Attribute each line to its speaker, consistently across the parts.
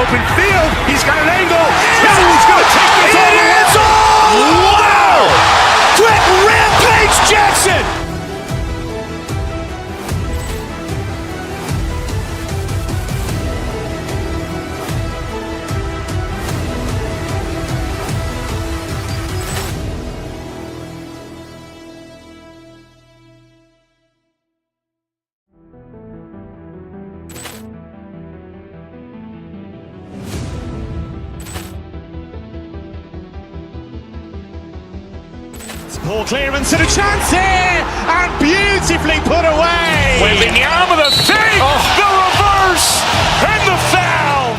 Speaker 1: open field. He's got an angle. He's going to take this all the way. Wow! Quick rampage Jackson!
Speaker 2: Poor clearance and a chance here, and beautifully put away.
Speaker 1: Wembanyama the fake, the reverse, and the foul.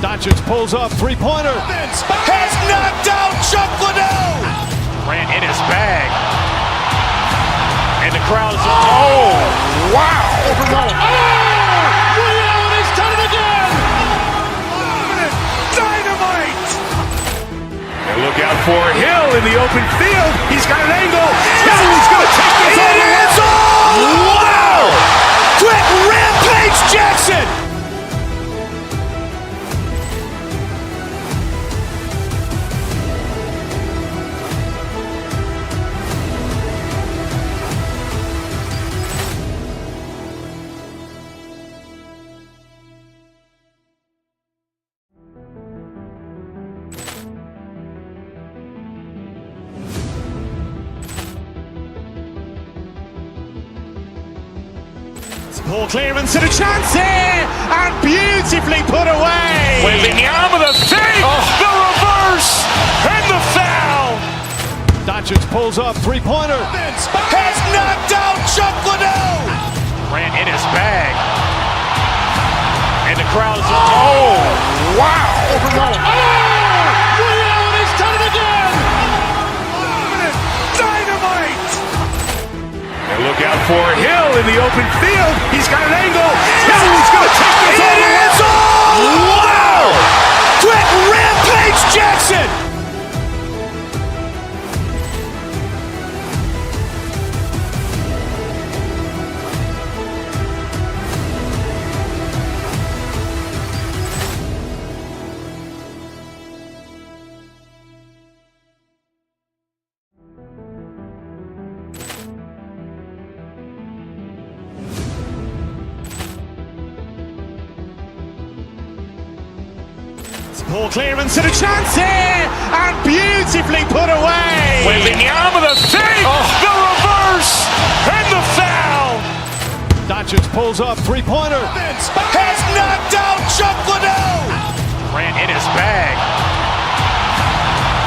Speaker 2: Doncic pulls up, three-pointer.
Speaker 1: Has knocked out Chuck Liddell. Ran in his bag. And the crowd is, oh, wow.
Speaker 2: Liddell has done it again.
Speaker 1: Dynamite. And look out for Hill in the open field. He's got an angle. He's going to take this all the way. Wow! Quick rampage Jackson.
Speaker 2: Poor clearance and a chance here, and beautifully put away.
Speaker 1: Wembanyama the fake, the reverse, and the foul.
Speaker 2: Doncic pulls up, three-pointer.
Speaker 1: Has knocked out Chuck Liddell. Ran in his bag. And the crowd is, oh, wow.
Speaker 2: Liddell has done it again.
Speaker 1: Dynamite. And look out for Hill in the open field. He's got an angle. He's going to take this all the way. Wow! Quick rampage Jackson.
Speaker 2: Poor clearance and a chance here, and beautifully put away.
Speaker 1: Wembanyama the fake, the reverse, and the foul.
Speaker 2: Doncic pulls up, three-pointer.
Speaker 1: Has knocked out Chuck Liddell. Ran in his bag.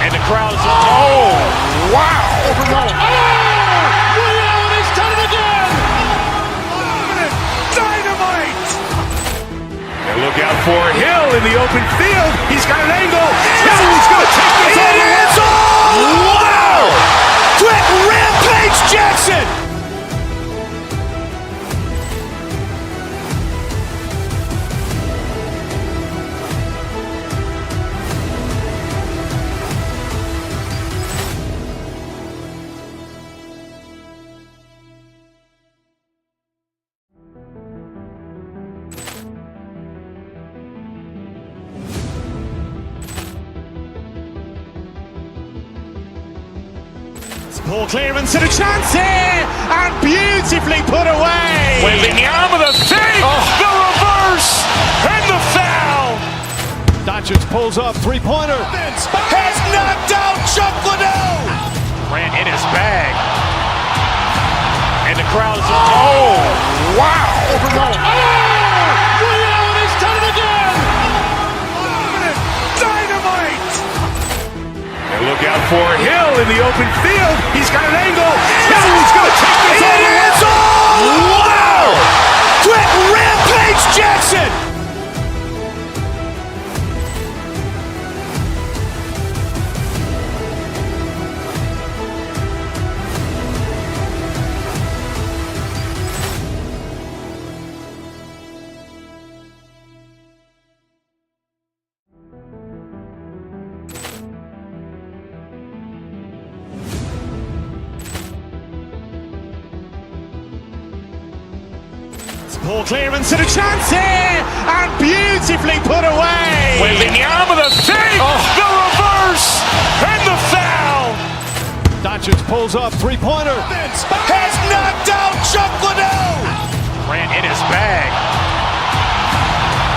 Speaker 1: And the crowd is, oh, wow.
Speaker 2: Liddell has done it again.
Speaker 1: Dynamite. And look out for Hill in the open field. He's got an angle. He's going to take this all the way. Wow! Quick rampage Jackson.
Speaker 2: Poor clearance and a chance here, and beautifully put away.
Speaker 1: Wembanyama the fake, the reverse, and the foul.
Speaker 2: Doncic pulls up, three-pointer.
Speaker 1: Has knocked out Chuck Liddell. Ran in his bag. And the crowd is, oh, wow.
Speaker 2: Liddell has done it again.
Speaker 1: Dynamite. And look out for Hill in the open field. He's got an angle. He's going to take this all the way. Wow! Quick rampage Jackson.
Speaker 2: Poor clearance and a chance here, and beautifully put away.
Speaker 1: Wembanyama the fake, the reverse, and the foul.
Speaker 2: Doncic pulls up, three-pointer.
Speaker 1: Has knocked out Chuck Liddell. Ran in his bag.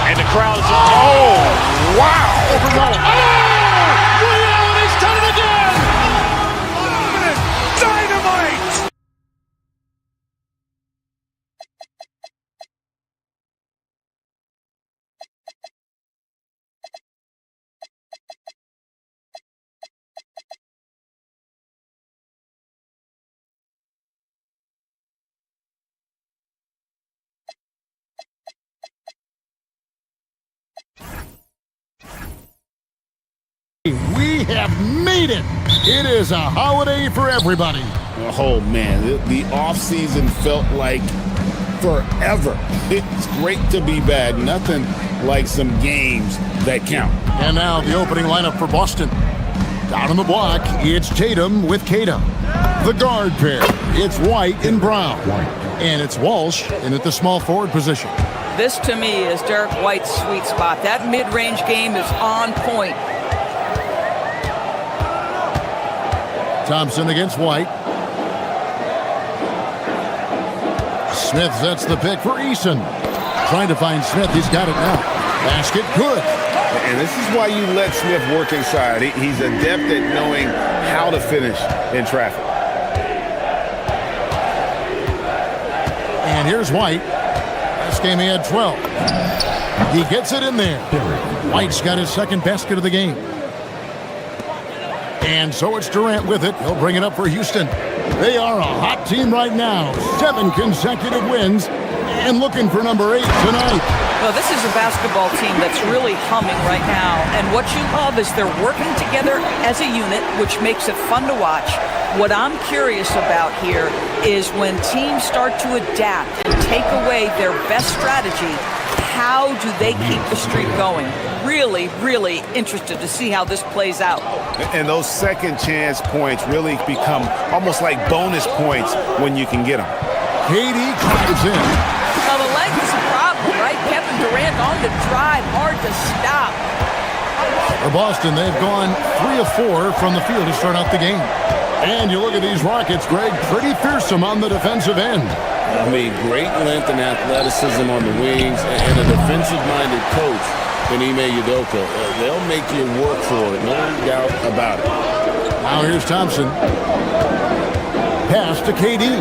Speaker 1: And the crowd is, oh, wow. He's done it again. Dynamite.
Speaker 3: We have made it. It is a holiday for everybody.
Speaker 4: Oh, man, the offseason felt like forever. It's great to be back. Nothing like some games that count.
Speaker 3: And now the opening lineup for Boston. Down on the block, it's Tatum with Kata. The guard pair, it's White and Brown. And it's Walsh in at the small forward position.
Speaker 5: This, to me, is Derek White's sweet spot. That mid-range game is on point.
Speaker 3: Thompson against White. Smith sets the pick for Eason. Trying to find Smith. He's got it now. Basket good.
Speaker 4: And this is why you let Smith work inside. He's adept at knowing how to finish in traffic.
Speaker 3: And here's White. Last game he had 12. He gets it in there. White's got his second basket of the game. And so it's Durant with it. He'll bring it up for Houston. They are a hot team right now. 7 consecutive wins and looking for number 8 tonight.
Speaker 5: Well, this is a basketball team that's really humming right now. And what you love is they're working together as a unit, which makes it fun to watch. What I'm curious about here is when teams start to adapt and take away their best strategy, how do they keep the streak going? Really, really interested to see how this plays out.
Speaker 4: And those second chance points really become almost like bonus points when you can get them.
Speaker 3: KD drives in.
Speaker 5: Now, the length is a problem, right? Kevin Durant on the drive, hard to stop.
Speaker 3: For Boston, they've gone 3 of 4 from the field to start out the game. And you look at these Rockets, Greg, pretty fearsome on the defensive end.
Speaker 4: I mean, great length and athleticism on the wings, and a defensive-minded coach in Ime Udoka. They'll make you work for it, no doubt about it.
Speaker 3: Now here's Thompson. Pass to KD.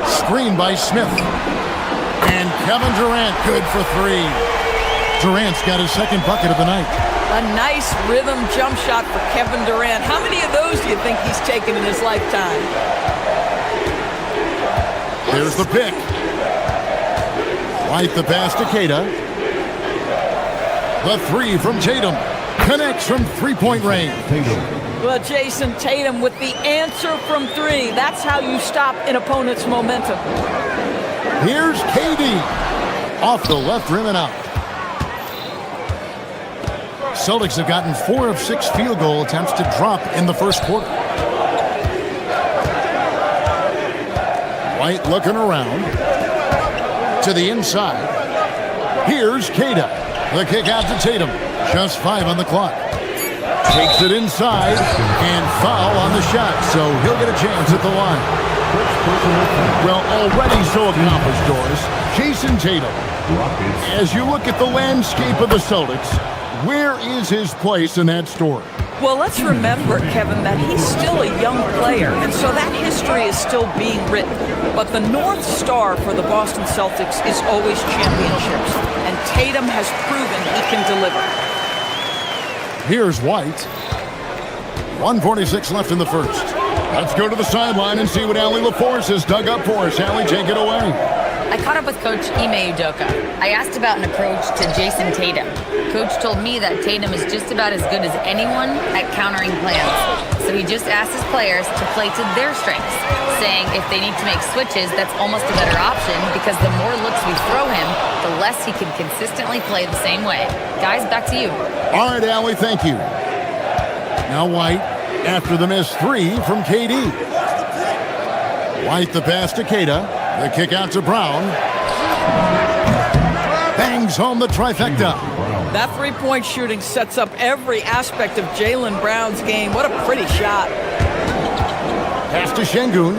Speaker 3: Screen by Smith. And Kevin Durant good for 3. Durant's got his second bucket of the night.
Speaker 5: A nice rhythm jump shot for Kevin Durant. How many of those do you think he's taken in his lifetime?
Speaker 3: Here's the pick. White the pass to Kata. The 3 from Tatum. Connects from three-point range.
Speaker 5: Well, Jason Tatum with the answer from 3. That's how you stop an opponent's momentum.
Speaker 3: Here's KD. Off the left rim and out. Celtics have gotten 4 of 6 field goal attempts to drop in the first quarter. White looking around. To the inside. Here's Kata. The kick out to Tatum. Just 5 on the clock. Takes it inside and foul on the shot, so he'll get a chance at the line. Well, already so accomplished, Doris. Jason Tatum. As you look at the landscape of the Celtics, where is his place in that story?
Speaker 5: Well, let's remember, Kevin, that he's still a young player, and so that history is still being written. But the North Star for the Boston Celtics is always championships, and Tatum has proven he can deliver.
Speaker 3: Here's White. 1:46 left in the first. Let's go to the sideline and see what Allie LaForce has dug up for us. Allie, take it away.
Speaker 6: I caught up with Coach Ime Udoka. I asked about an approach to Jason Tatum. Coach told me that Tatum is just about as good as anyone at countering plans. So he just asked his players to play to their strengths, saying if they need to make switches, that's almost a better option because the more looks we throw him, the less he can consistently play the same way. Guys, back to you.
Speaker 3: All right, Allie, thank you. Now White after the missed 3 from KD. White the pass to Kata. The kick out to Brown. Bangs home the trifecta.
Speaker 5: That three-point shooting sets up every aspect of Jaylen Brown's game. What a pretty shot.
Speaker 3: Pass to Şengün.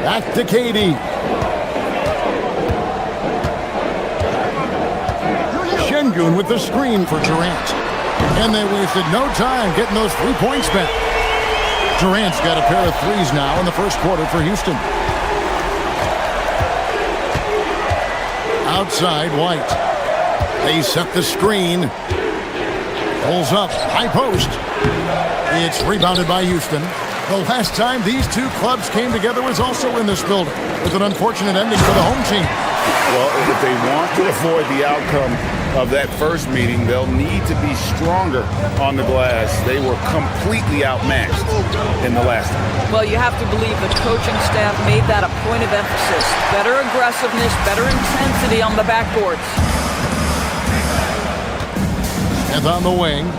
Speaker 3: Back to KD. Şengün with the screen for Durant. And they wasted no time getting those 3 points back. Durant's got a pair of threes now in the first quarter for Houston. Outside, White. They set the screen. Pulls up, high post. It's rebounded by Houston. The last time these two clubs came together was also in this building, with an unfortunate ending for the home team.
Speaker 4: Well, if they want to avoid the outcome of that first meeting, they'll need to be stronger on the glass. They were completely outmatched in the last one.
Speaker 5: Well, you have to believe the coaching staff made that a point of emphasis. Better aggressiveness, better intensity on the backboards.
Speaker 3: And on the wing,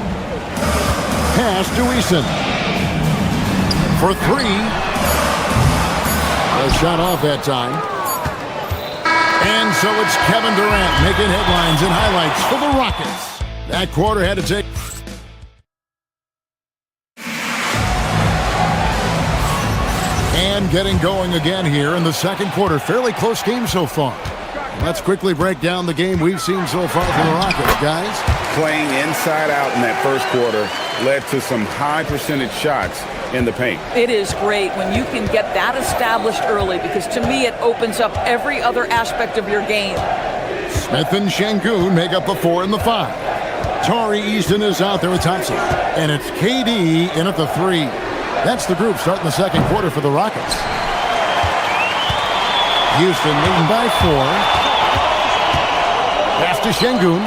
Speaker 3: pass to Eason. For three. A shot off that time. And so it's Kevin Durant making headlines and highlights for the Rockets. That quarter had to take. And getting going again here in the second quarter. Fairly close game so far. Let's quickly break down the game we've seen so far from the Rockets, guys.
Speaker 4: Playing inside out in that first quarter led to some high percentage shots in the paint.
Speaker 5: It is great when you can get that established early, because to me it opens up every other aspect of your game.
Speaker 3: Smith and Şengün make up the 4 and the 5. Tari Eason is out there with Thompson. And it's KD in at the 3. That's the group starting the second quarter for the Rockets. Houston leading by 4. Pass to Şengün.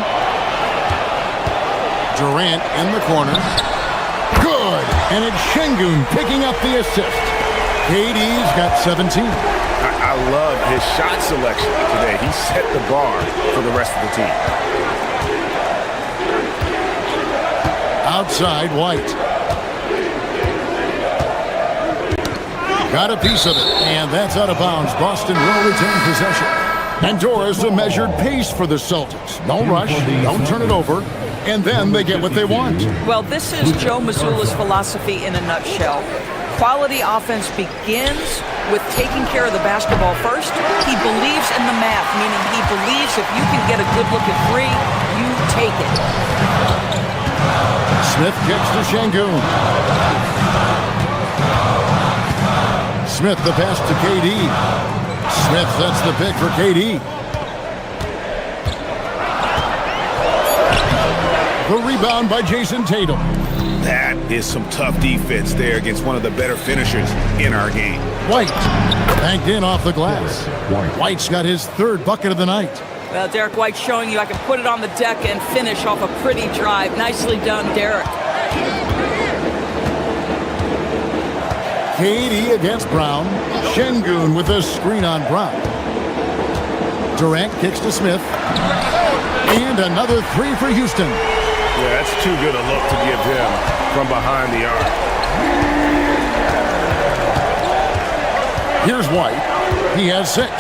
Speaker 3: Durant in the corner. Good. And it's Şengün picking up the assist. KD's got 17.
Speaker 4: I love his shot selection today. He set the bar for the rest of the team.
Speaker 3: Outside, White. Got a piece of it, and that's out of bounds. Boston will retain possession. And Doris, a measured pace for the Celtics. No rush, don't turn it over, and then they get what they want.
Speaker 5: Well, this is Joe Mazzulla's philosophy in a nutshell. Quality offense begins with taking care of the basketball first. He believes in the math, meaning he believes if you can get a good look at three, you take it.
Speaker 3: Smith kicks to Şengün. Smith the pass to KD. Smith sets the pick for KD. The rebound by Jason Tatum.
Speaker 1: That is some tough defense there against one of the better finishers in our game.
Speaker 3: White banked in off the glass. White's got his third bucket of the night.
Speaker 5: Well, Derek White showing you I can put it on the deck and finish off a pretty drive. Nicely done, Derek.
Speaker 3: KD against Brown. Şengün with a screen on Brown. Durant kicks to Smith. And another three for Houston.
Speaker 1: Yeah, that's too good a look to give him from behind the arc.
Speaker 3: Here's White. He has 6.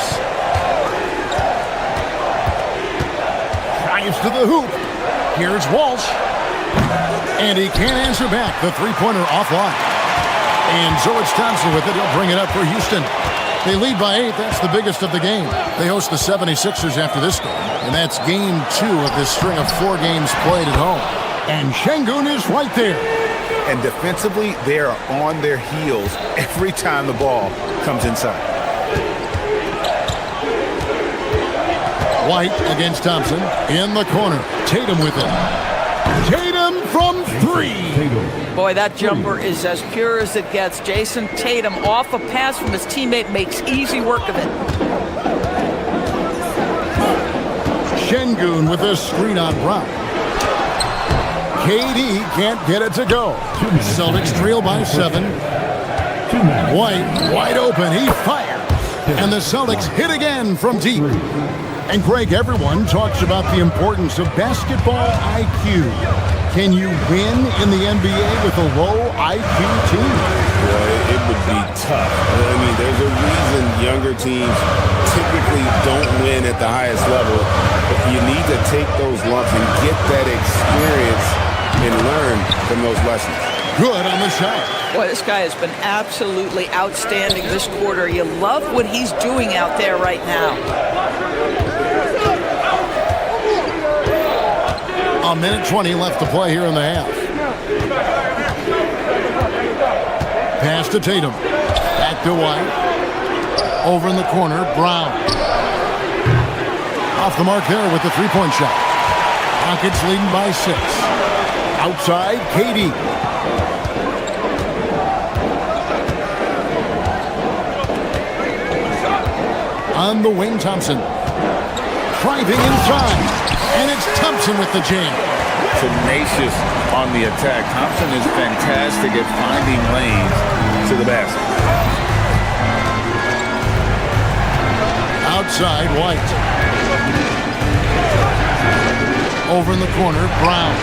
Speaker 3: Drives to the hoop. Here's Walsh. And he can't answer back. The three-pointer offline. And so it's Thompson with it. He'll bring it up for Houston. They lead by 8. That's the biggest of the game. They host the 76ers after this game. And that's game 2 of this string of 4 games played at home. And Şengün is right there.
Speaker 1: And defensively, they are on their heels every time the ball comes inside.
Speaker 3: White against Thompson. In the corner. Tatum with it. Tatum from 3.
Speaker 5: Boy, that jumper is as pure as it gets. Jason Tatum off a pass from his teammate makes easy work of it.
Speaker 3: Şengün with a screen on Brown. KD can't get it to go. Celtics trail by 7. White wide open. He fires. And the Celtics hit again from deep. And Greg, everyone talks about the importance of basketball IQ. Can you win in the NBA with a low IQ team?
Speaker 4: Well, it would be tough. I mean, there's a reason younger teams typically don't win at the highest level. But you need to take those lumps and get that experience and learn from those lessons.
Speaker 3: Good on the shot.
Speaker 5: Boy, this guy has been absolutely outstanding this quarter. You love what he's doing out there right now.
Speaker 3: A minute 20 left to play here in the half. Pass to Tatum. Back to White. Over in the corner, Brown. Off the mark there with the three-point shot. Rockets leading by 6. Outside, KD. On the wing, Thompson. Driving inside. And it's Thompson with the jam.
Speaker 4: Tenacious on the attack. Thompson is fantastic at finding lanes to the basket.
Speaker 3: Outside, White. Over in the corner, Brown.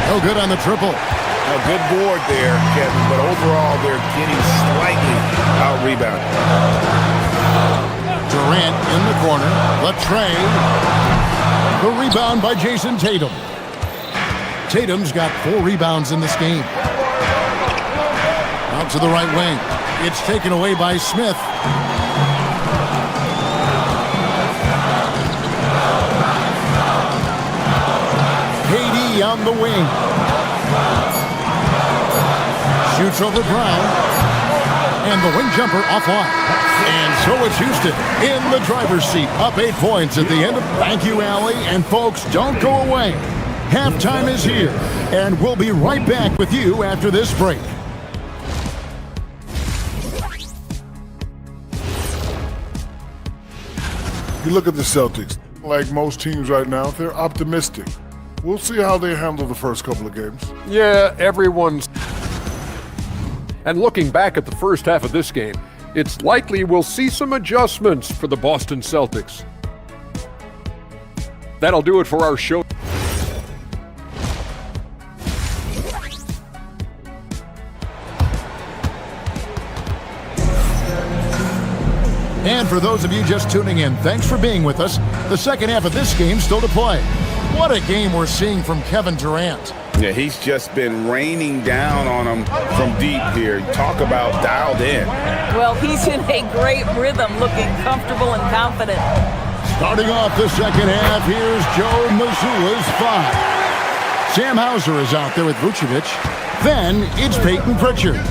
Speaker 3: No good on the triple.
Speaker 4: A good board there, Kevin, but overall they're getting slightly out-rebounded.
Speaker 3: Durant in the corner. Latrey. The rebound by Jason Tatum. Tatum's got 4 rebounds in this game. Out to the right wing. It's taken away by Smith. KD on the wing. Shoots over Brown. And the wing jumper offline. And so it's Houston in the driver's seat, up 8 points at the end of. Thank you, Allie. And folks, don't go away. Halftime is here, and we'll be right back with you after this break.
Speaker 7: You look at the Celtics, like most teams right now, they're optimistic. We'll see how they handle the first couple of games.
Speaker 8: Yeah, everyone's. And looking back at the first half of this game, it's likely we'll see some adjustments for the Boston Celtics. That'll do it for our show.
Speaker 3: And for those of you just tuning in, thanks for being with us. The second half of this game still to play. What a game we're seeing from Kevin Durant.
Speaker 4: Yeah, he's just been raining down on him from deep here. Talk about dialed in.
Speaker 5: Well, he's in a great rhythm, looking comfortable and confident.
Speaker 3: Starting off the second half, here's Joe Mazzulla's 5. Sam Hauser is out there with Vucevic. Then it's Peyton Pritchard.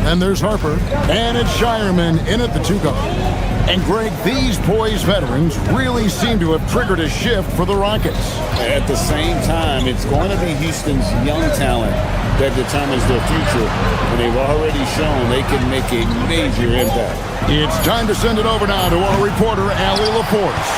Speaker 3: Then there's Harper. And it's Shireman in at the 2-guard. And Greg, these boys veterans really seem to have triggered a shift for the Rockets.
Speaker 4: At the same time, it's going to be Houston's young talent that determines their future. And they've already shown they can make a major impact.
Speaker 3: It's time to send it over now to our reporter, Allie LaForce.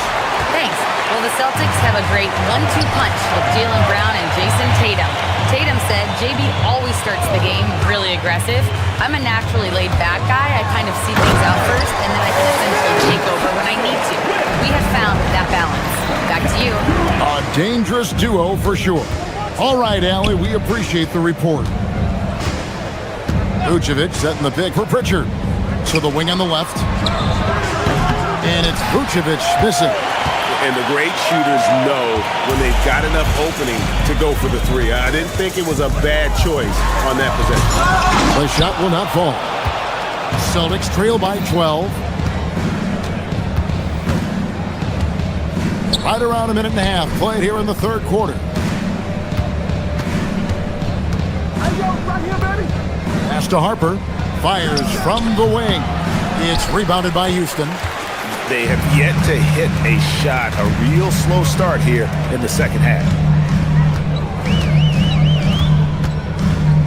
Speaker 6: Thanks. Well, the Celtics have a great 1-2 punch with Jaylen Brown and Jason Tatum. Tatum said, JB always starts the game really aggressive. I'm a naturally laid-back guy. I kind of see things out first, and then I can essentially take over when I need to. We have found that balance. Back to you.
Speaker 3: A dangerous duo for sure. All right, Allie, we appreciate the report. Vucevic setting the pick for Pritchard. To the wing on the left. And it's Vucevic missing.
Speaker 4: And the great shooters know when they've got enough opening to go for the 3. I didn't think it was a bad choice on that possession.
Speaker 3: The shot will not fall. Celtics trail by 12. Right around a minute and a half played here in the third quarter. Pass to Harper. Fires from the wing. It's rebounded by Houston.
Speaker 4: They have yet to hit a shot, a real slow start here in the second half.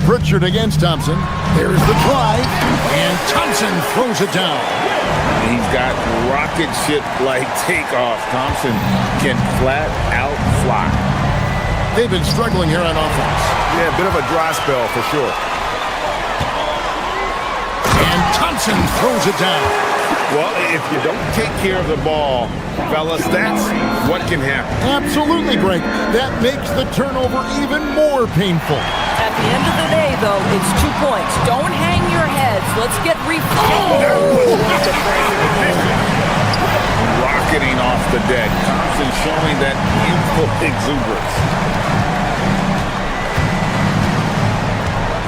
Speaker 3: Pritchard against Thompson. There's the drive, and Thompson throws it down.
Speaker 4: He's got rocket ship-like takeoff. Thompson can flat out fly.
Speaker 3: They've been struggling here on offense.
Speaker 4: Yeah, a bit of a dry spell for sure.
Speaker 3: And Thompson throws it down.
Speaker 4: Well, if you don't take care of the ball, fellas, that's what can happen.
Speaker 3: Absolutely, Greg. That makes the turnover even more painful.
Speaker 5: At the end of the day, though, it's 2 points. Don't hang your heads. Let's get refocused.
Speaker 4: Rocketing off the deck. Thompson showing that youthful exuberance.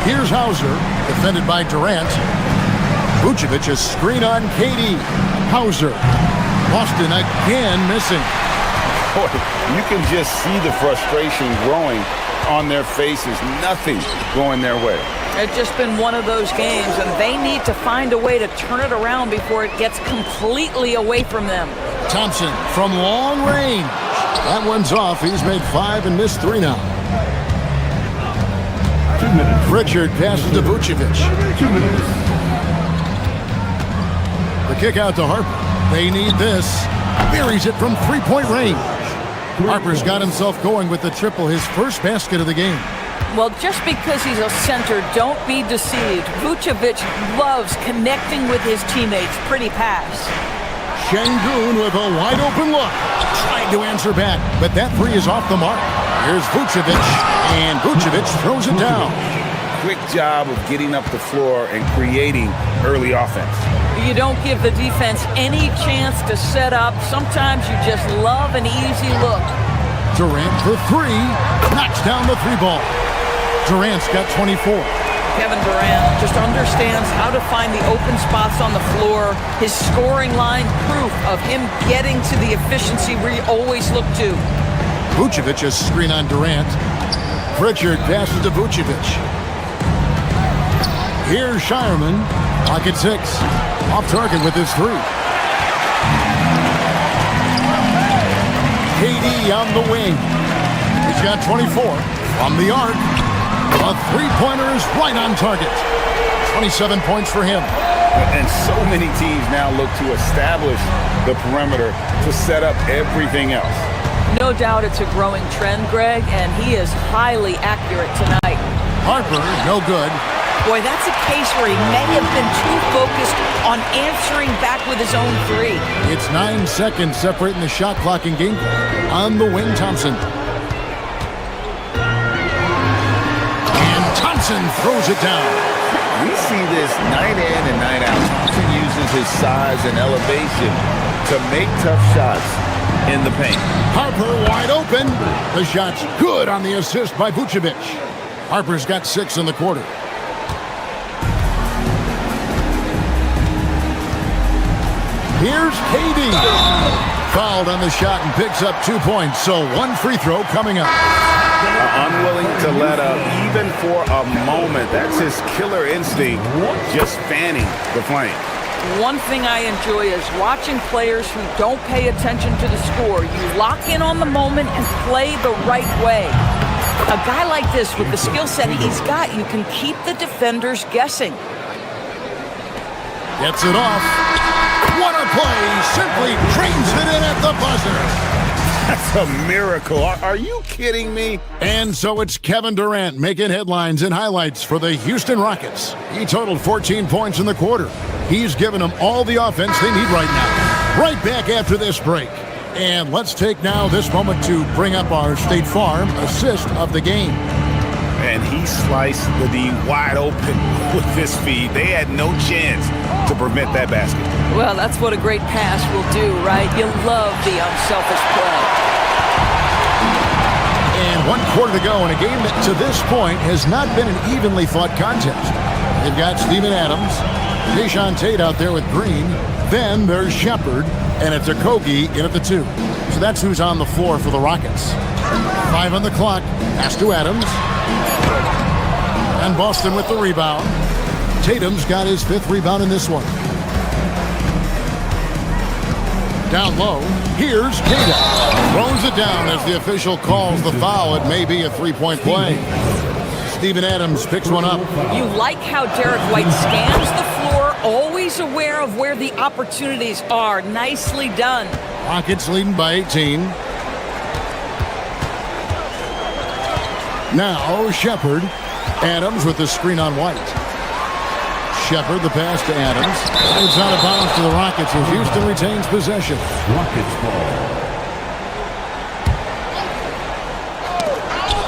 Speaker 3: Here's Hauser, defended by Durant. Vucevic, a screen on KD. Hauser. Boston again missing.
Speaker 4: Boy, you can just see the frustration growing on their faces. Nothing going their way.
Speaker 5: It's just been one of those games, and they need to find a way to turn it around before it gets completely away from them.
Speaker 3: Thompson from long range. That one's off. He's made 5 and missed 3 now.
Speaker 1: 2 minutes.
Speaker 3: Pritchard passes to Vucevic.
Speaker 1: 2 minutes.
Speaker 3: The kick out to Harper. They need this. Buries it from three-point range. Harper's got himself going with the triple, his first basket of the game.
Speaker 5: Well, just because he's a center, don't be deceived. Vucevic loves connecting with his teammates. Pretty pass.
Speaker 3: Şengün with a wide-open look. Tried to answer back, but that three is off the mark. Here's Vucevic, and Vucevic throws it down.
Speaker 4: Quick job of getting up the floor and creating early offense.
Speaker 5: You don't give the defense any chance to set up. Sometimes you just love an easy look.
Speaker 3: Durant for 3. Knocks down the 3 ball. Durant's got 24.
Speaker 5: Kevin Durant just understands how to find the open spots on the floor. His scoring line, proof of him getting to the efficiency we always look to.
Speaker 3: Vucevic, a screen on Durant. Pritchard passes to Vucevic. Here's Shireman. Clock at 6. Off target with his 3. KD on the wing. He's got 24. From the arc. A three-pointer is right on target. 27 points for him.
Speaker 4: And so many teams now look to establish the perimeter to set up everything else.
Speaker 5: No doubt it's a growing trend, Greg, and he is highly accurate tonight.
Speaker 3: Harper, no good.
Speaker 5: Boy, that's a case where he may have been too focused on answering back with his own 3.
Speaker 3: It's 9 seconds separating the shot clock and game clock. On the wing, Thompson. And Thompson throws it down.
Speaker 4: We see this night in and night out. Thompson uses his size and elevation to make tough shots in the paint.
Speaker 3: Harper wide open. The shot's good on the assist by Vucevic. Harper's got 6 in the quarter. Here's KD. Fouled on the shot and picks up 2 points. So 1 free throw coming up.
Speaker 4: Unwilling to let up even for a moment. That's his killer instinct, just fanning the flame.
Speaker 5: One thing I enjoy is watching players who don't pay attention to the score. You lock in on the moment and play the right way. A guy like this with the skill set he's got, you can keep the defenders guessing.
Speaker 3: Gets it off. What a play. Simply trains it in at the buzzer.
Speaker 4: That's a miracle. Are you kidding me?
Speaker 3: And so it's Kevin Durant making headlines and highlights for the Houston Rockets. He totaled 14 points in the quarter. He's given them all the offense they need right now. Right back after this break. And let's take now this moment to bring up our State Farm assist of the game.
Speaker 4: And he sliced the D wide open with this feed. They had no chance to prevent that basket.
Speaker 5: Well, that's what a great pass will do, right? You love the unselfish play.
Speaker 3: And 1 quarter to go in a game that to this point has not been an evenly fought contest. They've got Steven Adams, Jae'Sean Tate out there with Green. Then there's Shepard, and it's Okogie in at the 2. So that's who's on the floor for the Rockets. 5 on the clock. Pass to Adams. And Boston with the rebound. Tatum's got his 5th rebound in this one. Down low, here's Tatum. Throws it down as the official calls the foul. It may be a 3-point play. Steven Adams picks one up.
Speaker 5: You like how Derek White scans the floor, always aware of where the opportunities are. Nicely done.
Speaker 3: Rockets leading by 18. Now Shepard. Adams with the screen on White. Shepard, the pass to Adams. It's out of bounds to the Rockets as Houston retains possession.
Speaker 1: Rockets ball.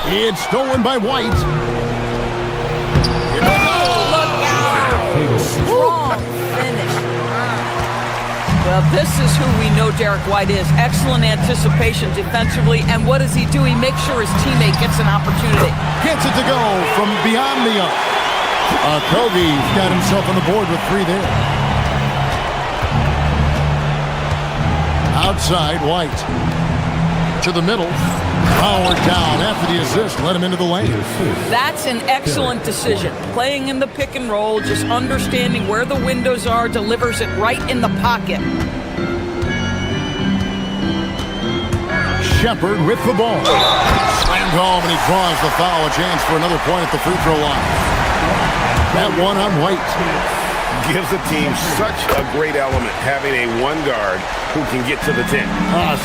Speaker 3: It's stolen by White.
Speaker 5: Look out! Strong finish. This is who we know Derek White is. Excellent anticipation defensively, and what does he do? He makes sure his teammate gets an opportunity.
Speaker 3: Gets it to go from beyond the arc. Kobe's got himself on the board with 3 there. Outside, White. To the middle. Powered down after the assist. Let him into the lane.
Speaker 5: That's an excellent decision. Playing in the pick and roll, just understanding where the windows are, delivers it right in the pocket.
Speaker 3: Shepard with the ball. Slammed home, and he draws the foul. A chance for another point at the free throw line. That one on White.
Speaker 4: Gives the team such a great element, having a one guard who can get to the 10.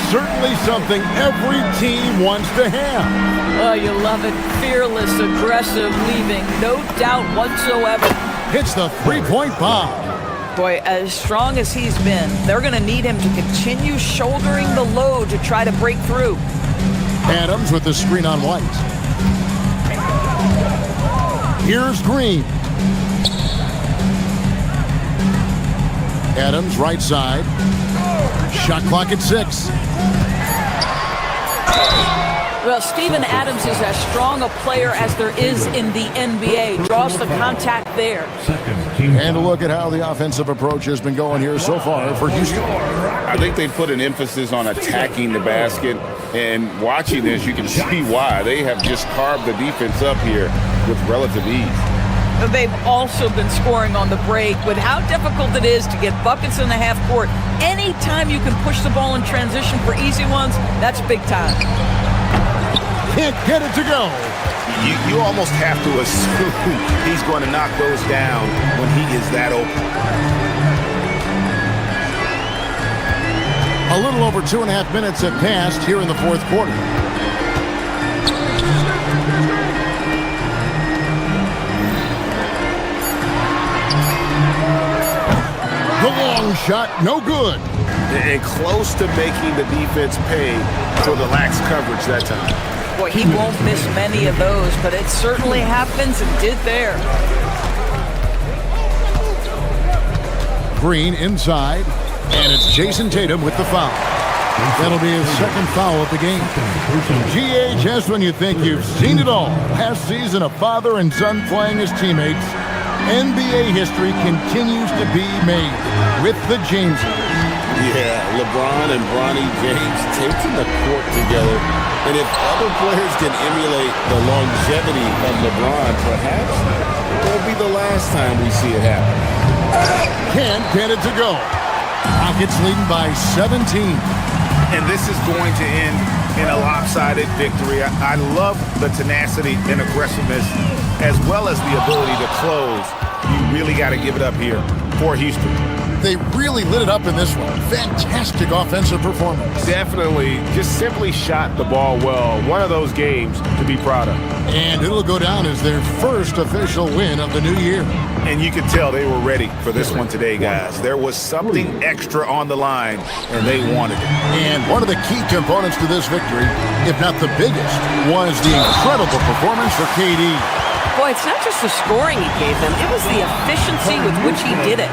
Speaker 3: Certainly something every team wants to have.
Speaker 5: Oh, you love it. Fearless, aggressive, leaving. No doubt whatsoever.
Speaker 3: Hits the three-point bomb.
Speaker 5: Boy, as strong as he's been, they're going to need him to continue shouldering the load to try to break through.
Speaker 3: Adams with the screen on White. Here's Green. Adams, right side. Shot clock at 6.
Speaker 5: Well, Steven Adams is as strong a player as there is in the NBA. Draws the contact there.
Speaker 3: And a look at how the offensive approach has been going here so far for Houston.
Speaker 4: I think they put an emphasis on attacking the basket, and watching this, you can see why. They have just carved the defense up here with relative ease.
Speaker 5: They've also been scoring on the break. With how difficult it is to get buckets in the half court, anytime you can push the ball in transition for easy ones, that's big time.
Speaker 3: Can't get it to go.
Speaker 4: You almost have to assume he's going to knock those down when he is that open.
Speaker 3: A little over 2.5 minutes have passed here in the fourth quarter. The long shot, no good.
Speaker 4: And close to making the defense pay for the lax coverage that time.
Speaker 5: Boy, he won't miss many of those, but it certainly happens and did there.
Speaker 3: Green inside, and it's Jason Tatum with the foul. That'll be his second foul of the game. GH, when you think you've seen it all. Last season, a father and son playing as teammates. NBA history continues to be made with the Jameses.
Speaker 4: Yeah, LeBron and Bronny James taking the court together. And if other players can emulate the longevity of LeBron, perhaps it won't be the last time we see it happen.
Speaker 3: Can't get it to go. Rockets leading by 17.
Speaker 4: And this is going to end in a lopsided victory. I love the tenacity and aggressiveness as well as the ability to close. You really got to give it up here for Houston.
Speaker 3: They really lit it up in this one. Fantastic offensive performance.
Speaker 4: Definitely just simply shot the ball well. One of those games to be proud of.
Speaker 3: And it'll go down as their first official win of the new year.
Speaker 4: And you could tell they were ready for this one today, guys. There was something extra on the line, and they wanted it.
Speaker 3: And one of the key components to this victory, if not the biggest, was the incredible performance for KD.
Speaker 5: Boy, it's not just the scoring he gave them. It was the efficiency with which he did it.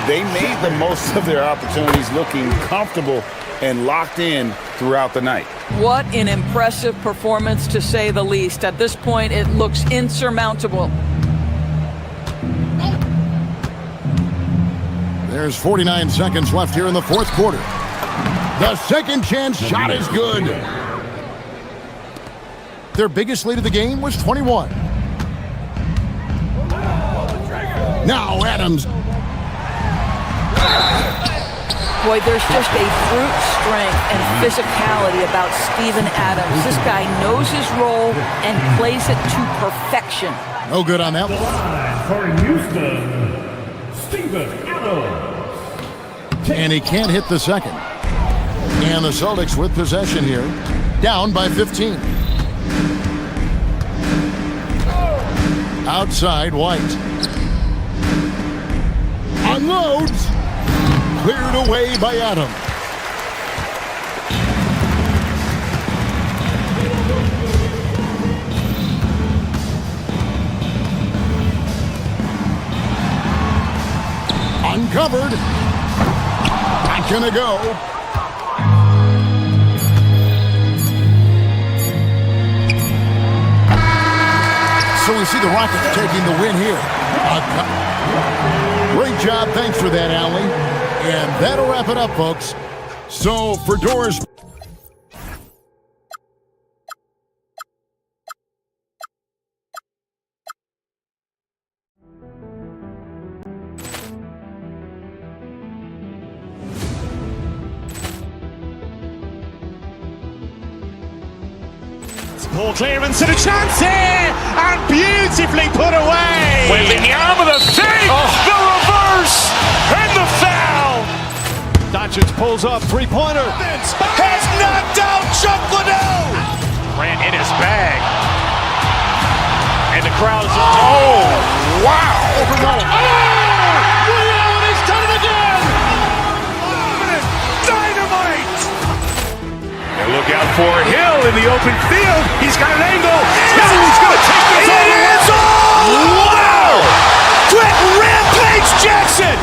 Speaker 4: They made the most of their opportunities, looking comfortable and locked in throughout the night.
Speaker 5: What an impressive performance, to say the least. At this point, it looks insurmountable.
Speaker 3: There's 49 seconds left here in the fourth quarter. The second chance shot is good. Their biggest lead of the game was 21. Now Adams.
Speaker 5: Boy, there's just a brute strength and physicality about Steven Adams. This guy knows his role and plays it to perfection.
Speaker 3: No good on that one.
Speaker 1: For Houston, Steven Adams.
Speaker 3: And he can't hit the second. And the Celtics with possession here, down by 15. Outside, White. Unloads. Cleared away by Adams. Uncovered. Not gonna go. So we see the Rockets taking the win here. Great job. Thanks for that, Allie. And that'll wrap it up, folks. So for Doors.
Speaker 2: Ball clearance and a chance here, and beautifully put away.
Speaker 1: Wembanyama the fake, the reverse, and the foul.
Speaker 2: Doncic pulls up, three-pointer.
Speaker 1: Has knocked out Chuck Liddell. Ran in his bag. And the crowd is, oh, wow.
Speaker 2: Liddell, he's done it again.
Speaker 1: Dynamite. And look out for Hill in the open field. He's got an angle. Hill's going to take this all the way. Wow! Quick Rampage Jackson.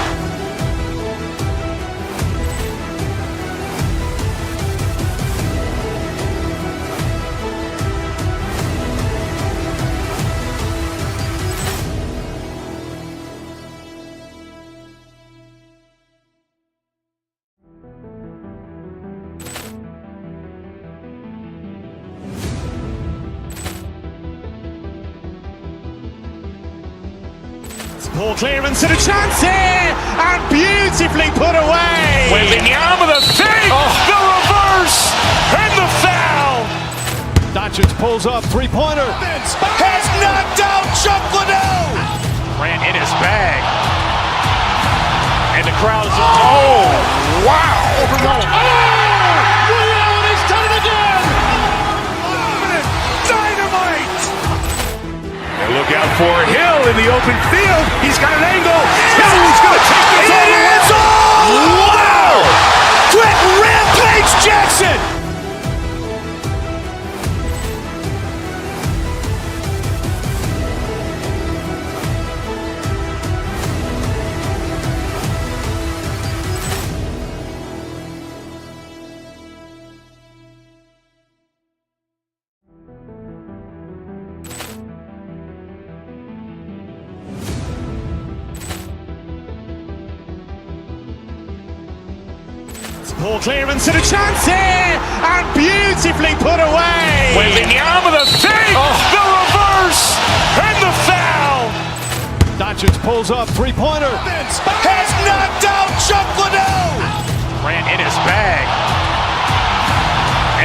Speaker 2: Ball clearance and a chance here, and beautifully put away.
Speaker 1: Wembanyama the fake, the reverse, and the foul.
Speaker 2: Doncic pulls up, three-pointer.
Speaker 1: Has knocked out Chuck Liddell. Ran in his bag. And the crowd is, oh, wow.
Speaker 2: Liddell, he's done it again.
Speaker 1: Dynamite. And look out for Hill in the open field. He's got an angle. Hill's going to take this all the way. Wow! Quick Rampage Jackson.
Speaker 2: Ball clearance and a chance here, and beautifully put away.
Speaker 1: Wembanyama the fake, the reverse, and the foul.
Speaker 2: Doncic pulls up, three-pointer.
Speaker 1: Has knocked out Chuck Liddell. Ran in his bag.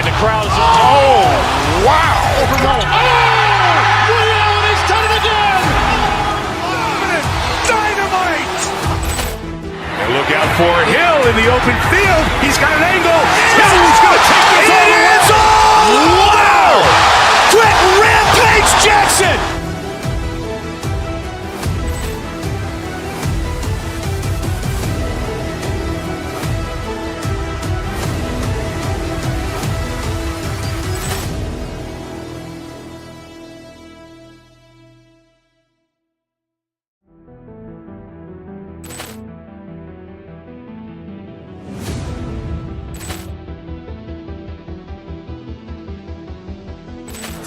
Speaker 1: And the crowd is, oh, wow.
Speaker 2: Liddell, he's done it again.
Speaker 1: Dynamite. And look out for Hill in the open field. He's got an angle. Hill's going to take this all the way. Wow! Quick Rampage Jackson.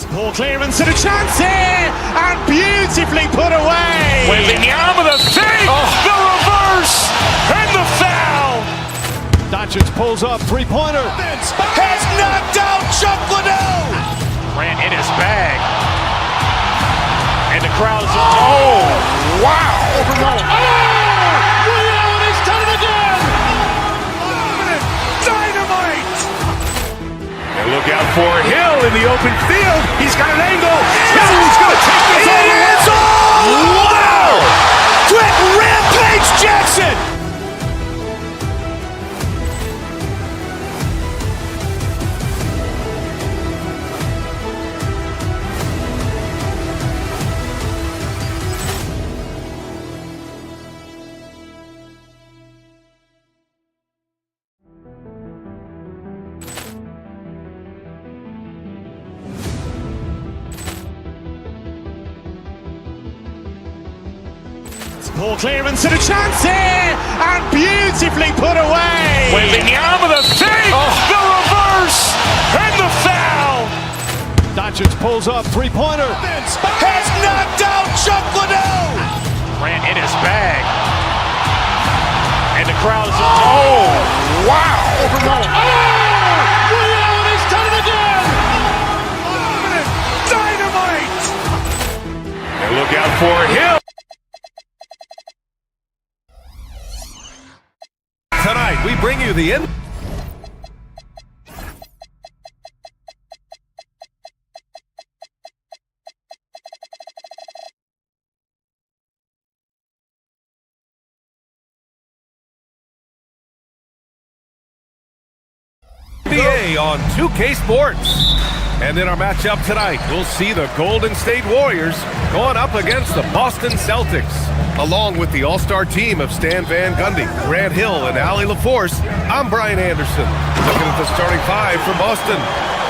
Speaker 2: Ball clearance and a chance here, and beautifully put away.
Speaker 1: Wembanyama the fake, the reverse, and the foul.
Speaker 2: Doncic pulls up, three-pointer.
Speaker 1: Has knocked out Chuck Liddell. Ran in his bag. And the crowd is, oh, wow.
Speaker 2: Liddell, he's done it again.
Speaker 1: Dynamite. And look out for Hill in the open field. He's got an angle. Hill's going to take this all the way. Wow! Quick Rampage Jackson.
Speaker 2: Ball clearance and a chance here, and beautifully put away.
Speaker 1: Wembanyama the save, the reverse, and the foul.
Speaker 2: Doncic pulls up, three-pointer.
Speaker 1: Has knocked out Chuck Liddell. Ran in his bag. And the crowd is... Oh, wow.
Speaker 2: Liddell has done it again.
Speaker 1: Dynamite. And look out for Hill.
Speaker 9: Tonight, we bring you the NBA on 2K Sports. And in our matchup tonight, we'll see the Golden State Warriors going up against the Boston Celtics. Along with the all-star team of Stan Van Gundy, Grant Hill, and Allie LaForce, I'm Brian Anderson. Looking at the starting five for Boston.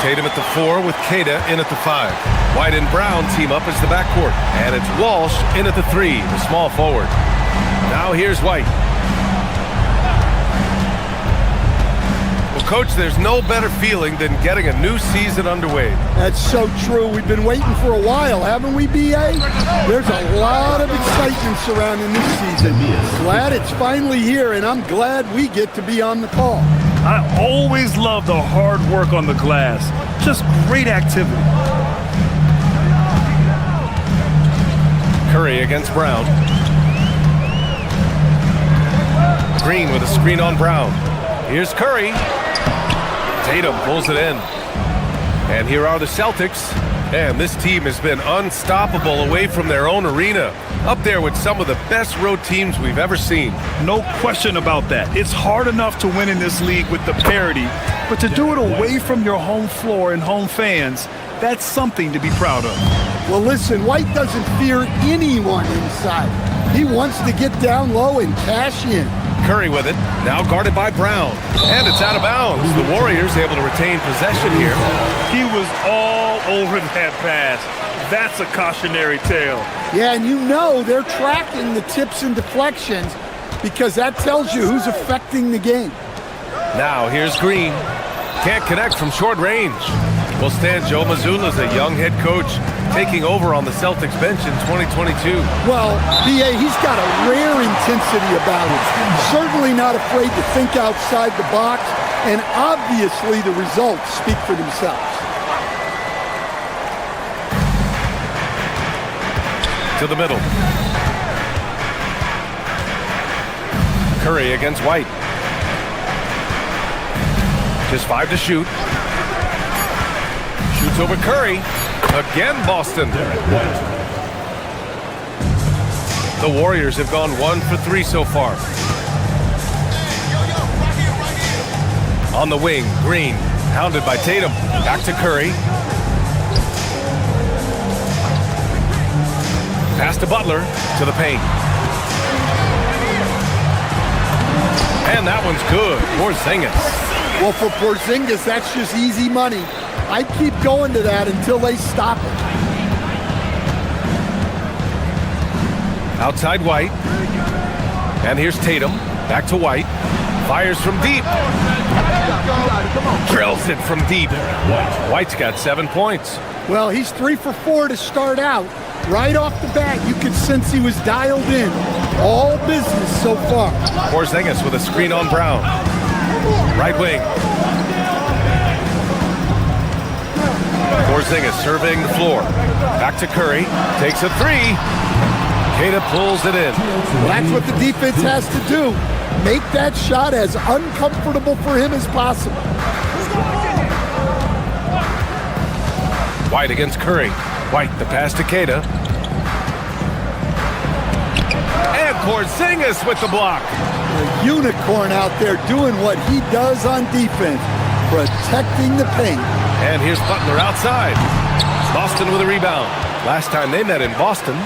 Speaker 9: Tatum at the 4 with Queta in at the 5. White and Brown team up as the backcourt. And it's Walsh in at the 3, the small forward. Now here's White. Well, Coach, there's no better feeling than getting a new season underway.
Speaker 10: That's so true. We've been waiting for a while, haven't we, B.A.? There's a lot of excitement surrounding this season. Glad it's finally here, and I'm glad we get to be on the call.
Speaker 11: I always love the hard work on the glass. Just great activity.
Speaker 9: Curry against Brown. Green with a screen on Brown. Here's Curry. Tatum pulls it in. And here are the Celtics. And this team has been unstoppable away from their own arena. Up there with some of the best road teams we've ever seen.
Speaker 11: No question about that. It's hard enough to win in this league with the parity, but to do it away from your home floor and home fans, that's something to be proud of.
Speaker 10: Well, listen, White doesn't fear anyone inside. He wants to get down low and cash in.
Speaker 9: Curry with it, now guarded by Brown. And it's out of bounds. The Warriors able to retain possession here.
Speaker 11: He was all over that pass. That's a cautionary tale.
Speaker 10: Yeah, and you know they're tracking the tips and deflections because that tells you who's affecting the game.
Speaker 9: Now here's Green. Can't connect from short range. Well, Stan, Joe Mazzulla's a young head coach taking over on the Celtics bench in 2022.
Speaker 10: Well, B.A., he's got a rare intensity about him. Certainly not afraid to think outside the box, and obviously the results speak for themselves.
Speaker 9: To the middle. Curry against White. Just 5 to shoot. Shoots over Curry. Again, Boston. The Warriors have gone 1 for 3 so far. On the wing, Green, hounded by Tatum. Back to Curry. Pass to Butler, to the paint. And that one's good. Porzingis.
Speaker 10: Well, for Porzingis, that's just easy money. I keep going to that until they stop it.
Speaker 9: Outside White. And here's Tatum. Back to White. Fires from deep. Drills it from deep. White's got 7 points.
Speaker 10: Well, he's 3 for 4 to start out. Right off the bat, you could sense he was dialed in. All business so far.
Speaker 9: Porzingis with a screen on Brown. Right wing. Porzingis surveying the floor. Back to Curry. Takes a 3. Queta pulls it in.
Speaker 10: That's what the defense has to do. Make that shot as uncomfortable for him as possible.
Speaker 9: White against Curry. White, the pass to Queta. And Porzingis with the block.
Speaker 10: A unicorn out there doing what he does on defense, protecting the paint.
Speaker 9: And here's Butler outside. Boston with a rebound. Last time they met in Boston,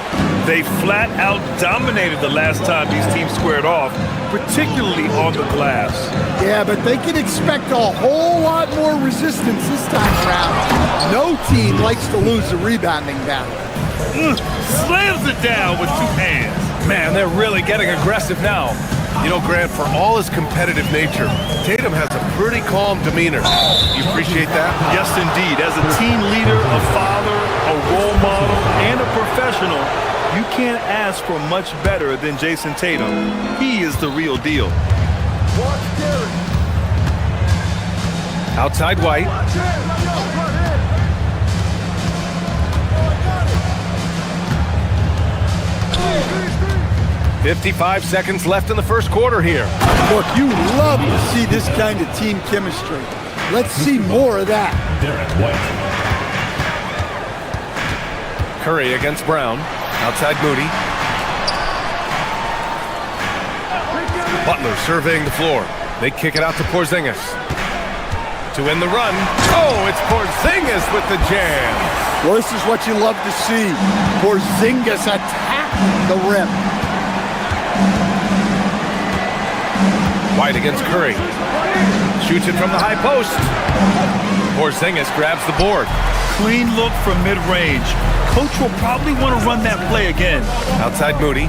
Speaker 11: They flat out dominated the last time these teams squared off, particularly on the glass.
Speaker 10: Yeah, but they can expect a whole lot more resistance this time around. No team likes to lose a rebounding battle.
Speaker 11: Slams it down with 2 hands.
Speaker 9: Man, they're really getting aggressive now. You know, Grant, for all his competitive nature, Tatum has a pretty calm demeanor. You appreciate that?
Speaker 11: Yes, indeed. As a team leader, a father, a role model, and a professional, you can't ask for much better than Jason Tatum. He is the real deal.
Speaker 9: Outside White. 55 seconds left in the first quarter here.
Speaker 10: Look, you love to see this kind of team chemistry. Let's see more of that.
Speaker 9: Curry against Brown. Outside Moody. Butler surveying the floor. They kick it out to Porzingis. To end the run. Oh, it's Porzingis with the jam.
Speaker 10: Well, this is what you love to see. Porzingis attack the rim.
Speaker 9: White against Curry. Shoots it from the high post. Porzingis grabs the board.
Speaker 11: Clean look from mid-range. Coach will probably want to run that play again.
Speaker 9: Outside Moody.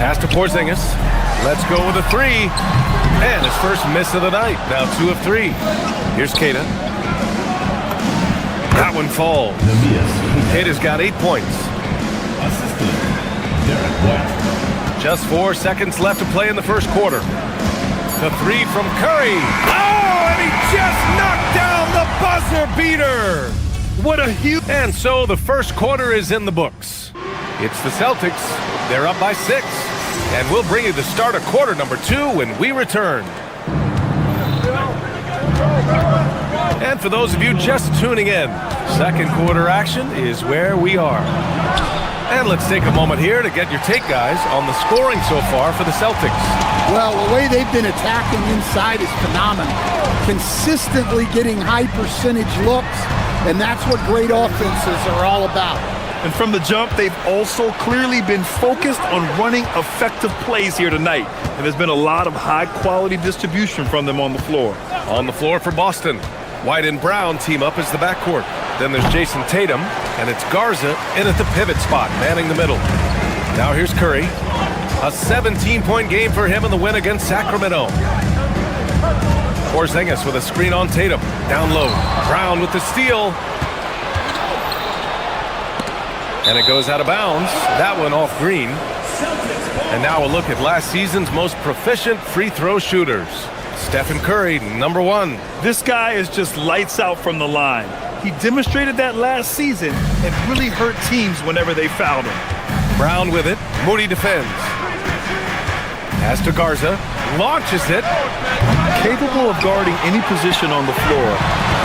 Speaker 9: Pass to Porzingis. Let's go with a three. And his first miss of the night. Now 2 of 3. Here's Keita. That one falls. Keita's got 8 points. Just 4 seconds left to play in the first quarter. The three from Curry. Oh, and he just knocked down the buzzer beater. What a huge... And so the first quarter is in the books. It's the Celtics. They're up by 6. And we'll bring you the start of quarter number 2 when we return. And for those of you just tuning in, second quarter action is where we are. And let's take a moment here to get your take, guys, on the scoring so far for the Celtics.
Speaker 10: Well, the way they've been attacking inside is phenomenal. Consistently getting high percentage looks, and that's what great offenses are all about.
Speaker 11: And from the jump, they've also clearly been focused on running effective plays here tonight. And there's been a lot of high-quality distribution from them on the floor.
Speaker 9: On the floor for Boston, White and Brown team up as the backcourt. Then there's Jason Tatum, and it's Garza in at the pivot spot, manning the middle. Now here's Curry. A 17-point game for him in the win against Sacramento. Porzingis with a screen on Tatum. Down low. Brown with the steal. And it goes out of bounds. That one off Green. And now a look at last season's most proficient free throw shooters. Stephen Curry, number 1.
Speaker 11: This guy is just lights out from the line. He demonstrated that last season and really hurt teams whenever they fouled him.
Speaker 9: Brown with it. Moody defends. Pass to Garza. Launches it.
Speaker 11: Capable of guarding any position on the floor,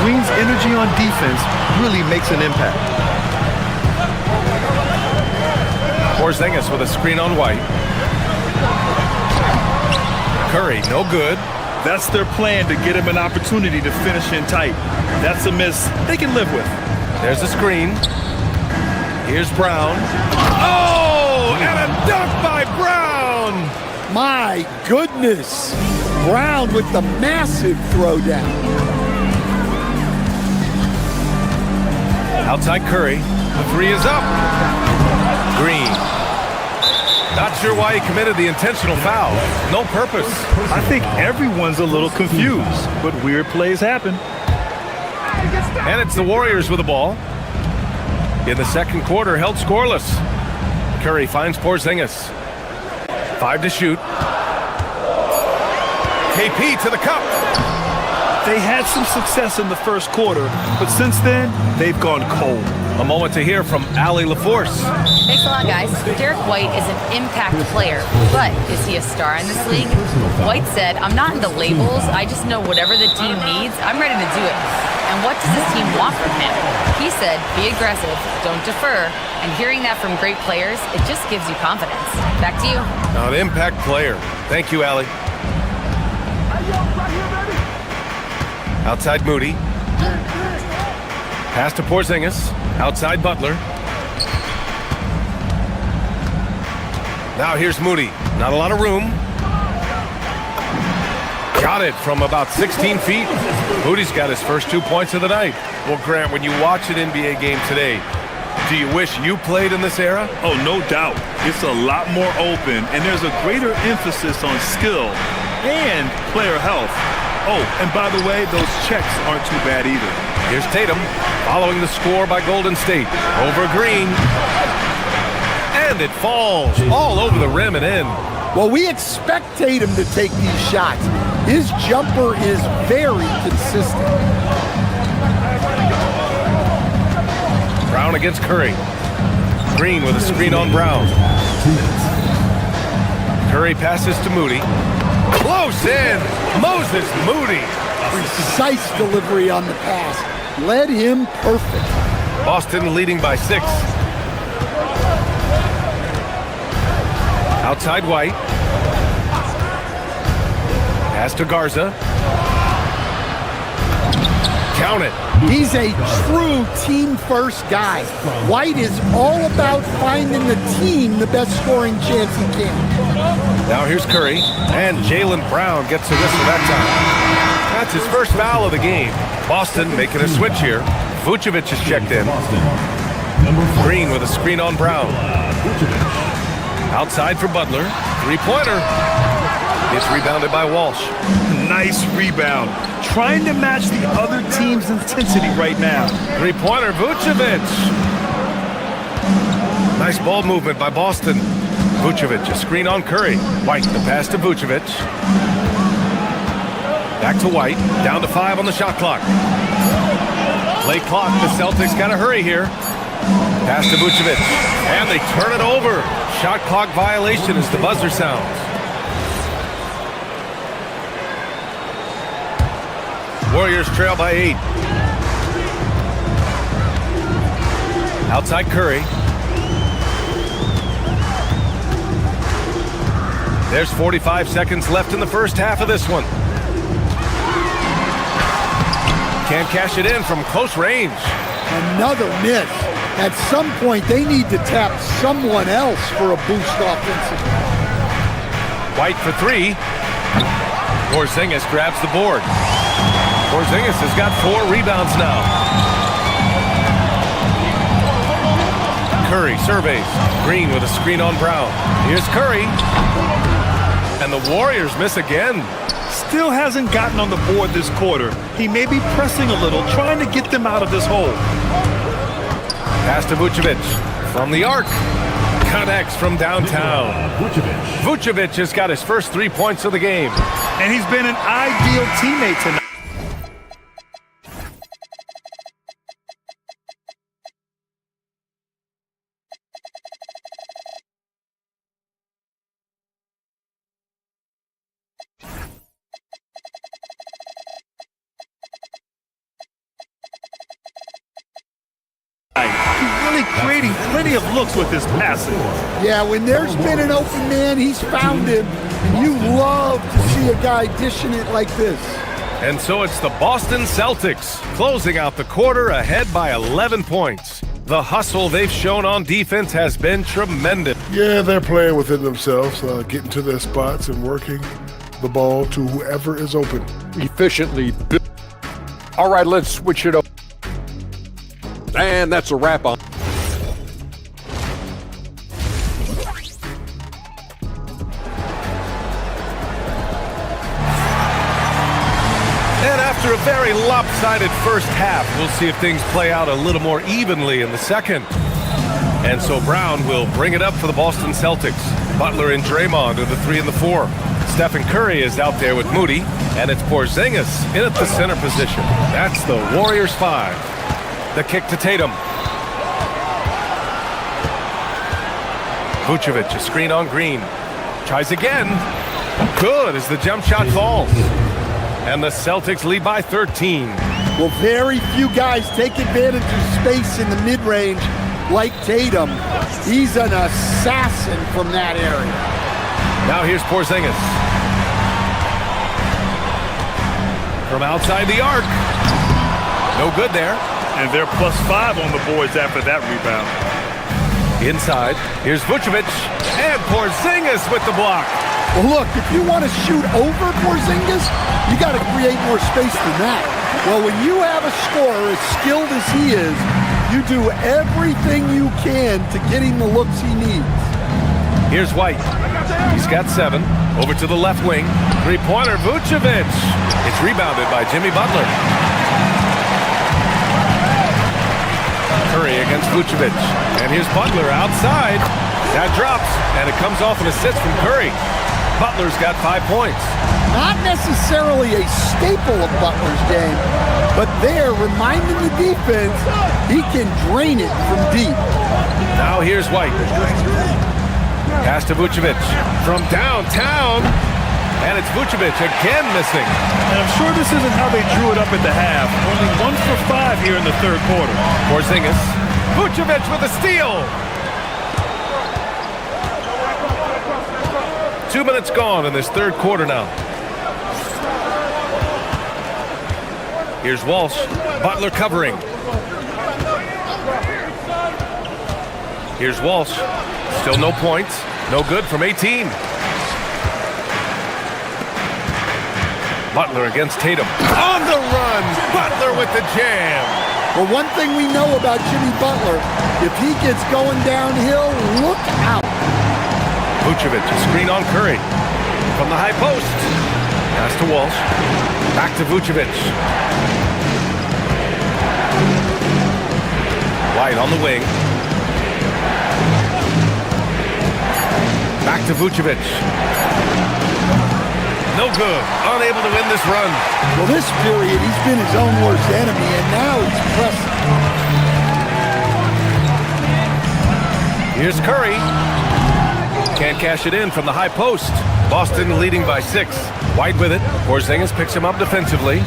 Speaker 11: Green's energy on defense really makes an impact.
Speaker 9: Porzingis with a screen on White. Curry, no good.
Speaker 11: That's their plan, to get him an opportunity to finish in tight. That's a miss they can live with.
Speaker 9: There's a screen. Here's Brown. Oh, and a dunk by Brown.
Speaker 10: My goodness. Brown with the massive throwdown.
Speaker 9: Outside Curry. The three is up. Green. Not sure why he committed the intentional foul. No purpose.
Speaker 11: I think everyone's a little confused, but weird plays happen.
Speaker 9: And it's the Warriors with the ball. In the second quarter, held scoreless. Curry finds Porzingis. 5 to shoot. KP to the cup.
Speaker 11: They had some success in the first quarter, but since then, they've gone cold.
Speaker 9: A moment to hear from Allie LaForce.
Speaker 6: Thanks a lot, guys. Derek White is an impact player, but is he a star in this league? White said, "I'm not into labels. I just know whatever the team needs, I'm ready to do it. And what does this team want from him?" He said, "Be aggressive, don't defer." And hearing that from great players, it just gives you confidence. Back to you.
Speaker 9: An impact player. Thank you, Allie. Outside Moody. Pass to Porzingis. Outside Butler. Now here's Moody. Not a lot of room. Got it from about 16 feet. Moody's got his first 2 points of the night. Well, Grant, when you watch an NBA game today, Do you wish you played in this era?
Speaker 11: Oh, no doubt. It's a lot more open, and there's a greater emphasis on skill and player health. Oh, and by the way, those checks aren't too bad either.
Speaker 9: Here's Tatum following the score by Golden State. Over Green. And it falls all over the rim and in.
Speaker 10: Well, we expect Tatum to take these shots. His jumper is very consistent.
Speaker 9: Brown against Curry. Green with a screen on Brown. Curry passes to Moody. Close in. Moses Moody.
Speaker 10: Precise delivery on the pass. Led him perfect.
Speaker 9: Boston leading by 6. Outside White. Pass to Garza. Count it.
Speaker 10: He's a true team-first guy. White is all about finding the team the best scoring chance he can.
Speaker 9: Now here's Curry, and Jaylen Brown gets a whistle that time. That's his first foul of the game. Boston making a switch here. Vucevic is checked in. Green with a screen on Brown. Outside for Butler. Three-pointer. It's rebounded by Walsh.
Speaker 11: Nice rebound. Trying to match the other team's intensity right now.
Speaker 9: Three-pointer, Vucevic. Nice ball movement by Boston. Vucevic, a screen on Curry. White, the pass to Vucevic. Back to White. Down to 5 on the shot clock. Play clock. The Celtics got to hurry here. Pass to Vucevic. And they turn it over. Shot clock violation as the buzzer sounds. Warriors trail by 8. Outside Curry. There's 45 seconds left in the first half of this one. Can't cash it in from close range.
Speaker 10: Another miss. At some point, they need to tap someone else for a boost offensively.
Speaker 9: White for 3. Porzingis grabs the board. Porzingis has got 4 rebounds now. Curry surveys. Green with a screen on Brown. Here's Curry. And the Warriors miss again.
Speaker 11: Still hasn't gotten on the board this quarter. He may be pressing a little, trying to get them out of this hole.
Speaker 9: Pass to Vucevic. From the arc. Connects from downtown. Vucevic has got his first 3 points of the game.
Speaker 11: And he's been an ideal teammate tonight. Creating plenty of looks with his passing.
Speaker 10: Yeah, when there's been an open man, he's found him. And you love to see a guy dishing it like this.
Speaker 9: And so it's the Boston Celtics closing out the quarter ahead by 11 points. The hustle they've shown on defense has been tremendous.
Speaker 7: Yeah, they're playing within themselves, getting to their spots and working the ball to whoever is open.
Speaker 8: Efficiently. All right, let's switch it up. And that's a wrap on.
Speaker 9: And after a very lopsided first half, we'll see if things play out a little more evenly in the second. And so Brown will bring it up for the Boston Celtics. Butler and Draymond are the 3 and the 4. Stephen Curry is out there with Moody, and it's Porzingis in at the center position. That's the Warriors 5. The kick to Tatum. Vucevic, a screen on Green. Tries again. Good as the jump shot falls. And the Celtics lead by 13.
Speaker 10: Well, very few guys take advantage of space in the mid-range like Tatum. He's an assassin from that area.
Speaker 9: Now here's Porzingis. From outside the arc. No good there.
Speaker 11: And they're +5 on the boards after that rebound.
Speaker 9: Inside, here's Vucevic, and Porzingis with the block.
Speaker 10: Well, look, if you want to shoot over Porzingis, you got to create more space than that. Well, when you have a scorer as skilled as he is, You do everything you can to get him the looks he needs.
Speaker 9: Here's White. He's got 7. Over to the left wing. Three-pointer, Vucevic. It's rebounded by Jimmy Butler. Curry against Vucevic. And here's Butler outside. That drops, and it comes off an assist from Curry. Butler's got 5 points.
Speaker 10: Not necessarily a staple of Butler's game, but there, reminding the defense he can drain it from deep.
Speaker 9: Now here's White. Pass to Vucevic from downtown, and it's Vucevic again missing.
Speaker 11: And I'm sure this isn't how they drew it up at the half. Only 1 for 5 here in the third quarter.
Speaker 9: Porzingis. Vucevic with a steal. 2 minutes gone in this third quarter now. Here's Walsh. Butler covering. Here's Walsh. Still no points. No good from 18. Butler against Tatum. On the run. Butler with the jam.
Speaker 10: Well, one thing we know about Jimmy Butler, if he gets going downhill, look out.
Speaker 9: Vucevic, a screen on Curry. From the high post. Pass to Walsh. Back to Vucevic. White on the wing. Back to Vucevic. No good. Unable to win this run.
Speaker 10: Well, this period, he's been his own worst enemy, and now he's pressing.
Speaker 9: Here's Curry. Can't cash it in from the high post. Boston leading by 6. White with it. Porzingis picks him up defensively.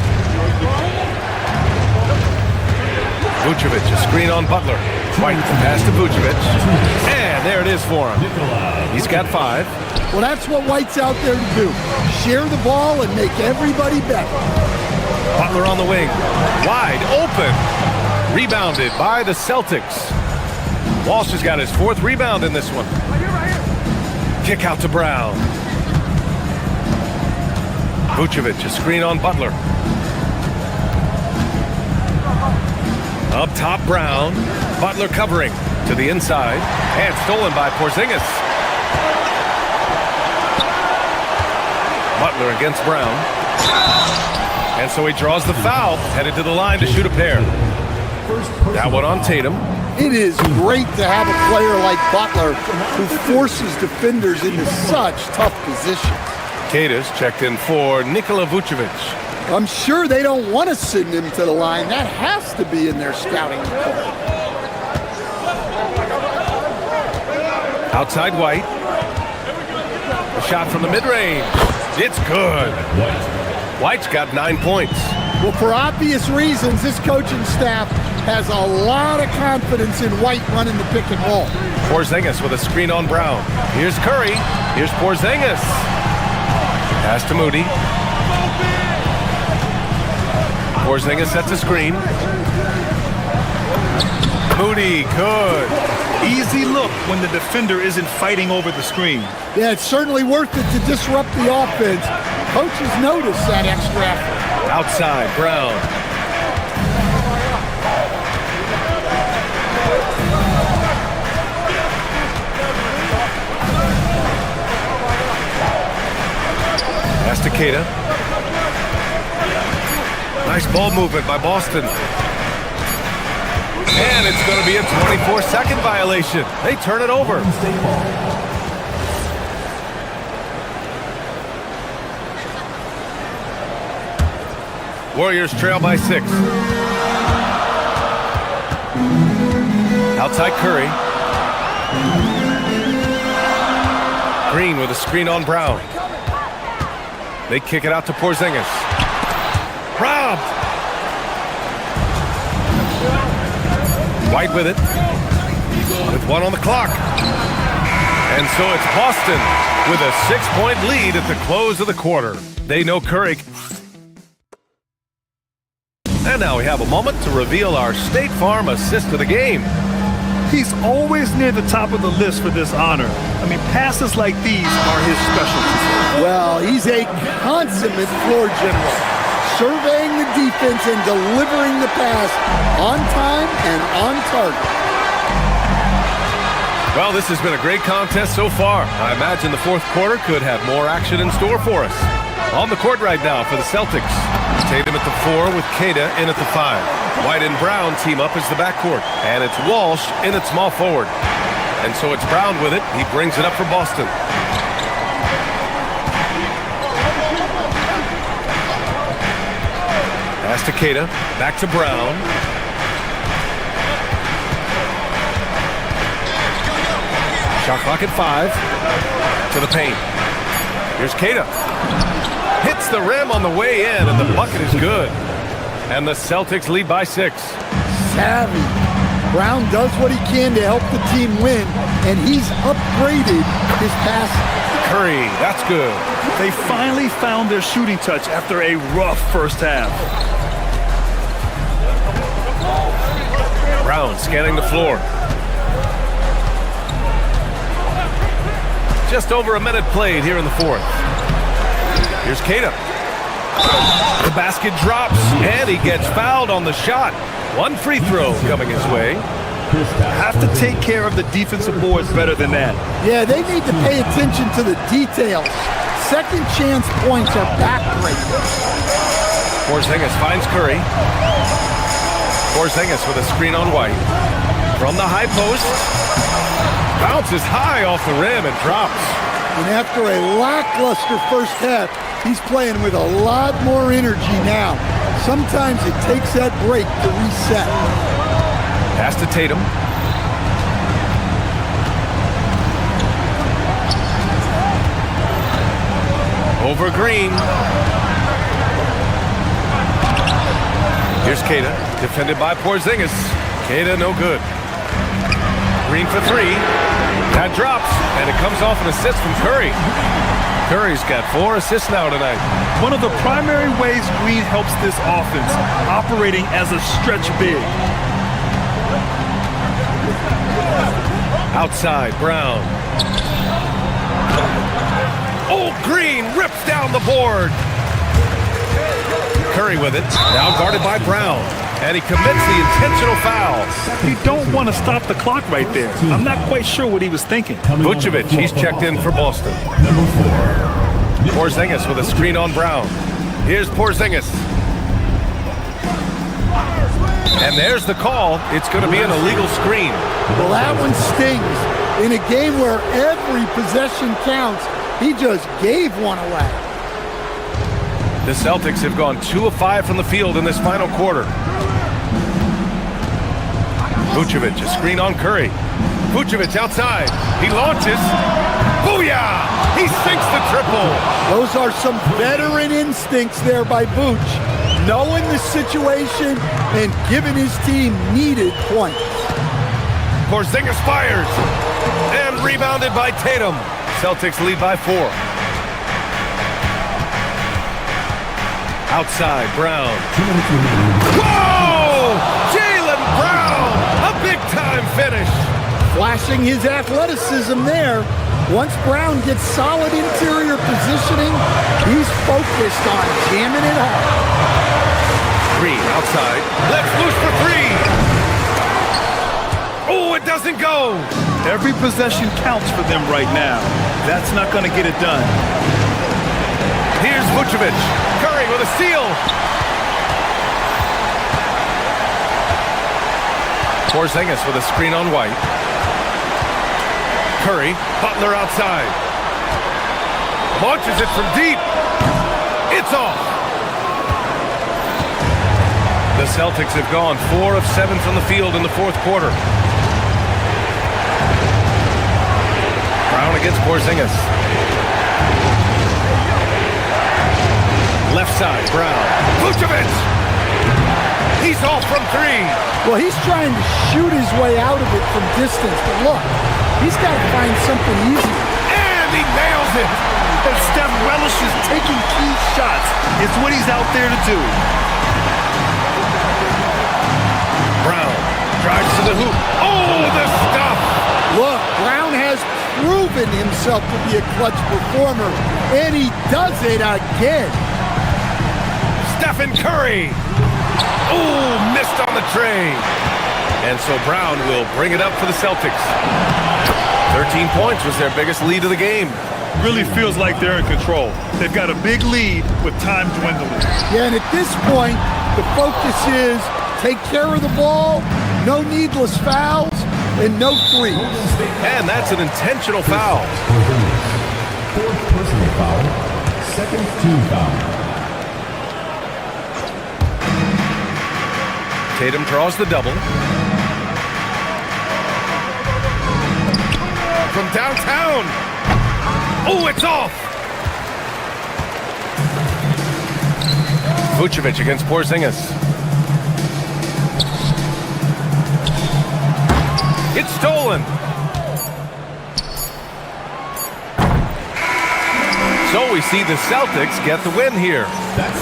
Speaker 9: Vucevic, a screen on Butler. White, pass to Vucevic. And there it is for him. He's got 5.
Speaker 10: Well, that's what White's out there to do. Share the ball and make everybody better.
Speaker 9: Butler on the wing. Wide open. Rebounded by the Celtics. Walsh has got his 4th rebound in this one. Kick out to Brown. Vucevic, a screen on Butler. Up top, Brown. Butler covering to the inside. And stolen by Porzingis. Butler against Brown. And so he draws the foul. Headed to the line to shoot a pair. That one on Tatum.
Speaker 10: It is great to have a player like Butler who forces defenders into such tough positions.
Speaker 9: Cadiz checked in for Nikola Vucevic.
Speaker 10: I'm sure they don't want to send him to the line. That has to be in their scouting report.
Speaker 9: Outside White. A shot from the mid-range. It's good. White's got 9 points.
Speaker 10: Well, for obvious reasons, this coaching staff has a lot of confidence in White running the pick and roll.
Speaker 9: Porzingis with a screen on Brown. Here's Curry. Here's Porzingis. Pass to Moody. Porzingis sets a screen. Moody, good.
Speaker 11: Easy look when the defender isn't fighting over the screen.
Speaker 10: Yeah, it's certainly worth it to disrupt the offense. Coaches notice that extra effort.
Speaker 9: Outside, Brown. Pass to Queta. Nice ball movement by Boston. And it's going to be a 24-second violation. They turn it over. Warriors trail by 6. Outside Curry. Green with a screen on Brown. They kick it out to Porzingis. Robbed! White with it. With 1 on the clock. And so it's Boston with a 6-point lead at the close of the quarter. They know Curry. And now we have a moment to reveal our State Farm assist of the game.
Speaker 11: He's always near the top of the list for this honor. I mean, passes like these are his specialty.
Speaker 10: Well, he's a consummate floor general. Surveying the good defense and delivering the pass on time and on target.
Speaker 9: Well, this has been a great contest so far. I imagine the fourth quarter could have more action in store for us. On the court right now for the Celtics. Tatum at the 4 with Queta in at the 5. White and Brown team up as the backcourt. And it's Walsh in at small forward. And so it's Brown with it. He brings it up for Boston. Pass to Queta. Back to Brown. Shot clock at 5. To the paint. Here's Queta. Hits the rim on the way in, and the bucket is good. And the Celtics lead by 6.
Speaker 10: Savvy. Brown does what he can to help the team win, and he's upgraded his passing.
Speaker 9: Curry, that's good.
Speaker 11: They finally found their shooting touch after a rough first half.
Speaker 9: Brown scanning the floor. Just over a minute played here in the fourth. Here's Queta. The basket drops, and he gets fouled on the shot. One free throw coming his way.
Speaker 11: Have to take care of the defensive boards better than that.
Speaker 10: Yeah, they need to pay attention to the details. Second chance points are backbreaking.
Speaker 9: Porzingis finds Curry. Porzingis with a screen on White. From the high post. Bounces high off the rim and drops.
Speaker 10: And after a lackluster first half, he's playing with a lot more energy now. Sometimes it takes that break to reset.
Speaker 9: Pass to Tatum. Over Green. Here's Queta, defended by Porzingis. Queta no good. Green for 3. That drops, and it comes off an assist from Curry. Curry's got 4 assists now tonight.
Speaker 11: One of the primary ways Green helps this offense, operating as a stretch big.
Speaker 9: Outside, Brown. Oh, Green rips down the board. Curry with it, now guarded by Brown. And he commits the intentional foul.
Speaker 11: You don't want to stop the clock right there. I'm not quite sure what he was thinking.
Speaker 9: Vucevic, he's checked in for Boston. Porzingis with a screen on Brown. Here's Porzingis. And there's the call. It's going to be an illegal screen.
Speaker 10: Well, that one stings. In a game where every possession counts, he just gave one away.
Speaker 9: The Celtics have gone 2 of 5 from the field in this final quarter. Vucevic, a screen on Curry. Vucevic outside. He launches. Booyah! He sinks the triple.
Speaker 10: Those are some veteran instincts there by Vooch. Knowing the situation and giving his team needed points.
Speaker 9: Porzingis fires. And rebounded by Tatum. Celtics lead by 4. Outside, Brown. Whoa! Jaylen Brown! A big-time finish.
Speaker 10: Flashing his athleticism there. Once Brown gets solid interior positioning, he's focused on jamming it home.
Speaker 9: Green outside. Left loose for 3. Oh, it doesn't go.
Speaker 11: Every possession counts for them right now. That's not going to get it done.
Speaker 9: Here's Vucevic. Curry with a steal. Porzingis with a screen on White. Curry, Butler outside. Launches it from deep. It's off. The Celtics have gone 4 of 7 from the field in the fourth quarter. Brown against Porzingis. Left side, Brown. Vucevic! He's off from 3.
Speaker 10: Well, he's trying to shoot his way out of it from distance, but look, he's got to find something easy.
Speaker 9: And he nails it!
Speaker 11: And Steph relishes taking key shots. It's what he's out there to do.
Speaker 9: Brown drives to the hoop. Oh, the stuff!
Speaker 10: Look, Brown has proven himself to be a clutch performer, and he does it again.
Speaker 9: Steph Stephen Curry. Ooh, missed on the tray. And so Brown will bring it up for the Celtics. 13 points was their biggest lead of the game.
Speaker 11: Really feels like they're in control. They've got a big lead with time dwindling.
Speaker 10: Yeah, and at this point, the focus is take care of the ball, no needless fouls, and no threes.
Speaker 9: And that's an intentional foul.
Speaker 12: Fourth personal foul, second team foul.
Speaker 9: Tatum draws the double. From downtown. Oh, it's off. Vucevic against Porzingis. It's stolen. So we see the Celtics get the win here.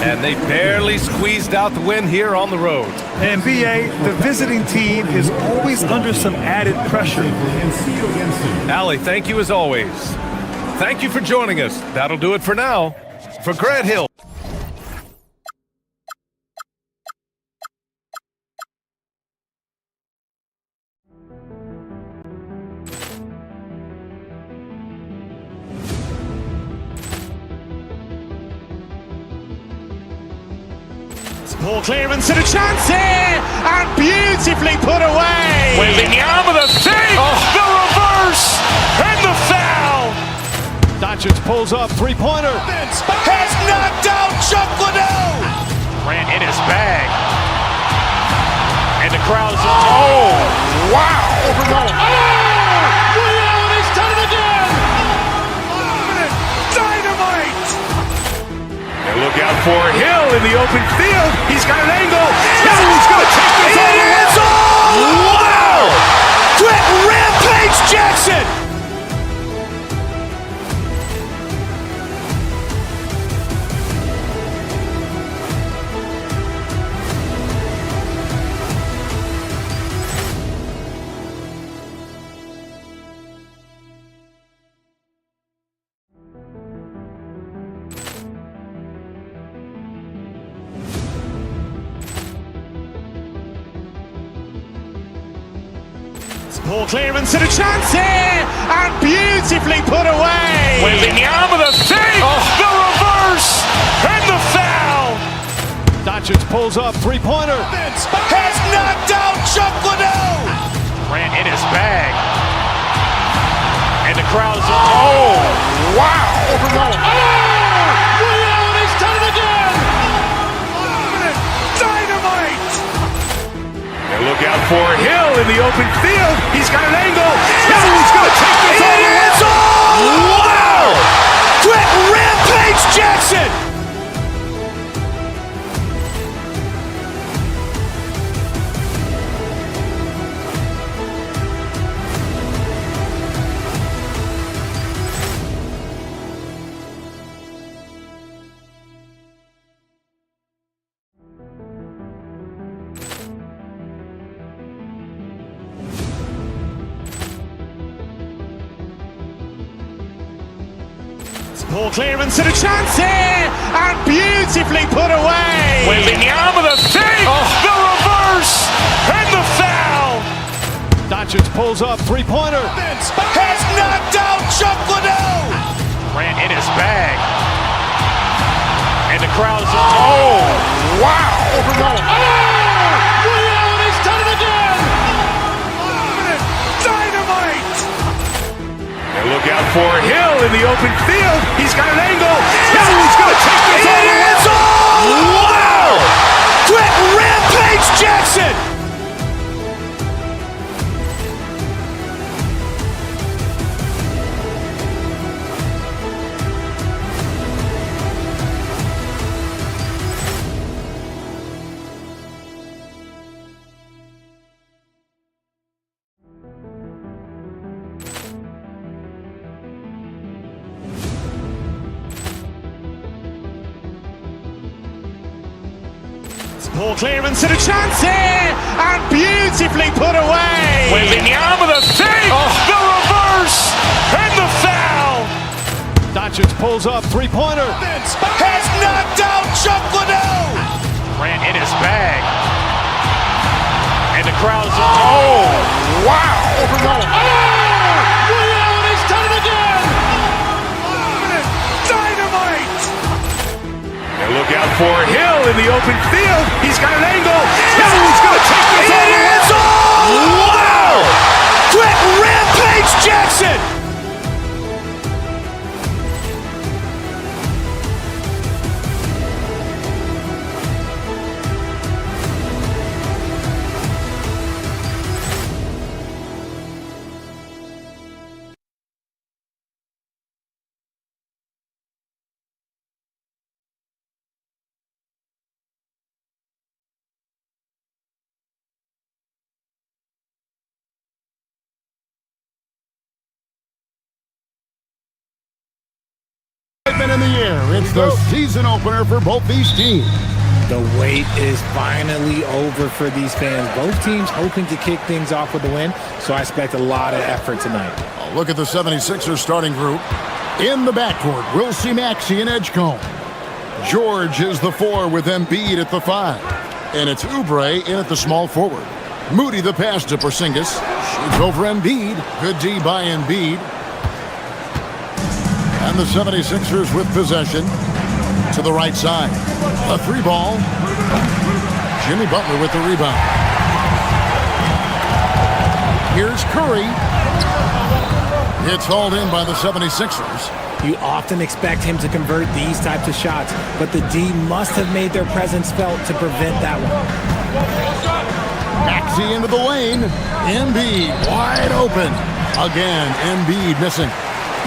Speaker 9: And they barely squeezed out the win here on the road.
Speaker 11: And BA, the visiting team is always under some added pressure.
Speaker 9: Allie, thank you as always. Thank you for joining us. That'll do it for now. For Grant Hill.
Speaker 2: Ball clearance and a chance here, and beautifully put away.
Speaker 1: Wembanyama with a save, the reverse, and the foul.
Speaker 2: Doncic pulls up, three-pointer.
Speaker 1: Has knocked out Chuck Liddell. Ran in his bag. And the crowd is, oh, wow.
Speaker 2: And he's done it again.
Speaker 1: Dynamite. And look out for Hill in the open field. He's got an angle. He's going to take this all the way. Wow. Quick Rampage Jackson.
Speaker 2: Ball clearance and a chance here, and beautifully put away.
Speaker 1: Wembanyama with a save, the reverse, and the foul.
Speaker 2: Doncic pulls up, three-pointer.
Speaker 1: Has knocked out Chuck Liddell. Ran in his bag. And the crowd is, oh, wow.
Speaker 2: And he's done it again.
Speaker 1: Dynamite. And look out for Hill in the open field. He's got an angle. He's going to take this all the way. Wow. Quick Rampage Jackson.
Speaker 2: Ball clearance and a chance here, and beautifully put away.
Speaker 1: Wembanyama with a save, the reverse, and the foul.
Speaker 2: Doncic pulls up, three-pointer.
Speaker 1: Has knocked out Chuck Liddell. Ran in his bag. And the crowd is, oh, wow.
Speaker 2: And he's done it again.
Speaker 1: Dynamite. And look out for Hill in the open field. He's got an angle. He's going to take this all the way. Wow. Quick Rampage Jackson.
Speaker 2: Ball clearance and a chance here, and beautifully put away.
Speaker 1: Wembanyama with a save, the reverse, and the foul.
Speaker 2: Doncic pulls up, three-pointer.
Speaker 1: Has knocked out Chuck Liddell.
Speaker 2: Grant in his bag. And the crowd's
Speaker 1: Oh, wow.
Speaker 2: He's done it again.
Speaker 1: Dynamite. And look out for Hill in the open field. He's got an angle. Hill's going to take this all the way. Wow. Quick Rampage Jackson.
Speaker 3: In the air, it's the season opener for both these teams.
Speaker 13: The wait is finally over for these fans. Both teams hoping to kick things off with a win, so I expect a lot of effort tonight.
Speaker 3: Look at the 76ers starting group. In the backcourt, we'll see Maxey and Edgecombe. George is the 4 with Embiid at the 5. And it's Oubre in at the small forward. Moody the pass to Porzingis. Shoots over Embiid. Good D by Embiid. And the 76ers with possession to the right side. A 3-ball. Jimmy Butler with the rebound. Here's Curry. It's hauled in by the 76ers.
Speaker 13: You often expect him to convert these types of shots, but the D must have made their presence felt to prevent that one.
Speaker 3: Maxey into the lane. Embiid wide open. Again, Embiid missing.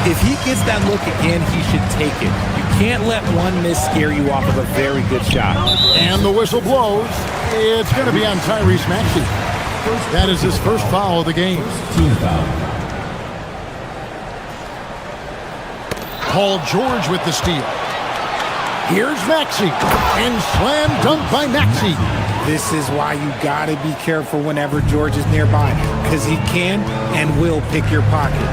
Speaker 13: If he gets that look again, he should take it. You can't let one miss scare you off of a very good shot.
Speaker 3: And the whistle blows. It's going to be on Tyrese Maxey. That is his first foul of the game.
Speaker 12: Team foul.
Speaker 3: Paul George with the steal. Here's Maxey. And slam dunk by Maxey.
Speaker 13: This is why you got to be careful whenever George is nearby, because he can and will pick your pocket.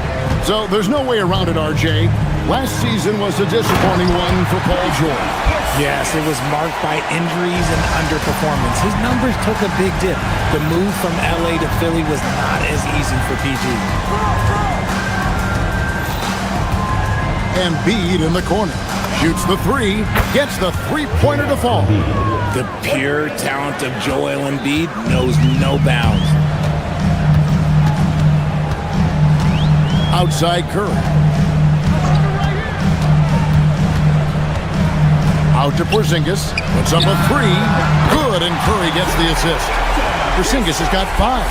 Speaker 3: So there's no way around it, RJ. Last season was a disappointing one for Paul George.
Speaker 13: Yes, it was marked by injuries and underperformance. His numbers took a big dip. The move from LA to Philly was not as easy for PG.
Speaker 3: Embiid in the corner. Shoots the 3, gets the three-pointer to fall.
Speaker 13: The pure talent of Joel Embiid knows no bounds.
Speaker 3: Outside Curry. Out to Porzingis. Puts up a 3. Good, and Curry gets the assist. Porzingis has got 5.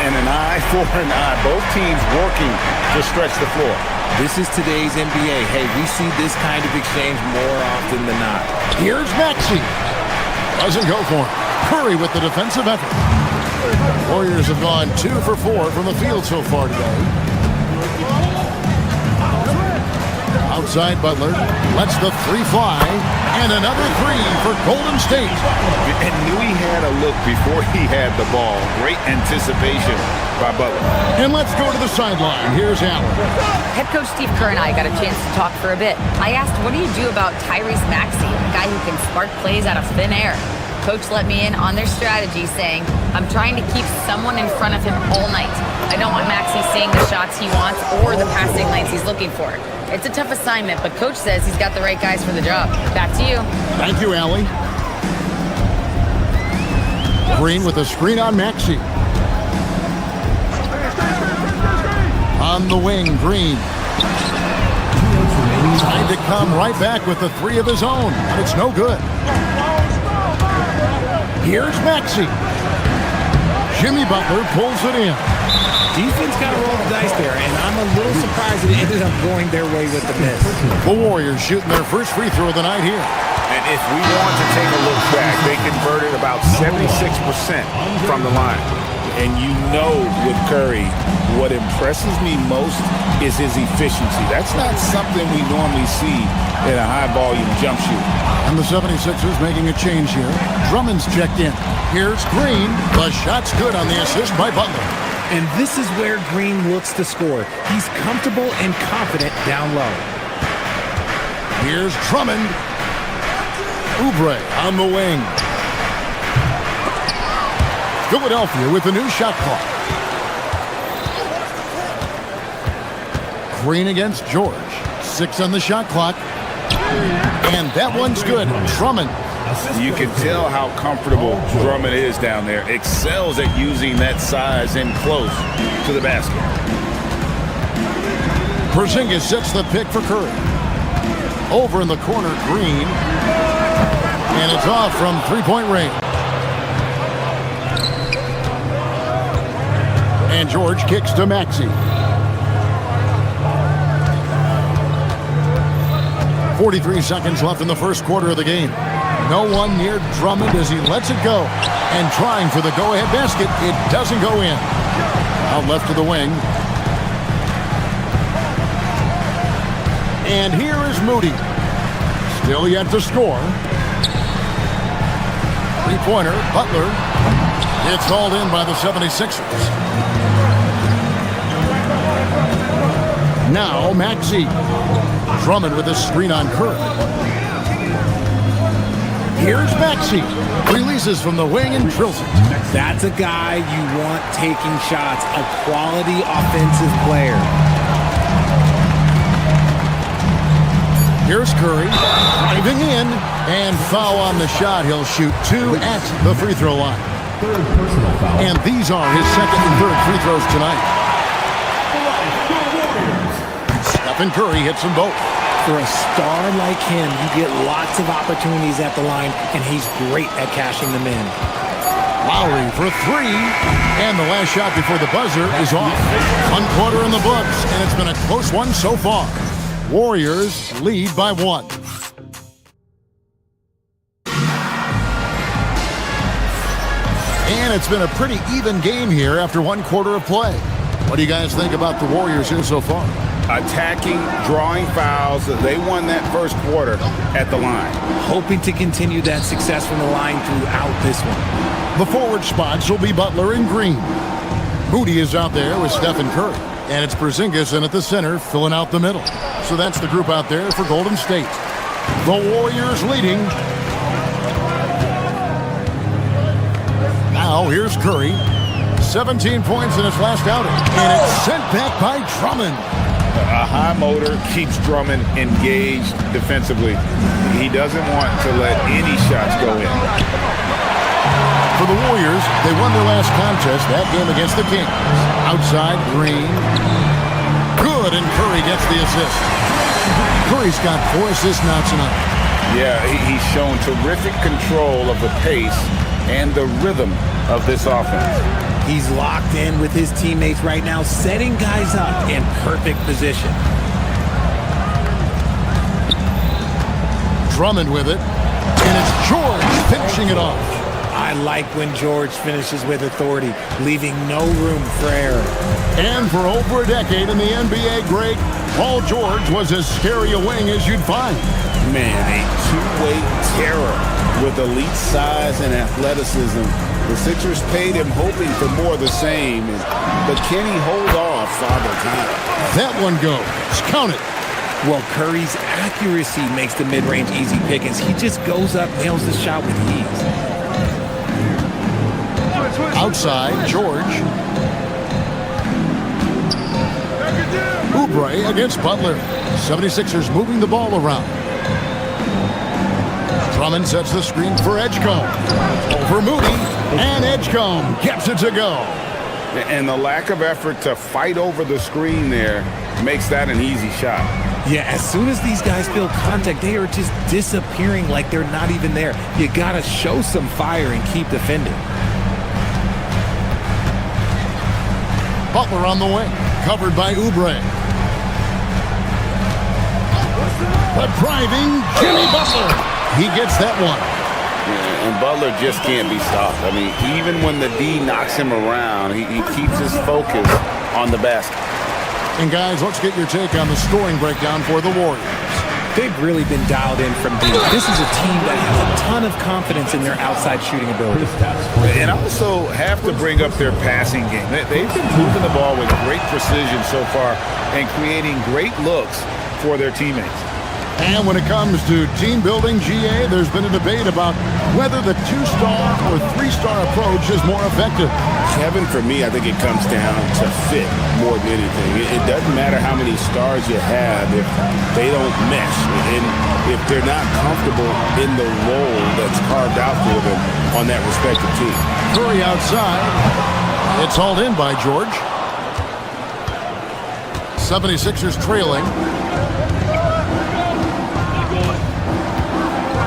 Speaker 4: And an eye for an eye. Both teams working to stretch the floor.
Speaker 13: This is today's NBA. Hey, we see this kind of exchange more often than not.
Speaker 3: Here's Maxey. Doesn't go for it. Curry with the defensive effort. Warriors have gone 2 for 4 from the field so far today. Outside Butler. Lets the 3 fly. And another 3 for Golden State.
Speaker 4: And knew he had a look before he had the ball. Great anticipation by Butler.
Speaker 3: And let's go to the sideline. Here's Allen.
Speaker 6: Head coach Steve Kerr and I got a chance to talk for a bit. I asked, what do you do about Tyrese Maxey, a guy who can spark plays out of thin air? Coach let me in on their strategy, saying, I'm trying to keep someone in front of him all night. I don't want Maxey seeing the shots he wants or the passing lanes he's looking for. It's a tough assignment, but coach says he's got the right guys for the job. Back to you.
Speaker 3: Thank you, Allie. Green with a screen on Maxey. On the wing, Green. Trying to come right back with the 3 of his own, but it's no good. Here's Maxey. Jimmy Butler pulls it in.
Speaker 13: Defense got to roll the dice there, and I'm a little surprised it ended up going their way with the miss.
Speaker 3: The Warriors shooting their first free throw of the night here.
Speaker 4: And if we want to take a look back, they converted about 76% from the line. And you know with Curry, what impresses me most is his efficiency. That's not something we normally see in a high-volume jump shoot.
Speaker 3: And the 76ers making a change here. Drummond's checked in. Here's Green. The shot's good on the assist by Butler.
Speaker 13: And this is where Green looks to score. He's comfortable and confident down low.
Speaker 3: Here's Drummond. Oubre on the wing. Philadelphia with a new shot clock. Green against George. 6 on the shot clock. And that one's good. Drummond.
Speaker 14: You can tell how comfortable Drummond is down there. Excels at using that size in close to the basket.
Speaker 3: Porzingis sets the pick for Curry. Over in the corner, Green. And it's off from three-point range. And George kicks to Maxey. 43 seconds left in the first quarter of the game. No one near Drummond as he lets it go. And trying for the go-ahead basket, it doesn't go in. Out left to the wing. And here is Moody. Still yet to score. Three-pointer, Butler. It's hauled in by the 76ers. Now Maxey. Drummond with a screen on Curry. Here's Maxey. Releases from the wing and drills it.
Speaker 13: That's a guy you want taking shots. A quality offensive player.
Speaker 3: Here's Curry. Driving in. And foul on the shot. He'll shoot 2 at the free throw line. And these are his second and third free throws tonight. Stephen Curry hits them both.
Speaker 13: For a star like him, you get lots of opportunities at the line, and he's great at cashing them in.
Speaker 3: Lowry for 3. And the last shot before the buzzer is off. 1 quarter in the books, and it's been a close one so far. Warriors lead by 1. And it's been a pretty even game here after 1 quarter of play. What do you guys think about the Warriors here so far?
Speaker 14: Attacking, drawing fouls. They won that first quarter at the line.
Speaker 13: Hoping to continue that success from the line throughout this one.
Speaker 3: The forward spots will be Butler and Green. Moody is out there with Stephen Curry. And it's Porzingis in at the center, filling out the middle. So that's the group out there for Golden State. The Warriors leading. Now here's Curry. 17 points in his last outing. And it's sent back by Drummond.
Speaker 14: A high motor keeps Drummond engaged defensively. He doesn't want to let any shots go in.
Speaker 3: For the Warriors, they won their last contest, that game against the Kings. Outside, Green. Good, and Curry gets the assist. Curry's got 4 assists now tonight.
Speaker 14: Yeah, he's shown terrific control of the pace and the rhythm of this offense.
Speaker 13: He's locked in with his teammates right now, setting guys up in perfect position.
Speaker 3: Drummond with it, and it's George finishing it off.
Speaker 13: I like when George finishes with authority, leaving no room for error.
Speaker 3: And for over a decade in the NBA, Greg, Paul George was as scary a wing as you'd find.
Speaker 14: Man, a two-way terror with elite size and athleticism. The Sixers paid him hoping for more of the same, but can he hold off Father Time?
Speaker 3: That one goes. Count it.
Speaker 13: Well, Curry's accuracy makes the mid-range easy pickings. He just goes up, nails the shot with ease.
Speaker 3: Outside, George. Oubre against Butler. 76ers moving the ball around. Drummond sets the screen for Edgecombe. Over Moody, and Edgecombe gets it to go.
Speaker 14: And the lack of effort to fight over the screen there makes that an easy shot.
Speaker 13: Yeah, as soon as these guys feel contact, they are just disappearing like they're not even there. You gotta show some fire and keep defending.
Speaker 3: Butler on the wing, covered by Oubre. The driving Jimmy Butler. He gets that one.
Speaker 14: Yeah, and Butler just can't be stopped. I mean, even when the D knocks him around, he keeps his focus on the basket.
Speaker 3: And guys, let's get your take on the scoring breakdown for the Warriors.
Speaker 13: They've really been dialed in from deep. This is a team that has a ton of confidence in their outside shooting ability.
Speaker 14: And also have to bring up their passing game. They've been moving the ball with great precision so far and creating great looks for their teammates.
Speaker 3: And when it comes to team building, GA, there's been a debate about whether the 2-star or 3-star approach is more effective.
Speaker 14: Kevin, for me, I think it comes down to fit more than anything. It doesn't matter how many stars you have if they don't mesh and if they're not comfortable in the role that's carved out for them on that respective team.
Speaker 3: Curry outside. It's hauled in by George. 76ers trailing.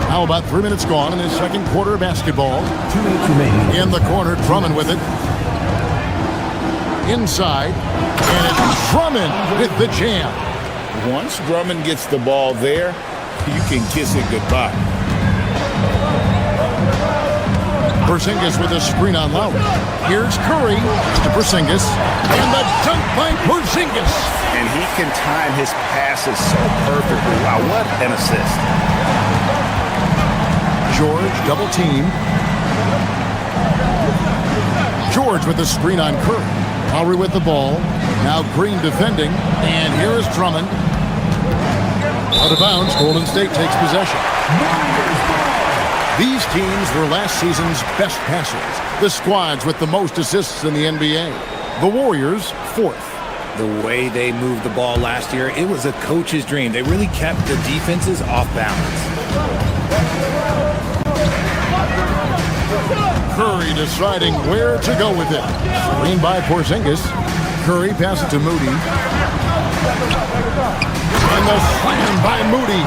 Speaker 3: Now about 3 minutes gone in this second quarter of basketball.
Speaker 12: 2 minutes remaining.
Speaker 3: In the corner, Drummond with it. Inside, and it's Drummond with the jam.
Speaker 14: Once Drummond gets the ball there, you can kiss it goodbye.
Speaker 3: Porzingis with a screen on Lowry. Here's Curry to Porzingis, and the dunk by Porzingis.
Speaker 11: And he can time his passes so perfectly. Wow, what an assist.
Speaker 3: George double team. George with the screen on Curry. Lowry with the ball. Now Green defending. And here is Drummond. Out of bounds. Golden State takes possession. These teams were last season's best passers. The squads with the most assists in the NBA. The Warriors, 4th.
Speaker 13: The way they moved the ball last year, it was a coach's dream. They really kept the defenses off balance.
Speaker 3: Curry deciding where to go with it. Screen by Porzingis. Curry passes to Moody. And the slam by Moody.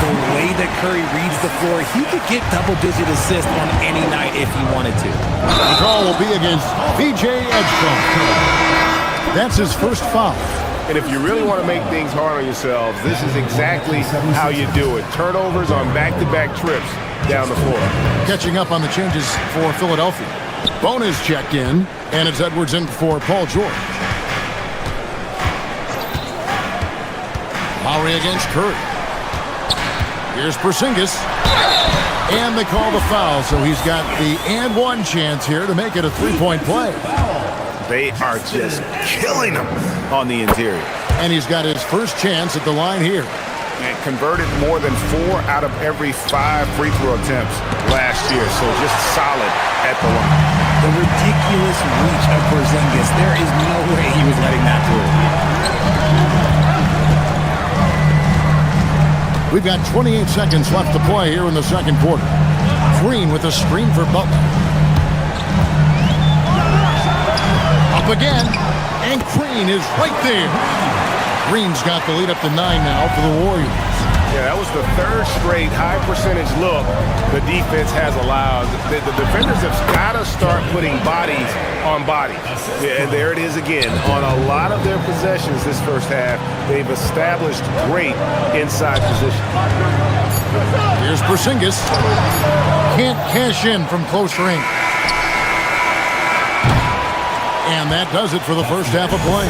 Speaker 13: The way that Curry reads the floor, he could get double-digit assists on any night if he wanted to.
Speaker 3: The call will be against VJ Edgecombe. That's his first foul.
Speaker 1: And if you really want to make things hard on yourselves, this is exactly how you do it. Turnovers on back-to-back trips down the floor.
Speaker 3: Catching up on the changes for Philadelphia. Bonus checked in, and it's Edwards in for Paul George. Lowry against Curry. Here's Porzingis. And they call the foul, so he's got the and one chance here to make it a three-point play.
Speaker 1: They are just killing him on the interior.
Speaker 3: And he's got his first chance at the line here.
Speaker 1: And converted more than 4 out of every 5 free throw attempts last year, so just solid at the line.
Speaker 13: The ridiculous reach of Porzingis. There is no way he was letting that through.
Speaker 3: We've got 28 seconds left to play here in the second quarter. Green with a screen for Butler. Up again, and Green is right there. Green's got the lead up to 9 now for the Warriors.
Speaker 1: Yeah, that was the 3rd straight high percentage look the defense has allowed. The defenders have got to start putting bodies on bodies. Yeah, and there it is again. On a lot of their possessions this first half, they've established great inside position.
Speaker 3: Here's Porzingis. Can't cash in from close range. And that does it for the first half of play.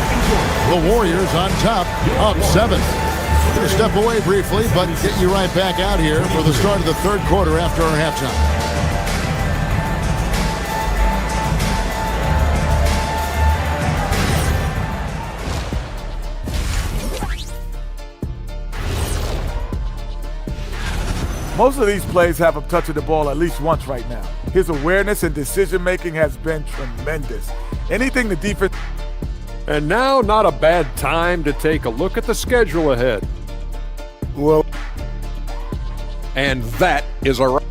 Speaker 3: The Warriors on top, up 7. We're going to step away briefly, but get you right back out here for the start of the third quarter after our halftime.
Speaker 15: Most of these plays have him touching the ball at least once right now. His awareness and decision-making has been tremendous. Anything the defense...
Speaker 8: And now, not a bad time to take a look at the schedule ahead.
Speaker 7: Well...
Speaker 8: And that is our...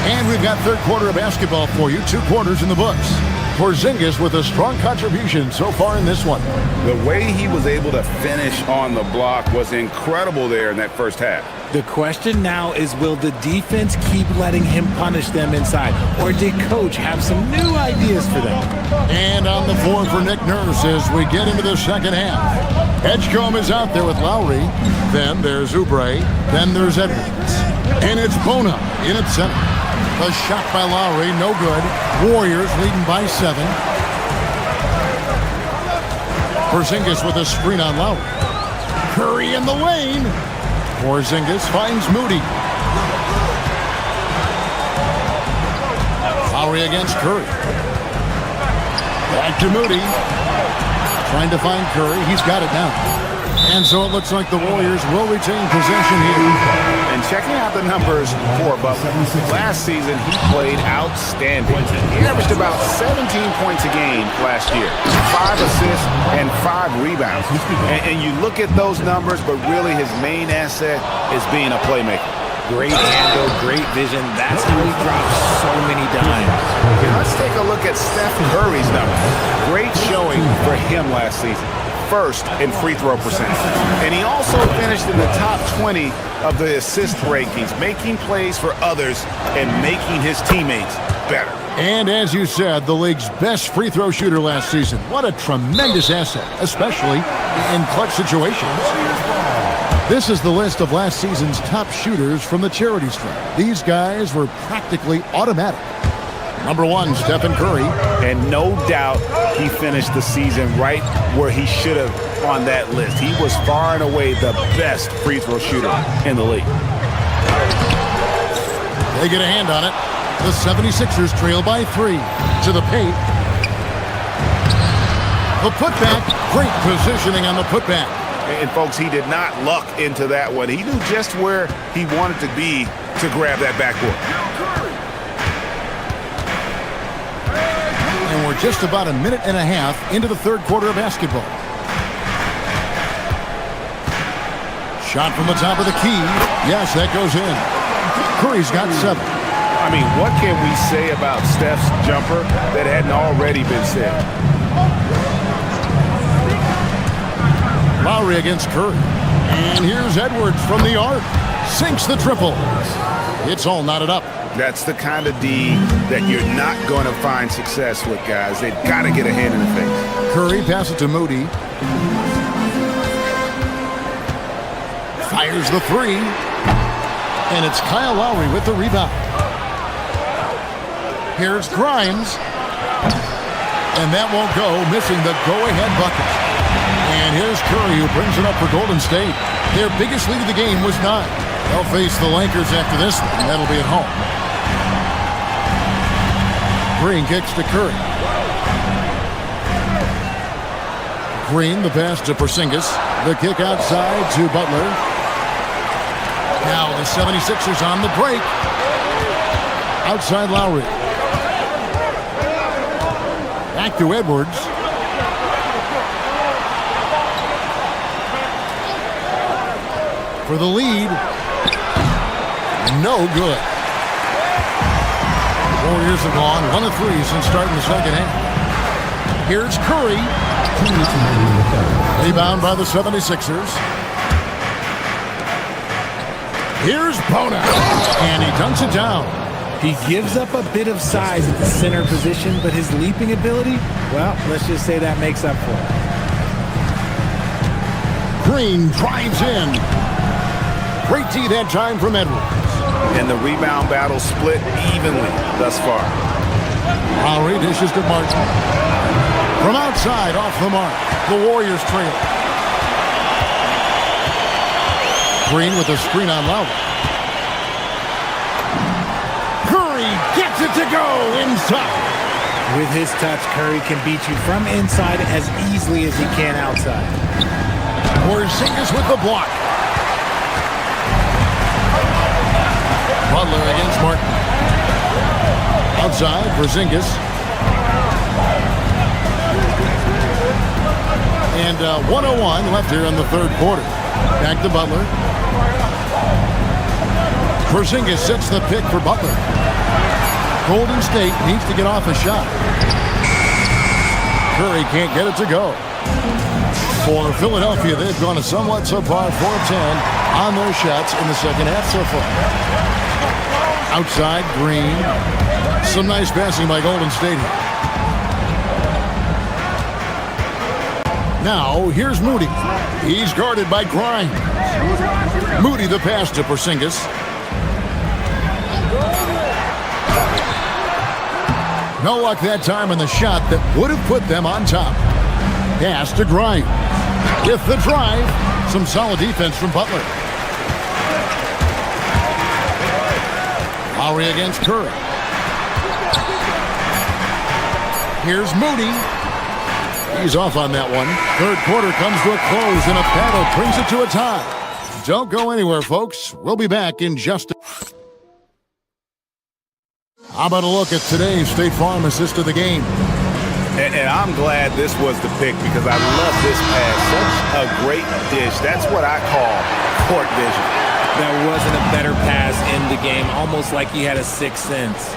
Speaker 3: And we've got third quarter of basketball for you. 2 quarters in the books. Porzingis with a strong contribution so far in this one.
Speaker 14: The way he was able to finish on the block was incredible there in that first half.
Speaker 13: The question now is, will the defense keep letting him punish them inside? Or did Coach have some new ideas for them?
Speaker 3: And on the floor for Nick Nurse as we get into the second half. Edgecombe is out there with Lowry. Then there's Oubre. Then there's Edwards. And it's Bona in at center. A shot by Lowry, no good. Warriors leading by 7. Porzingis with a screen on Lowry. Curry in the lane. Porzingis finds Moody. Lowry Lowry against Curry. Back to Moody. Trying to find Curry. He's got it now. And so it looks like the Warriors will retain possession here.
Speaker 16: And checking out the numbers for Butler. Last season, he played outstanding. He averaged about 17 points a game last year, 5 assists and 5 rebounds. And you look at those numbers, but really his main asset is being a playmaker.
Speaker 13: Great handle, great vision. That's how he drops so many dimes.
Speaker 16: Now let's take a look at Steph Curry's numbers. Great showing for him last season. First in free throw percentage. And he also finished in the top 20 of the assist rankings, making plays for others and making his teammates better.
Speaker 3: And as you said, the league's best free throw shooter last season. What a tremendous asset, especially in clutch situations. This is the list of last season's top shooters from the charity stripe. These guys were practically automatic. Number 1, Stephen Curry.
Speaker 16: And no doubt he finished the season right where he should have on that list. He was far and away the best free throw shooter in the league.
Speaker 3: They get a hand on it. The 76ers trail by 3 to the paint. The putback, great positioning on the putback.
Speaker 16: And folks, he did not luck into that one. He knew just where he wanted to be to grab that backboard.
Speaker 3: And we're just about a minute and a half into the third quarter of basketball. Shot from the top of the key. Yes, that goes in. Curry's got 7.
Speaker 16: I mean, what can we say about Steph's jumper that hadn't already been said?
Speaker 3: Lowry against Curry. And here's Edwards from the arc. Sinks the triple. It's all knotted up.
Speaker 16: That's the kind of D that you're not going to find success with, guys. They've got to get a hand in the face.
Speaker 3: Curry passes it to Moody. Fires the 3. And it's Kyle Lowry with the rebound. Here's Grimes. And that won't go, missing the go-ahead bucket. And here's Curry, who brings it up for Golden State. Their biggest lead of the game was 9. They'll face the Lakers after this one, and that'll be at home. Green kicks to Curry. Green, the pass to Porzingis. The kick outside to Butler. Now the 76ers on the break. Outside Lowry. Back to Edwards. For the lead. No good. Warriors have gone 1 of 3 since starting the second half. Here's Curry. Rebound by the 76ers. Here's Bona. And he dunks it down.
Speaker 13: He gives up a bit of size at the center position, but his leaping ability, well, let's just say that makes up for it.
Speaker 3: Green drives in. Great D that time from Edwards.
Speaker 16: And the rebound battle split evenly thus far.
Speaker 3: Lowry dishes to Martin. From outside, off the mark. The Warriors trail. Green with a screen on Lowry. Curry gets it to go inside.
Speaker 13: With his touch, Curry can beat you from inside as easily as he can outside.
Speaker 3: Porzingis with the block. Butler against Martin. Outside, Porzingis. And 1:01 left here in the third quarter. Back to Butler. Porzingis sets the pick for Butler. Golden State needs to get off a shot. Curry can't get it to go. For Philadelphia, they've gone a somewhat subpar 4 of 10 on their shots in the second half so far. Outside, Green. Some nice passing by Golden State here. Now, here's Moody. He's guarded by Grimes. Moody the pass to Porzingis. No luck that time in the shot that would have put them on top. Pass to Grimes. With the drive, some solid defense from Butler. Lowry against Curry. Here's Moody. He's off on that one. Third quarter comes to a close, and a battle brings it to a tie. Don't go anywhere, folks. We'll be back in just a... How about a look at today's State Farm assist of the game?
Speaker 16: And I'm glad this was the pick because I love this pass. Such a great dish. That's what I call court vision.
Speaker 13: There wasn't a better pass in the game, almost like he had a sixth sense.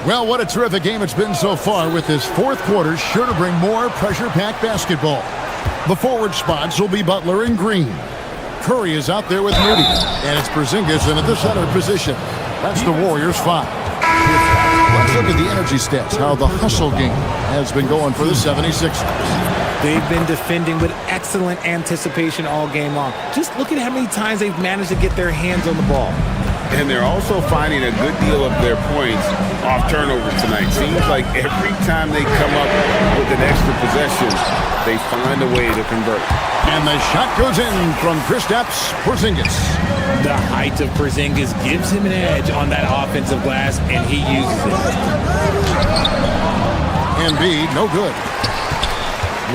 Speaker 3: Well, what a terrific game it's been so far, with this fourth quarter sure to bring more pressure-packed basketball. The forward spots will be Butler and Green. Curry is out there with Moody, and it's Porzingis in at the center position. That's the Warriors' 5. Let's look at the energy stats, how the hustle game has been going for the 76ers.
Speaker 13: They've been defending with excellent anticipation all game long. Just look at how many times they've managed to get their hands on the ball.
Speaker 14: And they're also finding a good deal of their points off turnovers tonight. Seems like every time they come up with an extra possession, they find a way to convert.
Speaker 3: And the shot goes in from Kristaps Porzingis.
Speaker 13: The height of Porzingis gives him an edge on that offensive glass, and he uses it.
Speaker 3: Embiid, no good.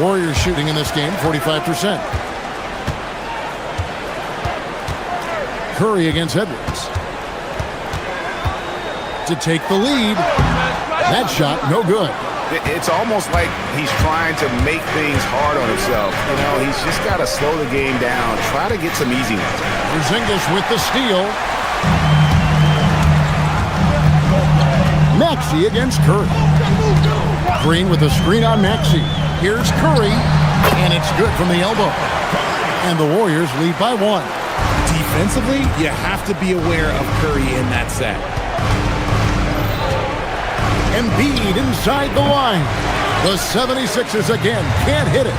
Speaker 3: Warriors shooting in this game, 45%. Curry against Edwards. To take the lead. That shot, no good.
Speaker 16: It's almost like he's trying to make things hard on himself. You know, he's just got to slow the game down. Try to get some easy ones.
Speaker 3: Porzingis with the steal. Maxey against Curry. Green with the screen on Maxey. Here's Curry, and it's good from the elbow. And the Warriors lead by 1.
Speaker 13: Defensively, you have to be aware of Curry in that set.
Speaker 3: Embiid inside the line. The 76ers again can't hit it.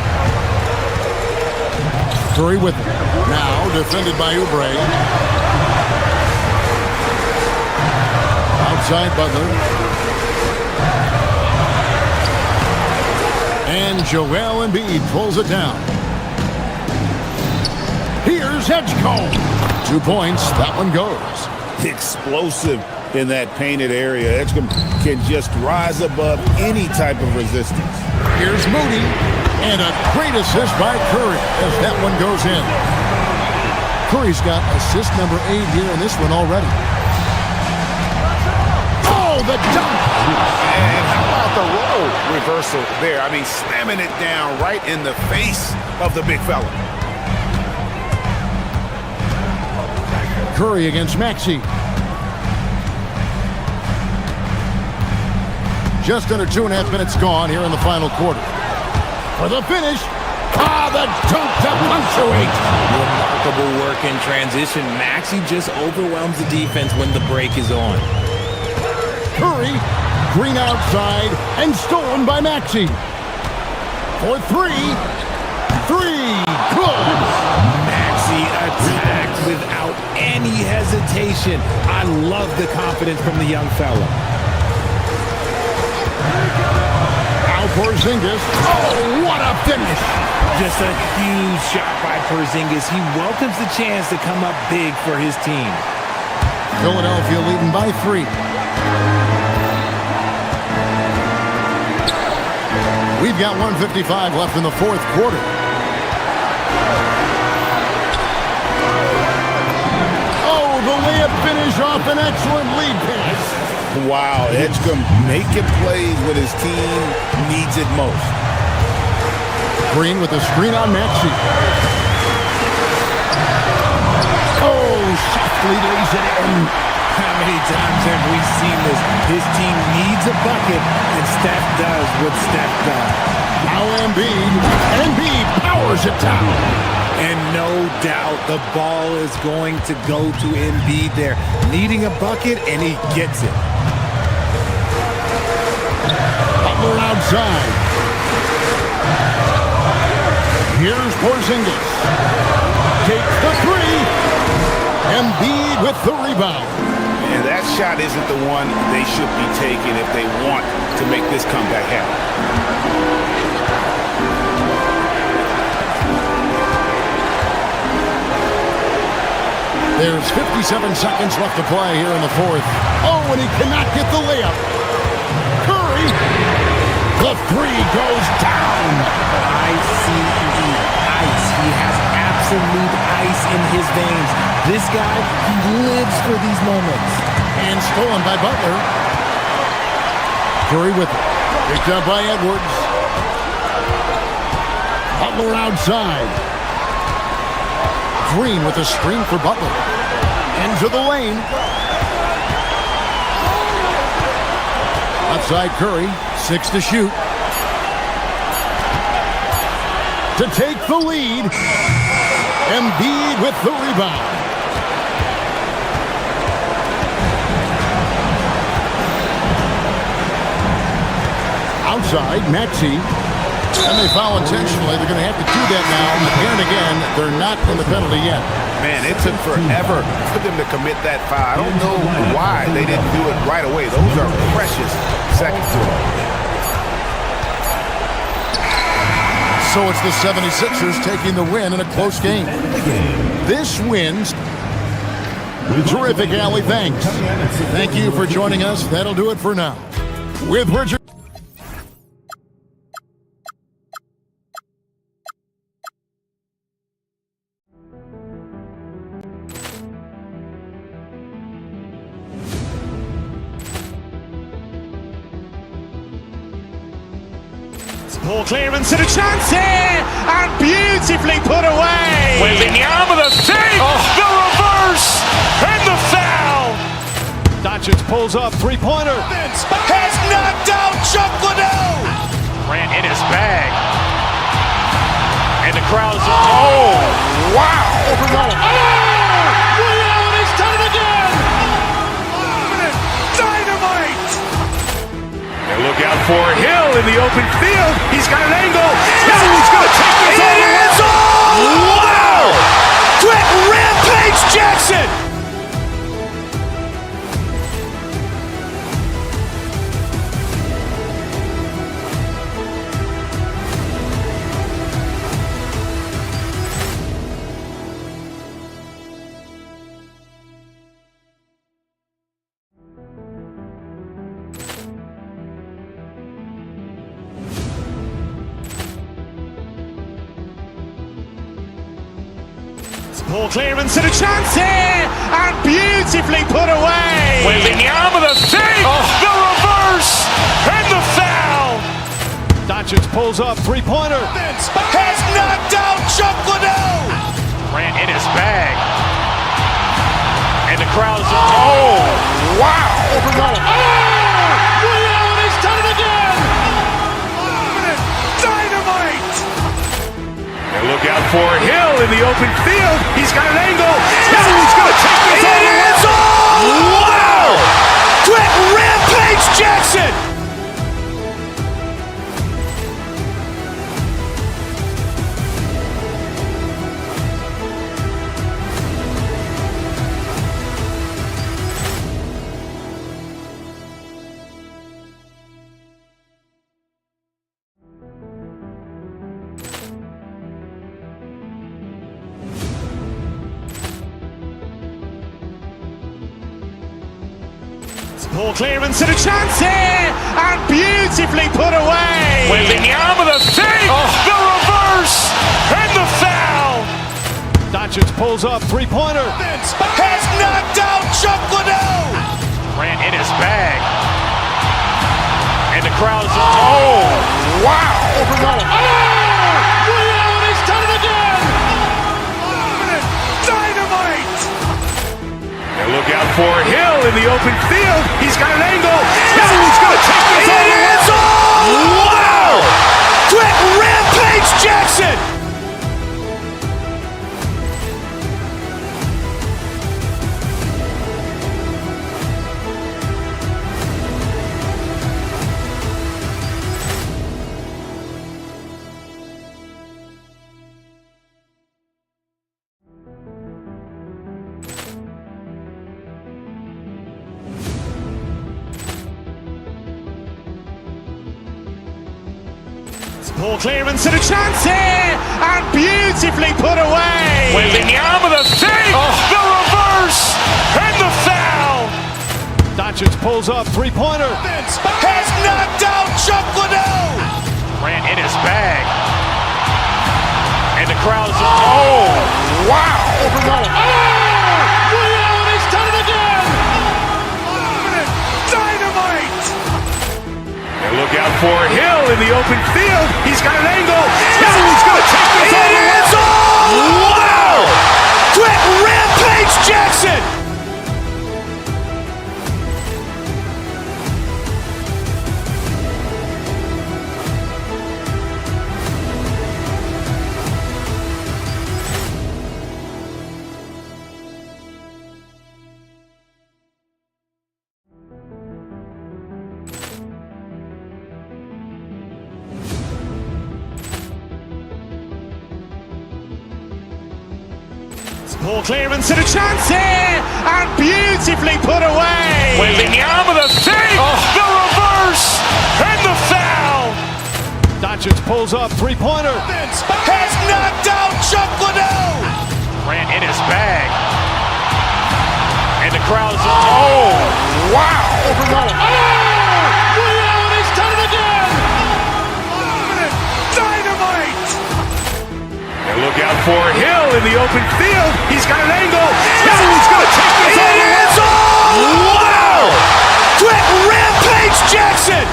Speaker 3: Curry with it. Now defended by Oubre. Outside Butler. And Joel Embiid pulls it down. Here's Edgecombe. 2 points. That one goes.
Speaker 14: Explosive in that painted area. Edgecombe can just rise above any type of resistance.
Speaker 3: Here's Moody, and a great assist by Curry as that one goes in. Curry's got assist number 8 here in this one already. Oh, the dunk!
Speaker 16: And how about the roll reversal there? I mean, slamming it down right in the face of the big fella.
Speaker 3: Curry against Maxey. Just under 2.5 minutes gone here in the final quarter. For the finish. The dunk to punctuate.
Speaker 13: Remarkable work in transition. Maxey just overwhelms the defense when the break is on.
Speaker 3: Curry, Green outside, and stolen by Maxey. For 3. 3. Good.
Speaker 13: Maxey attacked without any hesitation. I love the confidence from the young fella.
Speaker 3: Porzingis. Oh, what a finish!
Speaker 13: Just a huge shot by Porzingis. He welcomes the chance to come up big for his team.
Speaker 3: Philadelphia leading by 3. We've got 1:55 left in the fourth quarter. Oh, the layup finish off an excellent lead pass.
Speaker 14: Wow, Edgecombe making plays when his team needs it most.
Speaker 3: Green with the screen on Maxey. Oh, softly lays it in.
Speaker 13: How many times have we seen this? His team needs a bucket, and Steph does what Steph does.
Speaker 3: Now Embiid powers it down.
Speaker 13: And no doubt the ball is going to go to Embiid there. Needing a bucket, and he gets it.
Speaker 3: Butler outside. Here's Porzingis. Takes the 3. Embiid with the rebound.
Speaker 16: And that shot isn't the one they should be taking if they want to make this comeback happen.
Speaker 3: There's 57 seconds left to play here in the fourth. Oh, and he cannot get the layup. Curry The three goes down.
Speaker 13: ICE. Ice. He has absolute ice in his veins. This guy, he lives for these moments.
Speaker 3: And stolen by Butler. Curry with it. Picked up by Edwards. Butler outside. Green with a screen for Butler. Into the lane. Outside Curry. 6 to shoot. To take the lead. Embiid with the rebound. Outside, Maxey. And they foul intentionally. They're going to have to do that now. And again, they're not in the penalty yet.
Speaker 16: Man, it took forever for them to commit that foul. I don't know why they didn't do it right away. Those are precious seconds to them.
Speaker 3: So it's the 76ers taking the win in a close game. This wins. Terrific, Allie. Thanks. Thank you for joining us. That'll do it for now. With Richard.
Speaker 2: Ball clearance and a chance here, and beautifully put away.
Speaker 1: Wembanyama the save, the reverse, and the foul.
Speaker 2: Doncic pulls up, three-pointer.
Speaker 1: Has knocked out Chuck Liddell. Ran in his bag. And the crowd's oh, wow.
Speaker 2: Liddell, he's done it again.
Speaker 1: Dynamite. And look out for Hill in the open field. He's got an angle. Hill's going to take this all the way. Wow! Quick rampage Jackson.
Speaker 2: Ball clearance and a chance here, and beautifully put away.
Speaker 1: Wembanyama the save, the reverse, and the foul.
Speaker 2: Doncic pulls up, three-pointer.
Speaker 1: Has knocked out Chuck Liddell. Ran in his bag. And the crowd's oh, wow.
Speaker 2: Liddell, he's done it again.
Speaker 1: Dynamite. And look out for Hill in the open field. He's got an angle. Hill's going to take this all the way. Wow! Quick rampage Jackson.
Speaker 2: Ball clearance and a chance here, and beautifully put away.
Speaker 1: Wembanyama the save, the reverse, and the foul.
Speaker 2: Doncic pulls up, three-pointer.
Speaker 1: Has knocked out Chuck Liddell. Ran in his bag. And the crowd's oh, wow.
Speaker 2: Liddell, he's done it again.
Speaker 1: Dynamite. And look out for Hill in the open field. He's got an angle. Hill's going to take this all the way. Wow! Quick rampage Jackson.
Speaker 2: Ball clearance and a chance here, and beautifully put away.
Speaker 1: Wembanyama the save, the reverse, and the foul.
Speaker 2: Doncic pulls up, three-pointer.
Speaker 1: Has knocked out Chuck Liddell.
Speaker 2: Ran in his bag. And the crowd is... Oh, wow.
Speaker 1: Overruled. He's done it again. Dynamite. And look out for Hill in the open field. He's got an angle. He's going to take this all the way. Wow. Quick rampage Jackson.
Speaker 2: Ball clearance and a chance here, and beautifully put away.
Speaker 1: Wembanyama the save, the reverse, and the foul.
Speaker 2: Doncic pulls up, three-pointer.
Speaker 1: Has knocked out Chuck Liddell.
Speaker 2: Ran in his bag. And the crowd is... Oh, wow.
Speaker 1: Overruled. He's done it again. Dynamite. And look out for Hill in the open field. He's got an angle. He's going to take this all the way. Wow! Quick rampage Jackson.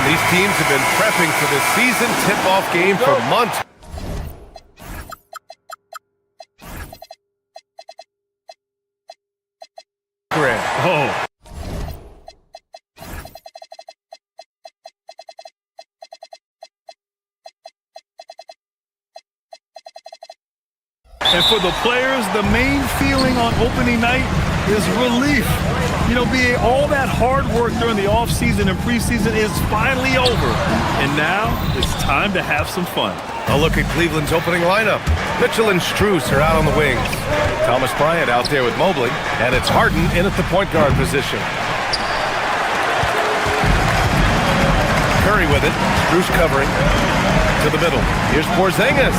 Speaker 9: These teams have been prepping for the season tip-off game for months.
Speaker 11: Oh. And for the players, the main feeling on opening night is relief. You know, all that hard work during the offseason and preseason is finally over. And now it's time to have some fun.
Speaker 9: A look at Cleveland's opening lineup. Mitchell and Strus are out on the wings. Thomas Bryant out there with Mobley. And it's Harden in at the point guard position. Curry with it. Strus covering. To the middle. Here's Porzingis.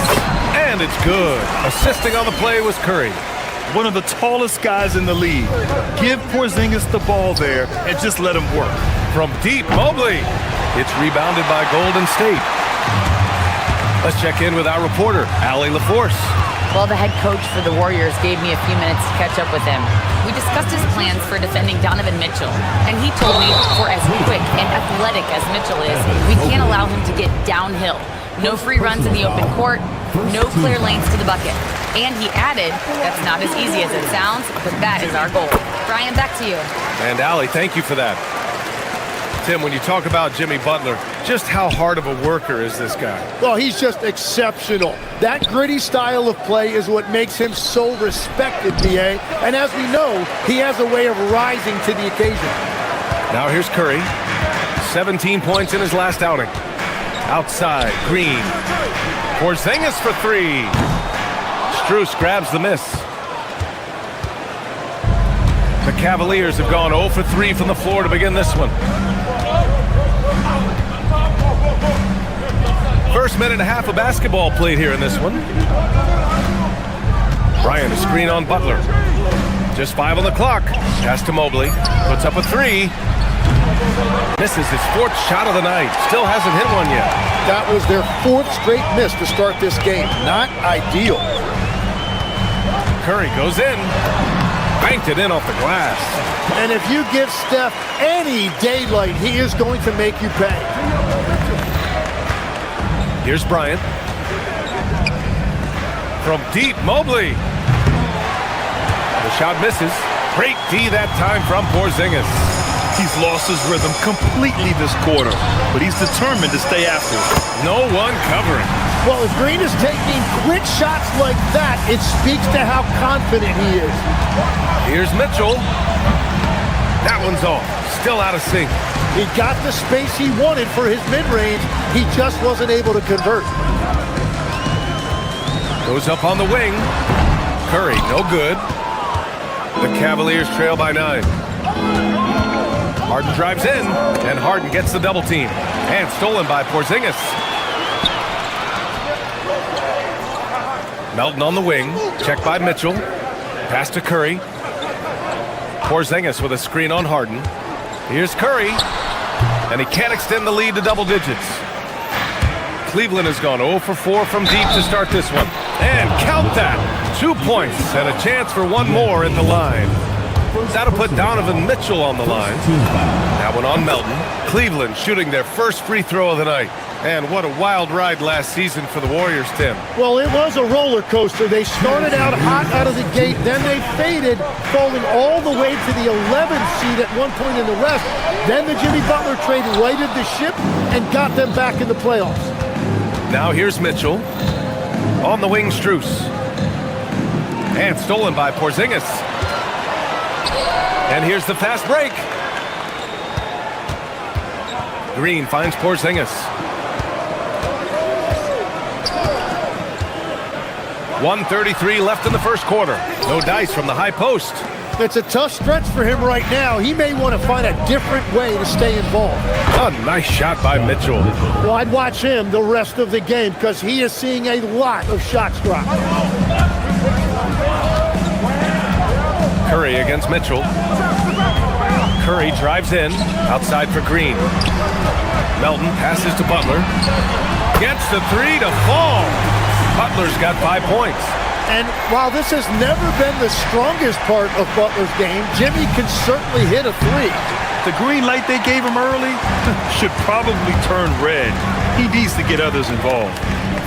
Speaker 9: And it's good. Assisting on the play was Curry.
Speaker 11: One of the tallest guys in the league. Give Porzingis the ball there and just let him work.
Speaker 9: From deep, Mobley. It's rebounded by Golden State. Let's check in with our reporter, Allie LaForce.
Speaker 6: Well, the head coach for the Warriors gave me a few minutes to catch up with him. We discussed his plans for defending Donovan Mitchell, and he told me for as quick and athletic as Mitchell is, we can't allow him to get downhill. No free runs in the open court, no clear lanes to the bucket. And he added, that's not as easy as it sounds, but that is our goal. Brian, back to you.
Speaker 9: And Allie, thank you for that. Tim, when you talk about Jimmy Butler, just how hard of a worker is this guy?
Speaker 10: Well, he's just exceptional. That gritty style of play is what makes him so respected, BA. And as we know, he has a way of rising to the occasion.
Speaker 9: Now here's Curry. 17 points in his last outing. Outside, Green. Porzingis for three. Strus grabs the miss. The Cavaliers have gone 0 for 3 from the floor to begin this one. First minute and a half of basketball played here in this one. Bryant, a screen on Butler. Just 5 on the clock. Pass to Mobley. Puts up a three. Misses his 4th shot of the night. Still hasn't hit one yet.
Speaker 10: That was their 4th straight miss to start this game. Not ideal.
Speaker 9: Curry goes in. Banked it in off the glass.
Speaker 10: And if you give Steph any daylight, he is going to make you pay.
Speaker 9: Here's Bryant. From deep, Mobley. The shot misses. Great D that time from Porzingis.
Speaker 11: He's lost his rhythm completely this quarter, but he's determined to stay after it.
Speaker 9: No one covering.
Speaker 17: Well, if Green is taking quick shots like that, it speaks to how confident he is.
Speaker 9: Here's Mitchell. That one's off. Still out of sync.
Speaker 17: He got the space he wanted for his mid-range. He just wasn't able to convert.
Speaker 9: Goes up on the wing. Curry, no good. The Cavaliers trail by 9. Harden drives in, and Harden gets the double team. And stolen by Porzingis. Melton on the wing. Checked by Mitchell. Pass to Curry. Porzingis with a screen on Harden. Here's Curry. And he can't extend the lead to double digits. Cleveland has gone 0 for 4 from deep to start this one. And count that. 2 points and a chance for one more at the line. That'll put Donovan Mitchell on the line. That one on Melton. Cleveland shooting their first free throw of the night. And what a wild ride last season for the Warriors, Tim.
Speaker 17: Well, it was a roller coaster. They started out hot out of the gate, then they faded, falling all the way to the 11th seed at one point in the West. Then the Jimmy Butler trade righted the ship and got them back in the playoffs.
Speaker 9: Now here's Mitchell. On the wing, Strus. And stolen by Porzingis. And here's the fast break. Green finds Porzingis. 1:33 left in the first quarter. No dice from the high post.
Speaker 17: It's a tough stretch for him right now. He may want to find a different way to stay involved.
Speaker 9: A nice shot by Mitchell.
Speaker 17: Well, I'd watch him the rest of the game because he is seeing a lot of shots drop.
Speaker 9: Curry against Mitchell. Curry drives in. Outside for Green. Melton passes to Butler. Gets the three to fall. Butler's got 5 points.
Speaker 17: And while this has never been the strongest part of Butler's game, Jimmy can certainly hit a three.
Speaker 11: The green light they gave him early should probably turn red. He needs to get others involved.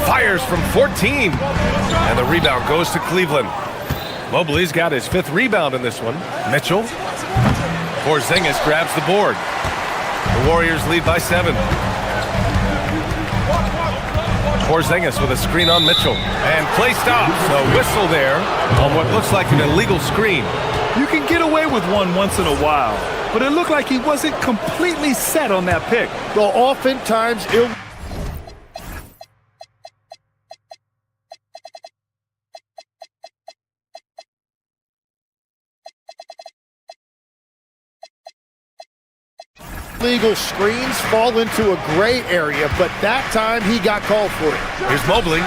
Speaker 9: Fires from 14. And the rebound goes to Cleveland. Mobley's got his 5th rebound in this one. Mitchell. Porzingis grabs the board. The Warriors lead by 7. Porzingis with a screen on Mitchell. And play stops. A whistle there on what looks like an illegal screen.
Speaker 11: You can get away with one once in a while, but it looked like he wasn't completely set on that pick.
Speaker 17: Well, oftentimes, illegal screens fall into a gray area, but that time he got called for it.
Speaker 9: Here's Mobley.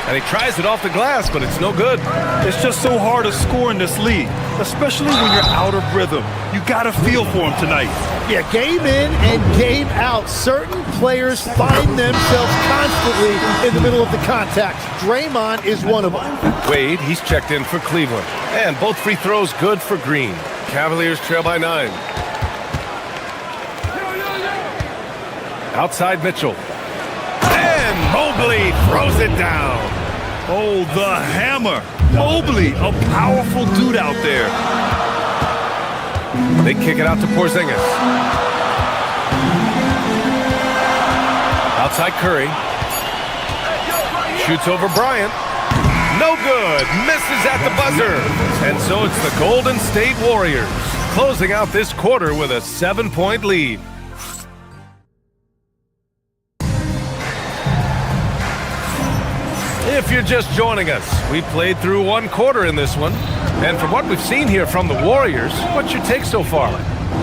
Speaker 9: And he tries it off the glass, but it's no good.
Speaker 11: It's just so hard to score in this league, especially when you're out of rhythm. You got to feel for him tonight.
Speaker 17: Yeah, game in and game out. Certain players find themselves constantly in the middle of the contact. Draymond is one of them.
Speaker 9: Wade, he's checked in for Cleveland. And both free throws good for Green. Cavaliers trail by 9. Outside Mitchell. And Mobley throws it down.
Speaker 11: Oh, the hammer. Mobley, a powerful dude out there.
Speaker 9: They kick it out to Porzingis. Outside Curry. Shoots over Bryant. No good. Misses at the buzzer. And so it's the Golden State Warriors closing out this quarter with a 7-point lead. If you're just joining us, we played through 1 quarter in this one. And from what we've seen here from the Warriors, what's your take so far?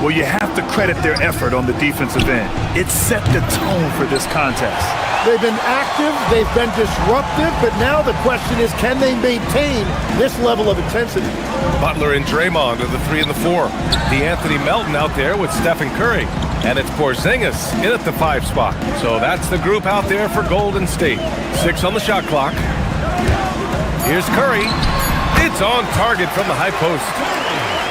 Speaker 11: Well, you have to credit their effort on the defensive end. It set the tone for this contest.
Speaker 17: They've been active, they've been disruptive, but now the question is, can they maintain this level of intensity?
Speaker 9: Butler and Draymond are the 3 and the 4. DeAnthony Melton out there with Stephen Curry. And it's Porzingis in at the 5 spot. So that's the group out there for Golden State. 6 on the shot clock. Here's Curry. It's on target from the high post.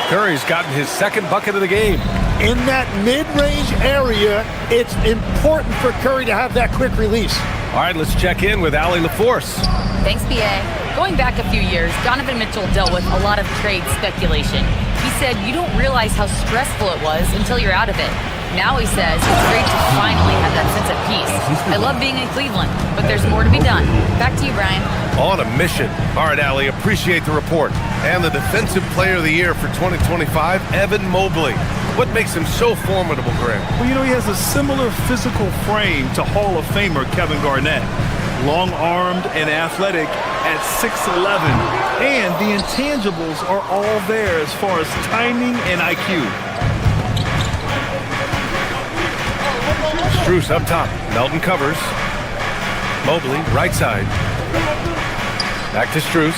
Speaker 9: Curry's gotten his 2nd bucket of the game.
Speaker 17: In that mid-range area, it's important for Curry to have that quick release.
Speaker 9: All right, let's check in with Allie LaForce.
Speaker 6: Thanks, BA. Going back a few years, Donovan Mitchell dealt with a lot of trade speculation. He said, you don't realize how stressful it was until you're out of it. Now he says it's great to finally have that sense of peace. I love being in Cleveland, but there's more to be done. Back to you, Brian.
Speaker 9: On a mission. All right, Allie, appreciate the report. And the Defensive Player of the Year for 2025, Evan Mobley. What makes him so formidable, Grant?
Speaker 11: Well, he has a similar physical frame to Hall of Famer Kevin Garnett. Long-armed and athletic at 6'11", and the intangibles are all there as far as timing and IQ.
Speaker 9: Strus up top. Melton covers. Mobley, right side. Back to Strus.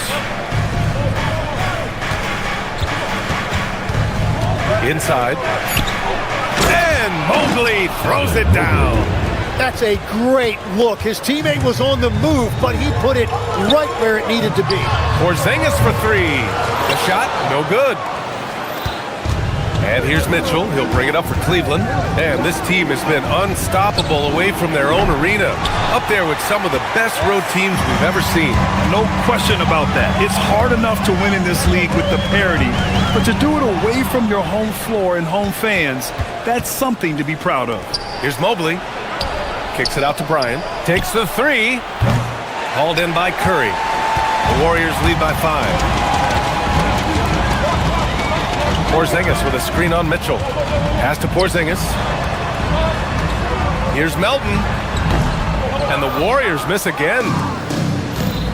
Speaker 9: Inside. And Mobley throws it down.
Speaker 17: That's a great look. His teammate was on the move, but he put it right where it needed to be.
Speaker 9: Porzingis for three. The shot, no good. And here's Mitchell. He'll bring it up for Cleveland. And this team has been unstoppable away from their own arena. Up there with some of the best road teams we've ever seen.
Speaker 11: No question about that. It's hard enough to win in this league with the parity, but to do it away from your home floor and home fans, that's something to be proud of.
Speaker 9: Here's Mobley. Kicks it out to Bryant. Takes the three. Hauled in by Curry. The Warriors lead by 5. Porzingis with a screen on Mitchell. Pass to Porzingis. Here's Melton. And the Warriors miss again.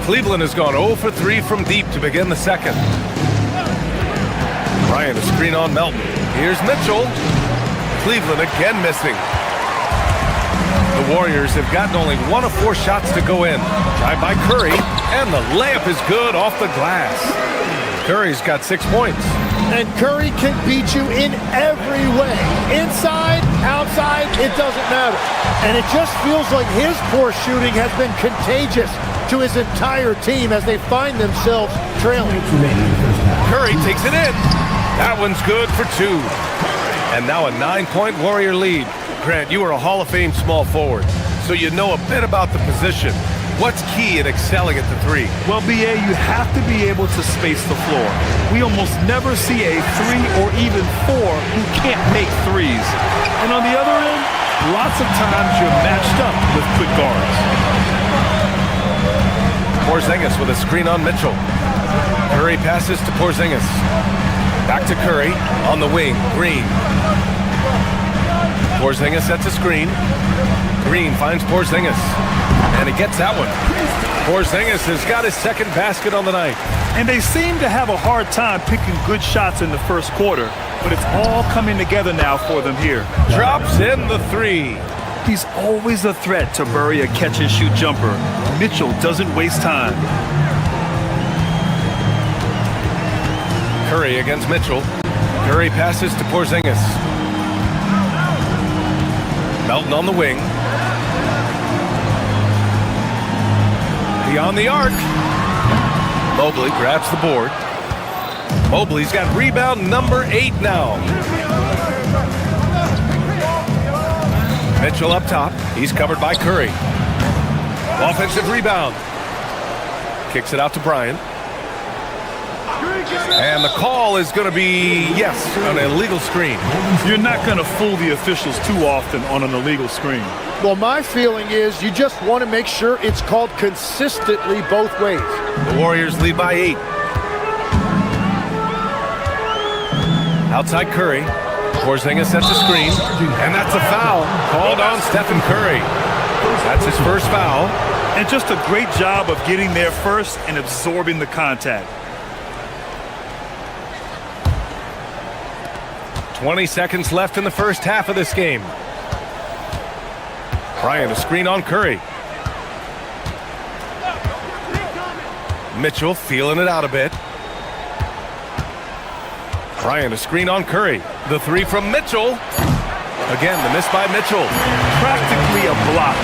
Speaker 9: Cleveland has gone 0 for 3 from deep to begin the second. Bryant, a screen on Melton. Here's Mitchell. Cleveland again missing. The Warriors have gotten only 1 of 4 shots to go in. Drive by Curry, and the layup is good off the glass. Curry's got 6 points.
Speaker 17: And Curry can beat you in every way. Inside, outside, it doesn't matter. And it just feels like his poor shooting has been contagious to his entire team as they find themselves trailing.
Speaker 9: Curry takes it in. That one's good for 2. And now a 9-point Warrior lead. Grant, you are a Hall of Fame small forward, so you know a bit about the position. What's key in excelling at the 3?
Speaker 11: Well, BA, you have to be able to space the floor. We almost never see a 3 or even 4 who can't make threes. And on the other end, lots of times you're matched up with quick guards.
Speaker 9: Porzingis with a screen on Mitchell. Curry passes to Porzingis. Back to Curry on the wing. Green. Porzingis sets a screen. Green finds Porzingis. And he gets that one. Porzingis has got his second basket on the night.
Speaker 11: And they seem to have a hard time picking good shots in the first quarter, but it's all coming together now for them here.
Speaker 9: Drops in the 3.
Speaker 11: He's always a threat to bury a catch-and-shoot jumper. Mitchell doesn't waste time.
Speaker 9: Curry against Mitchell. Curry passes to Porzingis. Melton on the wing. Beyond the arc. Mobley grabs the board. Mobley's got rebound number 8 now. Mitchell up top. He's covered by Curry. Offensive rebound. Kicks it out to Bryant. And the call is going to be, yes, an illegal screen.
Speaker 11: You're not going to fool the officials too often on an illegal screen.
Speaker 17: Well, my feeling is you just want to make sure it's called consistently both ways.
Speaker 9: The Warriors lead by 8. Outside Curry. Porzingis sets a screen. And that's a foul called on Stephen Curry. That's his first foul.
Speaker 11: And just a great job of getting there first and absorbing the contact.
Speaker 9: 20 seconds left in the first half of this game. Bryant, a screen on Curry. Mitchell feeling it out a bit. Bryant, a screen on Curry. The 3 from Mitchell. Again, the miss by Mitchell.
Speaker 11: Practically a block.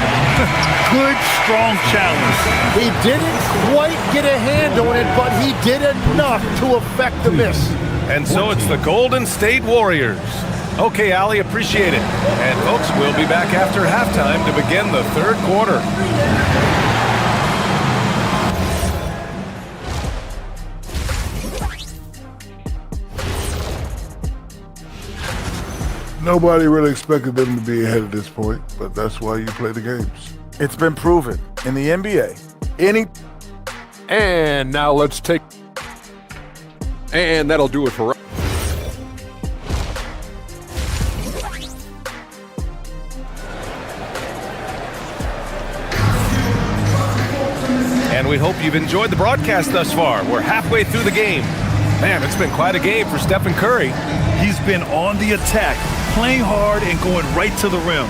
Speaker 11: Good, strong challenge.
Speaker 17: He didn't quite get a hand on it, but he did enough to affect the miss.
Speaker 9: And so it's the Golden State Warriors. Okay, Allie, appreciate it. And folks, we'll be back after halftime to begin the third quarter.
Speaker 7: Nobody really expected them to be ahead at this point, but that's why you play the games.
Speaker 15: It's been proven in the NBA.
Speaker 8: And now let's take... And that'll do it for...
Speaker 9: And we hope you've enjoyed the broadcast thus far. We're halfway through the game. Man, it's been quite a game for Stephen Curry.
Speaker 11: He's been on the attack, playing hard and going right to the rim.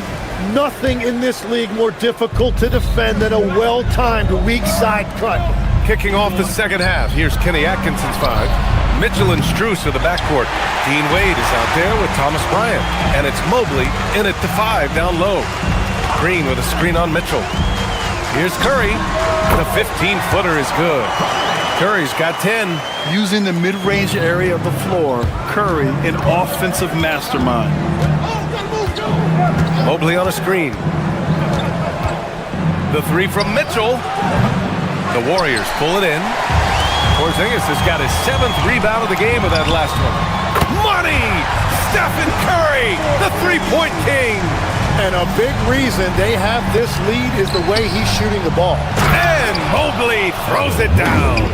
Speaker 17: Nothing in this league more difficult to defend than a well-timed weak side cut.
Speaker 9: Kicking off the second half, here's Kenny Atkinson's 5. Mitchell and Strus are the backcourt. Dean Wade is out there with Thomas Bryant. And it's Mobley in at the 5 down low. Green with a screen on Mitchell. Here's Curry. The 15-footer is good. Curry's got 10.
Speaker 11: Using the mid-range area of the floor, Curry, an offensive mastermind.
Speaker 9: Mobley on a screen. The 3 from Mitchell. The Warriors pull it in. Porzingis has got his 7th rebound of the game with that last one. Money! Stephen Curry, the three-point king.
Speaker 17: And a big reason they have this lead is the way he's shooting the ball.
Speaker 9: And Mobley throws it down.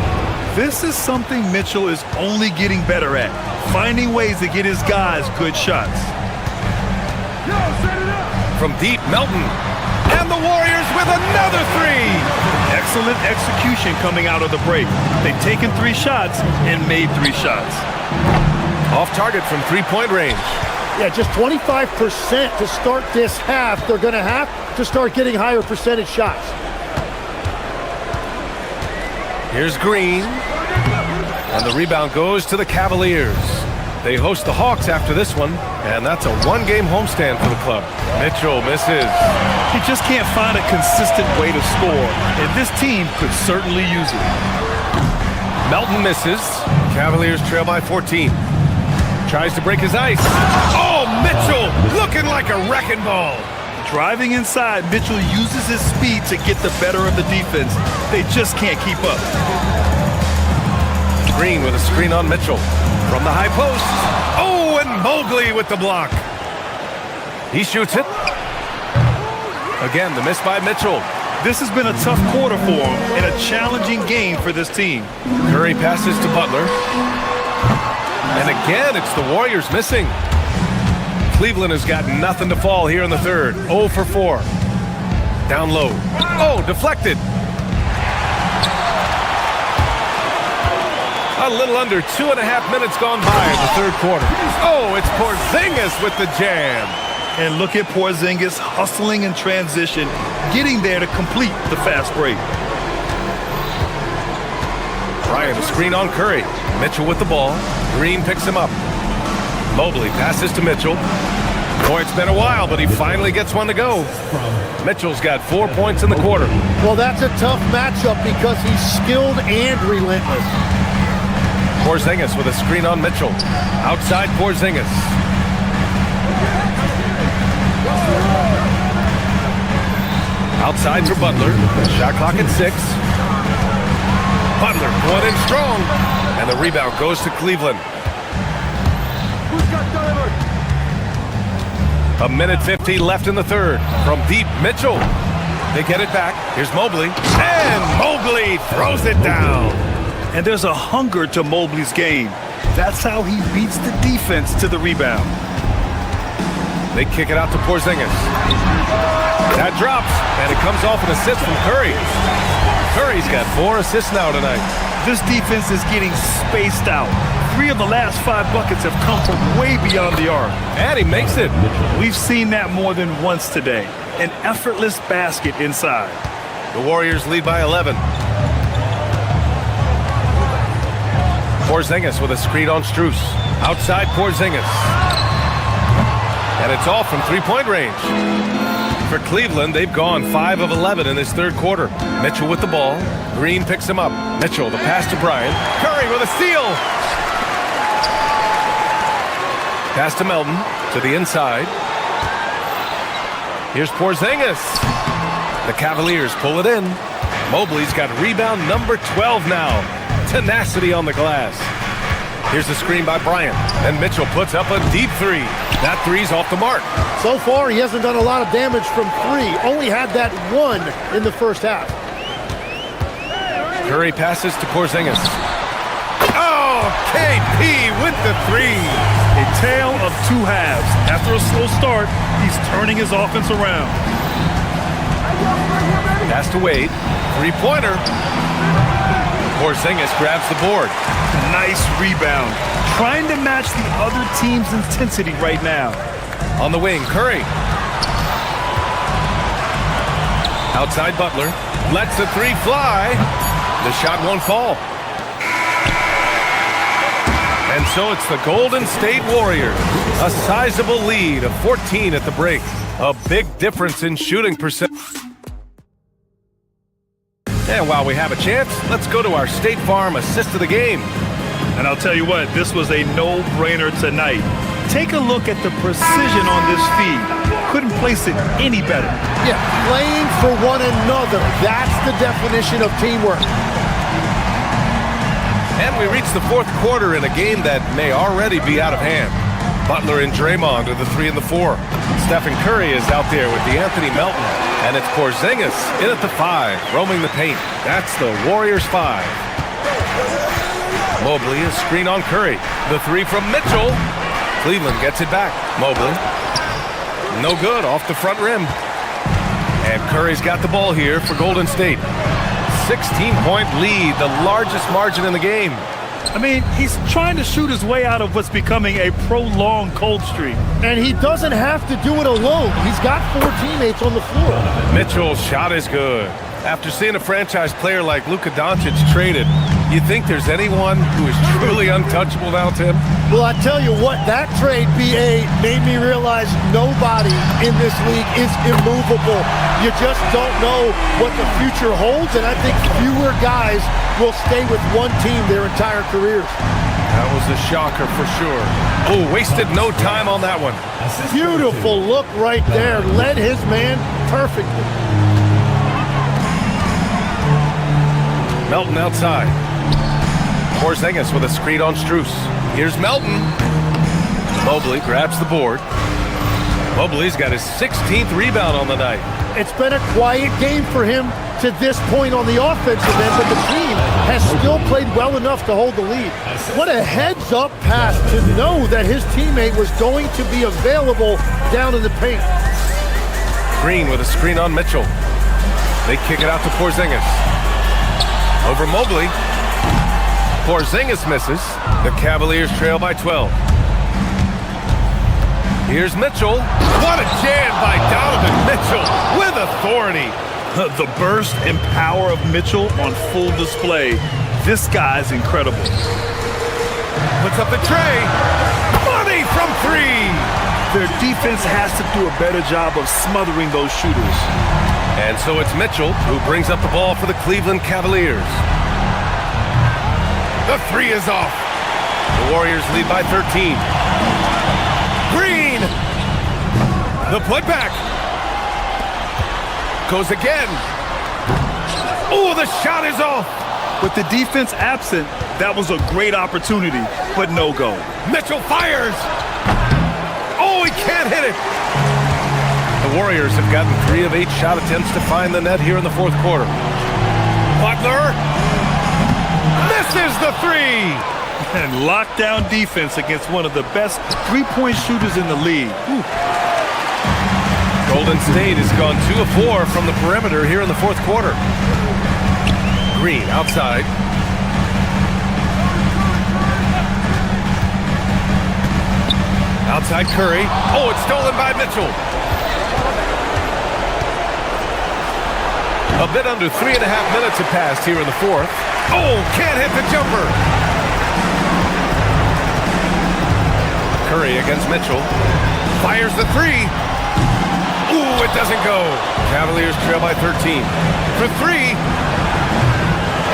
Speaker 11: This is something Mitchell is only getting better at, finding ways to get his guys good shots.
Speaker 9: From deep, Melton. And the Warriors with another 3.
Speaker 11: Excellent execution coming out of the break. They've taken 3 shots and made 3 shots.
Speaker 9: Off target from three-point range.
Speaker 17: Yeah, just 25% to start this half. They're going to have to start getting higher percentage shots.
Speaker 9: Here's Green. And the rebound goes to the Cavaliers. They host the Hawks after this one, and that's a one-game homestand for the club. Mitchell misses.
Speaker 11: He just can't find a consistent way to score, and this team could certainly use it.
Speaker 9: Melton misses. Cavaliers trail by 14. Tries to break his ice. Oh, Mitchell looking like a wrecking ball.
Speaker 11: Driving inside, Mitchell uses his speed to get the better of the defense. They just can't keep up.
Speaker 9: Green with a screen on Mitchell. From the high post. Oh, and Mobley with the block. He shoots it. Again, the miss by Mitchell.
Speaker 11: This has been a tough quarter for him and a challenging game for this team.
Speaker 9: Curry passes to Butler. And again, it's the Warriors missing. Cleveland has got nothing to fall here in the third. 0 for 4. Down low. Oh, deflected. A little under 2.5 minutes gone by in the third quarter. Oh, it's Porzingis with the jam.
Speaker 11: And look at Porzingis hustling in transition, getting there to complete the fast break.
Speaker 9: Bryant, a screen on Curry. Mitchell with the ball. Green picks him up. Mobley passes to Mitchell. Boy, it's been a while, but he finally gets one to go. Mitchell's got 4 points in the quarter.
Speaker 17: Well, that's a tough matchup because he's skilled and relentless.
Speaker 9: Porzingis with a screen on Mitchell. Outside Porzingis. Outside for Butler. Shot clock at 6. Butler going in strong. And the rebound goes to Cleveland. A minute 50 left in the third. From deep, Mitchell. They get it back. Here's Mobley. And Mobley throws it down.
Speaker 11: And there's a hunger to Mobley's game. That's how he beats the defense to the rebound.
Speaker 9: They kick it out to Porzingis. That drops, and it comes off an assist from Curry. Curry's got 4 assists now tonight.
Speaker 11: This defense is getting spaced out. 3 of the last 5 buckets have come from way beyond the arc.
Speaker 9: And he makes it.
Speaker 11: We've seen that more than once today. An effortless basket inside.
Speaker 9: The Warriors lead by 11. Porzingis with a screen on Strus. Outside Porzingis. And it's off from three-point range. For Cleveland, they've gone 5 of 11 in this third quarter. Mitchell with the ball. Green picks him up. Mitchell, the pass to Bryant. Curry with a steal. Pass to Melton, to the inside. Here's Porzingis. The Cavaliers pull it in. Mobley's got rebound number 12 now. Tenacity on the glass. Here's the screen by Bryant, and Mitchell puts up a deep three. That three's off the mark.
Speaker 17: So far, he hasn't done a lot of damage from three. Only had that one in the first half.
Speaker 9: Curry passes to Porzingis. Oh, KP with the three.
Speaker 11: A tale of two halves. After a slow start, he's turning his offense around.
Speaker 9: Pass to Wade. Three-pointer. Porzingis grabs the board.
Speaker 11: Nice rebound. Trying to match the other team's intensity right now.
Speaker 9: On the wing, Curry. Outside Butler. Lets the three fly. The shot won't fall. And so it's the Golden State Warriors. A sizable lead of 14 at the break. A big difference in shooting percent. And while we have a chance, let's go to our State Farm assist of the game.
Speaker 11: And I'll tell you what, this was a no-brainer tonight. Take a look at the precision on this feed. Couldn't place it any better.
Speaker 17: Yeah, playing for one another. That's the definition of teamwork.
Speaker 9: And we reach the fourth quarter in a game that may already be out of hand. Butler and Draymond are the 3 and the 4. Stephen Curry is out there with DeAnthony Melton. And it's Porzingis in at the 5, roaming the paint. That's the Warriors 5. Mobley is screen on Curry. The 3 from Mitchell. Cleveland gets it back. Mobley. No good, off the front rim. And Curry's got the ball here for Golden State. 16-point lead, the largest margin in the game.
Speaker 11: I mean, he's trying to shoot his way out of what's becoming a prolonged cold streak.
Speaker 17: And he doesn't have to do it alone. He's got 4 teammates on the floor.
Speaker 9: Mitchell's shot is good. After seeing a franchise player like Luka Doncic traded, you think there's anyone who is truly untouchable now, Tim?
Speaker 17: Well, I tell you what, that trade, BA, made me realize nobody in this league is immovable. You just don't know what the future holds, and I think fewer guys will stay with one team their entire careers.
Speaker 9: That was a shocker for sure. Oh, wasted no time on that one.
Speaker 17: Beautiful look right there. Led his man perfectly.
Speaker 9: Melton outside. Porzingis with a screen on Strus. Here's Melton. Mobley grabs the board. Mobley's got his 16th rebound on the night.
Speaker 17: It's been a quiet game for him to this point on the offensive end, but the team has still played well enough to hold the lead. What a heads-up pass to know that his teammate was going to be available down in the paint.
Speaker 9: Green with a screen on Mitchell. They kick it out to Porzingis. Over Mobley. Porzingis misses. The Cavaliers trail by 12. Here's Mitchell. What a jam by Donovan Mitchell with authority.
Speaker 11: The burst and power of Mitchell on full display. This guy's incredible.
Speaker 9: Puts up the tray. Money from 3.
Speaker 11: Their defense has to do a better job of smothering those shooters.
Speaker 9: And so it's Mitchell who brings up the ball for the Cleveland Cavaliers. The 3 is off. The Warriors lead by 13. Green! The putback. Goes again. Oh, the shot is off.
Speaker 11: With the defense absent, that was a great opportunity, but no go.
Speaker 9: Mitchell fires. Oh, he can't hit it. The Warriors have gotten 3 of 8 shot attempts to find the net here in the fourth quarter. Butler misses the 3.
Speaker 11: And lockdown defense against one of the best three-point shooters in the league. Ooh.
Speaker 9: Golden State has gone 2 of 4 from the perimeter here in the fourth quarter. Green outside. Outside Curry. Oh, it's stolen by Mitchell. A bit under 3.5 minutes have passed here in the fourth. Oh, can't hit the jumper. Curry against Mitchell. Fires the 3. Ooh, it doesn't go. Cavaliers trail by 13. For 3.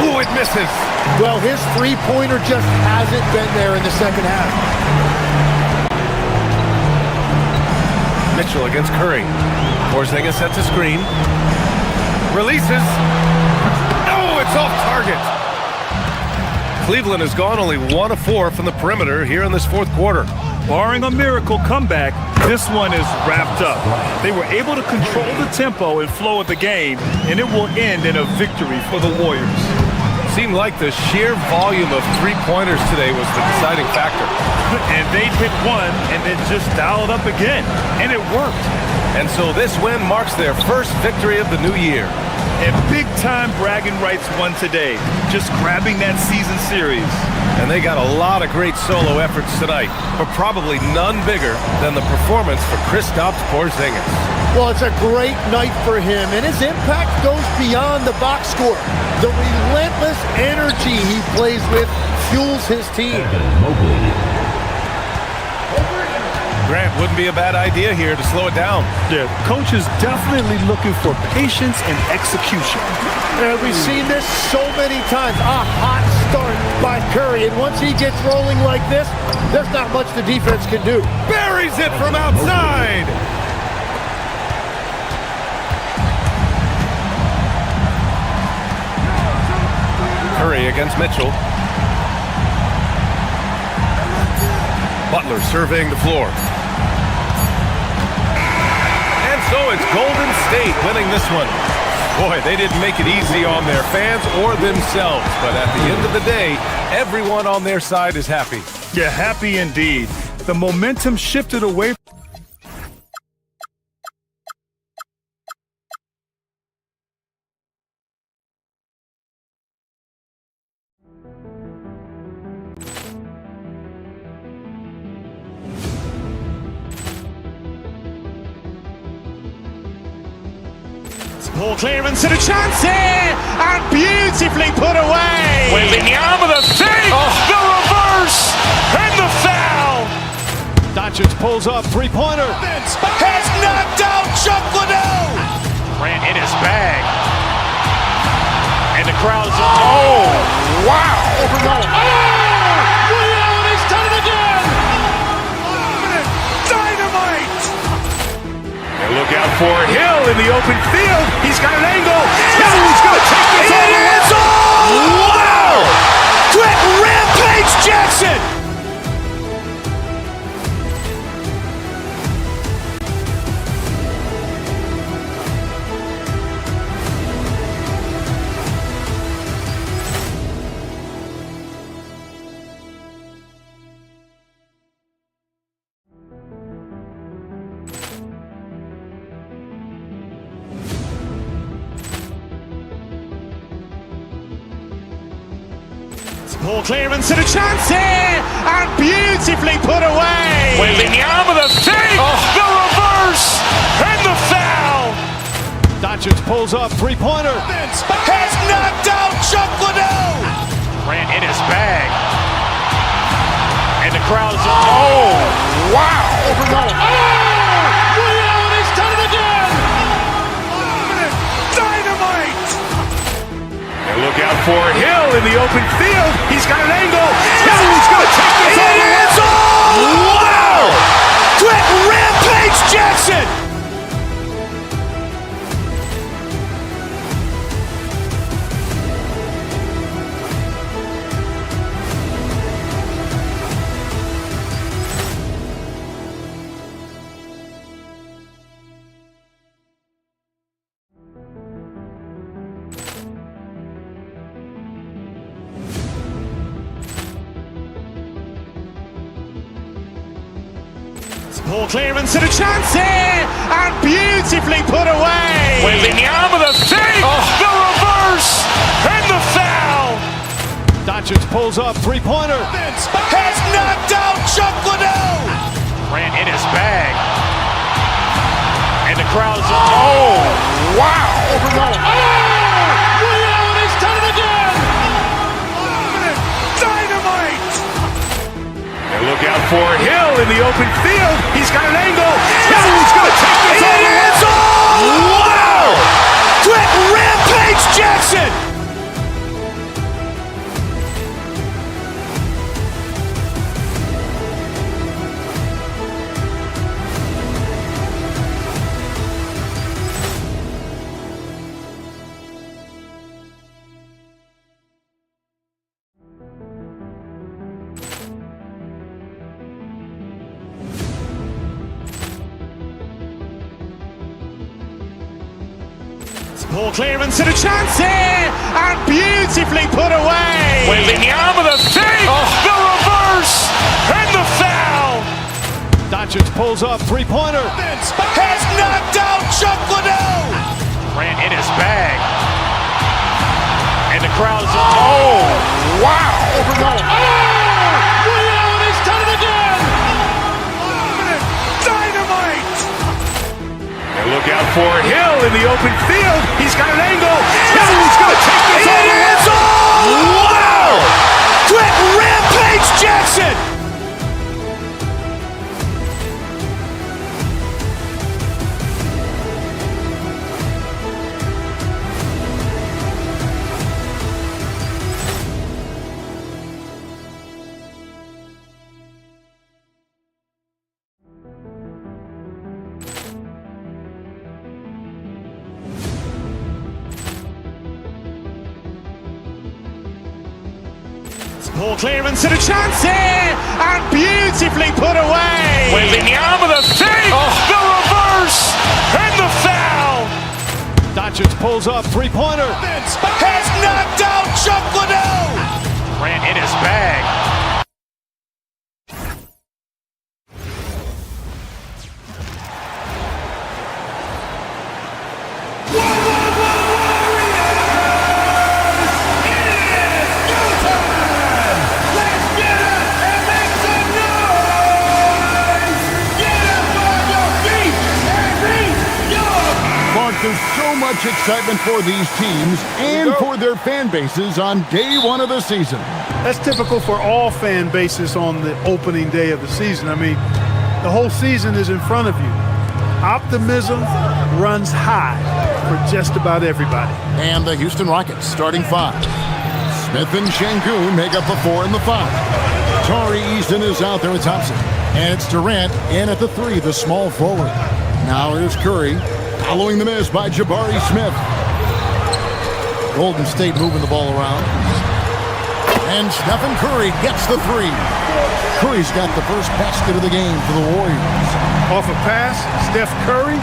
Speaker 9: Ooh, it misses.
Speaker 17: Well, his three-pointer just hasn't been there in the second half.
Speaker 9: Mitchell against Curry. Porzingis sets a screen. Releases. Oh, it's off target. Cleveland has gone only 1 of 4 from the perimeter here in this fourth quarter.
Speaker 11: Barring a miracle comeback, this one is wrapped up. They were able to control the tempo and flow of the game, and it will end in a victory for the Warriors.
Speaker 9: Seemed like the sheer volume of three-pointers today was the deciding factor.
Speaker 11: And they'd hit one and then just dial it up again, and it worked.
Speaker 9: And so this win marks their first victory of the new year.
Speaker 11: And big-time bragging rights won today, just grabbing that season series.
Speaker 9: And they got a lot of great solo efforts tonight, but probably none bigger than the performance for Kristaps Porzingis.
Speaker 17: Well, it's a great night for him, and his impact goes beyond the box score. The relentless energy he plays with fuels his team.
Speaker 9: Grant, wouldn't be a bad idea here to slow it down.
Speaker 11: Yeah, coach is definitely looking for patience and execution.
Speaker 17: And we've seen this so many times. A hot start by Curry, and once he gets rolling like this, there's not much the defense can do.
Speaker 9: Buries it from outside. Curry against Mitchell. Butler surveying the floor. So it's Golden State winning this one. Boy, they didn't make it easy on their fans or themselves, but at the end of the day, everyone on their side is happy.
Speaker 11: Yeah, happy indeed. The momentum shifted away.
Speaker 2: Ball clearance and a chance here, and beautifully put away.
Speaker 1: Wembanyama the fake, the reverse, and the foul.
Speaker 2: Doncic pulls up, three-pointer.
Speaker 1: Has knocked out Chuck Liddell. Grant in his bag. And the crowd is, oh, wow. Liddell, he's done it again. Dynamite. And look out for Hill in the open field. He's got an angle. Hill's going to take this all the way. Wow! Quick rampage Jackson.
Speaker 2: Ball clearance and a chance here, and beautifully put away.
Speaker 1: Wembanyama the fake, the reverse, and the foul.
Speaker 2: Doncic pulls up, three-pointer.
Speaker 1: Has knocked out Chuck Liddell. Grant in his bag. And the crowd is, oh, wow. Liddell, he's done it again. Dynamite. And look out for Hill in the open field. He's got an angle. Hill's going to take this all the way. Wow! Quick rampage Jackson.
Speaker 2: Ball clearance and a chance here, and beautifully put away.
Speaker 1: Wembanyama the fake, the reverse, and the foul.
Speaker 2: Doncic pulls up, three-pointer.
Speaker 1: Has knocked out Chuck Liddell. Grant in his bag. And the crowd is, oh, wow. Liddell, he's done it again. Dynamite. And look out for Hill in the open field. He's got an angle. Hill's going to take this all the way. Wow! Quick rampage Jackson.
Speaker 2: Ball clearance and a chance here, and beautifully put away.
Speaker 1: Wembanyama with a fake, the reverse, and the foul.
Speaker 2: Doncic pulls up, three-pointer.
Speaker 1: Has knocked out Chuck Liddell. Ran in his bag. And the crowd is, oh, wow.
Speaker 2: Liddell, and he's done it again.
Speaker 1: Dynamite. And look out for Hill in the open field. He's got an angle. Hill's going to take this all the way. Wow. Quick Rampage Jackson.
Speaker 2: Ball clearance and a chance here, and beautifully put away.
Speaker 1: Wembanyama with a fake, the reverse, and the foul.
Speaker 2: Doncic pulls up, three-pointer.
Speaker 1: Has knocked out Chuck Liddell. Ran in his bag.
Speaker 3: There's so much excitement for these teams and for their fan bases on day one of the season.
Speaker 10: That's typical for all fan bases on the opening day of the season. I mean, the whole season is in front of you. Optimism runs high for just about everybody.
Speaker 3: And the Houston Rockets starting five. Smith and Şengün make up the 4 and the 5. Tari Eason is out there with Thompson. And it's Durant in at the 3, the small forward. Now here's Curry. Following the miss by Jabari Smith. Golden State moving the ball around. And Stephen Curry gets the 3. Curry's got the first basket of the game for the Warriors.
Speaker 10: Off a pass, Steph Curry,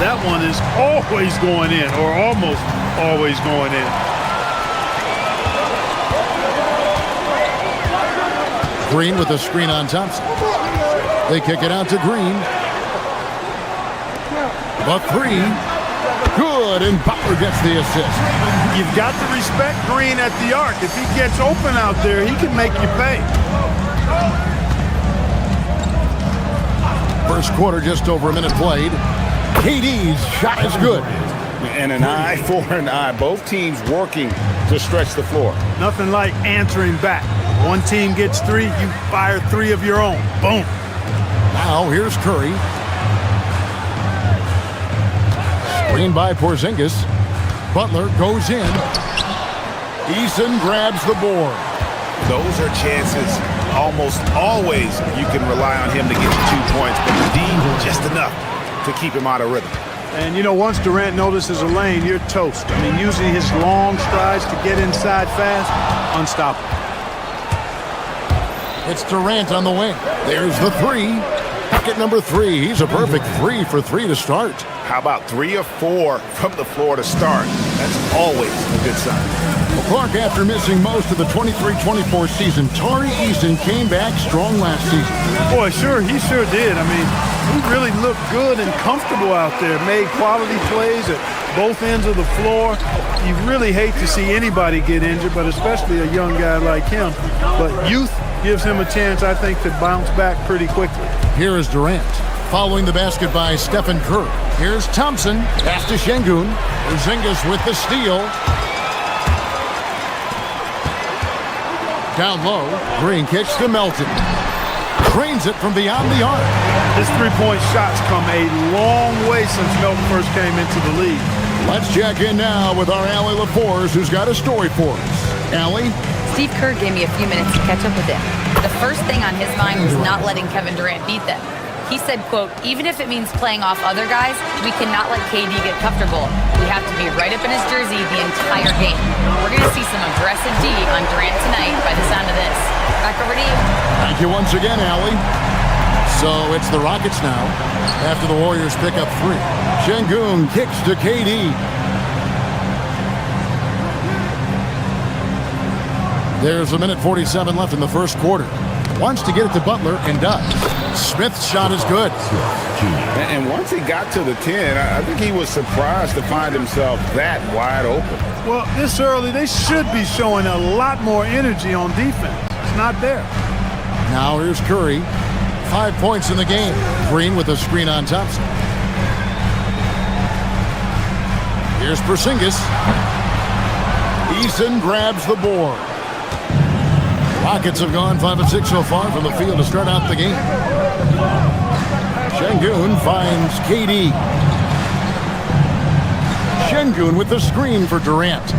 Speaker 10: that one is always going in, or almost always going in.
Speaker 3: Green with the screen on Thompson. They kick it out to Green. The 3, good, and Butler gets the assist.
Speaker 10: You've got to respect Green at the arc. If he gets open out there, he can make you pay.
Speaker 3: First quarter, just over a minute played. KD's shot is good.
Speaker 14: And an eye for an eye. Both teams working to stretch the floor.
Speaker 10: Nothing like answering back. One team gets 3, you fire 3 of your own. Boom.
Speaker 3: Now here's Curry. Screen by Porzingis. Butler goes in. Eason grabs the board.
Speaker 16: Those are chances almost always you can rely on him to get you 2 points, but the D just enough to keep him out of rhythm.
Speaker 10: And you know, once Durant notices a lane, you're toast. I mean, using his long strides to get inside fast, unstoppable.
Speaker 3: It's Durant on the wing. There's the 3. Bucket number 3. He's a perfect 3 for 3 to start.
Speaker 16: How about 3 or 4 from the floor to start? That's always a good sign.
Speaker 3: Well, Clark, after missing most of the 23-24 season, Tari Eason came back strong last season.
Speaker 10: Boy, he sure did. I mean, he really looked good and comfortable out there. Made quality plays at both ends of the floor. You really hate to see anybody get injured, but especially a young guy like him. But youth gives him a chance, I think, to bounce back pretty quickly.
Speaker 3: Here is Durant. Following the basket by Stephen Curry. Here's Thompson. Pass to Şengün. Porzingis with the steal. Down low. Green kicks to Melton. Trains it from beyond the arc.
Speaker 10: His three-point shots come a long way since Melton first came into the league.
Speaker 3: Let's check in now with our Allie LaForce, who's got a story for us. Allie?
Speaker 6: Steve Kerr gave me a few minutes to catch up with him. The first thing on his mind was not letting Kevin Durant beat them. He said, quote, even if it means playing off other guys, we cannot let KD get comfortable. We have to be right up in his jersey the entire game. We're going to see some aggressive D on Durant tonight by the sound of this. Back over to you.
Speaker 3: Thank you once again, Allie. So it's the Rockets now after the Warriors pick up 3. Şengün kicks to KD. There's 1:47 left in the first quarter. Wants to get it to Butler and does. Smith's shot is good.
Speaker 16: And once he got to the 10, I think he was surprised to find himself that wide open.
Speaker 10: Well, this early, they should be showing a lot more energy on defense. It's not there.
Speaker 3: Now here's Curry. 5 points in the game. Green with a screen on Thompson. Here's Porzingis. Eason grabs the board. Rockets have gone 5 of 6 so far from the field to start out the game. Şengün finds KD. Şengün with the screen for Durant.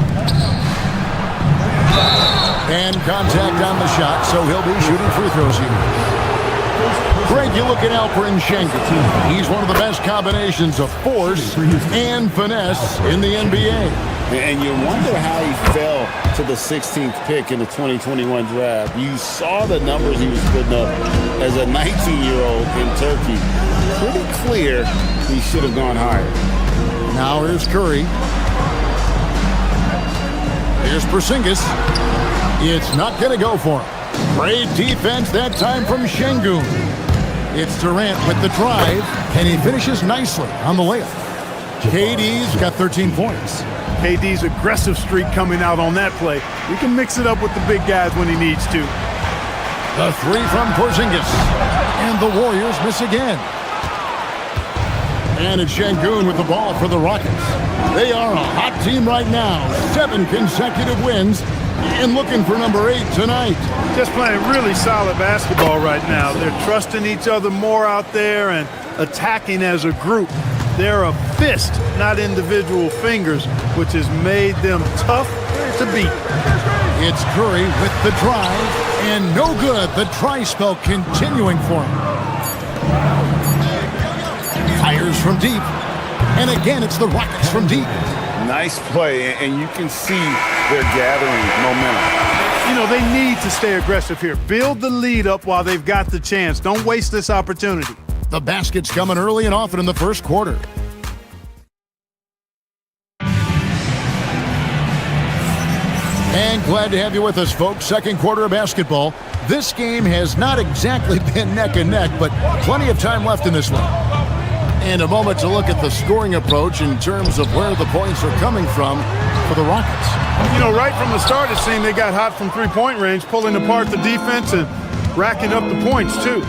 Speaker 3: And contact on the shot, so he'll be shooting free throws here. Greg, you look at Alperen Şengün. He's one of the best combinations of force and finesse in the NBA.
Speaker 14: And you wonder how he fell to the 16th pick in the 2021 draft. You saw the numbers he was putting up as a 19-year-old in Turkey. Pretty clear he should have gone higher.
Speaker 3: Now here's Curry. Here's Porzingis. It's not going to go for him. Great defense that time from Şengün. It's Durant with the drive, and he finishes nicely on the layup. KD's got 13 points.
Speaker 10: KD's aggressive streak coming out on that play. We can mix it up with the big guys when he needs to.
Speaker 3: The three from Porzingis. And the Warriors miss again. And it's Şengün with the ball for the Rockets. They are a hot team right now. 7 consecutive wins. And looking for number 8 tonight.
Speaker 10: Just playing really solid basketball right now. They're trusting each other more out there and attacking as a group. They're a fist, not individual fingers, which has made them tough to beat.
Speaker 3: It's Curry with the drive, and no good. The try spell continuing for him. Fires from deep, and again it's the Rockets from deep.
Speaker 16: Nice play, and you can see they're gathering momentum.
Speaker 10: You know, they need to stay aggressive here. Build the lead up while they've got the chance. Don't waste this opportunity.
Speaker 3: The basket's coming early and often in the first quarter. And glad to have you with us, folks. Second quarter of basketball. This game has not exactly been neck and neck, but plenty of time left in this one. And a moment to look at the scoring approach in terms of where the points are coming from for the Rockets.
Speaker 10: You know, right from the start, it seemed they got hot from three-point range, pulling apart the defense and racking up the points, too.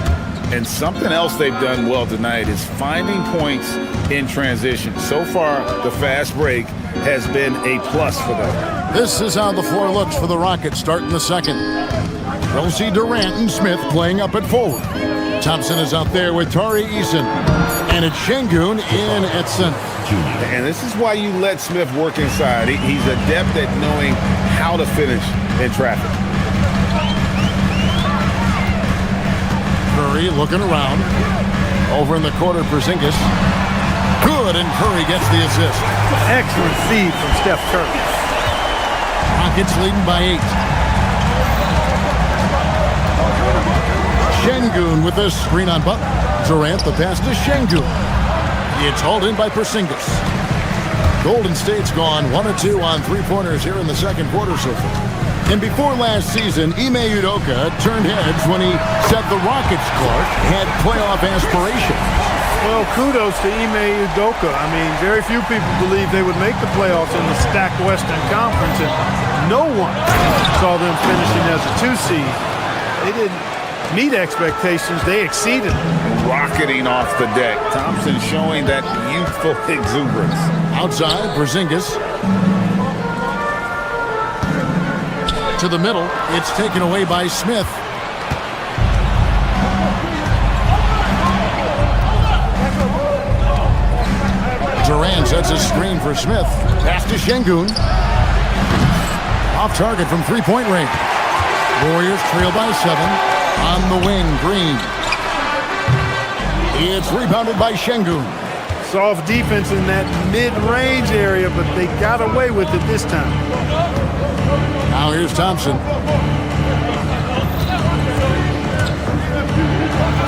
Speaker 16: And something else they've done well tonight is finding points in transition. So far, the fast break has been a plus for them.
Speaker 3: This is how the floor looks for the Rockets starting the second. We'll see Durant and Smith playing up at forward. Thompson is out there with Tari Eason. And it's Şengün in at center.
Speaker 16: And this is why you let Smith work inside. He's adept at knowing how to finish in traffic.
Speaker 3: Curry looking around. Over in the corner, Porzingis. Good, and Curry gets the assist.
Speaker 10: Excellent feed from Steph Curry.
Speaker 3: Rockets leading by 8. Şengün with a screen on Butler. Durant, the pass to Şengün. It's hauled in by Porzingis. Golden State's gone 1 of 2 on three-pointers here in the second quarter so far. And before last season, Ime Udoka turned heads when he said the Rockets, Clark, had playoff aspirations.
Speaker 10: Well, kudos to Ime Udoka. I mean, very few people believe they would make the playoffs in the stacked Western Conference, and no one saw them finishing as a 2 seed. They didn't meet expectations. They exceeded.
Speaker 16: Rocketing off the deck. Thompson showing that youthful exuberance.
Speaker 3: Outside, Porzingis. To the middle. It's taken away by Smith. Durant sets a screen for Smith. Pass to Şengün. Off target from three-point range. Warriors trail by 7. On the wing, Green. It's rebounded by Şengün.
Speaker 10: Soft defense in that mid-range area, but they got away with it this time.
Speaker 3: Now here's Thompson.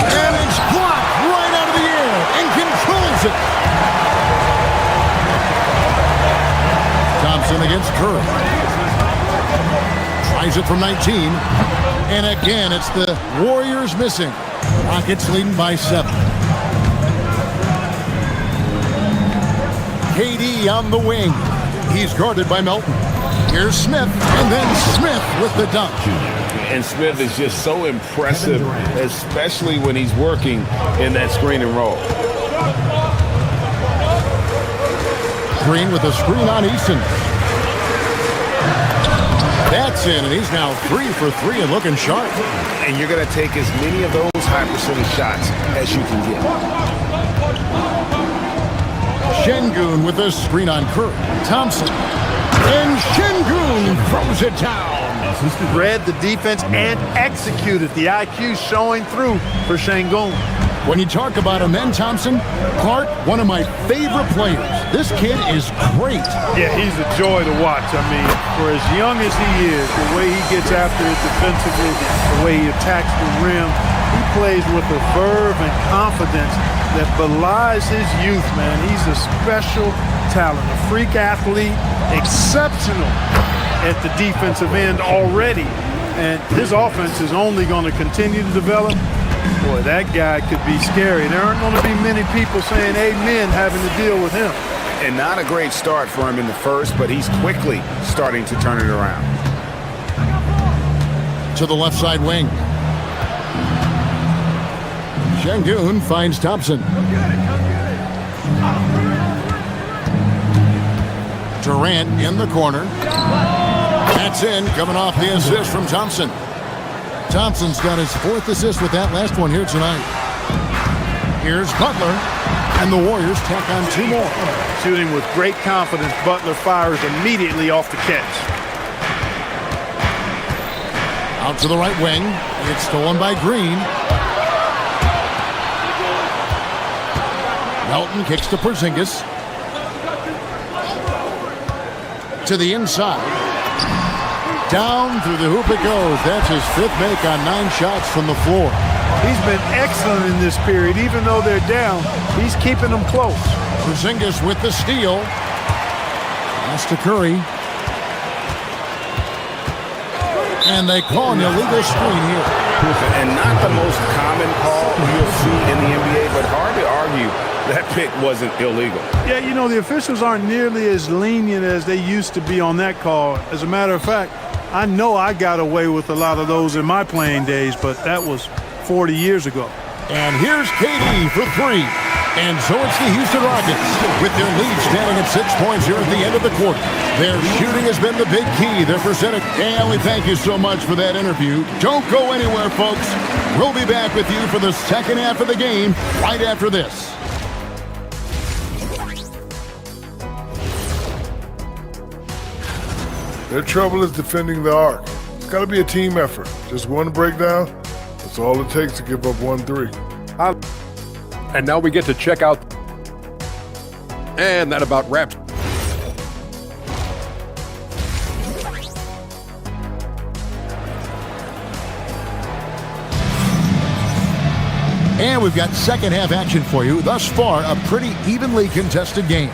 Speaker 3: And it's blocked right out of the air and controls it. Thompson against Curry. tries it from 19. And again, it's the Warriors missing. Rockets leading by 7. KD on the wing. He's guarded by Melton. Here's Smith, and then Smith with the dunk.
Speaker 14: And Smith is just so impressive, especially when he's working in that screen and roll.
Speaker 3: Green with a screen on Easton. That's in, and he's now 3 for 3 and looking sharp.
Speaker 16: And you're going to take as many of those high percentage shots as you can get.
Speaker 3: Şengün with a screen on Curry. Thompson. And Şengün throws it down.
Speaker 10: Read the defense and executed. The IQ showing through for Şengün.
Speaker 3: When you talk about him then, Thompson, Clark, one of my favorite players. This kid is great.
Speaker 10: Yeah, he's a joy to watch. I mean, for as young as he is, the way he gets after it defensively, the way he attacks the rim, he plays with a verve and confidence that belies his youth, man. He's a special talent, a freak athlete, exceptional at the defensive end already. And his offense is only going to continue to develop. Boy, that guy could be scary. There aren't going to be many people saying amen having to deal with him.
Speaker 16: And not a great start for him in the first, but he's quickly starting to turn it around.
Speaker 3: To the left side wing. Şengün finds Thompson. Durant in the corner. That's in, coming off the assist from Thompson. Thompson's got his 4th assist with that last one here tonight. Here's Butler, and the Warriors tack on 2 more.
Speaker 10: Shooting with great confidence, Butler fires immediately off the catch.
Speaker 3: Out to the right wing. It's stolen by Green. Melton kicks to Porzingis. To the inside. Down through the hoop it goes. That's his 5th make on 9 shots from the floor.
Speaker 10: He's been excellent in this period. Even though they're down, he's keeping them close.
Speaker 3: Porzingis with the steal. Pass to Curry. And they call an illegal screen here.
Speaker 16: And not the most common call you'll see in the NBA, but hard to argue that pick wasn't illegal.
Speaker 10: Yeah, you know, the officials aren't nearly as lenient as they used to be on that call. As a matter of fact, I know I got away with a lot of those in my playing days, but that was 40 years ago.
Speaker 3: And here's KD for 3. And so it's the Houston Rockets with their lead standing at 6 points here at the end of the quarter. Their shooting has been the big key. They're presented. And we thank you so much for that interview. Don't go anywhere, folks. We'll be back with you for the second half of the game right after this.
Speaker 7: Their trouble is defending the arc. It's got to be a team effort. Just one breakdown, that's all it takes to give up 1 3.
Speaker 8: And now we get to check out. And that about wraps.
Speaker 3: And we've got second half action for you. Thus far, a pretty evenly contested game.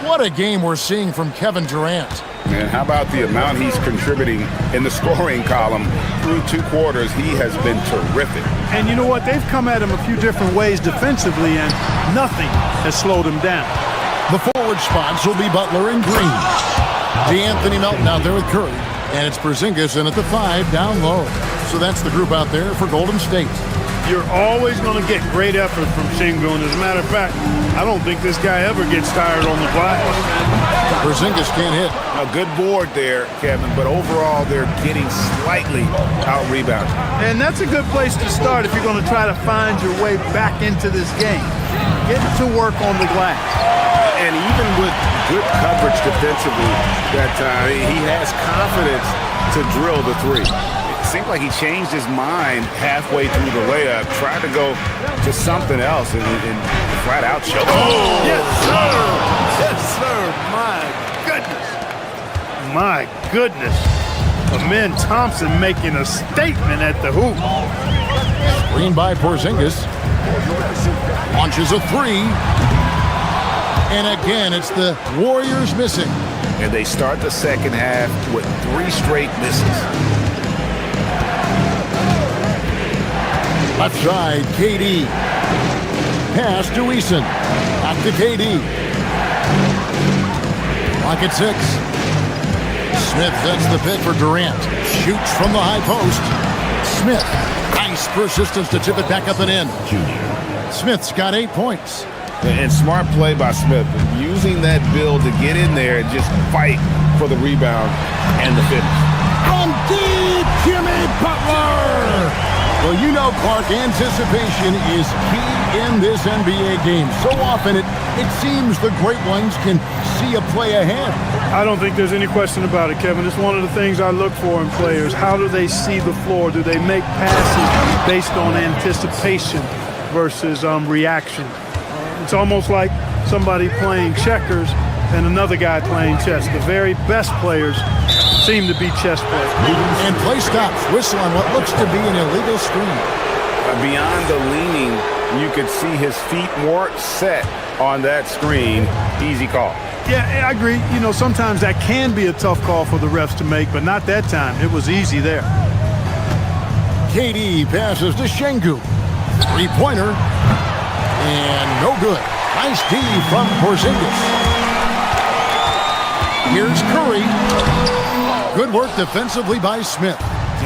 Speaker 3: What a game we're seeing from Kevin Durant.
Speaker 16: And how about the amount he's contributing in the scoring column through 2 quarters? He has been terrific.
Speaker 10: And you know what? They've come at him a few different ways defensively, and nothing has slowed him down.
Speaker 3: The forward spots will be Butler and Green. DeAnthony Melton out there with Curry. And it's Porzingis in at the 5 down low. So that's the group out there for Golden State.
Speaker 10: You're always going to get great effort from Şengün. As a matter of fact, I don't think this guy ever gets tired on the glass.
Speaker 3: Porzingis can't hit.
Speaker 16: A good board there, Kevin, but overall they're getting slightly out-rebounded.
Speaker 10: And that's a good place to start if you're going to try to find your way back into this game. Get to work on the glass.
Speaker 16: And even with good coverage defensively, that he has confidence to drill the 3. It seemed like he changed his mind halfway through the layup, tried to go to something else, and flat out choked.
Speaker 10: Oh, yes, sir. Yes, sir. My goodness. Amen Thompson making a statement at the hoop.
Speaker 3: Screen by Porzingis. Launches a 3. And again, it's the Warriors missing.
Speaker 16: And they start the second half with 3 straight misses.
Speaker 3: Left side, KD. Pass to Eason. Back to KD. Clock at 6. Smith sets the pick for Durant. Shoots from the high post. Smith. Nice persistence to tip it back up and in. Smith's got 8 points.
Speaker 14: And smart play by Smith. Using that build to get in there and just fight for the rebound and the finish.
Speaker 3: From deep, Jimmy Butler! Well, you know, Clark, anticipation is key in this NBA game. So often it seems the great ones can see a play ahead.
Speaker 10: I don't think there's any question about it, Kevin. It's one of the things I look for in players. How do they see the floor? Do they make passes based on anticipation versus reaction? It's almost like somebody playing checkers and another guy playing chess. The very best players seem to be chess players.
Speaker 3: And play stops. Whistle on what looks to be an illegal screen.
Speaker 14: Beyond the leaning, you could see his feet more set on that screen. Easy call.
Speaker 10: Yeah, I agree. You know, sometimes that can be a tough call for the refs to make, but not that time. It was easy there.
Speaker 3: KD passes to Şengün. Three-pointer. And no good. Nice D from Porzingis. Here's Curry. Good work defensively by Smith.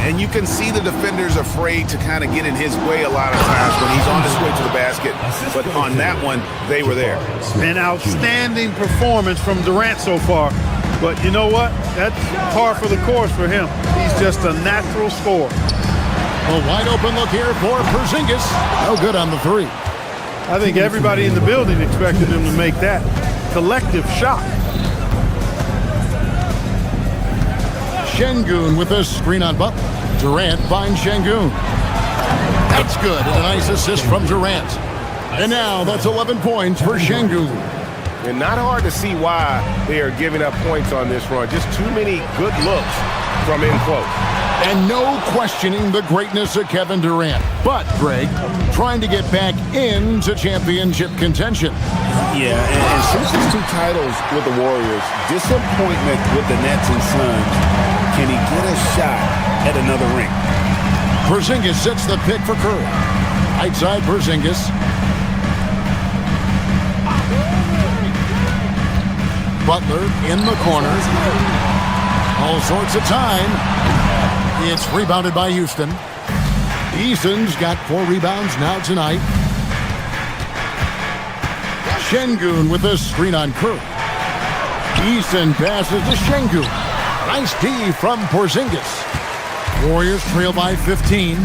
Speaker 14: And you can see the defenders afraid to kind of get in his way a lot of times when he's on his way to the basket. But on that one, they were there.
Speaker 10: An outstanding performance from Durant so far. But you know what? That's par for the course for him. He's just a natural scorer.
Speaker 3: A wide open look here for Porzingis. No good on the three.
Speaker 10: I think everybody in the building expected him to make that collective shot.
Speaker 3: Şengün with a screen on Butler. Durant finds Şengün. That's good, and a nice assist from Durant. And now that's 11 points for Şengün.
Speaker 9: And not hard to see why they are giving up points on this run. Just too many good looks from in close.
Speaker 3: And no questioning the greatness of Kevin Durant. But, Greg, trying to get back into championship contention.
Speaker 14: Yeah, and since his 2 titles with the Warriors, disappointment with the Nets and Suns, can he get a shot at another ring?
Speaker 3: Porzingis sets the pick for Curry. Right side, Porzingis. Butler in the corner. All sorts of time. It's rebounded by Houston. Eason's got 4 rebounds now tonight. Şengün with a screen on Curry. Eason passes to Şengün. Nice D from Porzingis. Warriors trail by 15.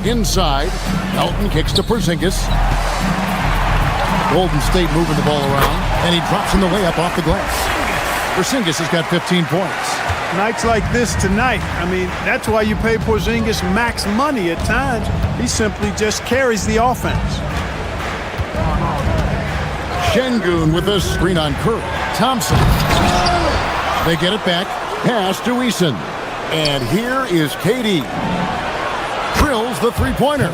Speaker 3: Inside, Elton kicks to Porzingis. Golden State moving the ball around, and he drops in the layup off the glass. Porzingis has got 15 points.
Speaker 10: Nights like this tonight, I mean, that's why you pay Porzingis max money at times. He simply just carries the offense.
Speaker 3: Şengün with a screen on Curry. Thompson. They get it back. Pass to Eason. And here is KD. Drills the three-pointer.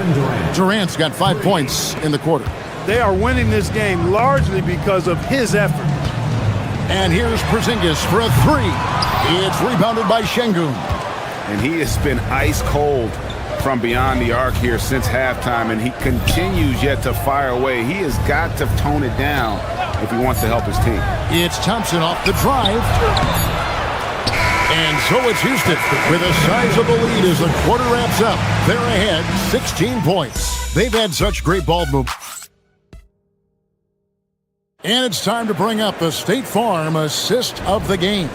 Speaker 3: Durant's got 5 points in the quarter.
Speaker 10: They are winning this game largely because of his effort.
Speaker 3: And here's Porzingis for a 3. It's rebounded by Şengün.
Speaker 14: And he has been ice cold from beyond the arc here since halftime, and he continues yet to fire away. He has got to tone it down if he wants to help his team.
Speaker 3: It's Thompson off the drive. And so it's Houston with a sizable lead as the quarter wraps up. They're ahead 16 points. They've had such great ball movement. And it's time to bring up the State Farm assist of the game.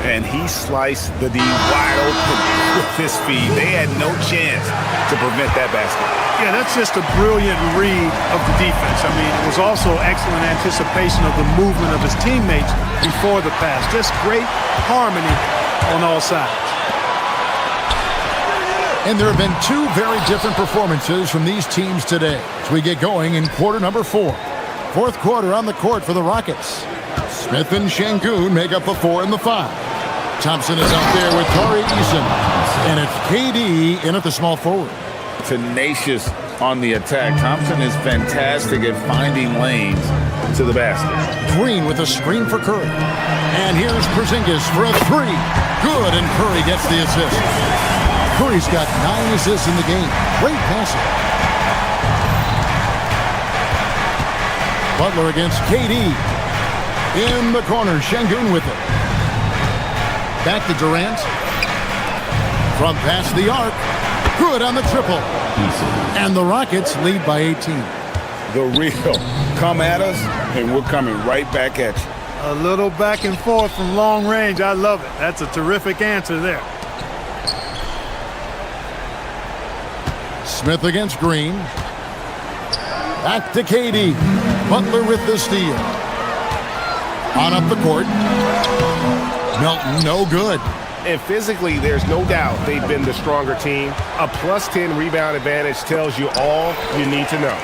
Speaker 14: And he sliced the D wide open with his feed. They had no chance to prevent that basket.
Speaker 10: Yeah, that's just a brilliant read of the defense. I mean, it was also excellent anticipation of the movement of his teammates before the pass. Just great harmony on all sides.
Speaker 3: And there have been 2 very different performances from these teams today as we get going in quarter number 4. Fourth quarter on the court for the Rockets. Smith and Şengün make up the 4 and the 5. Thompson is out there with Tari Eason. And it's KD in at the small forward.
Speaker 14: Tenacious on the attack. Thompson is fantastic at finding lanes to the basket.
Speaker 3: Green with a screen for Curry. And here's Porzingis for a 3. Good, and Curry gets the assist. Curry's got 9 assists in the game. Great passing. Butler against KD. In the corner, Şengün with it. Back to Durant. From past the arc. Good on the triple. And the Rockets lead by 18.
Speaker 14: The real. Come at us, and we're coming right back at you.
Speaker 10: A little back and forth from long range. I love it. That's a terrific answer there.
Speaker 3: Smith against Green. Back to KD. Butler with the steal. On up the court. Melton, no good.
Speaker 9: And physically, there's no doubt they've been the stronger team. A plus 10 rebound advantage tells you all you need to know.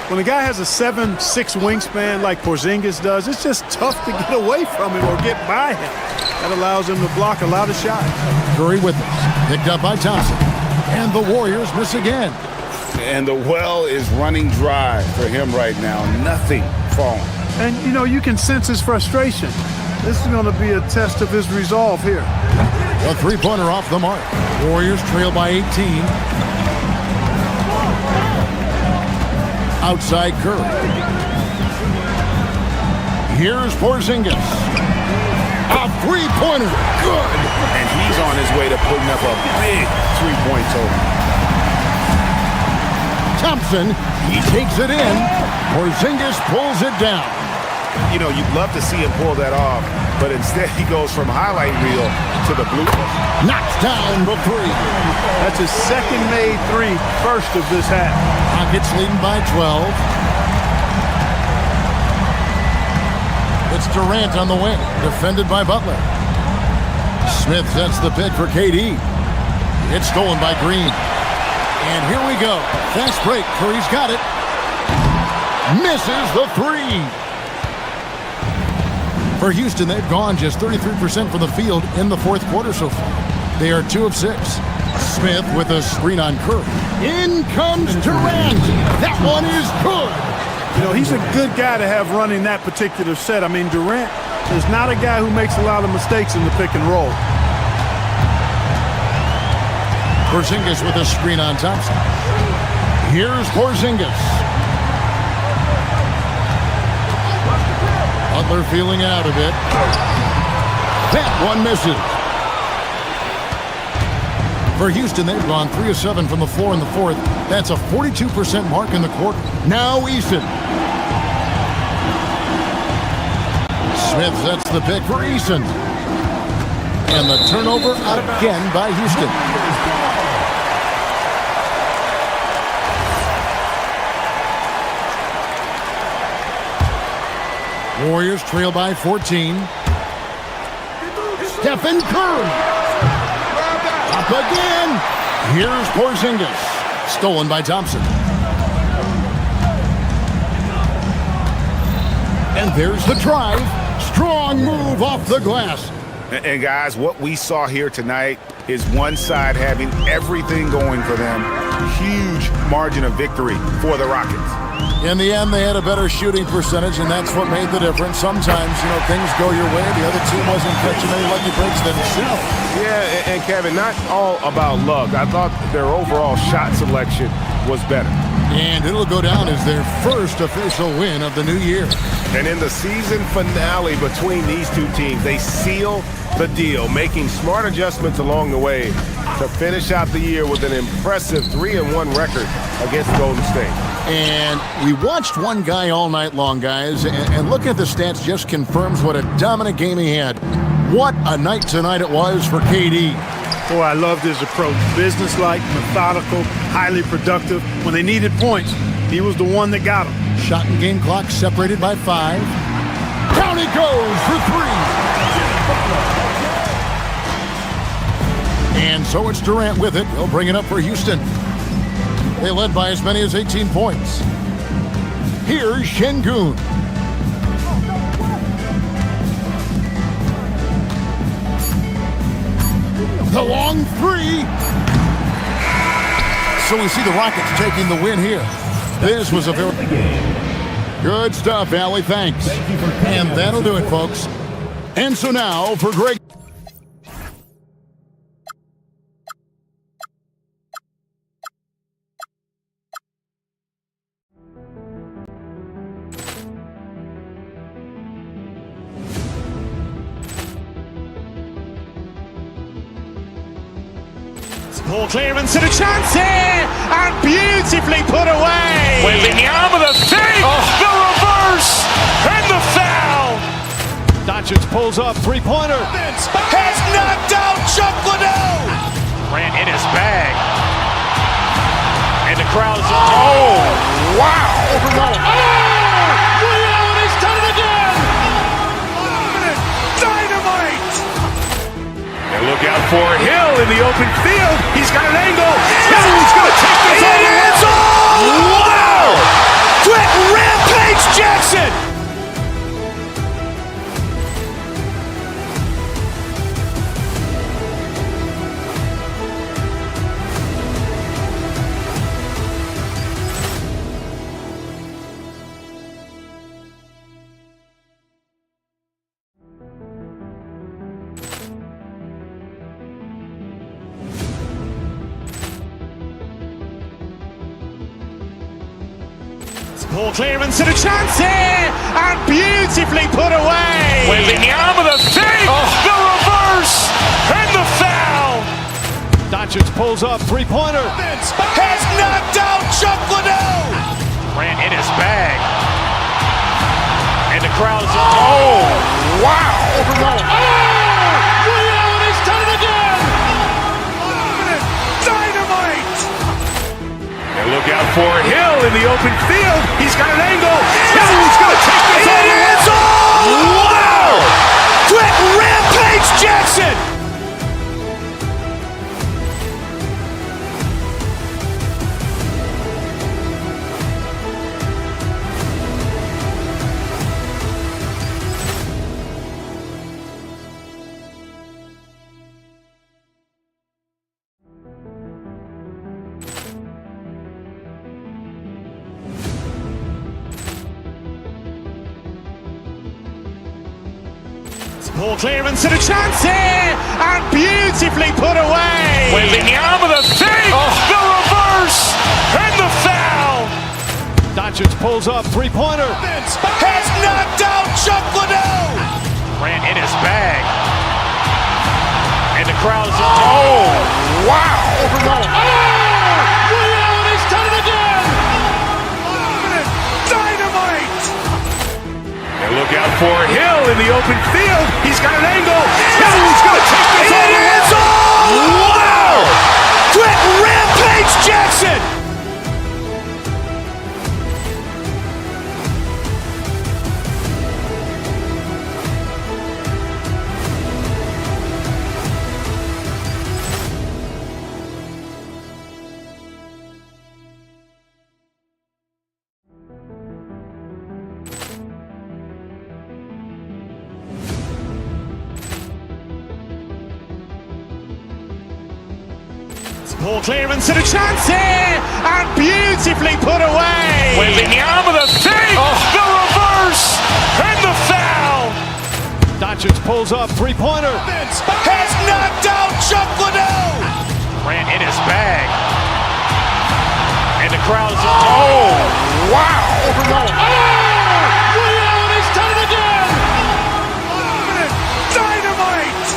Speaker 10: When a guy has a 7'6" wingspan like Porzingis does, it's just tough to get away from him or get by him. That allows him to block a lot of shots.
Speaker 3: Curry with it. Picked up by Thompson. And the Warriors miss again.
Speaker 14: And the well is running dry for him right now. Nothing falling.
Speaker 10: And, you know, you can sense his frustration. This is going to be a test of his resolve here.
Speaker 3: A three-pointer off the mark. Warriors trail by 18. Outside Curry. Here's Porzingis. A three-pointer. Good.
Speaker 14: And he's on his way to putting up a big three-point total.
Speaker 3: Thompson, he takes it in. Porzingis pulls it down.
Speaker 9: You know, you'd love to see him pull that off, but instead he goes from highlight reel to the bloopers.
Speaker 3: Knocks down the three.
Speaker 10: That's his second made three, first of this half.
Speaker 3: Rockets leading by 12. It's Durant on the wing, defended by Butler. Smith sets the pick for KD. It's stolen by Green. And here we go. Fast break. Curry's got it. Misses the three. For Houston, they've gone just 33% from the field in the fourth quarter so far. They are 2 of 6. Smith with a screen on Curry. In comes Durant. That one is good.
Speaker 10: You know, he's a good guy to have running that particular set. I mean, Durant is not a guy who makes a lot of mistakes in the pick and roll.
Speaker 3: Porzingis with a screen on Thompson. Here's Porzingis. Butler feeling it out a bit. That one misses. For Houston, they've gone 3 of 7 from the floor in the fourth. That's a 42% mark in the quarter. Now Eason. Smith sets the pick for Eason. And the turnover again by Houston. Warriors trail by 14. Stephen Curry. Up again. Here's Porzingis. Stolen by Thompson. And there's the drive. Strong move off the glass.
Speaker 14: And guys, what we saw here tonight is one side having everything going for them. Huge margin of victory for the Rockets.
Speaker 3: In the end, they had a better shooting percentage, and that's what made the difference. Sometimes, you know, things go your way. The other team wasn't catching any lucky breaks themselves.
Speaker 9: Yeah, and Kevin, not all about luck. I thought their overall shot selection was better.
Speaker 3: And it'll go down as their first official win of the new year.
Speaker 9: And in the season finale between these two teams, they seal the deal, making smart adjustments along the way to finish out the year with an impressive 3-1 record against Golden State.
Speaker 3: And we watched one guy all night long, guys, and looking at the stats just confirms what a dominant game he had. What a night tonight it was for KD.
Speaker 10: Boy, I loved his approach. Businesslike, methodical, highly productive. When they needed points, he was the one that got them.
Speaker 3: Shot and game clock separated by 5. Down he goes for 3. And so it's Durant with it. He'll bring it up for Houston. They led by as many as 18 points. Here's Şengün. The long three. So we see the Rockets taking the win here. This was a very good stuff, Allie. Thanks. And that'll do it, folks. And so now for Greg.
Speaker 2: Ball clearance and a chance here, and beautifully put away.
Speaker 1: Wembanyama the save, the reverse, and the foul.
Speaker 2: Doncic pulls up, three-pointer.
Speaker 1: Has knocked out Chuck Liddell.
Speaker 2: Grant in his bag. And the crowd's
Speaker 1: Oh, wow.
Speaker 2: Allen has done it again.
Speaker 1: Dynamite. And look out for Hill in the open field. He's got an angle. Hill's going to take this all the way. Wow. Quick Rampage Jackson.
Speaker 2: Ball clearance and a chance here, and beautifully put away.
Speaker 1: Wembanyama the save, the reverse, and the foul.
Speaker 2: Doncic pulls up, three-pointer.
Speaker 1: Has knocked out Chuck Liddell.
Speaker 2: Grant in his bag. And the crowd's
Speaker 1: wow.
Speaker 2: Allen has done it again.
Speaker 1: Dynamite. And look out for Hill in the open field. He's got an angle. Hill's going to take this all the way. Wow. Quick Rampage Jackson.
Speaker 2: Ball clearance and a chance here, and beautifully put away.
Speaker 1: Wembanyama the save, the reverse, and the foul.
Speaker 2: Doncic pulls up, three-pointer.
Speaker 1: Has knocked out Chuck Liddell.
Speaker 2: Grant in his bag. And the crowd's
Speaker 1: wow.
Speaker 2: Allen has done it again.
Speaker 1: Dynamite. And look out for Hill in the open field. He's got an angle. Hill's going to take this all the way. Wow. Quick Rampage Jackson.
Speaker 2: Ball clearance and a chance here, and beautifully put away.
Speaker 1: Wembanyama the save, the reverse, and the foul.
Speaker 2: Doncic pulls up, three-pointer.
Speaker 1: Has knocked out Chuck Liddell.
Speaker 2: Grant in his bag. And the crowd's
Speaker 1: wow.
Speaker 2: Allen has done it again.
Speaker 1: Dynamite.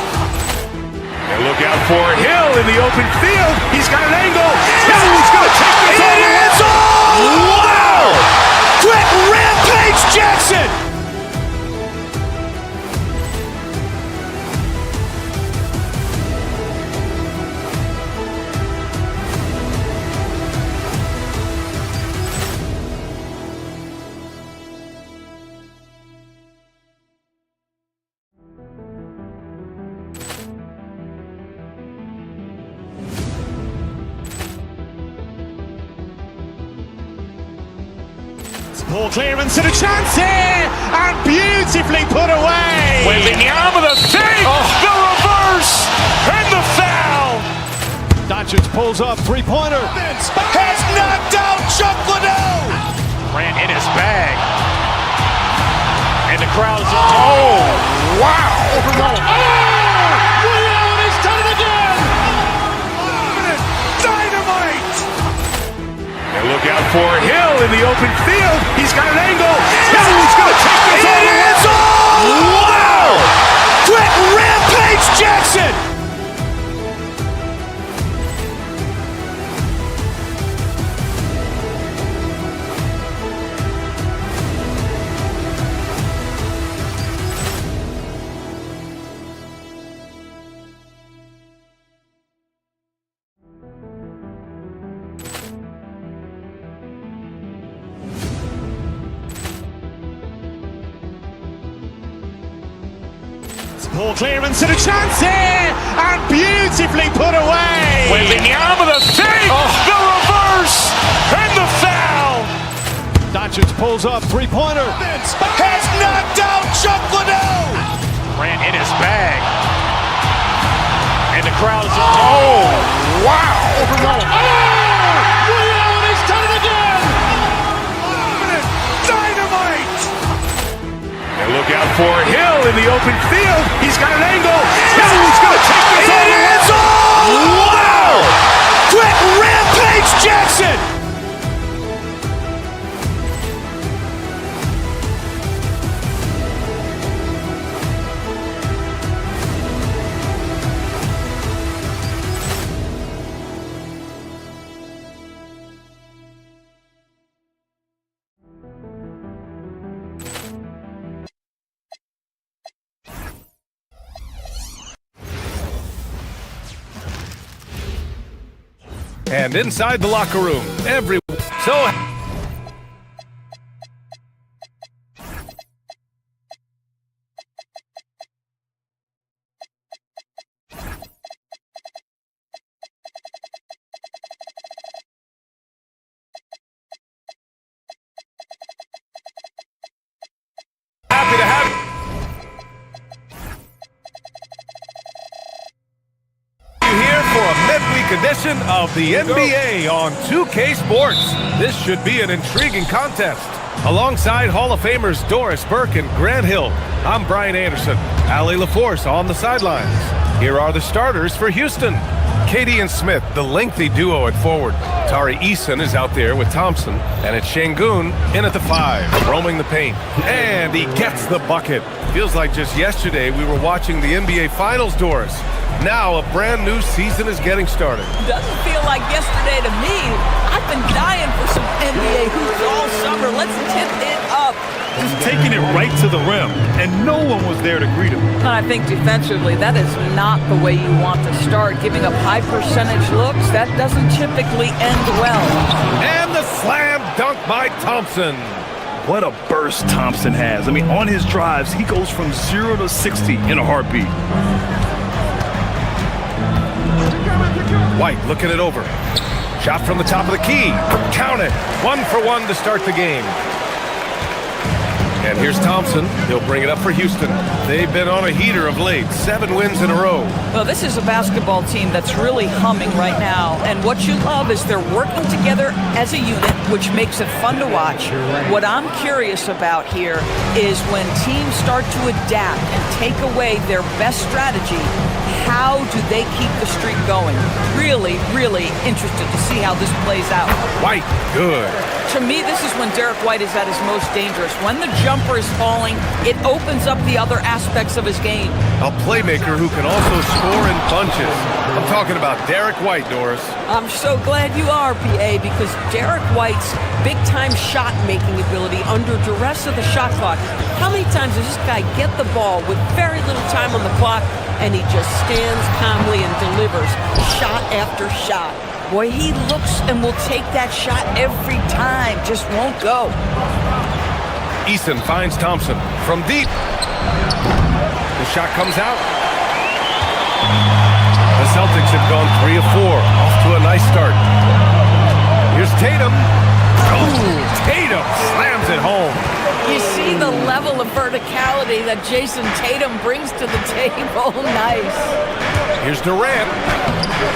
Speaker 1: And look out for Hill in the open field. He's got an angle. Hill's going to take this all the way. Wow. Quick Rampage Jackson.
Speaker 2: Ball clearance and a chance here, and beautifully put away.
Speaker 1: Wembanyama the save, the reverse, and the foul.
Speaker 2: Doncic pulls up, three-pointer.
Speaker 1: Has knocked out Chuck Liddell.
Speaker 2: Grant in his bag. And the crowd's
Speaker 1: wow.
Speaker 2: Allen has done it again.
Speaker 1: Dynamite. And look out for Hill in the open field. He's got an angle. Hill's going to take this all the way. Wow. Quick Rampage Jackson.
Speaker 2: Ball clearance and a chance here, and beautifully put away.
Speaker 1: Wembanyama the save, the reverse, and the foul.
Speaker 2: Doncic pulls up, three-pointer.
Speaker 1: Has knocked out Chuck Liddell. Ran in his bag. And the crowd is... Oh, wow. Allen has done it again. Dynamite. And look out for Hill in the open field. He's got an angle. Hill's going to take this all the way. Wow. Quick rampage Jackson.
Speaker 9: And inside the locker room, so happy to have you here for a midweek edition of the NBA on 2K Sports. This should be an intriguing contest. Alongside Hall of Famers Doris Burke and Grant Hill, I'm Brian Anderson. Allie LaForce on the sidelines. Here are the starters for Houston. Katie and Smith, the lengthy duo at forward. Tari Eason is out there with Thompson. And it's Şengün in at the 5, roaming the paint. And he gets the bucket. Feels like just yesterday we were watching the NBA Finals, Doris. Now a brand new season is getting started.
Speaker 5: Doesn't feel like yesterday to me. I've been dying for some NBA hoops all summer. Let's tip it up.
Speaker 11: Just taking it right to the rim, and no one was there to greet him.
Speaker 5: I think defensively, that is not the way you want to start. Giving up high percentage looks, that doesn't typically end well.
Speaker 9: And the slam dunk by Thompson.
Speaker 11: What a burst Thompson has. I mean, on his drives, he goes from 0 to 60 in a heartbeat.
Speaker 9: White looking it over. Shot from the top of the key. Count it. 1 for 1 to start the game. And here's Thompson. He'll bring it up for Houston. They've been on a heater of late. 7 wins in a row.
Speaker 5: Well, this is a basketball team that's really humming right now. And what you love is they're working together as a unit, which makes it fun to watch. What I'm curious about here is when teams start to adapt and take away their best strategy, how do they keep the streak going? Really, really interested to see how this plays out.
Speaker 9: White, good.
Speaker 5: To me, this is when Derek White is at his most dangerous. When the jumper is falling, it opens up the other aspects of his game.
Speaker 9: A playmaker who can also score in bunches. I'm talking about Derek White, Doris.
Speaker 5: I'm so glad you are, PA, because Derek White's big-time shot-making ability under duress of the shot clock. How many times does this guy get the ball with very little time on the clock, and he just stands calmly and delivers shot after shot? Boy, he looks and will take that shot every time, just won't go.
Speaker 9: Eason finds Thompson from deep. The shot comes out. The Celtics have gone 3 of 4, off to a nice start. Here's Tatum. Oh, Tatum slams it home.
Speaker 5: You see the level of verticality that Jason Tatum brings to the table. Nice.
Speaker 9: Here's Durant.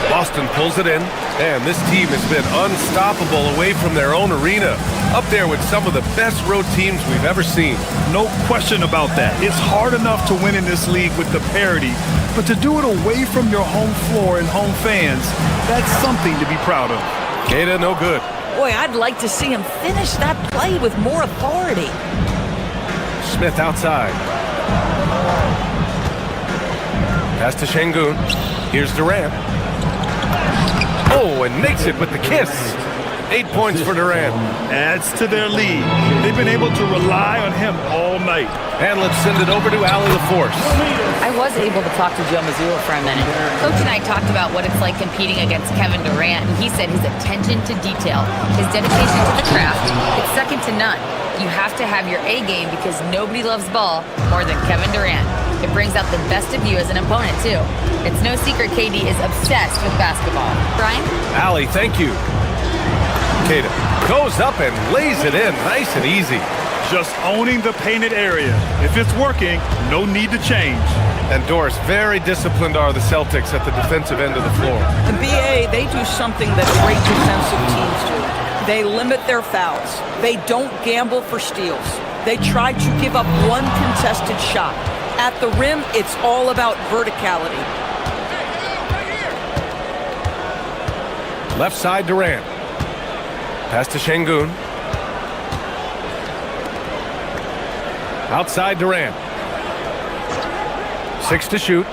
Speaker 9: Boston pulls it in, and this team has been unstoppable away from their own arena. Up there with some of the best road teams we've ever seen.
Speaker 11: No question about that. It's hard enough to win in this league with the parity, but to do it away from your home floor and home fans, that's something to be proud of.
Speaker 9: Queta, no good.
Speaker 5: Boy, I'd like to see him finish that play with more authority.
Speaker 9: Smith outside. Pass to Şengün. Here's Durant. Oh, and makes it with the kiss. 8 points for Durant.
Speaker 11: Adds to their lead. They've been able to rely on him all night.
Speaker 9: And let's send it over to Allie LaForce.
Speaker 6: I was able to talk to Joe Mazzulla for a minute. Coach and I talked about what it's like competing against Kevin Durant, and he said his attention to detail, his dedication to the craft, it's second to none. You have to have your A game because nobody loves ball more than Kevin Durant. It brings out the best of you as an opponent, too. It's no secret KD is obsessed with basketball. Brian?
Speaker 9: Allie, thank you. Queta goes up and lays it in nice and easy.
Speaker 11: Just owning the painted area. If it's working, no need to change.
Speaker 9: And Doris, very disciplined are the Celtics at the defensive end of the floor.
Speaker 5: And BA, they do something that great defensive teams do. They limit their fouls. They don't gamble for steals. They try to give up one contested shot. At the rim, it's all about verticality.
Speaker 9: Left side, Durant. Pass to Şengün. Outside, Durant. 6 to shoot.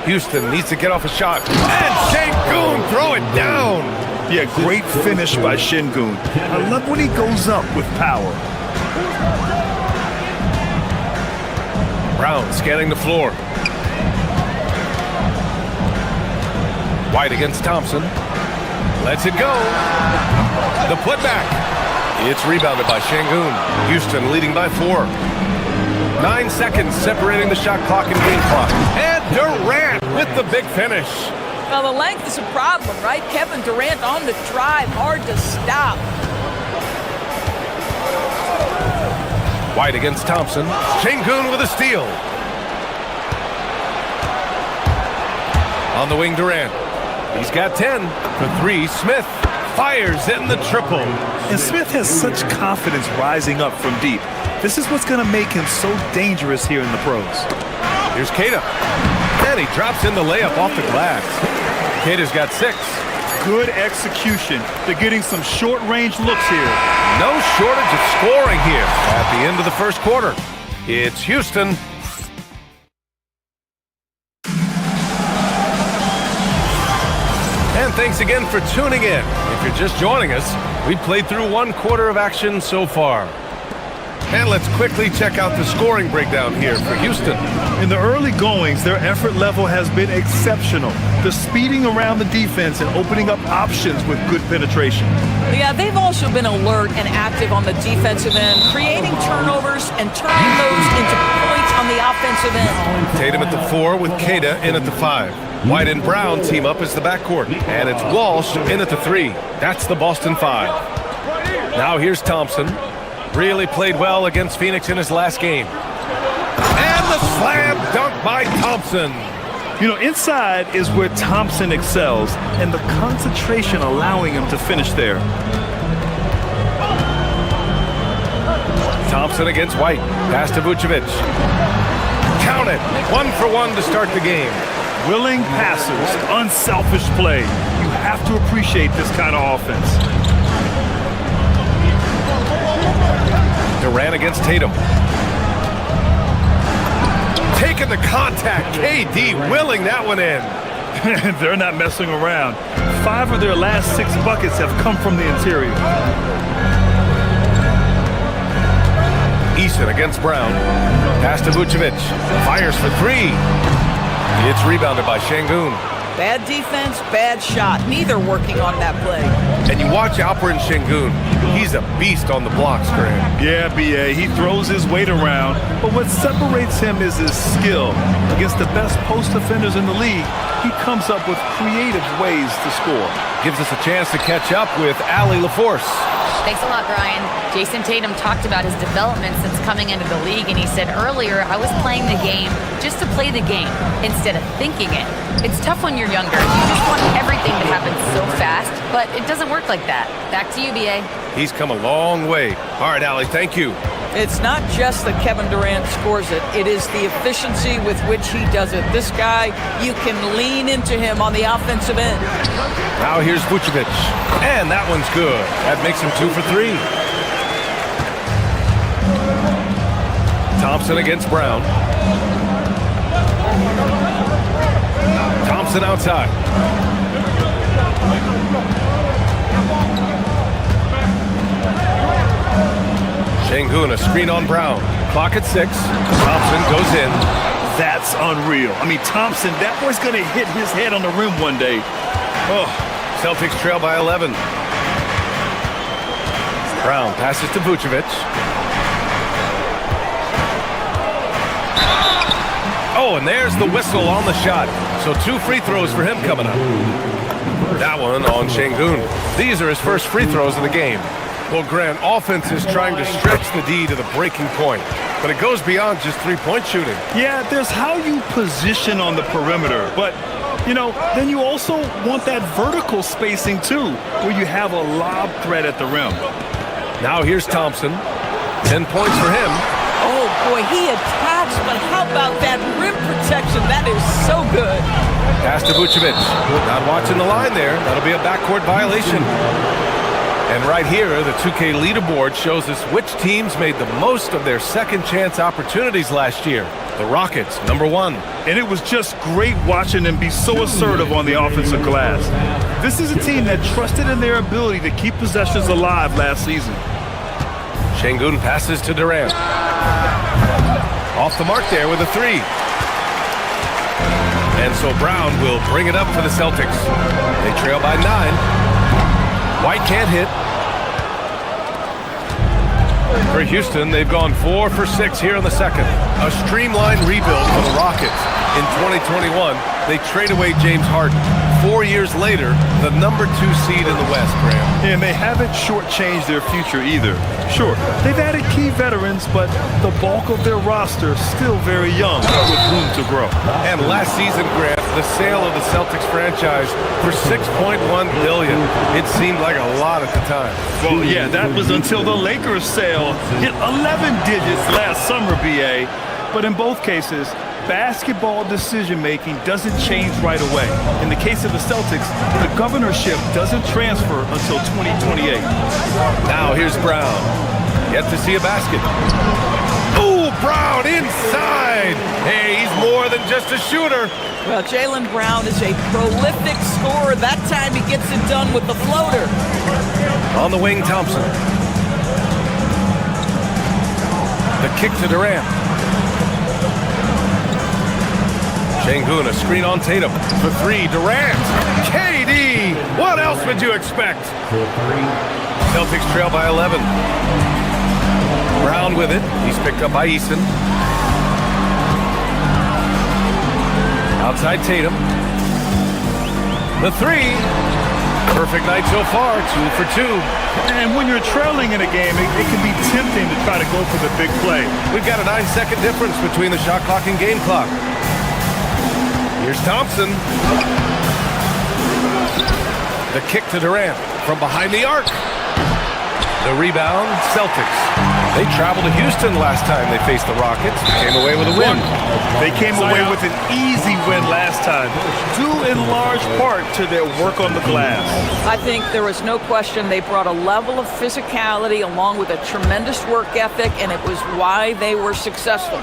Speaker 9: Houston needs to get off a shot. And Şengün throw it down.
Speaker 11: Yeah, great finish by Şengün. I love when he goes up with power.
Speaker 9: Brown scanning the floor. White against Thompson. Lets it go. The putback. It's rebounded by Şengün. Houston leading by 4. 9 seconds separating the shot clock and game clock. And Durant with the big finish.
Speaker 5: Well, the length is a problem, right? Kevin Durant on the drive, hard to stop.
Speaker 9: White against Thompson. Şengün with a steal. On the wing, Durant. He's got 10 for 3. Smith fires in the triple.
Speaker 11: And Smith has such confidence rising up from deep. This is what's going to make him so dangerous here in the pros.
Speaker 9: Here's Queta. And he drops in the layup off the glass. Queta's got 6.
Speaker 11: Good execution. They're getting some short-range looks here.
Speaker 9: No shortage of scoring here at the end of the first quarter. It's Houston. And thanks again for tuning in. If you're just joining us, we played through 1 quarter of action so far. And let's quickly check out the scoring breakdown here for Houston.
Speaker 11: In the early goings, their effort level has been exceptional. The speeding around the defense and opening up options with good penetration.
Speaker 5: Yeah, they've also been alert and active on the defensive end, creating turnovers and turning those into points on the offensive end.
Speaker 9: Tatum at the 4 with Queta in at the 5. White and Brown team up as the backcourt. And it's Walsh in at the 3. That's the Boston 5. Now here's Thompson. Really played well against Phoenix in his last game. And the slam dunk by Thompson.
Speaker 11: You know, inside is where Thompson excels, and the concentration allowing him to finish there.
Speaker 9: Thompson against White. Pass to Vucevic. Count it. 1 for 1 to start the game.
Speaker 11: Willing passers, unselfish play. You have to appreciate this kind of offense.
Speaker 9: Durant against Tatum. Taking the contact. KD willing that one in.
Speaker 11: They're not messing around. 5 of their last 6 buckets have come from the interior.
Speaker 9: Eason against Brown. Pass to Vucevic. Fires for 3. It's rebounded by Şengün.
Speaker 5: Bad defense, bad shot. Neither working on that play.
Speaker 9: And you watch Alperen Şengün. He's a beast on the blocks, Graham.
Speaker 11: Yeah, BA. He throws his weight around, but what separates him is his skill. Against the best post defenders in the league, he comes up with creative ways to score.
Speaker 9: Gives us a chance to catch up with Allie LaForce.
Speaker 6: Thanks a lot, Brian. Jason Tatum talked about his development since coming into the league, and he said earlier, I was playing the game just to play the game instead of thinking it. It's tough when you're younger. You just want everything to happen so fast, but it doesn't work like that. Back to you, BA.
Speaker 9: He's come a long way. All right, Allie, thank you.
Speaker 5: It's not just that Kevin Durant scores it. It is the efficiency with which he does it. This guy, you can lean into him on the offensive end.
Speaker 9: Now here's Vucevic. And that one's good. That makes him 2 for 3. Thompson against Brown. Thompson outside. Şengün, a screen on Brown. Clock at 6. Thompson goes in.
Speaker 11: That's unreal. I mean, Thompson, that boy's going to hit his head on the rim one day.
Speaker 9: Oh, Celtics trail by 11. Brown passes to Vucevic. Oh, and there's the whistle on the shot. So 2 free throws for him coming up. That one on Şengün. These are his first free throws of the game. Well, Grant, offense is trying to stretch the D to the breaking point, but it goes beyond just three-point shooting.
Speaker 11: Yeah, there's how you position on the perimeter, but, you know, then you also want that vertical spacing, too, where you have a lob threat at the rim.
Speaker 9: Now here's Thompson. 10 points for him.
Speaker 5: Oh, boy, he attacks, but how about that rim protection? That is so good.
Speaker 9: Pass to Vucevic. Not watching the line there. That'll be a backcourt violation. And right here, the 2K leaderboard shows us which teams made the most of their second chance opportunities last year. The Rockets, number 1.
Speaker 11: And it was just great watching them be so assertive on the offensive glass. This is a team that trusted in their ability to keep possessions alive last season.
Speaker 9: Şengün passes to Durant. Off the mark there with a 3. And so Brown will bring it up for the Celtics. They trail by 9. White can't hit. For Houston, they've gone 4 for 6 here in the second. A streamlined rebuild for the Rockets. In 2021, they trade away James Harden. 4 years later, the number 2 seed in the West, Graham.
Speaker 11: And they haven't shortchanged their future either. Sure, they've added key veterans, but the bulk of their roster is still very young with room to grow.
Speaker 9: And last season, Grant, the sale of the Celtics franchise for $6.1 billion. It seemed like a lot at the time.
Speaker 11: Well, yeah, that was until the Lakers sale hit 11 digits last summer, BA. But in both cases, basketball decision-making doesn't change right away. In the case of the Celtics, the governorship doesn't transfer until 2028.
Speaker 9: Now here's Brown. Yet to see a basket. Ooh, Brown inside. Hey, he's more than just a shooter.
Speaker 5: Well, Jaylen Brown is a prolific scorer. That time he gets it done with the floater.
Speaker 9: On the wing, Thompson. The kick to Durant. Şengün, a screen on Tatum. For 3, Durant. KD! What else would you expect? Celtics trail by 11. Brown with it. He's picked up by Eason. Outside Tatum. The 3. Perfect night so far. 2 for 2.
Speaker 11: And when you're trailing in a game, it can be tempting to try to go for the big play.
Speaker 9: We've got a 9-second difference between the shot clock and game clock. Here's Thompson. The kick to Durant from behind the arc. The rebound, Celtics. They traveled to Houston last time they faced the Rockets. Came away with a win.
Speaker 11: They came away with an easy win last time, due in large part to their work on the glass.
Speaker 5: I think there was no question they brought a level of physicality along with a tremendous work ethic, and it was why they were successful.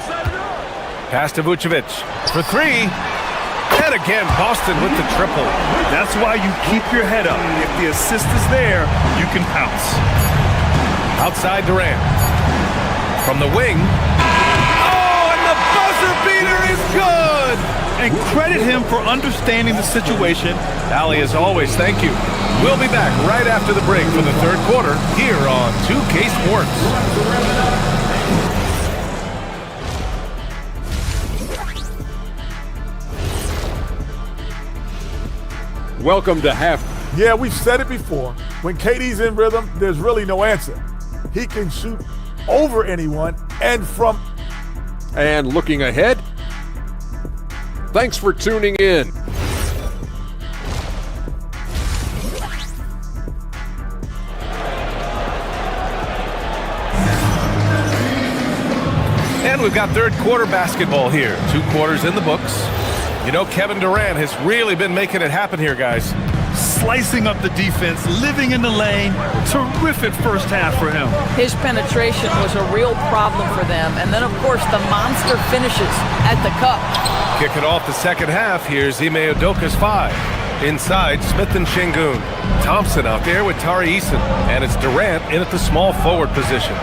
Speaker 9: Pass to Vucevic for 3. And again, Boston with the triple.
Speaker 11: That's why you keep your head up. If the assist is there, you can pounce.
Speaker 9: Outside Durant. From the wing. Oh, and the buzzer beater is good!
Speaker 11: And credit him for understanding the situation.
Speaker 9: Allie, as always, thank you. We'll be back right after the break for the third quarter here on 2K Sports.
Speaker 8: Welcome to half.
Speaker 15: Yeah, we've said it before. When KD's in rhythm, there's really no answer. He can shoot over anyone and from.
Speaker 8: And looking ahead, thanks for tuning in.
Speaker 9: And we've got third quarter basketball here. 2 quarters in the books. You know, Kevin Durant has really been making it happen here, guys.
Speaker 11: Slicing up the defense, living in the lane. Terrific first half for him.
Speaker 5: His penetration was a real problem for them. And then, of course, the monster finishes at the cup.
Speaker 9: Kicking off the second half, here's Ime Udoka's 5. Inside, Smith and Şengün. Thompson out there with Tari Eason. And it's Durant in at the small forward position.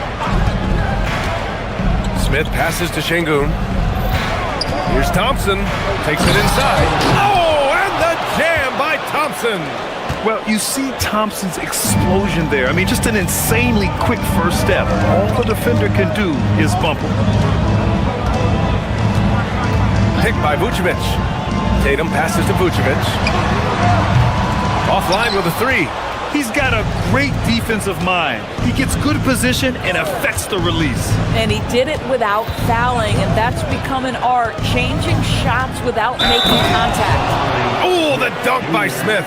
Speaker 9: Smith passes to Şengün. Here's Thompson, takes it inside. Oh, and the jam by Thompson.
Speaker 11: Well, you see Thompson's explosion there. I mean, just an insanely quick first step. All the defender can do is bump him.
Speaker 9: pick by Vucevic. Tatum passes to Vucevic. Offline with a three.
Speaker 11: He's got a great defensive mind. He gets good position and affects the release.
Speaker 5: And he did it without fouling, and that's become an art, changing shots without making contact.
Speaker 9: Oh, the dunk by Smith.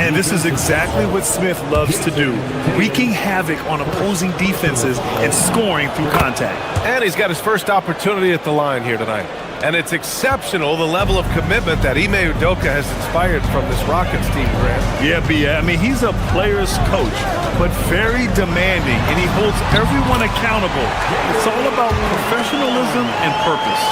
Speaker 11: And this is exactly what Smith loves to do, wreaking havoc on opposing defenses and scoring through contact.
Speaker 9: And he's got his first opportunity at the line here tonight. And it's exceptional, the level of commitment that Ime Udoka has inspired from this Rockets team, Grant.
Speaker 11: Yeah, B.A. I mean, he's a player's coach, but very demanding, and he holds everyone accountable. It's all about professionalism and purpose.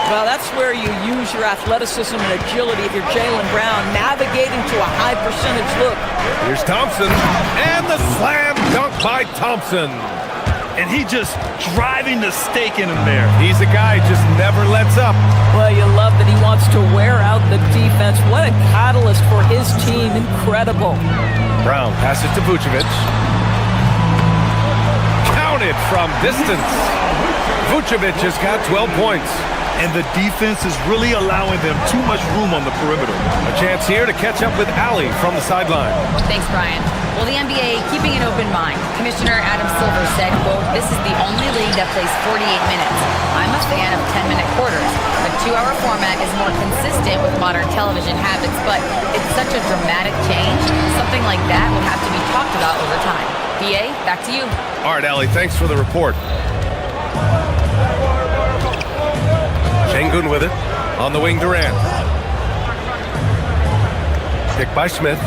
Speaker 5: Well, that's where you use your athleticism and agility if you're Jaylen Brown, navigating to a high percentage look.
Speaker 9: Here's Thompson, and the slam dunk by Thompson.
Speaker 11: And he just driving the stake in him there.
Speaker 9: He's a guy who just never lets up.
Speaker 5: Well, you love that he wants to wear out the defense. What a catalyst for his team. Incredible.
Speaker 9: Brown passes to Vucevic. Counted from distance. Vucevic has got 12 points.
Speaker 11: And the defense is really allowing them too much room on the perimeter.
Speaker 9: A chance here to catch up with Allie from the sideline.
Speaker 6: Thanks, Brian. Well, the NBA keeping an open mind. Commissioner Adam Silver said, quote, "This is the only league that plays 48 minutes. I'm a fan of 10-minute quarters. The 2-hour format is more consistent with modern television habits, but it's such a dramatic change. Something like that will have to be talked about over time." BA, back to you.
Speaker 9: All right, Allie, thanks for the report. Şengün with it. On the wing, Durant. Pick by Smith.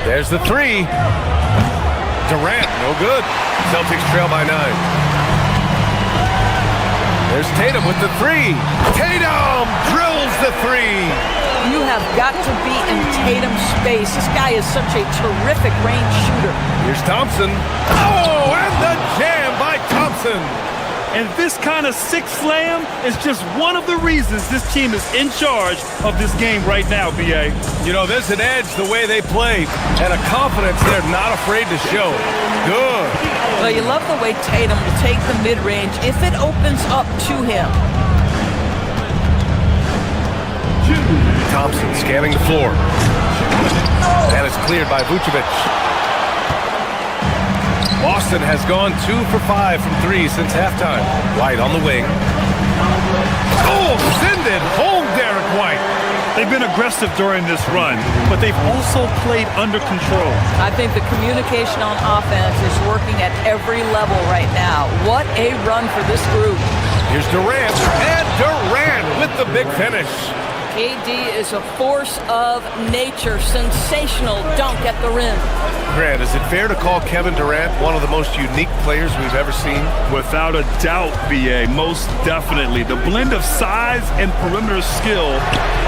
Speaker 9: There's the three. Durant, no good. Celtics trail by 9. There's Tatum with the three. Tatum drills the three.
Speaker 5: You have got to be in Tatum's space. This guy is such a terrific range shooter.
Speaker 9: Here's Thompson. Oh, and the jam by Thompson.
Speaker 11: And this kind of sick slam is just one of the reasons this team is in charge of this game right now, B.A.
Speaker 9: You know, there's an edge the way they play and a confidence they're not afraid to show. Good.
Speaker 5: Well, you love the way Tatum will take the mid-range if it opens up to him.
Speaker 9: Thompson scanning the floor. And it's cleared by Vucevic. Boston has gone 2 for 5 from 3 since halftime. White on the wing. Oh, send it home, Derek White.
Speaker 11: They've been aggressive during this run, but they've also played under control.
Speaker 5: I think the communication on offense is working at every level right now. What a run for this group.
Speaker 9: Here's Durant, and Durant with the big finish.
Speaker 5: KD is a force of nature. Sensational dunk at the rim.
Speaker 9: Grant, is it fair to call Kevin Durant one of the most unique players we've ever seen?
Speaker 11: Without a doubt, B.A., most definitely. The blend of size and perimeter skill,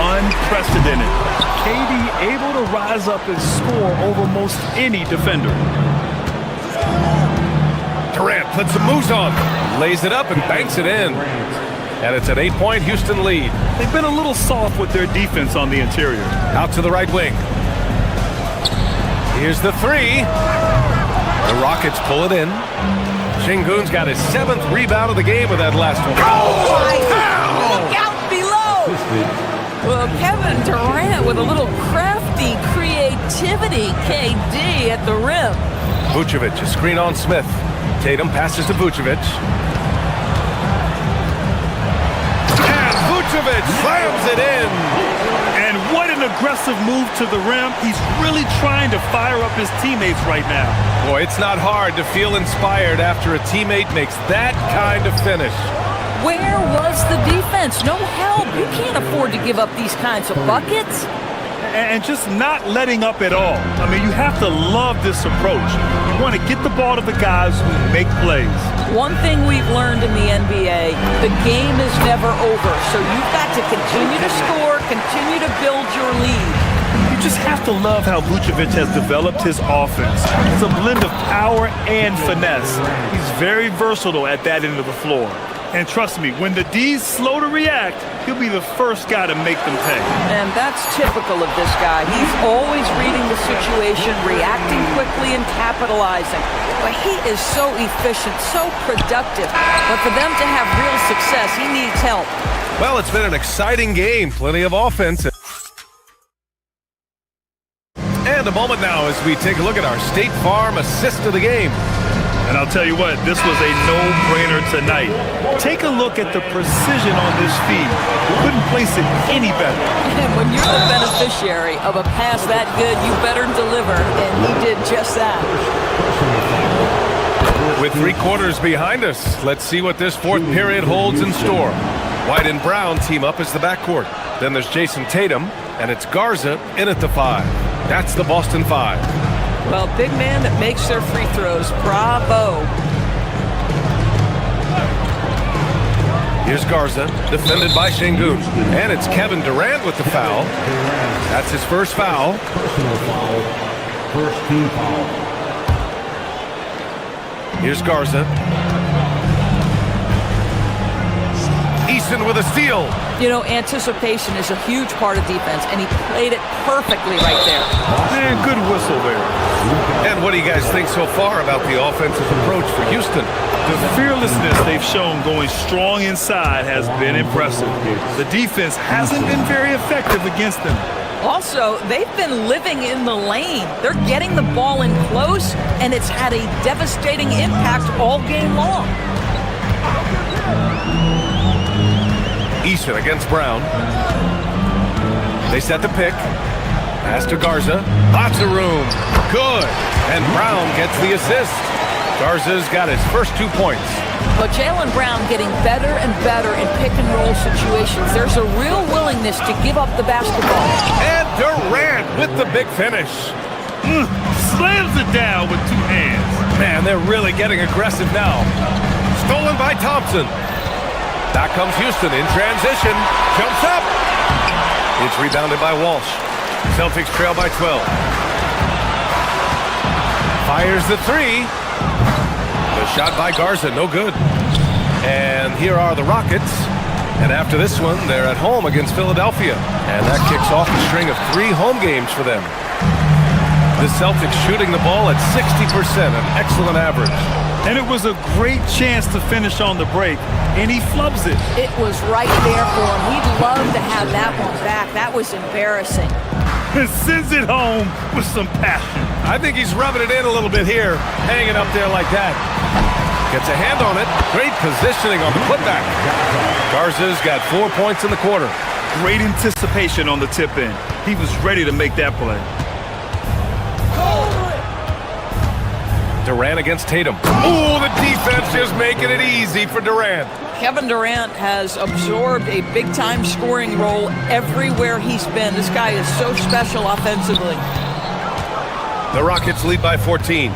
Speaker 11: unprecedented. KD able to rise up and score over most any defender.
Speaker 9: Durant puts some moves on, lays it up and banks it in. And it's an 8-point Houston lead.
Speaker 11: They've been a little soft with their defense on the interior.
Speaker 9: Out to the right wing. Here's the three. The Rockets pull it in. Şengün's got his 7th rebound of the game with that last one.
Speaker 5: Oh, look out below. Well, Kevin Durant with a little crafty creativity. KD at the rim.
Speaker 9: Vucevic, a screen on Smith. Tatum passes to Vucevic. Vucevic slams it in.
Speaker 11: And what an aggressive move to the rim. He's really trying to fire up his teammates right now.
Speaker 9: Boy, it's not hard to feel inspired after a teammate makes that kind of finish.
Speaker 5: Where was the defense? No help. You can't afford to give up these kinds of buckets.
Speaker 11: And just not letting up at all. I mean, you have to love this approach. You want to get the ball to the guys who make plays.
Speaker 5: One thing we've learned in the NBA, the game is never over. So you've got to continue to score, continue to build your lead.
Speaker 11: You just have to love how Vucevic has developed his offense. It's a blend of power and finesse. He's very versatile at that end of the floor. And trust me, when the D's slow to react, he'll be the first guy to make them pay.
Speaker 5: And that's typical of this guy. He's always reading the situation, reacting quickly and capitalizing. But he is so efficient, so productive. But for them to have real success, he needs help.
Speaker 9: Well, it's been an exciting game. Plenty of offense. And a moment now as we take a look at our State Farm assist of the game.
Speaker 11: And I'll tell you what, this was a no-brainer tonight. Take a look at the precision on this feed. Couldn't place it any better.
Speaker 5: And when you're the beneficiary of a pass that good, you better deliver, and he did just that.
Speaker 9: With 3 quarters behind us, let's see what this fourth period holds in store. White and Brown team up as the backcourt. Then there's Jason Tatum, and it's Garza in at the 5. That's the Boston 5.
Speaker 5: Well, big man that makes their free throws. Bravo.
Speaker 9: Here's Garza, defended by Şengün. And it's Kevin Durant with the foul. That's his first foul.
Speaker 12: Personal foul. First team foul.
Speaker 9: Here's Garza. Eason with a steal.
Speaker 5: You know, anticipation is a huge part of defense, and he played it perfectly right there.
Speaker 11: Man, good whistle there.
Speaker 9: And what do you guys think so far about the offensive approach for Houston?
Speaker 11: The fearlessness they've shown going strong inside has been impressive. The defense hasn't been very effective against them.
Speaker 5: Also, they've been living in the lane. They're getting the ball in close, and it's had a devastating impact all game long.
Speaker 9: Eason against Brown. They set the pick. Pass to Garza. Lots of room. Good. And Brown gets the assist. Garza's got his first 2 points.
Speaker 5: But Jaylen Brown getting better and better in pick-and-roll situations. There's a real willingness to give up the basketball.
Speaker 9: And Durant with the big finish.
Speaker 11: Slams it down with 2 hands.
Speaker 9: Man, they're really getting aggressive now. Stolen by Thompson. Back comes Houston in transition. Jumps up. It's rebounded by Walsh. Celtics trail by 12. Fires the 3. The shot by Garza, no good. And here are the Rockets. And after this one, they're at home against Philadelphia. And that kicks off a string of 3 home games for them. The Celtics shooting the ball at 60%, an excellent average.
Speaker 11: And it was a great chance to finish on the break, and he flubs it.
Speaker 5: It was right there for him. He'd love to have that one back. That was embarrassing.
Speaker 11: And sends it home with some passion.
Speaker 9: I think he's rubbing it in a little bit here, hanging up there like that. Gets a hand on it. Great positioning on the putback. Garza's got 4 points in the quarter.
Speaker 11: Great anticipation on the tip in. He was ready to make that play.
Speaker 9: Durant against Tatum. Ooh, the defense just making it easy for Durant.
Speaker 5: Kevin Durant has absorbed a big-time scoring role everywhere he's been. This guy is so special offensively.
Speaker 9: The Rockets lead by 14.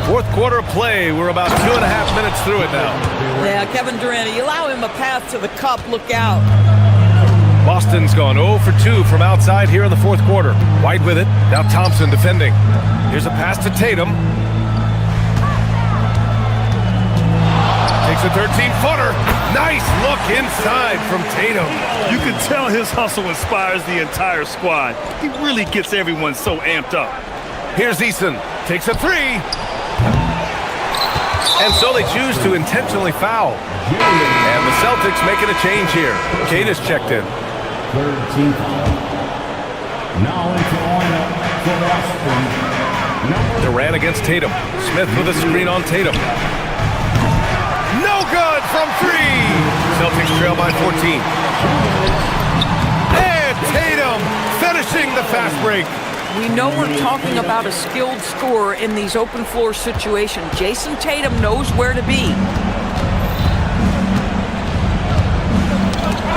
Speaker 9: Fourth quarter play. We're about 2.5 minutes through it now.
Speaker 5: Yeah, Kevin Durant, you allow him a path to the cup, look out.
Speaker 9: Boston's gone 0 for 2 from outside here in the fourth quarter. White with it. Now Thompson defending. Here's a pass to Tatum. Takes a 13-footer. Nice look inside from Tatum.
Speaker 11: You can tell his hustle inspires the entire squad. He really gets everyone so amped up.
Speaker 9: Here's Eason. Takes a 3. And so they choose to intentionally foul. And the Celtics making a change here. Kata's checked in.
Speaker 12: Third team foul. Now into the lineup for Boston.
Speaker 9: Durant against Tatum. Smith with a screen on Tatum. No good from 3. Celtics trail by 14. And Tatum finishing the fast break.
Speaker 5: We know we're talking about a skilled scorer in these open floor situations. Jason Tatum knows where to be.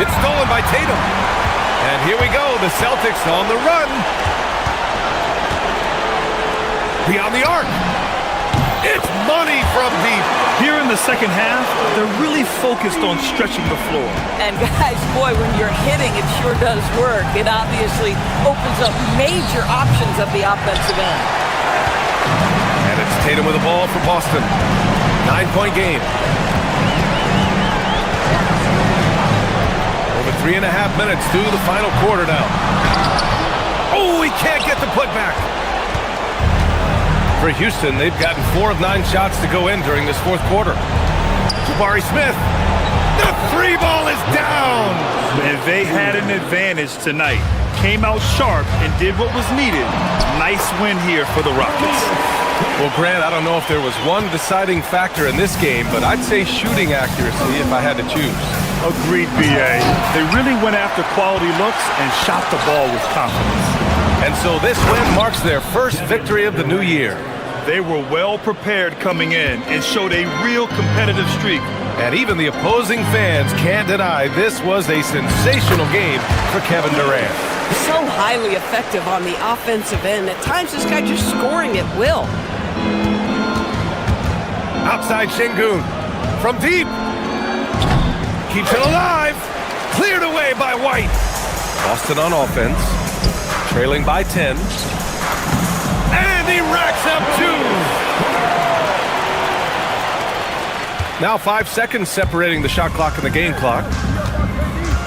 Speaker 9: It's stolen by Tatum. And here we go, the Celtics on the run. Beyond the arc. It's money from deep.
Speaker 11: Here in the second half, they're really focused on stretching the floor.
Speaker 5: And guys, boy, when you're hitting, it sure does work. It obviously opens up major options at the offensive end.
Speaker 9: And it's Tatum with the ball for Boston. 9-point game. Over 3.5 minutes through the final quarter now. Oh, he can't get the putback. For Houston, they've gotten 4 of 9 shots to go in during this fourth quarter. Jabari Smith, the 3 ball is down.
Speaker 11: And they had an advantage tonight. Came out sharp and did what was needed. Nice win here for the Rockets.
Speaker 9: Well, Grant, I don't know if there was one deciding factor in this game, but I'd say shooting accuracy if I had to choose.
Speaker 11: Agreed, B.A. They really went after quality looks and shot the ball with confidence.
Speaker 9: And so this win marks their first victory of the new year.
Speaker 11: They were well prepared coming in and showed a real competitive streak.
Speaker 9: And even the opposing fans can't deny this was a sensational game for Kevin Durant.
Speaker 18: So highly effective on the offensive end. At times, this guy just scoring at will.
Speaker 9: Outside Şengün from deep. Keeps it alive. Cleared away by White. Boston on offense. Trailing by 10. And he racks up 2. Now 5 seconds separating the shot clock and the game clock.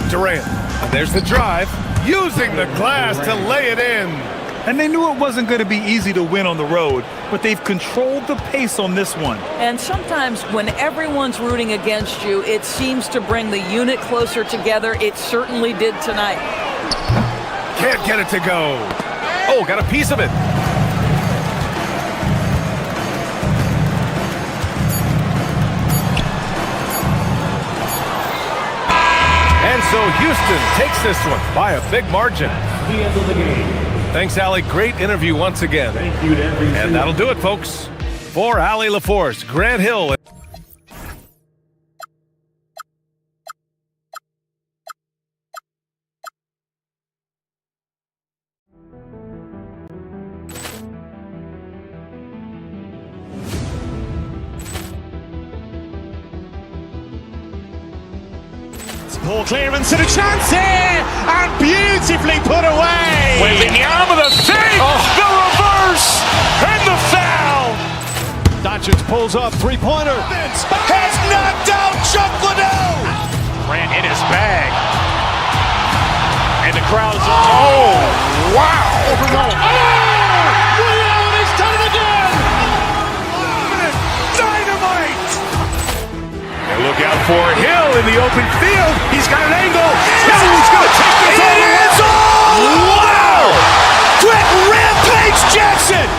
Speaker 9: Durant. And there's the drive. Using the glass to lay it in.
Speaker 11: And they knew it wasn't going to be easy to win on the road, but they've controlled the pace on this one.
Speaker 5: And sometimes when everyone's rooting against you, it seems to bring the unit closer together. It certainly did tonight.
Speaker 9: Can't get it to go. Oh, got a piece of it. And so Houston takes this one by a big margin.
Speaker 12: The end of the game.
Speaker 9: Thanks, Allie. Great interview once again.
Speaker 12: Thank you to every
Speaker 9: And that'll do it, folks. For Allie LaForce, Grant Hill.
Speaker 2: Ball clearance and a chance here, and beautifully put away.
Speaker 1: Waving the arm of the fake, the reverse, and the foul.
Speaker 2: Doncic pulls up, three-pointer.
Speaker 1: Has knocked out Chuck Liddell. Ran in his bag. And the crowd is, oh, wow. Liddell has done it again. Dynamite. And look out for Hill in the open field. He's got an angle. Hill's going to take this all the way. Wow! Quick rampage Jackson.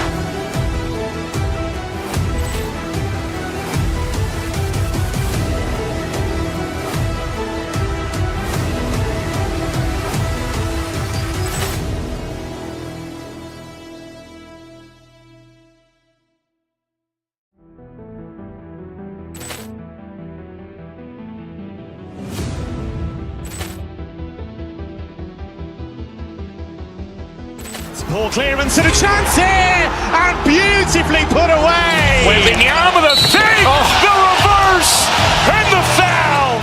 Speaker 2: Ball clearance and a chance here, and beautifully put away.
Speaker 1: Waving the arm of the fake, the reverse, and the foul.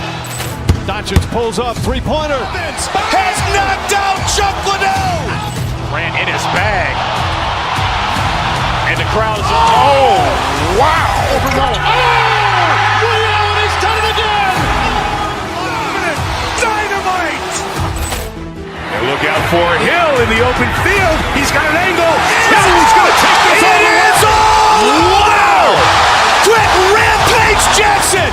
Speaker 2: Doncic pulls up, three-pointer.
Speaker 1: Has knocked out Chuck Liddell. Ran in his bag. And the crowd is, oh, wow. Liddell has done it again. Dynamite. And look out for Hill in the open field. He's got an angle. Hill's going to take this all the way. Wow! Quick rampage Jackson.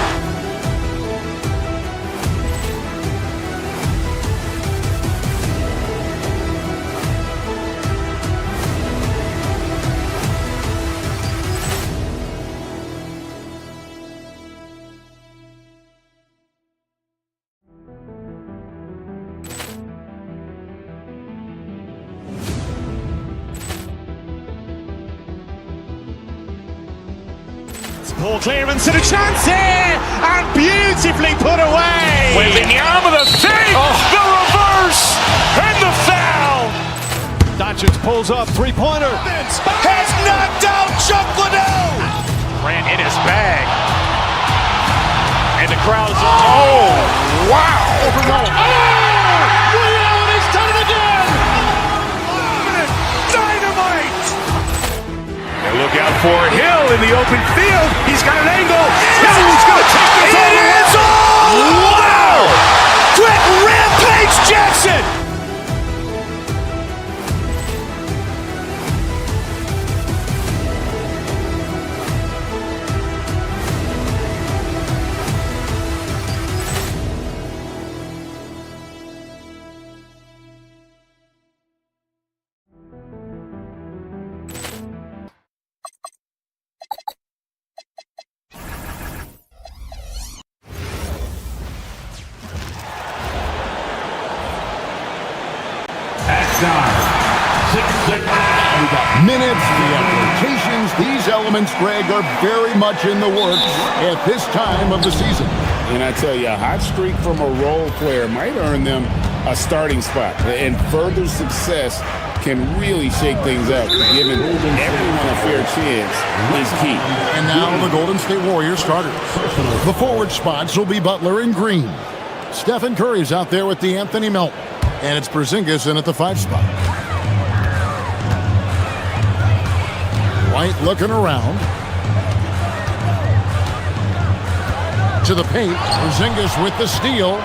Speaker 2: Ball clearance and a chance here, and beautifully put away.
Speaker 1: Waving the arm of the fake, the reverse, and the foul.
Speaker 2: Doncic pulls up, three-pointer.
Speaker 1: Has knocked out Chuck Liddell. Ran in his bag. And the crowd is, oh, wow. Liddell has done it again. Dynamite. And look out for Hill in the open field. He's got an angle. Hill's going to take this all the way. Wow! Quick rampage Jackson.
Speaker 3: minutes, the applications, these elements, Greg, are very much in the works at this time of the season.
Speaker 14: And I tell you, a hot streak from a role player might earn them a starting spot. And further success can really shake things up. Giving everyone a fair chance is key.
Speaker 3: And now the Golden State Warriors starters. The forward spots will be Butler and Green. Stephen Curry's out there with Anthony Melton. And it's Porzingis in at the 5 spot. White looking around. To the paint. Porzingis with the steal.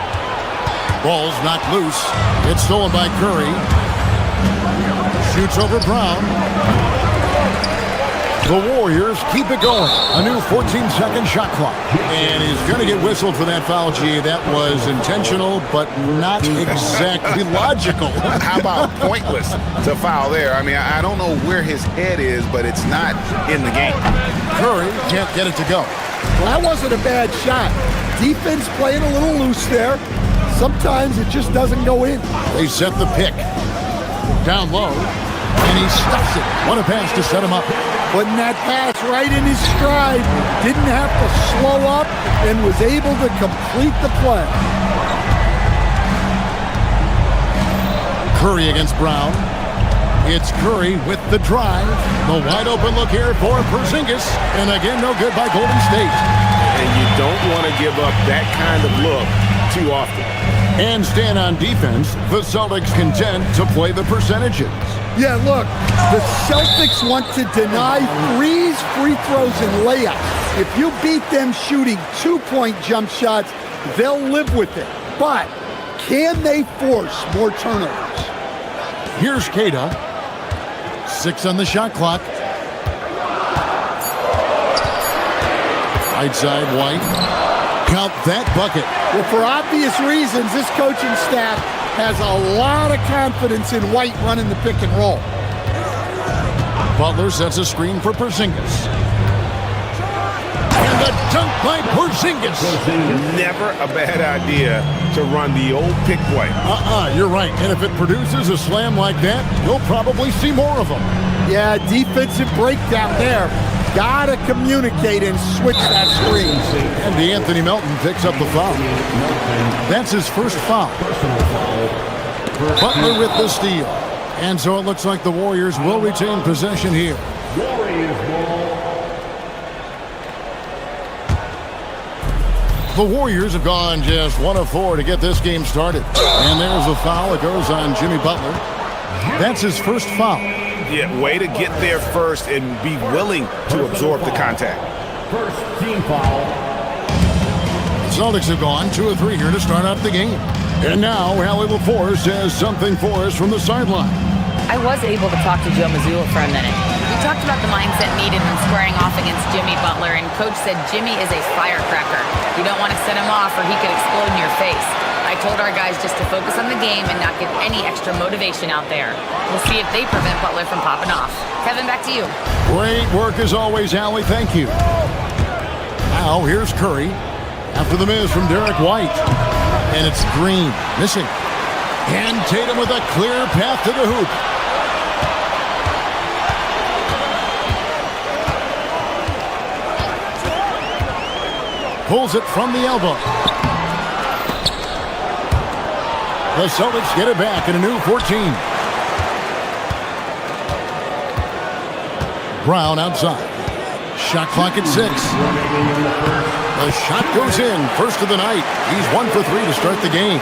Speaker 3: Ball's knocked loose. It's stolen by Curry. Shoots over Brown. The Warriors keep it going. A new 14-second shot clock. And he's going to get whistled for that foul, G. That was intentional, but not exactly logical.
Speaker 16: How about pointless to foul there? I mean, I don't know where his head is, but it's not in the game.
Speaker 3: Curry can't get it to go.
Speaker 17: Well, that wasn't a bad shot. Defense playing a little loose there. Sometimes it just doesn't go in.
Speaker 3: They set the pick. Down low, and he stuffs it. What a pass to set him up.
Speaker 17: Putting that pass right in his stride. Didn't have to slow up and was able to complete the play.
Speaker 3: Curry against Brown. It's Curry with the drive. The wide open look here for Porzingis. And again, no good by Golden State.
Speaker 14: And you don't want to give up that kind of look too often.
Speaker 3: And stand on defense, the Celtics contend to play the percentages.
Speaker 17: Yeah, look, the Celtics want to deny threes, free throws, and layups. If you beat them shooting 2-point jump shots, they'll live with it. But can they force more turnovers?
Speaker 3: Here's Keita. 6 on the shot clock. Right side, White. Count that bucket.
Speaker 17: Well, for obvious reasons, this coaching staff has a lot of confidence in White running the pick and roll.
Speaker 3: Butler sets a screen for Porzingis. And the dunk by Porzingis.
Speaker 14: Never a bad idea to run the old pick play.
Speaker 3: You're right. And if it produces a slam like that, you'll probably see more of them.
Speaker 17: Yeah, defensive breakdown there. Gotta communicate and switch that screen.
Speaker 3: And Anthony Melton picks up the foul. That's his first foul. Butler with the steal. And so it looks like the Warriors will retain possession here. The Warriors have gone just 1 of 4 to get this game started. And there's a foul. It goes on Jimmy Butler. That's his first foul.
Speaker 16: Yeah, way to get there first and be willing to absorb the contact.
Speaker 12: First team foul.
Speaker 3: The Celtics have gone 2 of 3 here to start out the game. And now Allie LaForce has something for us from the sideline.
Speaker 6: I was able to talk to Joe Mazzulla for a minute. We talked about the mindset needed when squaring off against Jimmy Butler, and Coach said Jimmy is a firecracker. You don't want to set him off or he could explode in your face. I told our guys just to focus on the game and not give any extra motivation out there. We'll see if they prevent Butler from popping off. Kevin, back to you.
Speaker 3: Great work as always, Allie. Thank you. Now here's Curry after the miss from Derek White. And it's Green missing. And Tatum with a clear path to the hoop. Pulls it from the elbow. The Celtics get it back in a new 14. Brown outside. Shot clock at 6. The shot goes in. First of the night. He's 1 for 3 to start the game.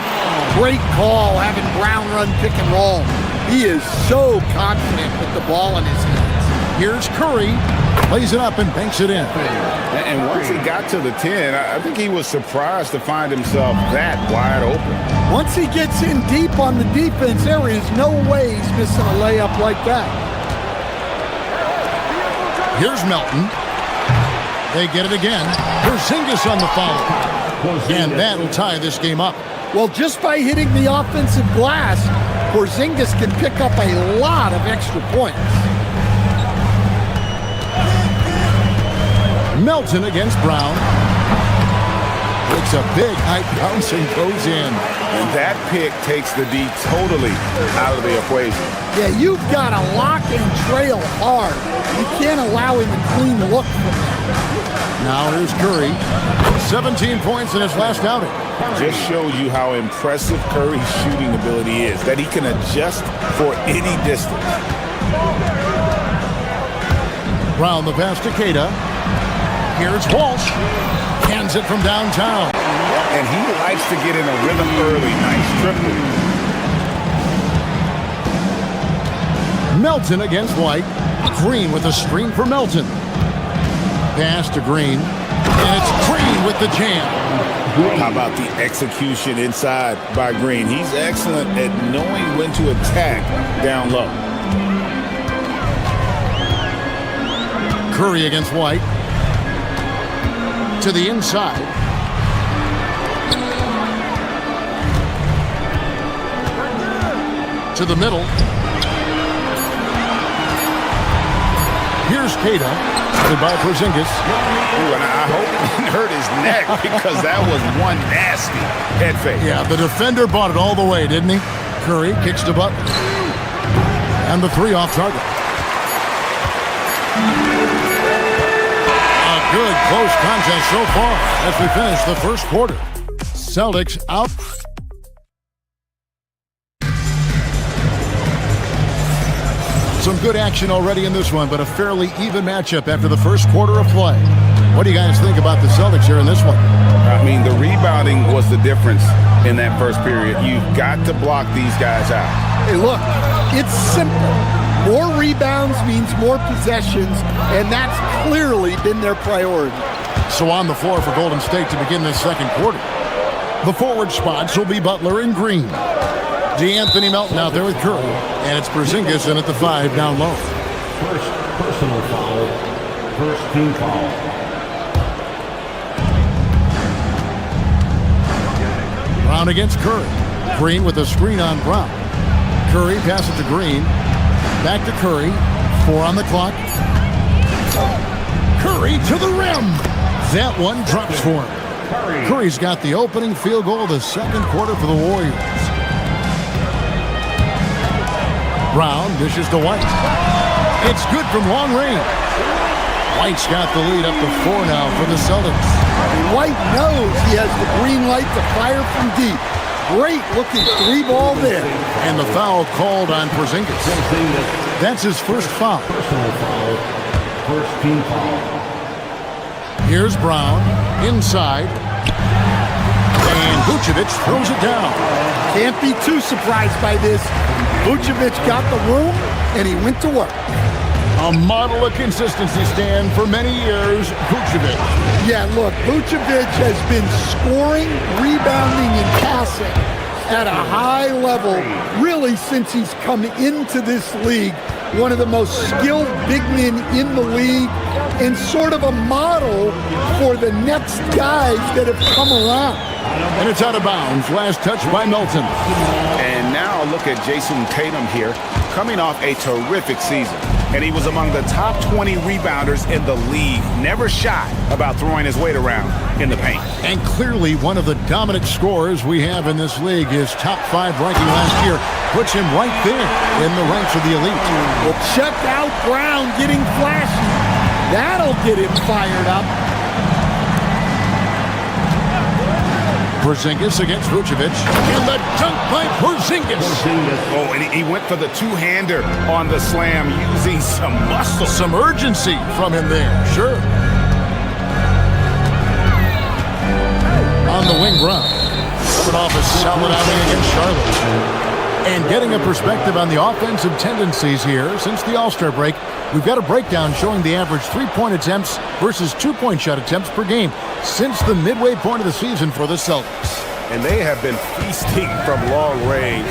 Speaker 17: Great call having Brown run pick and roll. He is so confident with the ball in his hands.
Speaker 3: Here's Curry. Plays it up and banks it in.
Speaker 14: And once he got to the 10, I think he was surprised to find himself that wide open.
Speaker 17: Once he gets in deep on the defense, there is no way he's missing a layup like that.
Speaker 3: Here's Melton. They get it again. Porzingis on the follow. And that'll tie this game up.
Speaker 17: Well, just by hitting the offensive glass, Porzingis can pick up a lot of extra points.
Speaker 3: Melton against Brown. Picks a big high bounce and goes in.
Speaker 16: And that pick takes the D totally out of the equation.
Speaker 17: Yeah, you've got to lock and trail hard. You can't allow him a clean look from that.
Speaker 3: Now here's Curry. 17 points in his last outing.
Speaker 16: Just shows you how impressive Curry's shooting ability is, that he can adjust for any distance.
Speaker 3: Brown the pass to Queta. Here's Walsh. Cans it from downtown.
Speaker 16: And he likes to get in a rhythm early. Nice triple.
Speaker 3: Melton against White. Green with a screen for Melton. Pass to Green. And it's Green with the jam.
Speaker 16: How about the execution inside by Green? He's excellent at knowing when to attack down low.
Speaker 3: Curry against White. To the inside. To the middle. Here's Queta. By Porzingis.
Speaker 16: Ooh, and I hope he didn't hurt his neck because that was one nasty head fake.
Speaker 3: Yeah, the defender bought it all the way, didn't he? Curry kicks to Butler. And the three off target. A good close contest so far as we finish the first quarter. Celtics out. Some good action already in this one, but a fairly even matchup after the first quarter of play. What do you guys think about the Celtics here in this one?
Speaker 16: I mean, the rebounding was the difference in that first period. You've got to block these guys out.
Speaker 17: Hey, look, it's simple. More rebounds means more possessions, and that's clearly been their priority.
Speaker 3: So on the floor for Golden State to begin this second quarter. The forward spots will be Butler and Green. DeAnthony Melton out there with Curry. And it's Porzingis in at the 5 down low.
Speaker 12: First personal foul. First team foul.
Speaker 3: Brown against Curry. Green with a screen on Brown. Curry passes to Green. Back to Curry. 4 on the clock. Curry to the rim. That one drops for him. Curry's got the opening field goal of the second quarter for the Warriors. Brown dishes to White. It's good from long range. White's got the lead up to 4 now for the Celtics.
Speaker 17: White knows he has the green light to fire from deep. Great looking 3-ball there.
Speaker 3: And the foul called on Porzingis. That's his first foul.
Speaker 12: Personal foul. First team foul.
Speaker 3: Here's Brown inside. And Vucevic throws it down.
Speaker 17: Can't be too surprised by this. Vucevic got the room, and he went to work.
Speaker 3: A model of consistency, Stan, for many years, Vucevic.
Speaker 17: Yeah, look, Vucevic has been scoring, rebounding, and passing at a high level, really, since he's come into this league. One of the most skilled big men in the league, and sort of a model for the next guys that have come around.
Speaker 3: And it's out of bounds. Last touch by Melton.
Speaker 16: And now look at Jason Tatum here, coming off a terrific season. And he was among the top 20 rebounders in the league. Never shy about throwing his weight around in the paint.
Speaker 3: And clearly one of the dominant scorers we have in this league. His top 5 ranking last year puts him right there in the ranks of the elite.
Speaker 17: Well, check out Brown getting flashy. That'll get him fired up.
Speaker 3: Porzingis against Vucevic. And the dunk by Porzingis.
Speaker 16: Oh, and he went for the two-hander on the slam using some muscle.
Speaker 3: Some urgency from him there, sure. On the wing, Brown. Coming off a solid outing against Charlotte. And getting a perspective on the offensive tendencies here since the All-Star break, we've got a breakdown showing the average 3-point attempts versus 2-point shot attempts per game since the midway point of the season for the Celtics.
Speaker 9: And they have been feasting from long range,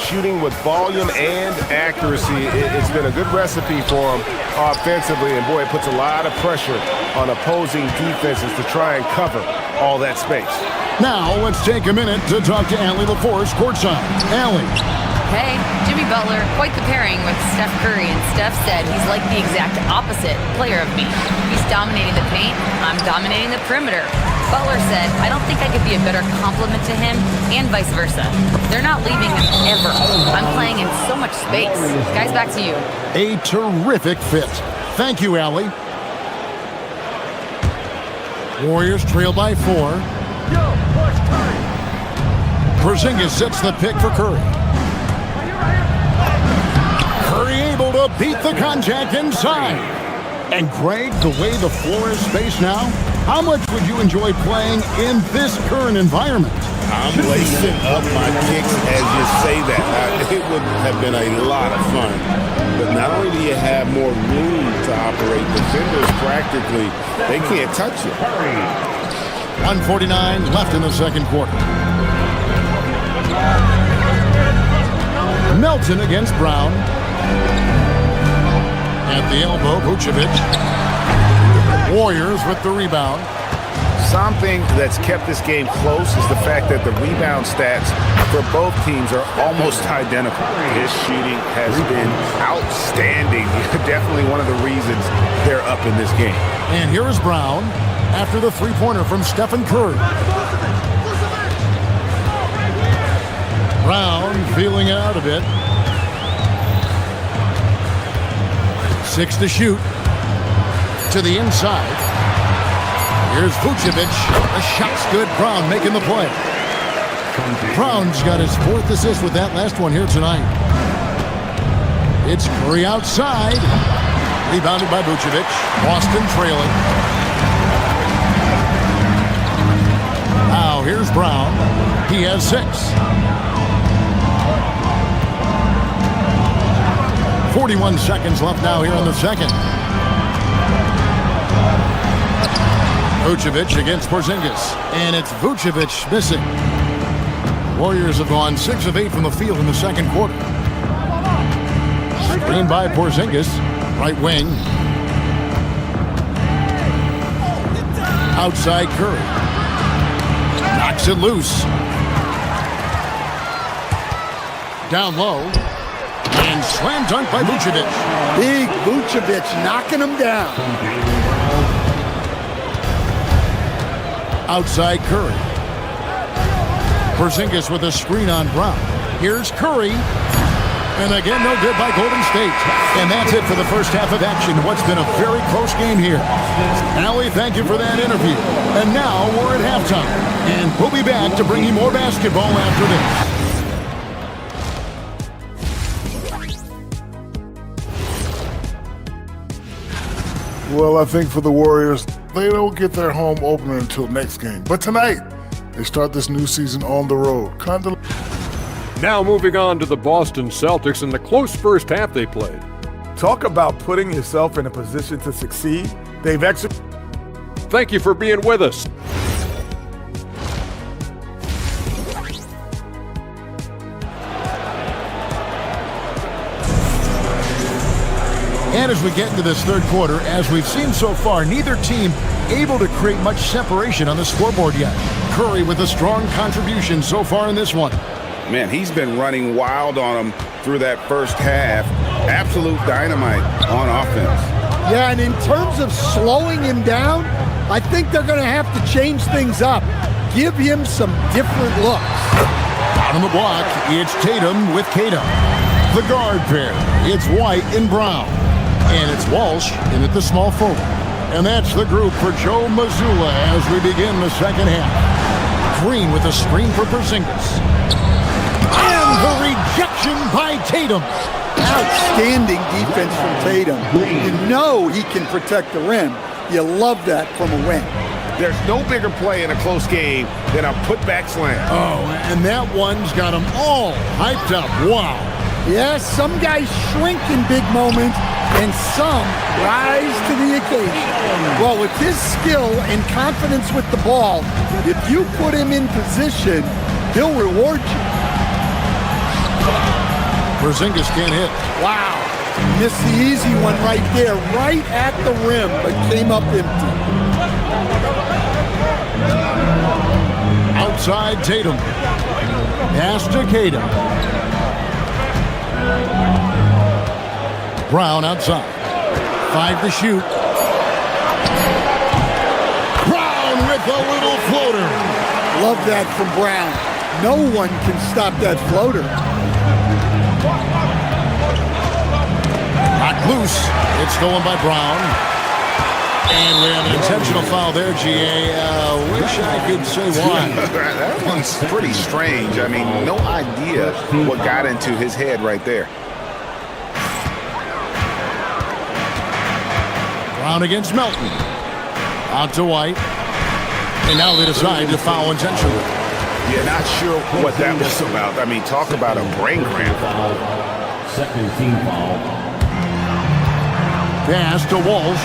Speaker 9: shooting with volume and accuracy. It's been a good recipe for them offensively, and boy, it puts a lot of pressure on opposing defenses to try and cover all that space.
Speaker 3: Now, let's take a minute to talk to Allie LaForce courtside. Allie.
Speaker 6: Hey, Jimmy Butler, quite the pairing with Steph Curry, and Steph said he's like the exact opposite player of me. He's dominating the paint, I'm dominating the perimeter. Butler said, I don't think I could be a better compliment to him, and vice versa. They're not leaving him ever. I'm playing in so much space. Guys, back to you.
Speaker 3: A terrific fit. Thank you, Allie. Warriors trail by 4. Porzingis sets the pick for Curry. Curry able to beat the contact inside. And Greg, the way the floor is spaced now, how much would you enjoy playing in this current environment?
Speaker 14: I'm lacing up my kicks as you say that. It would have been a lot of fun. But not only do you have more room to operate, defenders practically, they can't touch you.
Speaker 3: 1:49 left in the second quarter. Melton against Brown. At the elbow, Vucevic. Warriors with the rebound.
Speaker 16: Something that's kept this game close is the fact that the rebound stats for both teams are almost identical. His shooting has been outstanding. Definitely one of the reasons they're up in this game.
Speaker 3: And here is Brown after the three-pointer from Stephen Curry. Brown feeling it out a bit. 6 to shoot. To the inside. Here's Vucevic. The shot's good. Brown making the play. Brown's got his 4th assist with that last one here tonight. It's Curry outside. Rebounded by Vucevic. Boston trailing. Now here's Brown. He has 6. 41 seconds left now here in the second. Vucevic against Porzingis. And it's Vucevic missing. Warriors have gone 6 of 8 from the field in the second quarter. Screen by Porzingis. Right wing. Outside Curry. Knocks it loose. Down low. And slam dunk by Vucevic.
Speaker 17: Big Vucevic knocking him down.
Speaker 3: Outside Curry. Porzingis with a screen on Brown. Here's Curry. And again, no good by Golden State. And that's it for the first half of action. What's been a very close game here. Allie, thank you for that interview. And now we're at halftime. And we'll be back to bring you more basketball after this.
Speaker 7: Well, I think for the Warriors, they don't get their home opener until next game. But tonight, they start this new season on the road.
Speaker 8: Now moving on to the Boston Celtics and the close first half they played.
Speaker 15: Talk about putting yourself in a position to succeed. They've executed.
Speaker 8: Thank you for being with us.
Speaker 3: And as we get into this third quarter, as we've seen so far, neither team able to create much separation on the scoreboard yet. Curry with a strong contribution so far in this one.
Speaker 16: Man, he's been running wild on him through that first half. Absolute dynamite on offense.
Speaker 17: Yeah, and in terms of slowing him down, I think they're going to have to change things up. Give him some different looks.
Speaker 3: Out on the block, it's Tatum with Tatum. The guard pair, it's White and Brown. And it's Walsh in at the small forward. And that's the group for Joe Mazzulla as we begin the second half. Green with a screen for Porzingis. And the rejection by Tatum.
Speaker 17: Outstanding defense from Tatum. You know he can protect the rim. You love that from a wing.
Speaker 16: There's no bigger play in a close game than a putback slam.
Speaker 3: Oh, and that one's got them all hyped up. Wow.
Speaker 17: Yes, some guys shrink in big moments, and some rise to the occasion. Well, with his skill and confidence with the ball, if you put him in position, he'll reward you.
Speaker 3: Porzingis can't hit.
Speaker 17: Wow. Missed the easy one right there, right at the rim, but came up empty.
Speaker 3: Outside Tatum. Pass to Tatum. Brown outside. 5 to shoot. Brown with a little
Speaker 17: Love that from Brown. No one can stop that floater.
Speaker 3: Knocked loose. It's stolen by Brown. And we have an intentional foul there, GA. Wish I could say why.
Speaker 16: That one's pretty strange. I mean, no idea what got into his head right there.
Speaker 3: Brown against Melton. Out to White. And now they decide to foul intentionally.
Speaker 16: Yeah, not sure what that was about. I mean, talk about a brain cramp.
Speaker 12: Second team foul.
Speaker 3: Pass to Walsh.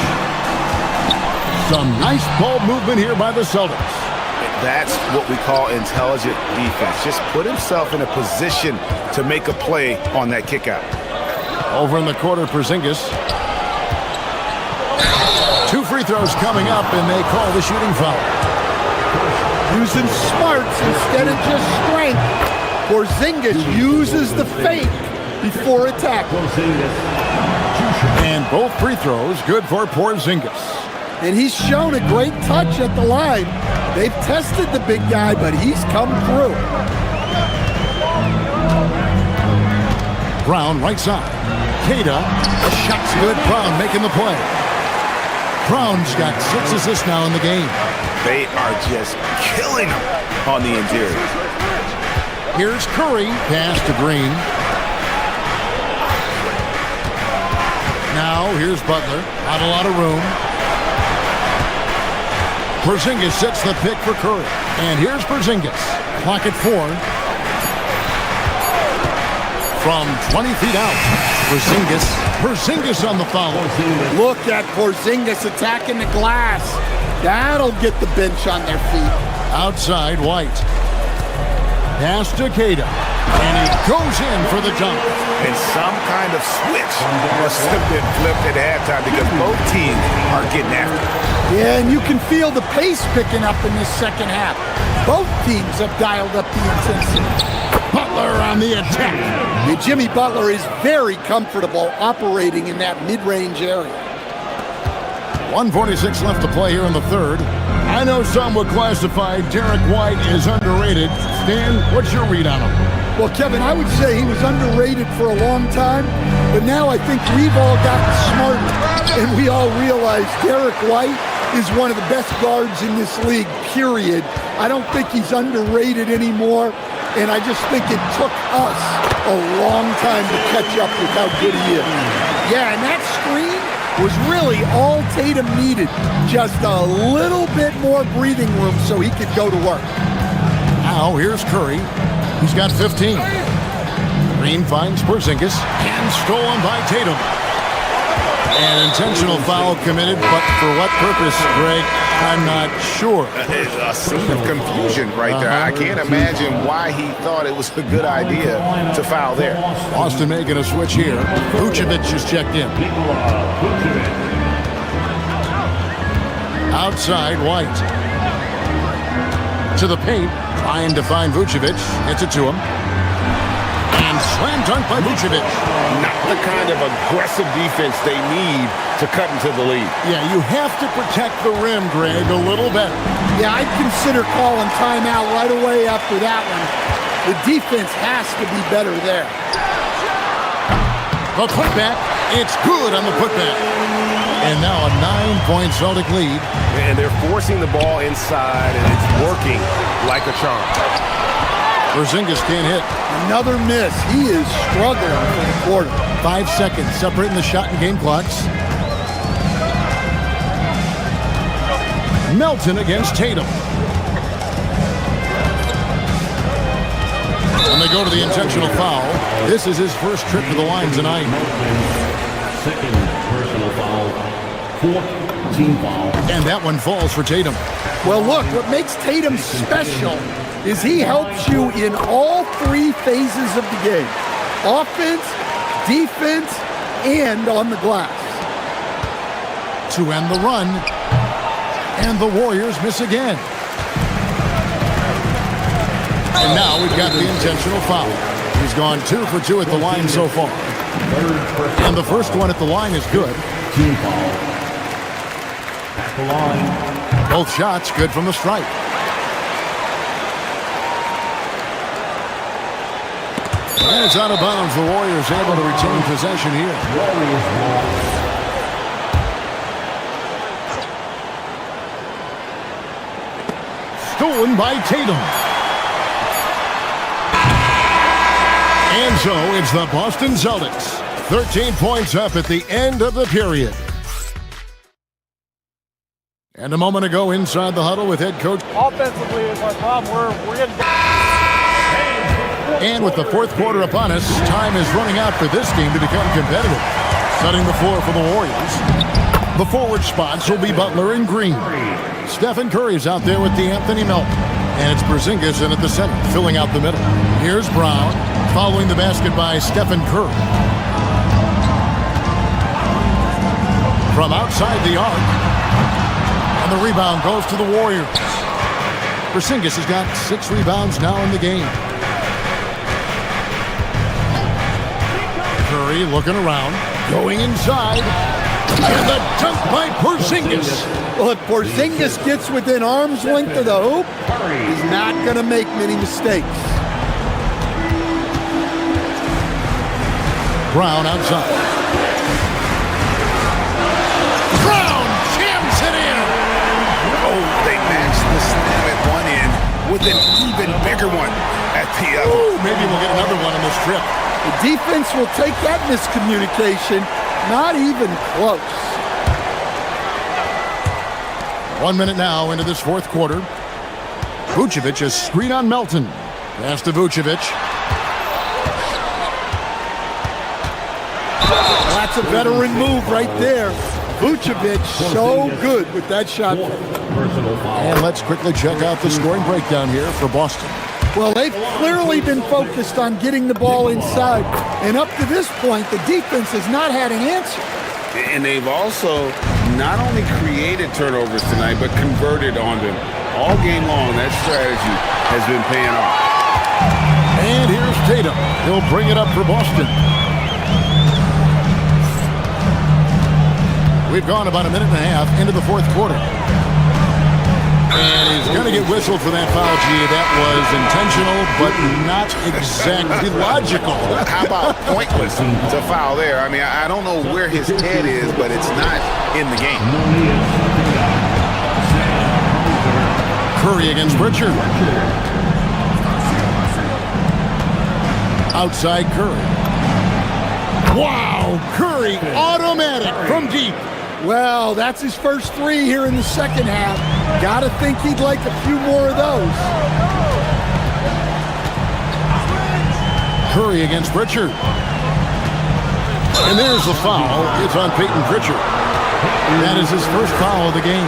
Speaker 3: Some nice ball movement here by the Celtics.
Speaker 16: That's what we call intelligent defense. Just put himself in a position to make a play on that kickout.
Speaker 3: Over in the corner, Porzingis. 2 free throws coming up, and they call the shooting foul.
Speaker 17: Using smarts instead of just strength. Porzingis uses the fake before attack.
Speaker 3: And both free throws good for Porzingis.
Speaker 17: And he's shown a great touch at the line. They've tested the big guy, but he's come through.
Speaker 3: Brown right side. Queta. The shot's good. Brown making the play. Brown's got 6 assists now in the game.
Speaker 16: They are just killing him on the interior.
Speaker 3: Here's Curry. Pass to Green. Now here's Butler. Not a lot of room. Porzingis sets the pick for Curry. And here's Porzingis. Clock at 4. From 20 feet out. Porzingis on the foul.
Speaker 17: Look at Porzingis attacking the glass. That'll get the bench on their feet.
Speaker 3: Outside, White. Pass to Queta. And he goes in for the dunk.
Speaker 16: And some kind of switch must have been flipped at halftime because both teams are getting after it.
Speaker 17: Yeah, and you can feel the pace picking up in this second half. Both teams have dialed up the intensity.
Speaker 3: Butler on the attack.
Speaker 17: And Jimmy Butler is very comfortable operating in that mid-range area.
Speaker 3: 1:46 left to play here in the third. I know some would classify Derek White as underrated. Stan, what's your read on him?
Speaker 17: Well, Kevin, I would say he was underrated for a long time, but now I think we've all gotten smarter, and we all realize Derek White is one of the best guards in this league, period. I don't think he's underrated anymore, and I just think it took us a long time to catch up with how good he is. Yeah, and that screen was really all Tatum needed. Just a little bit more breathing room so he could go to work.
Speaker 3: Now here's Curry. He's got 15. Green finds Porzingis and stolen by Tatum. An intentional foul committed, but for what purpose, Greg? I'm not sure.
Speaker 16: It's a scene of confusion right there. I can't imagine why he thought it was a good idea to foul there.
Speaker 3: Boston making a switch here. Vucevic just checked in. Outside, White. To the paint. Trying to find Vucevic. Gets it to him. And slam dunk by Vucevic.
Speaker 4: Not the kind of aggressive defense they need to cut into the lead.
Speaker 3: Yeah, you have to protect the rim, Greg, a little better.
Speaker 17: Yeah, I'd consider calling timeout right away after that one. The defense has to be better there.
Speaker 3: The putback. It's good on the putback. And now a 9-point Celtic lead.
Speaker 9: And they're forcing the ball inside, and it's working like a charm.
Speaker 3: Porzingis can't hit.
Speaker 17: Another miss. He is struggling for the quarter.
Speaker 3: 5 seconds separating the shot and game clocks. Melton against Tatum. And they go to the intentional foul. This is his first trip to the line tonight.
Speaker 12: Second personal foul. Fourth team foul.
Speaker 3: And that one falls for Tatum.
Speaker 17: Well, look, what makes Tatum special is he helps you in all 3 phases of the game. Offense, defense, and on the glass.
Speaker 3: To end the run. And the Warriors miss again. And now we've got the intentional foul. He's gone 2 for 2 at the line so far. And the first one at the line is good.
Speaker 12: Team foul. At the line.
Speaker 3: Both shots good from the stripe. And it's out of bounds. The Warriors able to retain possession here. Stolen by Tatum. And so it's the Boston Celtics. 13 points up at the end of the period. And a moment ago inside the huddle with head coach.
Speaker 19: Offensively is our problem. We're getting...
Speaker 3: And with the fourth quarter upon us, time is running out for this game to become competitive. Setting the floor for the Warriors. The forward spots will be Butler and Green. Stephen Curry's out there with D'Anthony Melton. And it's Porzingis in at the center, filling out the middle. Here's Brown, following the basket by Stephen Curry. From outside the arc. And the rebound goes to the Warriors. Porzingis has got 6 rebounds now in the game. Curry looking around, going inside, and the dunk by Porzingis.
Speaker 17: Well, if Porzingis gets within arm's length of the hoop, he's not going to make many mistakes.
Speaker 3: Brown outside. Brown jams it in.
Speaker 16: Oh, they matched the slam at one end with an even bigger one at the other.
Speaker 3: Ooh, maybe we'll get another one on this trip.
Speaker 17: The defense will take that miscommunication. Not even close.
Speaker 3: 1 minute now into this fourth quarter. Vucevic is screen on Melton. Pass to Vucevic.
Speaker 17: That's a veteran move right there. Vucevic so good with that shot.
Speaker 3: And let's quickly check out the scoring breakdown here for Boston.
Speaker 17: Well, they've clearly been focused on getting the ball inside. And up to this point, the defense has not had an answer.
Speaker 14: And they've also not only created turnovers tonight, but converted on them. All game long, that strategy has been paying off.
Speaker 3: And here's Tatum. He'll bring it up for Boston. We've gone about a minute and a half into the fourth quarter. And he's going to get whistled for that foul, G. That was intentional, but not exactly logical.
Speaker 16: How about pointless to foul there? I mean, I don't know where his head is, but it's not in the game.
Speaker 3: Curry against Pritchard. Outside Curry. Wow, Curry automatic from deep.
Speaker 17: Well, that's his first 3 here in the second half. Gotta think he'd like a few more of those.
Speaker 3: Curry against Pritchard. And there's the foul. It's on Peyton Pritchard. That is his first foul of the game.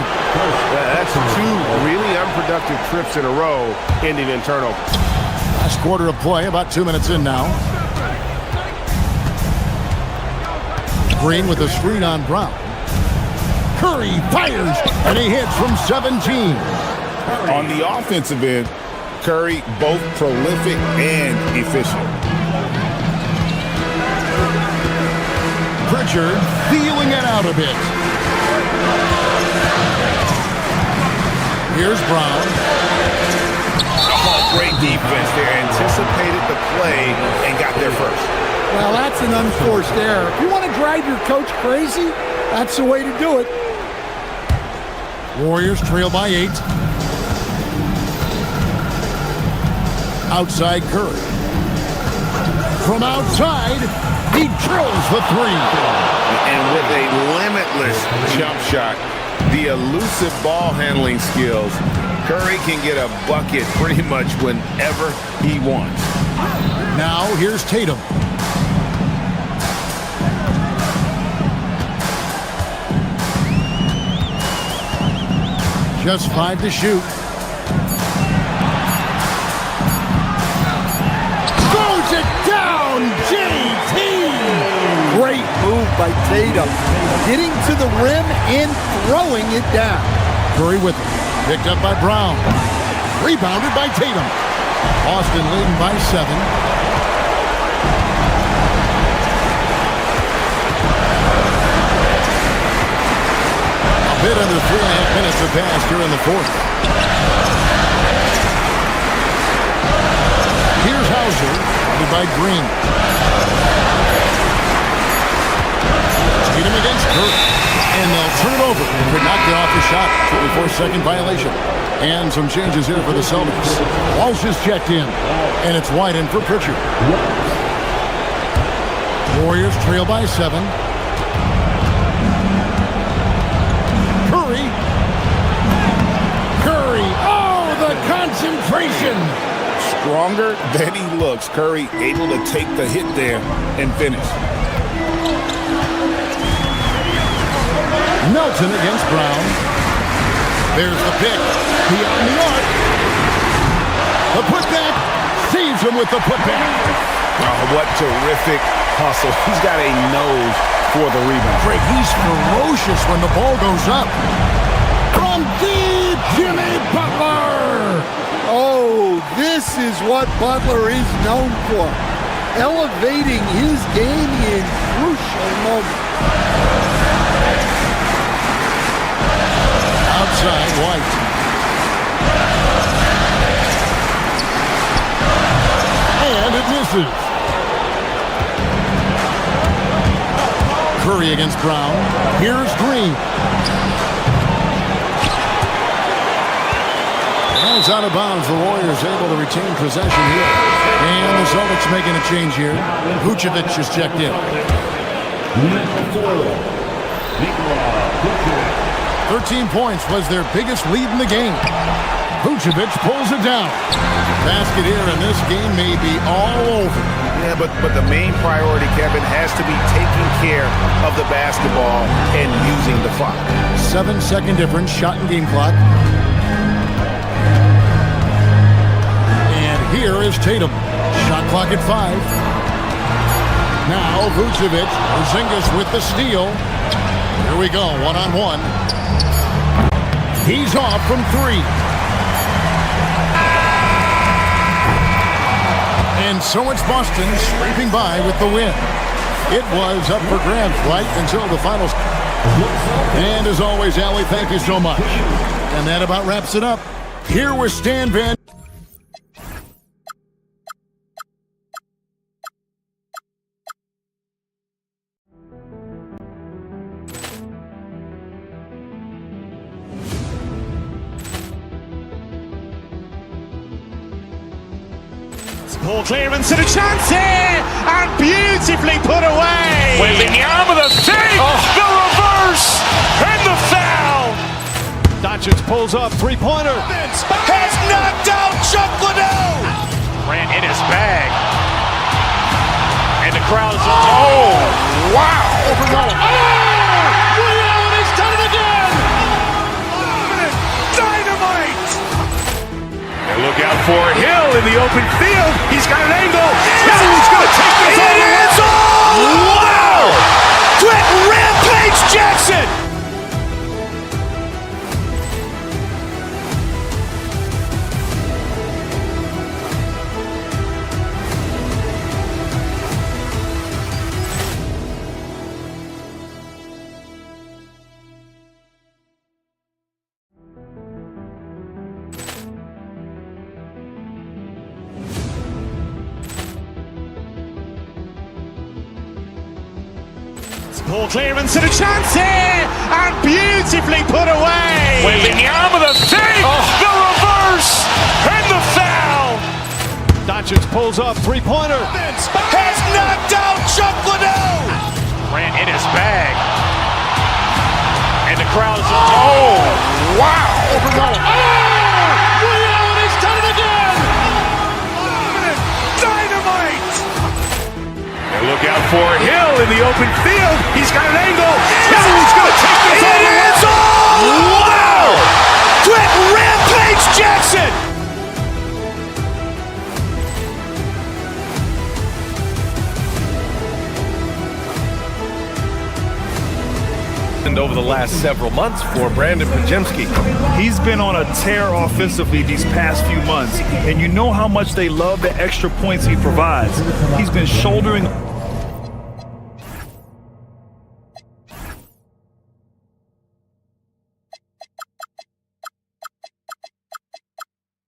Speaker 16: That's 2 really unproductive trips in a row, ending in turnover.
Speaker 3: Last quarter of play, about 2 minutes in now. Green with a screen on Brown. Curry fires, and he hits from 17.
Speaker 14: On the offensive end, Curry both prolific and efficient.
Speaker 3: Pritchard feeling it out a bit. Here's Brown.
Speaker 16: Oh, great defense there. Anticipated the play and got there first.
Speaker 17: Well, that's an unforced error. If you want to drive your coach crazy, that's the way to do it.
Speaker 3: Warriors trail by 8. Outside Curry. From outside, he drills the 3.
Speaker 14: And with a limitless jump shot, the elusive ball handling skills, Curry can get a bucket pretty much whenever he wants.
Speaker 3: Now here's Tatum. Just 5 to shoot. Throws it down, JT!
Speaker 17: Great move by Tatum. Getting to the rim and throwing it down.
Speaker 3: Curry with it. Picked up by Brown. Rebounded by Tatum. Boston leading by 7. Bit under 3.5 minutes have passed here in the fourth. Here's Hauser. guarded by Green. Tatum against Curry. And they'll turn it over. Could not get off the shot. 24-second violation. And some changes here for the Celtics. Walsh is checked in. And it's wide in for Pritchard. Warriors trail by 7. Curry. Oh, the concentration.
Speaker 16: Stronger than he looks. Curry able to take the hit there and finish.
Speaker 3: Melton against Brown. There's the pick. Beyond the arc. The putback. Saves him with the putback.
Speaker 16: Oh, what terrific hustle. He's got a nose for the rebound.
Speaker 3: Greg, he's ferocious when the ball goes up. From deep, Jimmy Butler.
Speaker 17: Oh, this is what Butler is known for. Elevating his game in crucial moments.
Speaker 3: Outside, White. And it misses. Curry against Brown. Here's Green. That was out of bounds. The Warriors able to retain possession here. And the Celtics making a change here. Vucevic is checked in. 13 points was their biggest lead in the game. Vucevic pulls it down. Basket here, and this game may be all over.
Speaker 16: Yeah, but the main priority, Kevin, has to be taking care of the basketball and using the clock.
Speaker 3: 7-second difference, shot and game clock. And here is Tatum. Shot clock at 5. Now Vucevic, Porzingis with the steal. Here we go, one-on-one. He's off from 3. And so it's Boston scraping by with the win. It was up for grabs right until the finals. And as always, Allie, thank you so much. And that about wraps it up. Here was Stan Van.
Speaker 2: Ball clearance and a chance here, and beautifully put away.
Speaker 1: Wembanyama the save, the reverse, and the foul.
Speaker 2: Doncic pulls up, three-pointer.
Speaker 1: Has knocked out Chuck Liddell. Ran in his bag. And the crowd is... Oh, wow.
Speaker 3: Overrun.
Speaker 1: Liddell, he's done it again. Dynamite. And look out for Hill in the open field. He's got an angle. He's going to take this all the way. Wow! Quick Rampage Jackson.
Speaker 2: Ball clearance and a chance here, and beautifully put away.
Speaker 1: Wembanyama the save, the reverse, and the foul.
Speaker 2: Doncic pulls up, three-pointer.
Speaker 1: Has knocked out Chuck Liddell. Ran in his bag. And the crowd is... Oh, wow.
Speaker 3: Overrun.
Speaker 1: Liddell, he's done it again. Dynamite. And look out for Hill in the open field. He's got an angle. He's going to take this all the way. Wow! Quick Rampage Jackson. And over the last several months for Brandon Podziemski.
Speaker 11: He's been on a tear offensively these past few months, and you know how much they love the extra points he provides. He's been shouldering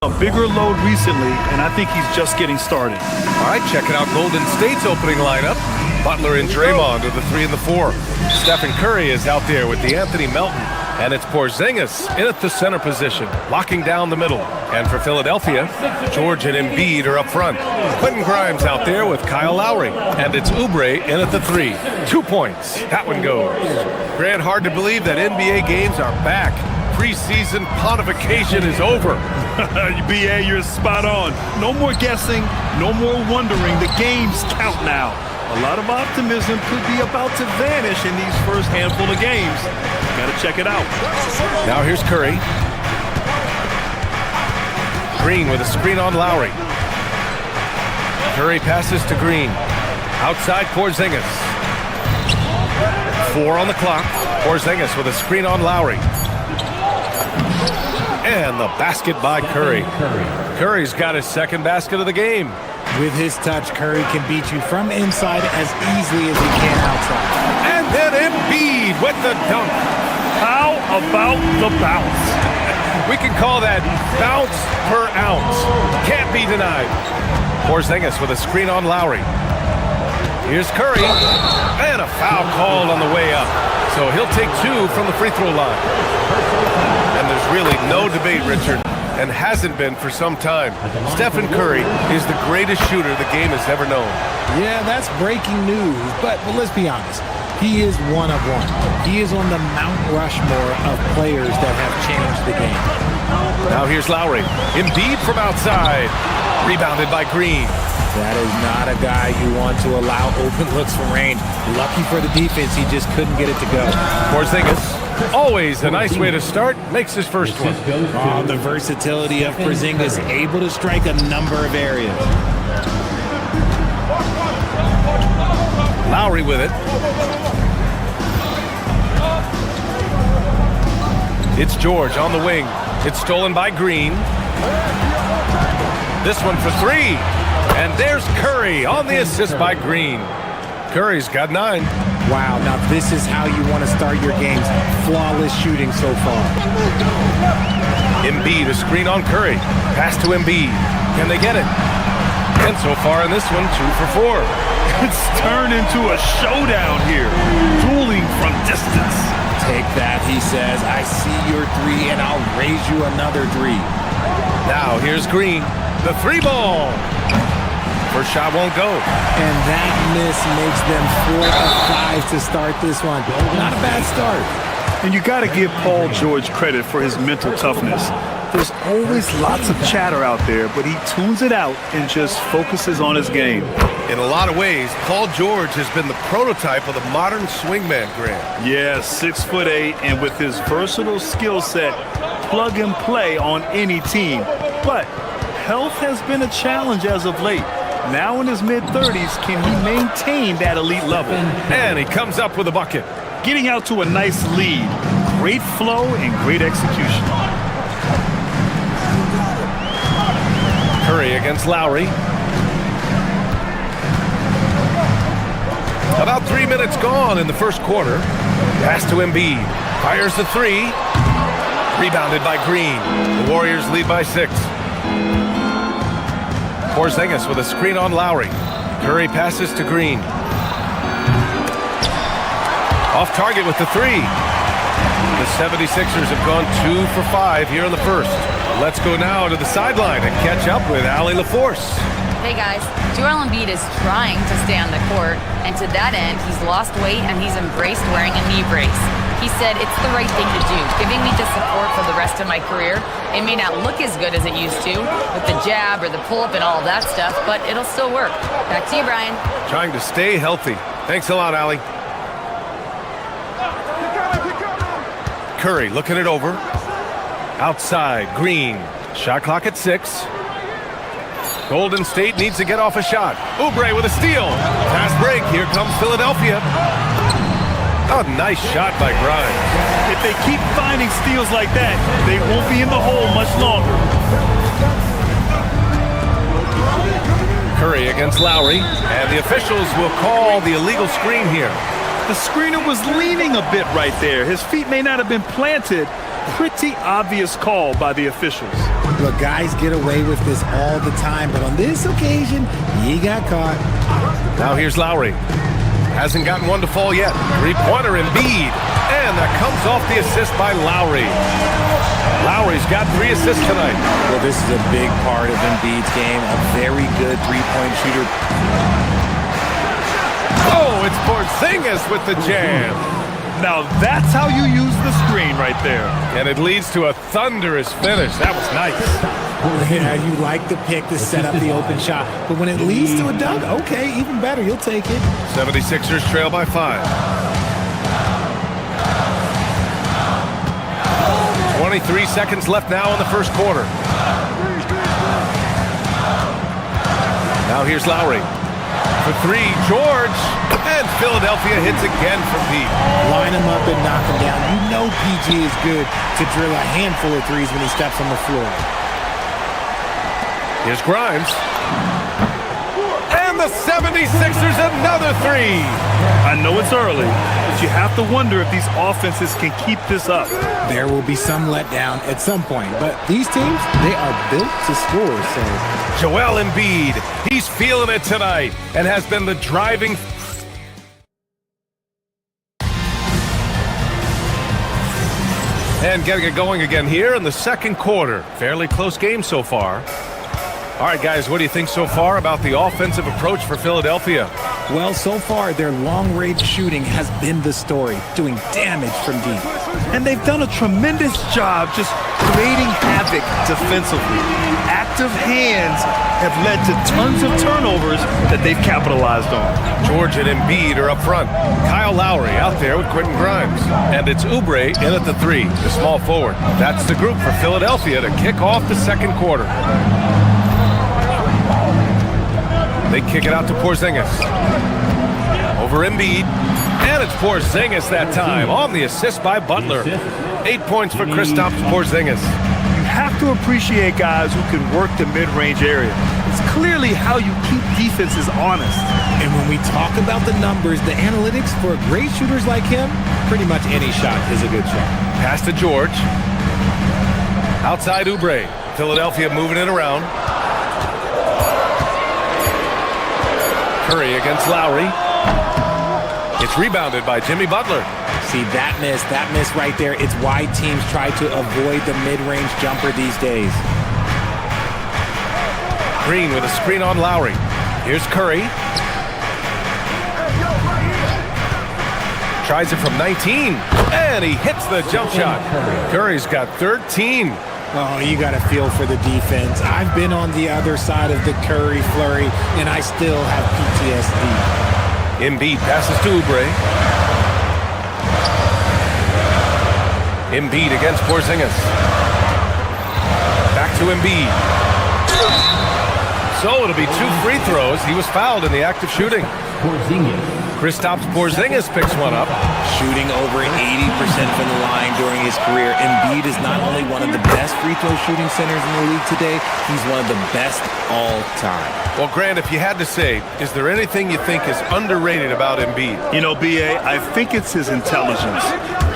Speaker 11: a bigger load recently, and I think he's just getting started.
Speaker 9: All right, checking out Golden State's opening lineup. Butler and Draymond are the 3 and the 4. Stephen Curry is out there with DeAnthony Melton. And it's Porzingis in at the center position, locking down the middle. And for Philadelphia, George and Embiid are up front. Quentin Grimes out there with Kyle Lowry. And it's Oubre in at the 3. 2 points. That one goes. Grant, hard to believe that NBA games are back. Preseason pontification is over.
Speaker 11: BA, you're spot on. No more guessing, no more wondering. The games count now. A lot of optimism could be about to vanish in these first handful of games. Got to check it out.
Speaker 9: Now here's Curry. Green with a screen on Lowry. Curry passes to Green. Outside Porzingis. 4 on the clock. Porzingis with a screen on Lowry. And the basket by Curry. Curry's got his second basket of the game.
Speaker 13: With his touch, Curry can beat you from inside as easily as he can outside.
Speaker 9: And then Embiid with the dunk.
Speaker 11: How about the bounce?
Speaker 9: We can call that bounce per ounce. Can't be denied. Porzingis with a screen on Lowry. Here's Curry. And a foul called on the way up. So he'll take 2 from the free throw line. And there's really no debate, Richard, and hasn't been for some time. Stephen Curry is the greatest shooter the game has ever known.
Speaker 13: Yeah, that's breaking news, but let's be honest. He is one of one. He is on the Mount Rushmore of players that have changed the game.
Speaker 9: Now here's Lowry. Embiid from outside. Rebounded by Green.
Speaker 13: That is not a guy you want to allow open looks from range. Lucky for the defense, he just couldn't get it to go.
Speaker 9: Porzingis, always a nice way to start, makes his first one.
Speaker 13: Oh, the versatility of Porzingis, able to strike a number of areas.
Speaker 9: Lowry with it. It's George on the wing. It's stolen by Green. This one for 3. And there's Curry on the assist by Green. Curry's got 9.
Speaker 13: Wow, now this is how you want to start your games. Flawless shooting so far.
Speaker 9: Embiid, a screen on Curry. Pass to Embiid. Can they get it? And so far in this one, 2 for 4.
Speaker 11: It's turned into a showdown here. Dueling from distance.
Speaker 13: Take that, he says. I see your 3, and I'll raise you another 3.
Speaker 9: Now here's Green. The 3 ball. First shot won't go.
Speaker 13: And that miss makes them 4 of 5 to start this one. Not a bad start.
Speaker 11: And you got to give Paul George credit for his mental toughness. There's always lots of chatter out there, but he tunes it out and just focuses on his game.
Speaker 9: In a lot of ways, Paul George has been the prototype of the modern swingman, Grant.
Speaker 11: Yeah, 6'8", and with his versatile skill set, plug and play on any team. But health has been a challenge as of late. Now in his mid-30s, can he maintain that elite level?
Speaker 9: And he comes up with a bucket.
Speaker 11: Getting out to a nice lead. Great flow and great execution.
Speaker 9: Curry against Lowry. About 3 minutes gone in the first quarter. Pass to Embiid. Fires the 3. Rebounded by Green. The Warriors lead by 6. Porzingis with a screen on Lowry. Curry passes to Green. Off target with the 3. The 76ers have gone 2 for 5 here in the first. Let's go now to the sideline and catch up with Allie LaForce.
Speaker 6: Hey guys, Joel Embiid is trying to stay on the court, and to that end, he's lost weight and he's embraced wearing a knee brace. He said, it's the right thing to do, giving me the support for the rest of my career. It may not look as good as it used to, with the jab or the pull-up and all of that stuff, but it'll still work. Back to you, Brian.
Speaker 9: Trying to stay healthy. Thanks a lot, Allie. Curry looking it over. Outside, Green. Shot clock at 6. Golden State needs to get off a shot. Oubre with a steal. Fast break. Here comes Philadelphia. A nice shot by Grimes.
Speaker 11: If they keep finding steals like that, they won't be in the hole much longer.
Speaker 9: Curry against Lowry, and the officials will call the illegal screen here.
Speaker 11: The screener was leaning a bit right there. His feet may not have been planted, pretty obvious call by the officials.
Speaker 13: Look, guys get away with this all the time, but on this occasion, he got caught.
Speaker 9: Now here's Lowry. Hasn't gotten one to fall yet. Three-pointer Embiid. And that comes off the assist by Lowry. Lowry's got 3 assists tonight.
Speaker 13: Well, this is a big part of Embiid's game. A very good three-point shooter.
Speaker 9: Oh, it's Porzingis with the jam.
Speaker 11: Now that's how you use the screen right there.
Speaker 9: And it leads to a thunderous finish. That was nice.
Speaker 13: Yeah, you like the pick to set up the open shot. But when it leads to a dunk, okay, even better. You'll take it.
Speaker 9: 76ers trail by 5. 23 seconds left now in the first quarter. Now here's Lowry. For 3, George. And Philadelphia hits again from deep.
Speaker 13: Line him up and knock him down. You know PG is good to drill a handful of threes when he steps on the floor.
Speaker 9: Here's Grimes. And the 76ers another 3.
Speaker 11: I know it's early, but you have to wonder if these offenses can keep this up.
Speaker 13: There will be some letdown at some point, but these teams, they are built to score, so.
Speaker 9: Joel Embiid, he's feeling it tonight and has been the driving. And getting it going again here in the second quarter. Fairly close game so far. All right, guys, what do you think so far about the offensive approach for Philadelphia?
Speaker 13: Well, so far, their long-range shooting has been the story, doing damage from deep.
Speaker 11: And they've done a tremendous job just creating havoc defensively. Active hands have led to tons of turnovers that they've capitalized on.
Speaker 9: George and Embiid are up front. Kyle Lowry out there with Quentin Grimes. And it's Oubre in at the 3, the small forward. That's the group for Philadelphia to kick off the second quarter. They kick it out to Porzingis. Over Embiid. And it's Porzingis that time on the assist by Butler. 8 points for Kristaps Porzingis.
Speaker 11: You have to appreciate guys who can work the mid-range area. It's clearly how you keep defenses honest.
Speaker 13: And when we talk about the numbers, the analytics for great shooters like him, pretty much any shot is a good shot.
Speaker 9: Pass to George. Outside Oubre. Philadelphia moving it around. Curry against Lowry. It's rebounded by Jimmy Butler.
Speaker 13: See, that miss right there, it's why teams try to avoid the mid-range jumper these days.
Speaker 9: Green with a screen on Lowry. Here's Curry. Tries it from 19, and he hits the jump shot. Curry's got 13.
Speaker 13: Oh, you got to feel for the defense. I've been on the other side of the Curry flurry, and I still have PTSD.
Speaker 9: Embiid passes to Oubre. Embiid against Porzingis. Back to Embiid. So it'll be 2 free throws. He was fouled in the act of shooting. Kristaps Porzingis picks one up.
Speaker 13: Shooting over 80% from the line during his career. Embiid is not only one of the best free throw shooting centers in the league today, he's one of the best all time.
Speaker 9: Well, Grant, if you had to say, is there anything you think is underrated about Embiid?
Speaker 11: You know, B.A., I think it's his intelligence.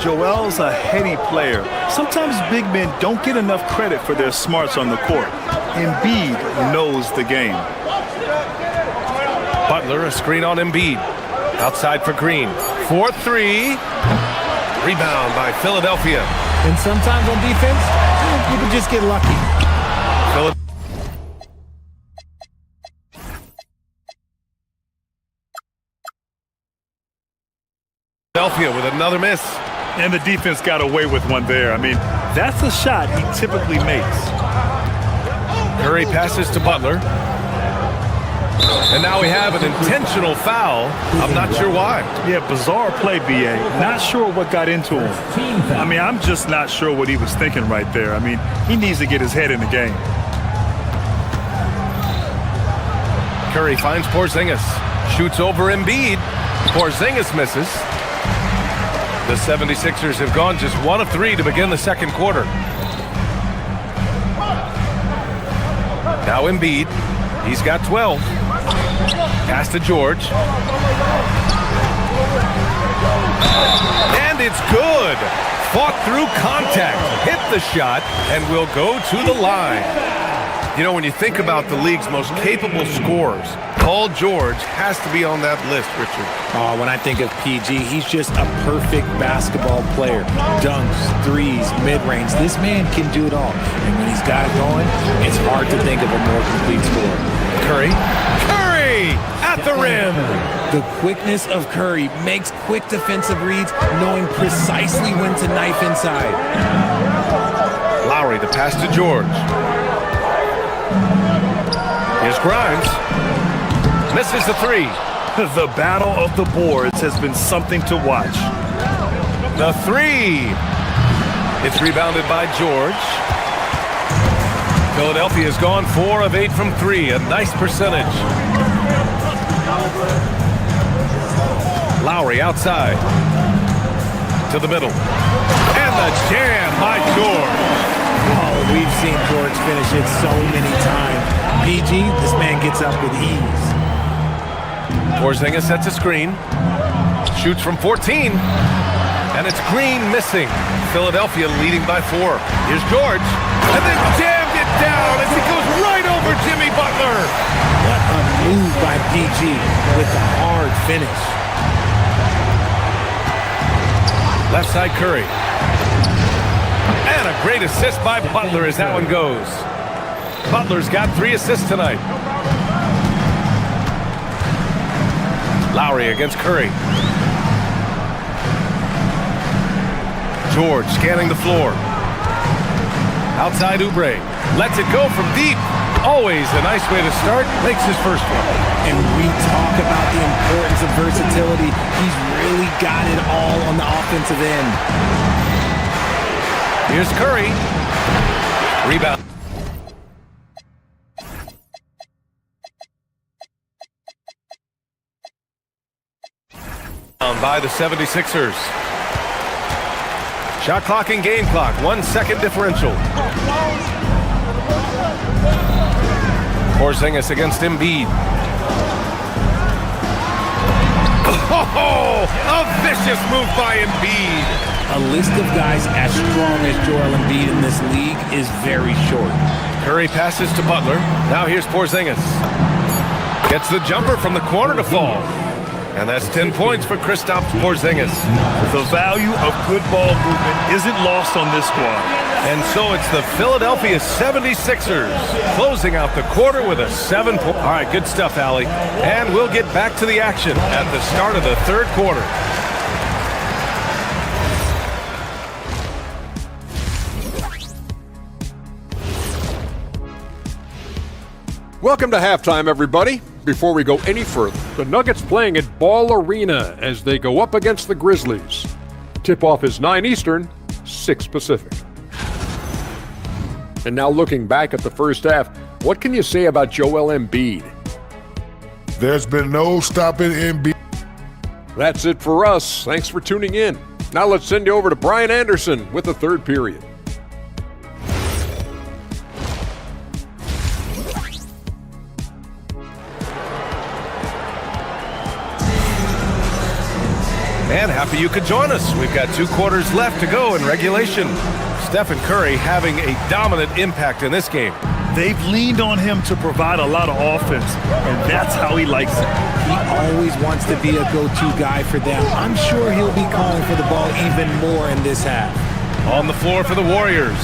Speaker 11: Joel's a heady player. Sometimes big men don't get enough credit for their smarts on the court. Embiid knows the game.
Speaker 9: Butler, a screen on Embiid. Outside for Green. 4-3. Rebound by Philadelphia.
Speaker 13: And sometimes on defense, you can just get lucky.
Speaker 9: Philadelphia with another miss.
Speaker 11: And the defense got away with one there. I mean, that's a shot he typically makes.
Speaker 9: Curry passes to Butler. And now we have an intentional foul. I'm not sure why.
Speaker 11: Yeah, bizarre play, B.A. Not sure what got into him. I mean, I'm just not sure what he was thinking right there. I mean, he needs to get his head in the game.
Speaker 9: Curry finds Porzingis. Shoots over Embiid. Porzingis misses. The 76ers have gone just 1 of 3 to begin the second quarter. Now Embiid. He's got 12. Pass to George. And And it's good. Fought through contact, hit the shot, and will go to the line. You know, when you think about the league's most capable scorers, Paul George has to be on that list, Richard.
Speaker 13: Oh, when I think of PG, he's just a perfect basketball player. Dunks, threes, mid-range. This man can do it all. And when he's got it going, it's hard to think of a more complete scorer.
Speaker 9: Curry at the rim.
Speaker 13: The quickness of Curry makes quick defensive reads, knowing precisely when to knife inside.
Speaker 9: Lowry, the pass to George. Here's Grimes. Misses the three.
Speaker 11: The battle of the boards has been something to watch.
Speaker 9: The three. It's rebounded by George. Philadelphia's gone 4 of 8 from 3. A nice percentage. Lowry outside. To the middle. And the jam by George.
Speaker 13: Oh, we've seen George finish it so many times. PG, this man gets up with ease.
Speaker 9: Porzingis sets a screen. Shoots from 14. And it's Green missing. Philadelphia leading by 4. Here's George. And then jammed it down as he goes right over Jimmy Butler.
Speaker 13: What a move by PG with the hard finish.
Speaker 9: Left side Curry. And a great assist by Butler as that one goes. Butler's got 3 assists tonight. Lowry against Curry. George scanning the floor. Outside Oubre. Lets it go from deep. Always a nice way to start. Makes his first one.
Speaker 13: And we talk about the importance of versatility. He's really got it all on the offensive end.
Speaker 9: Here's Curry. Rebound. By the 76ers. Shot clock and game clock. 1 second differential. Porzingis against Embiid. Oh, a vicious move by Embiid.
Speaker 13: A list of guys as strong as Joel Embiid in this league is very short.
Speaker 9: Curry passes to Butler. Now here's Porzingis. Gets the jumper from the corner to fall. And that's 10 points for Kristaps Porzingis.
Speaker 11: The value of good ball movement isn't lost on this squad.
Speaker 9: And so it's the Philadelphia 76ers closing out the quarter with a 7-point. All right, good stuff, Allie. And we'll get back to the action at the start of the third quarter.
Speaker 8: Welcome to halftime, everybody. Before we go any further, the Nuggets playing at Ball Arena as they go up against the Grizzlies. Tip-off is 9 Eastern, 6 Pacific. And now looking back at the first half, what can you say about Joel Embiid?
Speaker 7: There's been no stopping Embiid.
Speaker 8: That's it for us. Thanks for tuning in. Now let's send you over to Brian Anderson with the third period.
Speaker 9: And happy you could join us. We've got 2 quarters left to go in regulation. Stephen Curry having a dominant impact in this game.
Speaker 11: They've leaned on him to provide a lot of offense, and that's how he likes it.
Speaker 13: He always wants to be a go-to guy for them. I'm sure he'll be calling for the ball even more in this half.
Speaker 9: On the floor for the Warriors.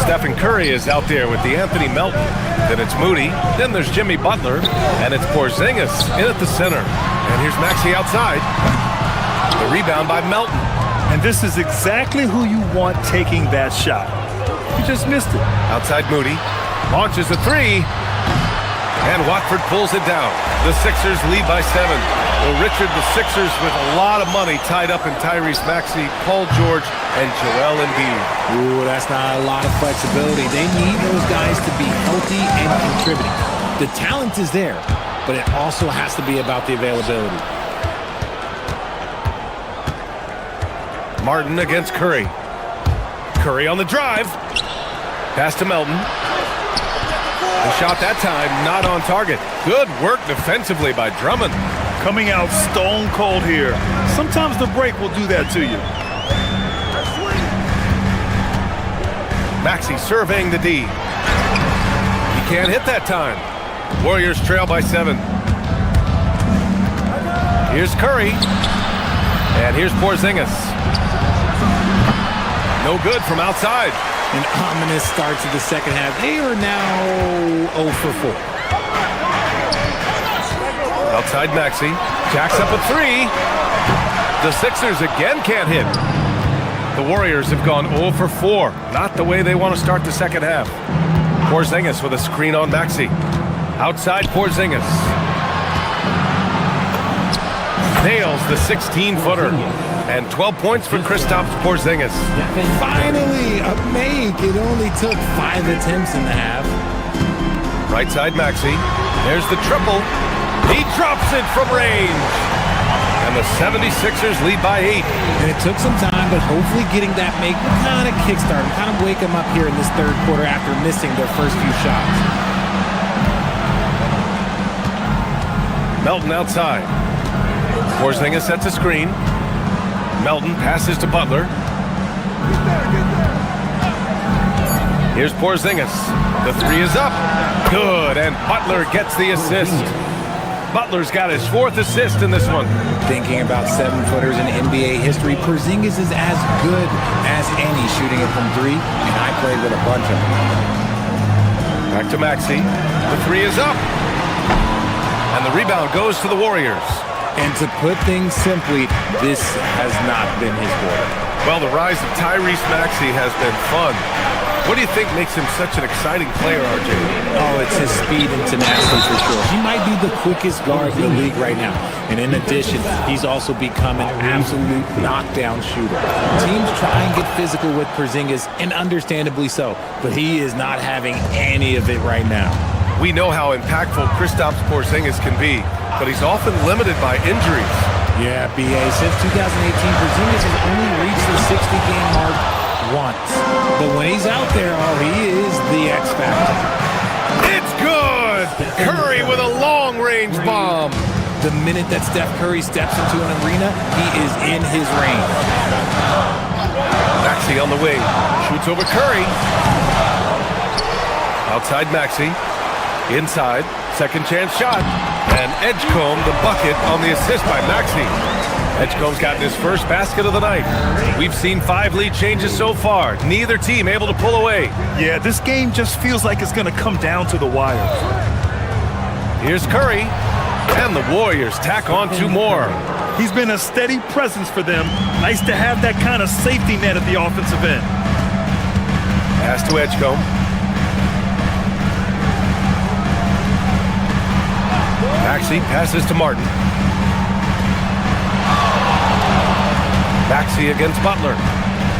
Speaker 9: Stephen Curry is out there with the Anthony Melton. Then it's Moody. Then there's Jimmy Butler. And it's Porzingis in at the center. And here's Maxey outside. The rebound by Melton.
Speaker 11: And this is exactly who you want taking that shot. You just missed it.
Speaker 9: Outside Moody. Launches a 3. And Watford pulls it down. The Sixers lead by 7. Well, Richard, the Sixers with a lot of money tied up in Tyrese Maxey, Paul George, and Joel Embiid.
Speaker 13: Ooh, that's not a lot of flexibility. They need those guys to be healthy and contributing. The talent is there, but it also has to be about the availability.
Speaker 9: Martin against Curry. Curry on the drive. Pass to Melton. The shot that time not on target. Good work defensively by Drummond.
Speaker 11: Coming out stone cold here. Sometimes the break will do that to you.
Speaker 9: Maxey surveying the D. He can't hit that time. Warriors trail by 7. Here's Curry. And here's Porzingis. No good from outside.
Speaker 13: An ominous start to the second half. They are now 0 for 4.
Speaker 9: Outside Maxey. Jacks up a 3. The Sixers again can't hit. The Warriors have gone 0 for 4. Not the way they want to start the second half. Porzingis with a screen on Maxey. Outside Porzingis. Nails the 16-footer. And 12 points for Kristaps Porzingis.
Speaker 13: Finally, a make. It only took 5 attempts in the half.
Speaker 9: Right side Maxey. There's the triple. He drops it from range. And the 76ers lead by 8.
Speaker 13: And it took some time, but hopefully getting that make will kind of kickstart and kind of wake them up here in this third quarter after missing their first few shots.
Speaker 9: Melton outside. Porzingis sets a screen. Melton passes to Butler. Here's Porzingis. The 3 is up. Good, and Butler gets the assist. Butler's got his 4th assist in this one.
Speaker 13: Thinking about 7-footers in NBA history, Porzingis is as good as any shooting it from 3, and I played with a bunch of them.
Speaker 9: Back to Maxey. The 3 is up. And the rebound goes to the Warriors.
Speaker 13: And to put things simply, this has not been his quarter.
Speaker 9: Well, the rise of Tyrese Maxey has been fun. What do you think makes him such an exciting player, RJ?
Speaker 13: Oh, it's his speed and tenacity for sure. He might be the quickest guard in the league right now. And in addition, he's also become an absolute knockdown shooter. Teams try and get physical with Porzingis, and understandably so. But he is not having any of it right now.
Speaker 9: We know how impactful Kristaps Porzingis can be, but he's often limited by injuries.
Speaker 13: Yeah, BA. Since 2018, Porzingis has only reached the 60-game mark once. But when he's out there, oh, he is the X factor.
Speaker 9: It's good! Curry with a long-range bomb.
Speaker 13: The minute that Steph Curry steps into an arena, he is in his range.
Speaker 9: Maxey on the wing. Shoots over Curry. Outside Maxey. Inside. Second chance shot. And Edgecombe the bucket on the assist by Maxey. Edgecombe's gotten his first basket of the night. We've seen 5 lead changes so far. Neither team able to pull away.
Speaker 11: Yeah, this game just feels like it's going to come down to the wire.
Speaker 9: Here's Curry. And the Warriors tack on 2 more.
Speaker 11: He's been a steady presence for them. Nice to have that kind of safety net at the offensive end.
Speaker 9: Pass to Edgecombe. Maxey passes to Martin. Maxey against Butler.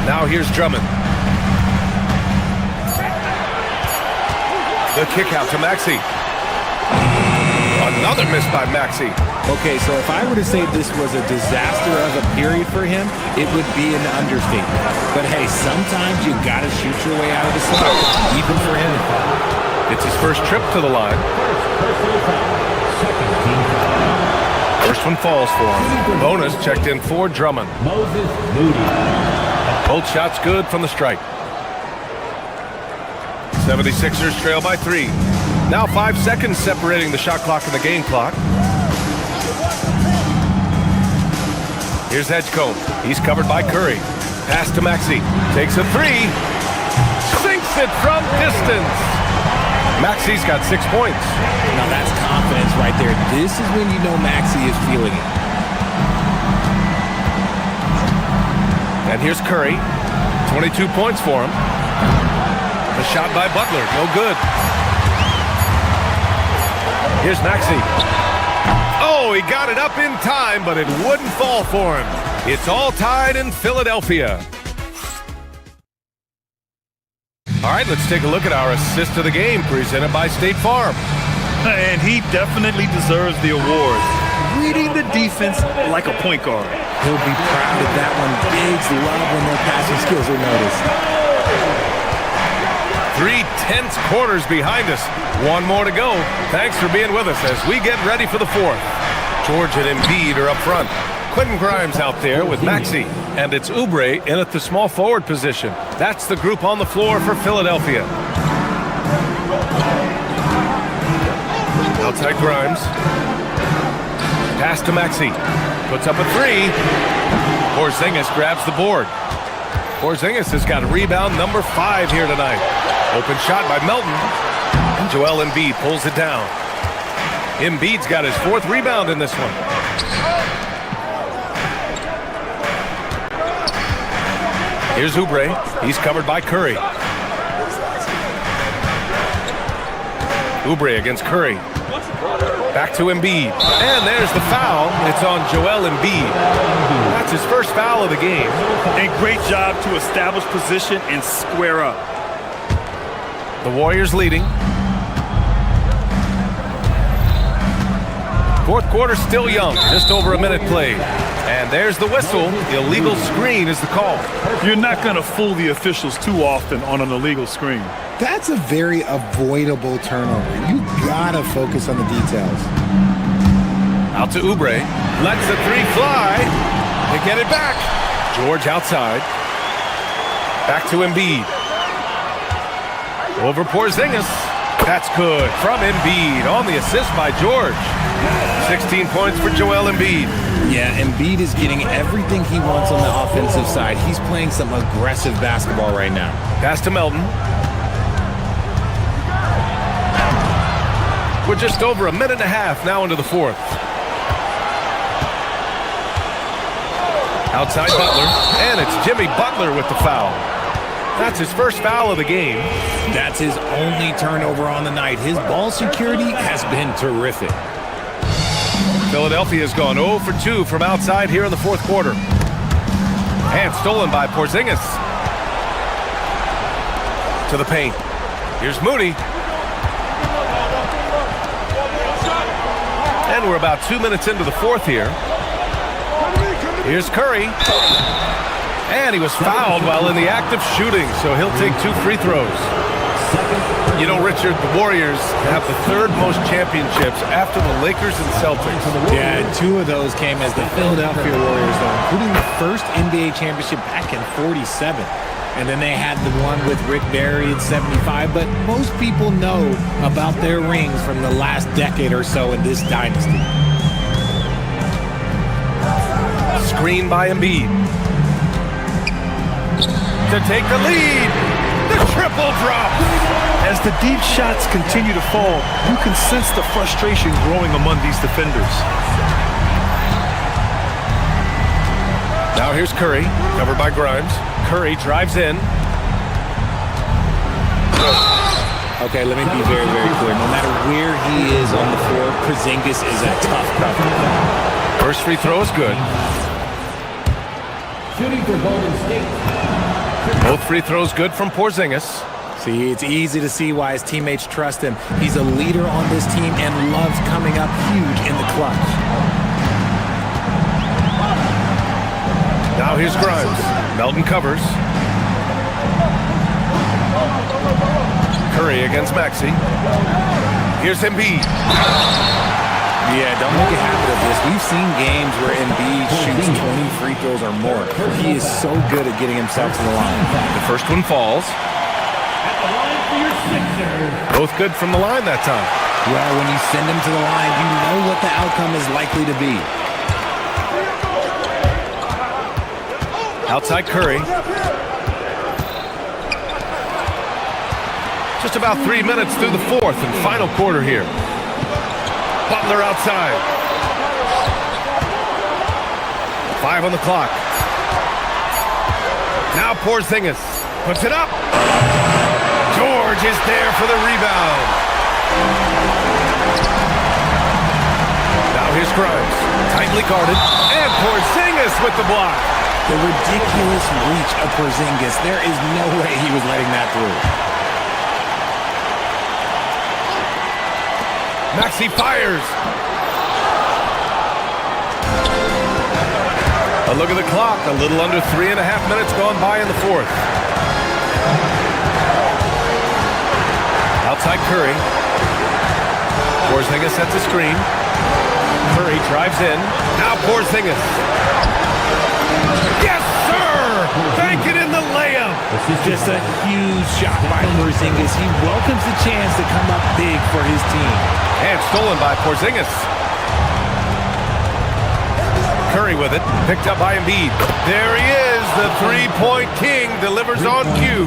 Speaker 9: Now here's Drummond. The kick out to Maxey. Another miss by Maxey.
Speaker 13: Okay, so if I were to say this was a disaster of a period for him, it would be an understatement. But hey, sometimes you gotta shoot your way out of the slump, even for him.
Speaker 9: It's his first trip to the line. First one falls for him. Bonus checked in for Drummond. Both shots good from the stripe. 76ers trail by 3. Now 5 seconds separating the shot clock and the game clock. Here's Edgecombe. He's covered by Curry. Pass to Maxey. Takes a 3. Sinks it from distance. Maxey's got 6 points.
Speaker 13: Now that's confidence right there. This is when you know Maxey is feeling it.
Speaker 9: And here's Curry. 22 points for him. The shot by Butler. No good. Here's Maxey. Oh, he got it up in time, but it wouldn't fall for him. It's all tied in Philadelphia. All right, let's take a look at our assist of the game presented by State Farm.
Speaker 11: And he definitely deserves the award. Reading the defense like a point guard.
Speaker 13: He'll be proud of that one. Bigs love when their passing skills are noticed.
Speaker 9: 3 tense quarters behind us. 1 more to go. Thanks for being with us as we get ready for the 4th. George and Embiid are up front. Quentin Grimes out there with Maxey, and it's Oubre in at the small forward position. That's the group on the floor for Philadelphia. Outside Grimes. Pass to Maxey. Puts up a three. Porzingis grabs the board. Porzingis has got rebound number 5 here tonight. Open shot by Melton. And Joel Embiid pulls it down. Embiid's got his 4th rebound in this one. Here's Oubre. He's covered by Curry. Oubre against Curry. Back to Embiid. And there's the foul. It's on Joel Embiid. That's his first foul of the game.
Speaker 11: And great job to establish position and square up.
Speaker 9: The Warriors leading. 4th quarter still young. Just over a minute played. And there's the whistle. Illegal screen is the call.
Speaker 11: You're not going to fool the officials too often on an illegal screen.
Speaker 13: That's a very avoidable turnover. You gotta focus on the details.
Speaker 9: Out to Oubre. Lets the 3 fly. They get it back. George outside. Back to Embiid. Over Porzingis. That's good from Embiid on the assist by George. 16 points for Joel Embiid.
Speaker 13: Yeah, Embiid is getting everything he wants on the offensive side. He's playing some aggressive basketball right now.
Speaker 9: Pass to Melton. We're just over a minute and a half now into the 4th. Outside Butler, and it's Jimmy Butler with the foul. That's his first foul of the game.
Speaker 13: That's his only turnover on the night. His ball security has been terrific.
Speaker 9: Philadelphia has gone 0 for 2 from outside here in the 4th quarter. And stolen by Porzingis. To the paint. Here's Moody. And we're about 2 minutes into the 4th here. Here's Curry. And he was fouled while in the act of shooting, so he'll take 2 free throws. You know, Richard, the Warriors have the 3rd most championships after the Lakers and Celtics.
Speaker 13: Yeah, 2 of those came as the Philadelphia Warriors, though, including the first NBA championship back in '47. And then they had the one with Rick Barry in '75. But most people know about their rings from the last decade or so in this dynasty.
Speaker 9: Screen by Embiid. To take the lead. The triple drop.
Speaker 11: As the deep shots continue to fall, you can sense the frustration growing among these defenders.
Speaker 9: Now here's Curry, covered by Grimes. Curry drives in.
Speaker 13: Okay, let me be very, very clear. No matter where he is on the floor, Porzingis is a tough cover.
Speaker 9: First free throw is good.
Speaker 12: Shooting for Golden State.
Speaker 9: Both free throws good from Porzingis.
Speaker 13: See, it's easy to see why his teammates trust him. He's a leader on this team and loves coming up huge in the clutch.
Speaker 9: Now here's Grimes. Melton covers. Curry against Maxey. Here's Embiid.
Speaker 13: Yeah, don't make a habit of this. We've seen games where Embiid shoots 20 free throws or more. He is so good at getting himself to the line.
Speaker 9: The first one falls. Both good from the line that time.
Speaker 13: Well, when you send him to the line, you know what the outcome is likely to be.
Speaker 9: Outside Curry. Just about 3 minutes through the 4th and final quarter here. Butler outside. 5 on the clock. Now Porzingis puts it up. George is there for the rebound. Now here's Grimes. Tightly guarded. And Porzingis with the block.
Speaker 13: The ridiculous reach of Porzingis. There is no way he was letting that through.
Speaker 9: Maxey fires. A look at the clock. A little under 3.5 minutes gone by in the 4th. Outside Curry. Porzingis sets a screen. Curry drives in. Now Porzingis. Yes, sir! Bank it in the layup.
Speaker 13: Just a huge shot by Porzingis. He welcomes the chance to come up big for his team.
Speaker 9: And stolen by Porzingis. Curry with it. Picked up by Embiid. There he is. The three-point king delivers on cue.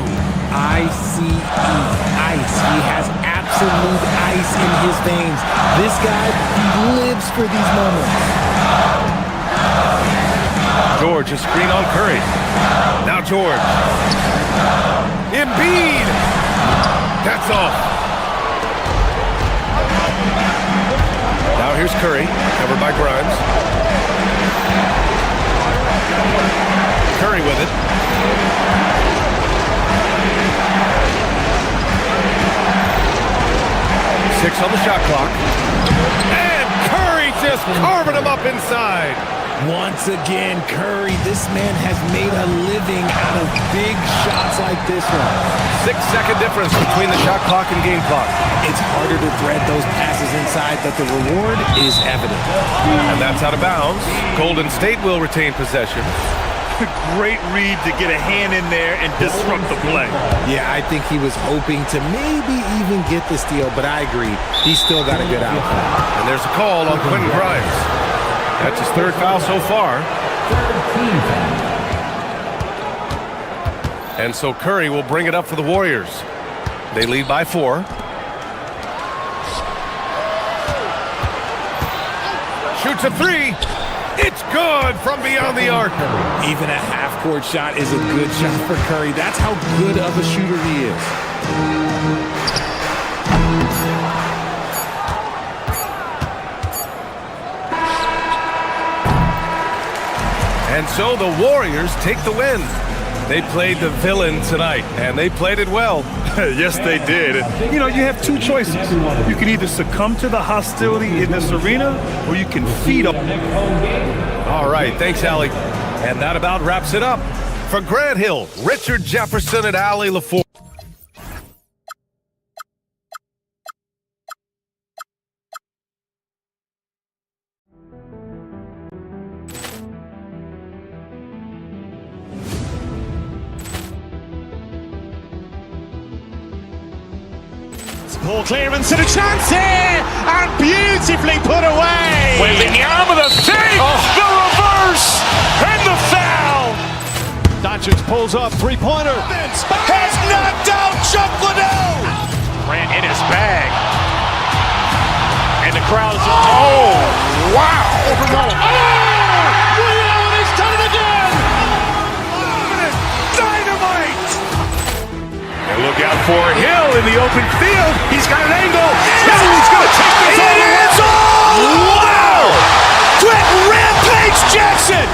Speaker 13: ICE. Ice. He has absolute ice in his veins. This guy, he lives for these moments.
Speaker 9: George, a screen on Curry. Now George. Embiid. That's off. Now here's Curry, covered by Grimes. Curry with it. Six on the shot clock. And Curry just carving him up inside.
Speaker 13: Once again, Curry, this man has made a living out of big shots like this one.
Speaker 9: 6-second difference between the shot clock and game clock.
Speaker 13: It's harder to thread those passes inside, but the reward is evident.
Speaker 9: And that's out of bounds. Golden State will retain possession.
Speaker 11: Great read to get a hand in there and disrupt the play.
Speaker 13: Yeah, I think he was hoping to maybe even get the steal, but I agree. He's still got a good outcome.
Speaker 9: And there's a call on Quentin Grimes. That's his third foul so far. And so Curry will bring it up for the Warriors. They lead by 4. Shoots a 3. It's good from beyond the arc.
Speaker 13: Even a half-court shot is a good shot for Curry. That's how good of a shooter he is.
Speaker 9: And so the Warriors take the win. They played the villain tonight, and they played it well.
Speaker 11: Yes, they did. And, you know, you have two choices. You can either succumb to the hostility in this arena, or you can feed up.
Speaker 9: All right, thanks, Allie. And that about wraps it up. For Grant Hill, Richard Jefferson, and Allie LaFour.
Speaker 2: Ball clearance and a chance here, and beautifully put away.
Speaker 1: Wembanyama the save, the reverse, and the foul.
Speaker 2: Doncic pulls up, three-pointer.
Speaker 1: Has knocked out Chuck Liddell. Ran in his bag. And the crowd is, oh, wow. Liddell has done it again. Dynamite. And look out for Hill in the open field. He's got an angle. He's going to take this all the way. Wow! Quick Rampage Jackson.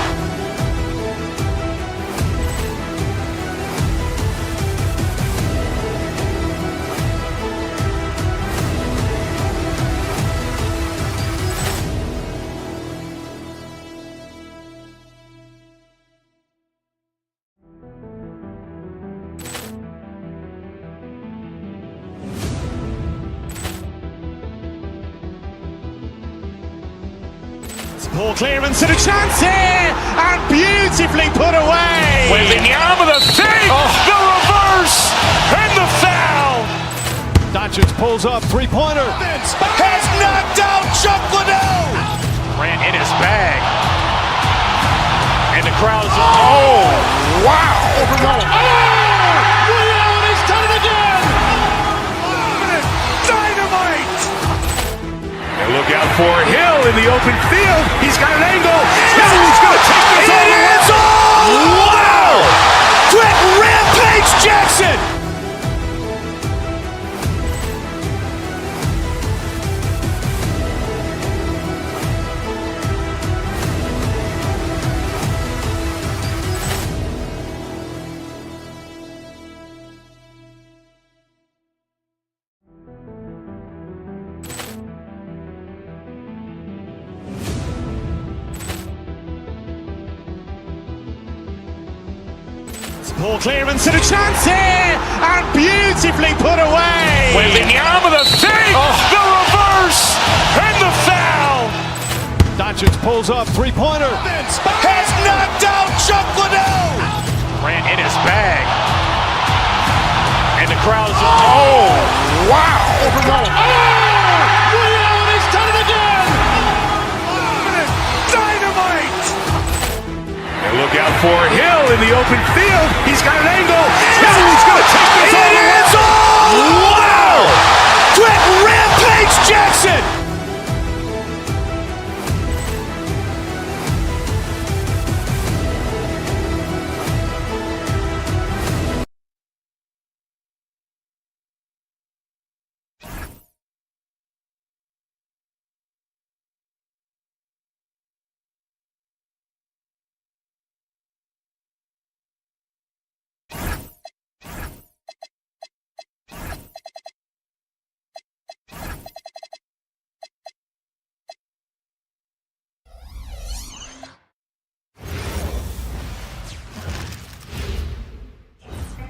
Speaker 2: Ball clearance and a chance here, and beautifully put away.
Speaker 1: Wembanyama the save, the reverse, and the foul.
Speaker 2: Doncic pulls up, three-pointer.
Speaker 1: Has knocked out Chuck Liddell. Ran in his bag. And the crowd is, oh, wow. Liddell has done it again. Dynamite. And look out for Hill in the open field. He's got an angle. He's going to take this all the way. Wow! Quick Rampage Jackson.
Speaker 2: Ball clearance and a chance here, and beautifully put away.
Speaker 1: Wembanyama the save, the reverse, and the foul.
Speaker 2: Doncic pulls up, three-pointer.
Speaker 1: Has knocked out Chuck Liddell.
Speaker 2: Ran in his bag. And the crowd is, oh, wow.
Speaker 1: Overruled. Oh, Ray Allen has done it again. Dynamite. And look out for Hill in the open field. He's got an angle. Hill's going to take this all the way. Wow. Quick Rampage Jackson.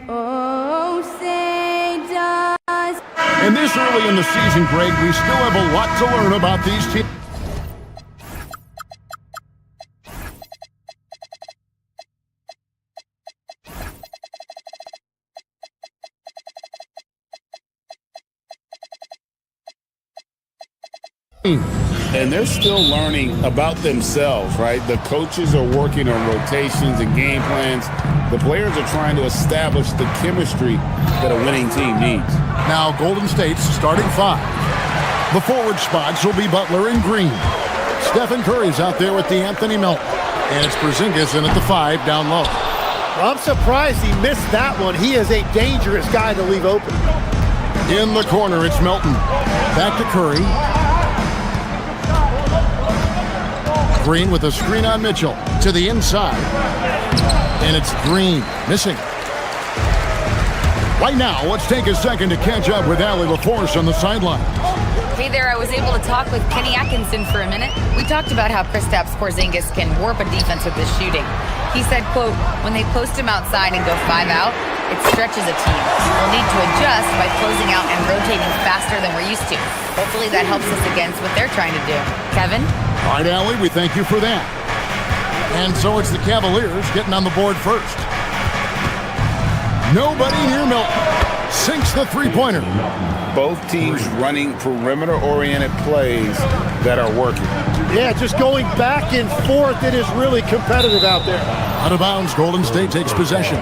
Speaker 20: Oh, say does.
Speaker 3: And this early in the season, Greg, we still have a lot to learn about these teams.
Speaker 14: And they're still learning about themselves, right? The coaches are working on rotations and game plans. The players are trying to establish the chemistry that a winning team needs.
Speaker 3: Now Golden State's starting five. The forward spots will be Butler and Green. Stephen Curry's out there with the Anthony Melton. And it's Porzingis in at the 5 down low.
Speaker 17: I'm surprised he missed that one. He is a dangerous guy to leave open.
Speaker 3: In the corner, it's Melton. Back to Curry. Green with a screen on Mitchell to the inside. And it's Green missing. Right now, let's take a second to catch up with Allie LaForce on the sideline.
Speaker 6: Hey there, I was able to talk with Kenny Atkinson for a minute. We talked about how Kristaps Porzingis can warp a defense with his shooting. He said, quote, when they post him outside and go 5 out, it stretches a team. We'll need to adjust by closing out and rotating faster than we're used to. Hopefully that helps us against what they're trying to do. Kevin?
Speaker 3: All right, Allie, we thank you for that. And so it's the Cavaliers getting on the board first. Nobody near Milton. Sinks the three-pointer.
Speaker 16: Both teams running perimeter-oriented plays that are working.
Speaker 17: Yeah, just going back and forth. It is really competitive out there.
Speaker 3: Out of bounds, Golden State takes possession.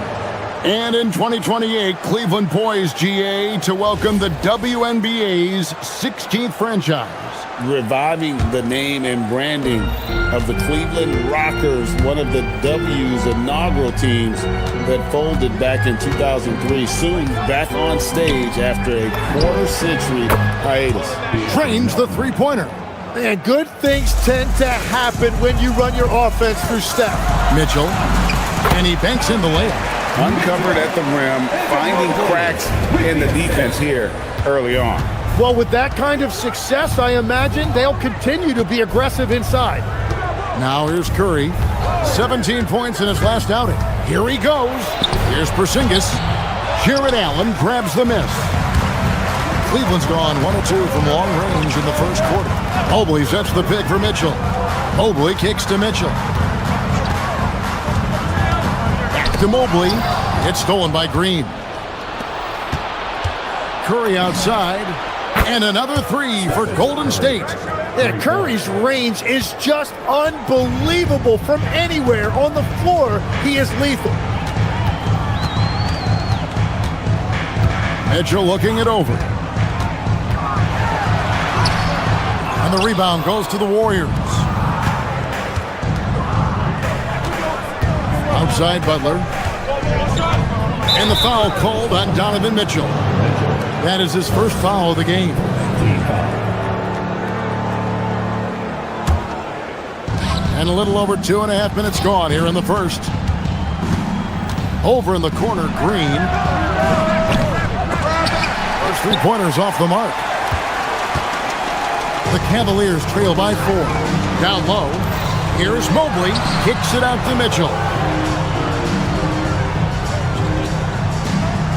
Speaker 3: And in 2028, Cleveland poised, GA, to welcome the WNBA's 16th franchise.
Speaker 14: Reviving the name and branding of the Cleveland Rockers, one of the W's inaugural teams that folded back in 2003, soon back on stage after a quarter-century hiatus.
Speaker 3: Trains the three-pointer.
Speaker 17: Man, good things tend to happen when you run your offense through Steph.
Speaker 3: Mitchell, and he banks in the layup.
Speaker 16: Uncovered at the rim, finding cracks in the defense here early on.
Speaker 17: Well, with that kind of success, I imagine they'll continue to be aggressive inside.
Speaker 3: Now here's Curry. 17 points in his last outing. Here he goes. Here's Porzingis. Jared Allen grabs the miss. Cleveland's gone 1 of 2 from long range in the first quarter. Mobley sets the pick for Mitchell. Mobley kicks to Mitchell. Back to Mobley. It's stolen by Green. Curry outside. And another three for Golden State.
Speaker 17: Yeah, Curry's range is just unbelievable. From anywhere on the floor, he is lethal.
Speaker 3: Mitchell looking it over. And the rebound goes to the Warriors. Outside Butler. And the foul called on Donovan Mitchell. That is his first foul of the game. And a little over 2.5 minutes gone here in the first. Over in the corner, Green. First three-pointers off the mark. The Cavaliers trail by 4. Down low. Here's Mobley. Kicks it out to Mitchell.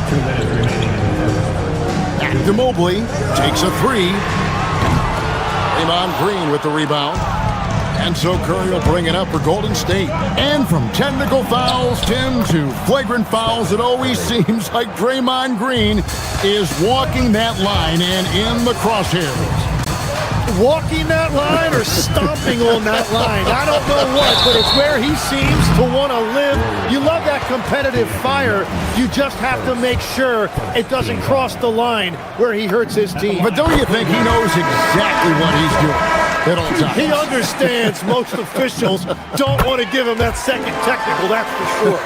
Speaker 12: 2 minutes remaining.
Speaker 3: Back to Mobley. Takes a three. Draymond Green with the rebound. And so Curry will bring it up for Golden State. And from technical fouls, Tim, to flagrant fouls, it always seems like Draymond Green is walking that line and in the crosshairs.
Speaker 17: Walking that line or stomping on that line. I don't know what, but it's where he seems to want to live. You love that competitive fire. You just have to make sure it doesn't cross the line where he hurts his team.
Speaker 3: But don't you think he knows exactly what he's doing at all times?
Speaker 17: He understands most officials don't want to give him that second technical, that's for sure.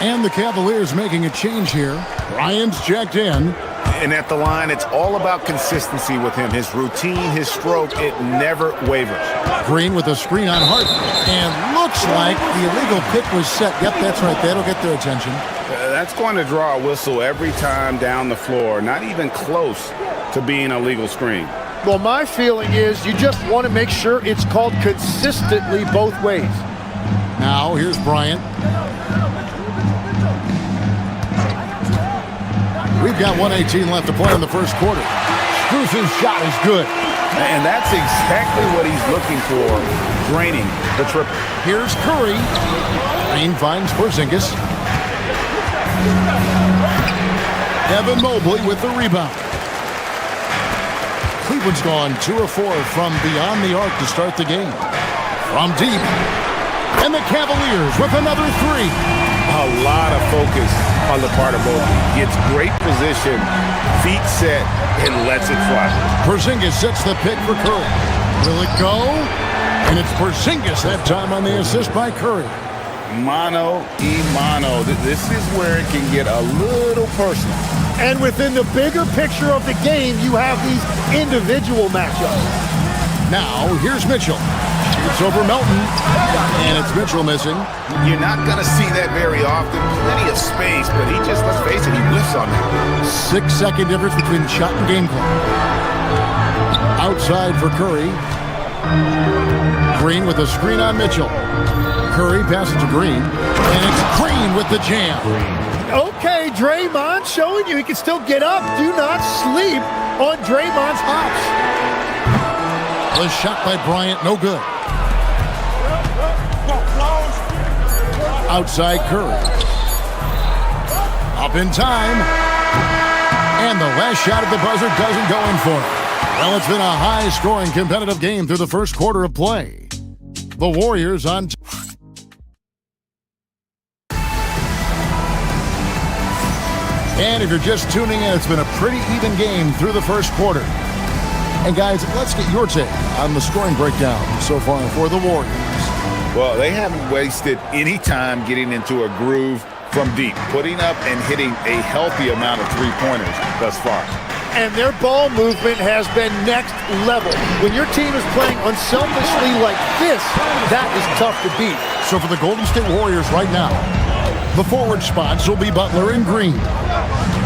Speaker 3: And the Cavaliers making a change here. Bryant's checked in.
Speaker 16: And at the line, it's all about consistency with him. His routine, his stroke, it never wavers.
Speaker 3: Green with a screen on Hart. And looks like the illegal pick was set. Yep, that's right. That'll get their attention.
Speaker 16: That's going to draw a whistle every time down the floor. Not even close to being a legal screen.
Speaker 17: Well, my feeling is you just want to make sure it's called consistently both ways.
Speaker 3: Now, here's Bryant. We've got 1:18 left to play in the first quarter. Strus's shot is good.
Speaker 16: And that's exactly what he's looking for, draining the triple.
Speaker 3: Here's Curry. Green finds Porzingis. Evan Mobley with the rebound. Cleveland's gone 2 of 4 from beyond the arc to start the game. From deep. And the Cavaliers with another 3.
Speaker 16: A lot of focus on the part of Mobley. Gets great position, feet set, and lets it fly.
Speaker 3: Porzingis sets the pick for Curry. Will it go? And it's Porzingis that time on the assist by Curry.
Speaker 16: Mano y mano. This is where it can get a little personal.
Speaker 17: And within the bigger picture of the game, you have these individual matchups.
Speaker 3: Now, here's Mitchell. Shoots over Melton. And it's Mitchell missing.
Speaker 16: You're not going to see that very often. Plenty of space, but he just, let's face it, he whiffs on that.
Speaker 3: 6-second difference between shot and game clock. Outside for Curry. Green with a screen on Mitchell. Curry passes to Green. And it's Green with the jam.
Speaker 17: Okay, Draymond showing you he can still get up. Do not sleep on Draymond's hops.
Speaker 3: The shot by Bryant, no good. Outside Curry. Up in time. And the last shot at the buzzer doesn't go in for it. Well, it's been a high-scoring competitive game through the first quarter of play. The Warriors on And if you're just tuning in, it's been a pretty even game through the first quarter. And guys, let's get your take on the scoring breakdown so far for the Warriors.
Speaker 16: Well, they haven't wasted any time getting into a groove from deep, putting up and hitting a healthy amount of three-pointers thus far.
Speaker 17: And their ball movement has been next level. When your team is playing unselfishly like this, that is tough to beat.
Speaker 3: So for the Golden State Warriors right now, the forward spots will be Butler and Green.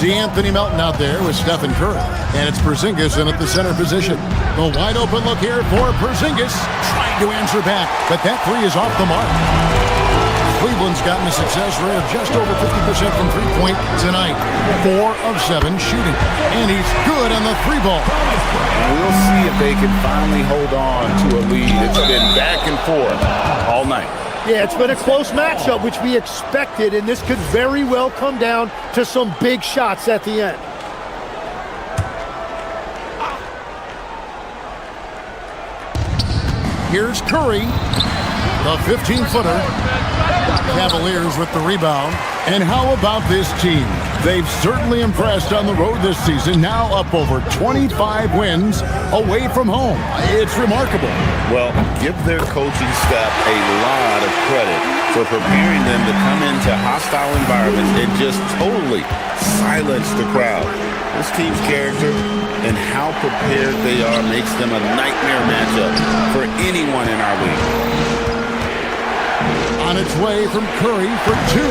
Speaker 3: DeAnthony Melton out there with Stephen Curry. And it's Porzingis in at the center position. The wide open look here for Porzingis. Trying to answer back, but that three is off the mark. Cleveland's gotten a success rate of just over 50% from three-point tonight. 4 of 7 shooting. And he's good on the three ball.
Speaker 16: We'll see if they can finally hold on to a lead. It's been back and forth all night.
Speaker 17: Yeah, it's been a close matchup, which we expected, and this could very well come down to some big shots at the end.
Speaker 3: Here's Curry, the 15-footer. Cavaliers with the rebound. And how about this team? They've certainly impressed on the road this season, now up over 25 wins away from home. It's remarkable.
Speaker 14: Well, give their coaching staff a lot of credit for preparing them to come into hostile environments and just totally silence the crowd. This team's character and how prepared they are makes them a nightmare matchup for anyone in our league.
Speaker 3: On its way from Curry for 2.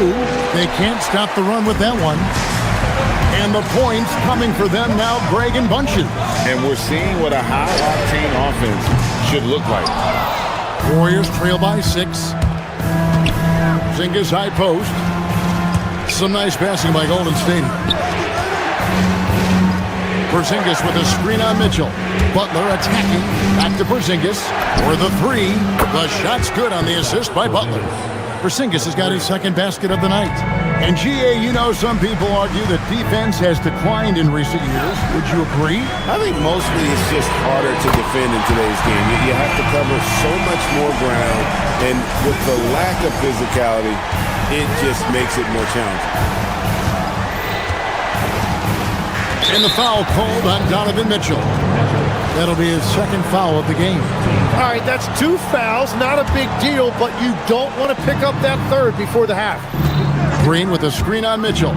Speaker 3: They can't stop the run with that one. And the points coming for them now, Greg and Bunches.
Speaker 16: And we're seeing what a high-octane offense should look like.
Speaker 3: Warriors trail by 6. Porzingis high post. Some nice passing by Golden State. Porzingis with a screen on Mitchell. Butler attacking. Back to Porzingis for the three. The shot's good on the assist by Butler. Porzingis has got his second basket of the night. And GA, you know, some people argue that defense has declined in recent years. Would you agree?
Speaker 14: I think mostly it's just harder to defend in today's game. You have to cover so much more ground, and with the lack of physicality, it just makes it more challenging.
Speaker 3: And the foul called on Donovan Mitchell. That'll be his second foul of the game.
Speaker 17: All right, that's 2 fouls, not a big deal, but you don't want to pick up that third before the half.
Speaker 3: Green with a screen on Mitchell.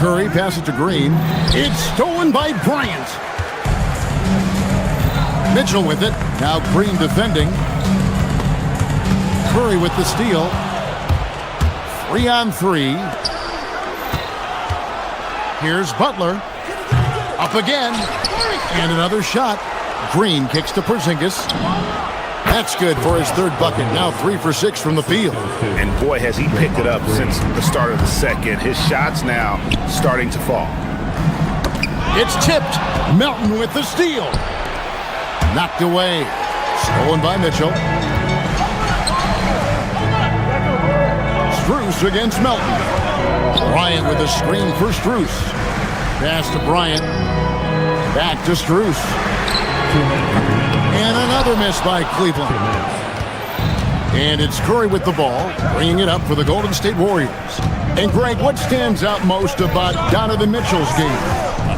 Speaker 3: Curry passes to Green. It's stolen by Bryant. Mitchell with it. Now Green defending. Curry with the steal. 3-on-3. Here's Butler. Up again. And another shot. Green kicks to Porzingis. That's good for his third bucket. Now 3 for 6 from the field.
Speaker 16: And boy, has he picked it up since the start of the second. His shots now starting to fall.
Speaker 3: It's tipped. Melton with the steal. Knocked away. Stolen by Mitchell. Strus against Melton. Bryant with a screen for Strus. Pass to Bryant. Back to Strus. And another miss by Cleveland. And it's Curry with the ball, bringing it up for the Golden State Warriors. And Greg, what stands out most about Donovan Mitchell's game?